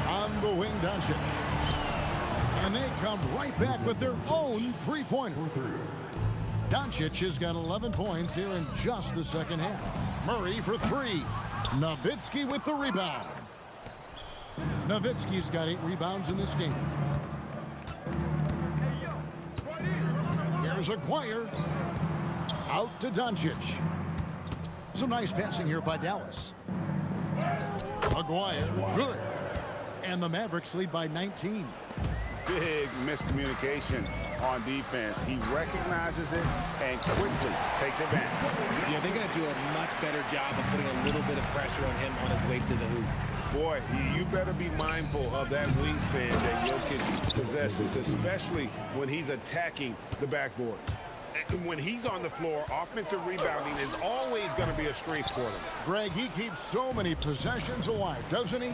On the wing, Doncic. And they come right back with their own three-pointer. Doncic has got 11 points here in just the second half. Murray for 3. Nowitzki with the rebound. Nowitzki's got 8 rebounds in this game. Here's Aguirre. Out to Doncic. Some nice passing here by Dallas. Aguirre, good. And the Mavericks lead by 19. Big miscommunication on defense. He recognizes it and quickly takes it back. Yeah, they're going to do a much better job of putting a little bit of pressure on him on his way to the hoop. Boy, you better be mindful of that wingspan that Jokic possesses, especially when he's attacking the backboard. And when he's on the floor, offensive rebounding is always going to be a strength for them. Greg, he keeps so many possessions alive, doesn't he?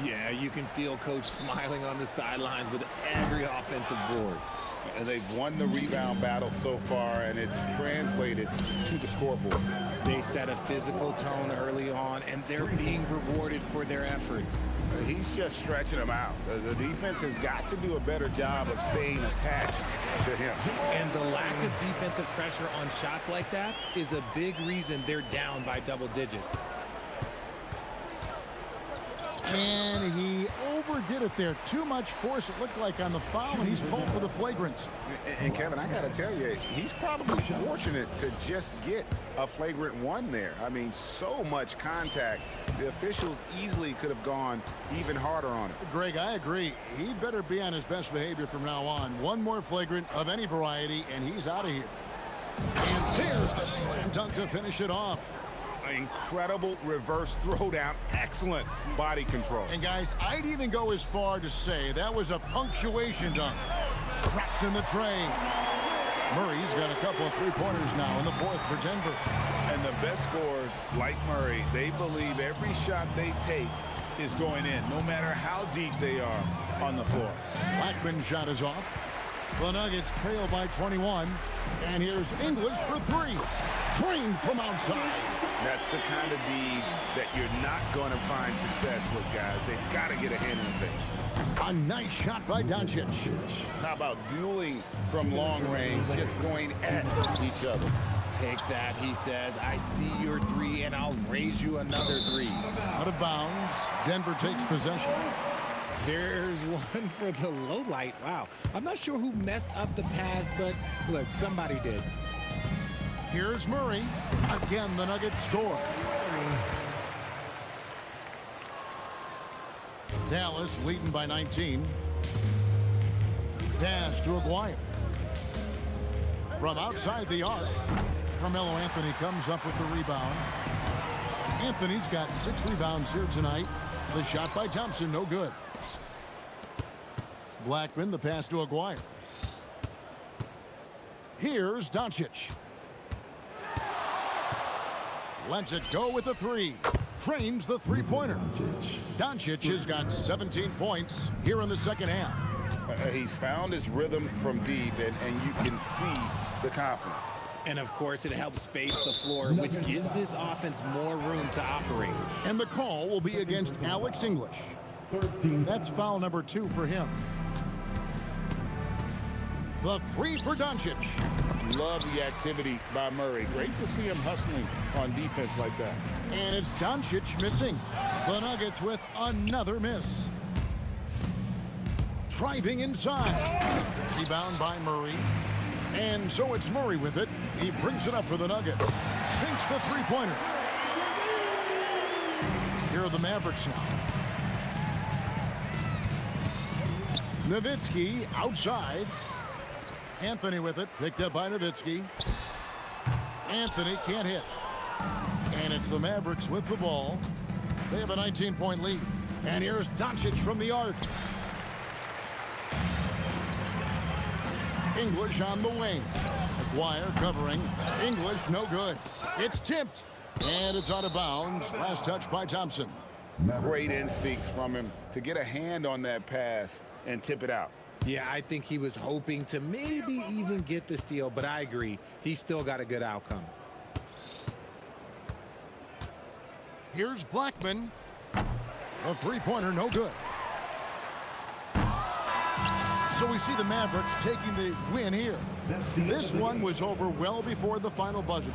Yeah, you can feel Coach smiling on the sidelines with every offensive board. And they've won the rebound battle so far, and it's translated to the scoreboard. They set a physical tone early on, and they're being rewarded for their efforts. He's just stretching them out. The defense has got to do a better job of staying attached to him. And the lack of defensive pressure on shots like that is a big reason they're down by double digits. And he overdid it there. Too much force, it looked like, on the foul, and he's called for the flagrant. And Kevin, I got to tell you, he's probably fortunate to just get a flagrant 1 there. I mean, so much contact. The officials easily could have gone even harder on it. Greg, I agree. He better be on his best behavior from now on. 1 more flagrant of any variety, and he's out of here. And there's the slam dunk to finish it off. Incredible reverse throwdown. Excellent body control. And guys, I'd even go as far to say that was a punctuation dunk. Drops in the tray. Murray's got a couple of three-pointers now in the fourth for Denver. And the best scorers, like Murray, they believe every shot they take is going in, no matter how deep they are on the floor. Blackman's shot is off. The Nuggets trail by 21. And here's English for three. Drained from outside. That's the kind of D that you're not going to find success with, guys. They've got to get a hand in the face. A nice shot by Doncic. How about dueling from long range, just going at each other? Take that, he says. I see your three, and I'll raise you another three. Out of bounds. Denver takes possession. There's one for the low light. Wow. I'm not sure who messed up the pass, but look, somebody did. Here's Murray. Again, the Nuggets score. Dallas leading by 19. Dash to Aguirre. From outside the arc, Carmelo Anthony comes up with the rebound. Anthony's got 6 rebounds here tonight. The shot by Thompson, no good. Blackman, the pass to Aguirre. Here's Doncic. Lets it go with the three. Trains the three-pointer. Doncic has got 17 points here in the second half. He's found his rhythm from deep, and you can see the confidence. And, of course, it helps space the floor, which gives this offense more room to operate. And the call will be against Alex English. That's foul number 2 for him. The three for Doncic. Love the activity by Murray. Great to see him hustling on defense like that. And it's Doncic missing. The Nuggets with another miss. Driving inside. Rebound by Murray. And so it's Murray with it. He brings it up for the Nuggets. Sinks the three-pointer. Here are the Mavericks now. Nowitzki outside. Anthony with it. Picked up by Nowitzki. Anthony can't hit. And it's the Mavericks with the ball. They have a 19-point lead. And here's Doncic from the arc. English on the wing. Aguirre covering. English no good. It's tipped. And it's out of bounds. Last touch by Thompson. Great instincts from him to get a hand on that pass and tip it out. Yeah, I think he was hoping to maybe even get the steal, but I agree. He still got a good outcome. Here's Blackman. A three-pointer, no good. So we see the Mavericks taking the win here. This one was over well before the final buzzer.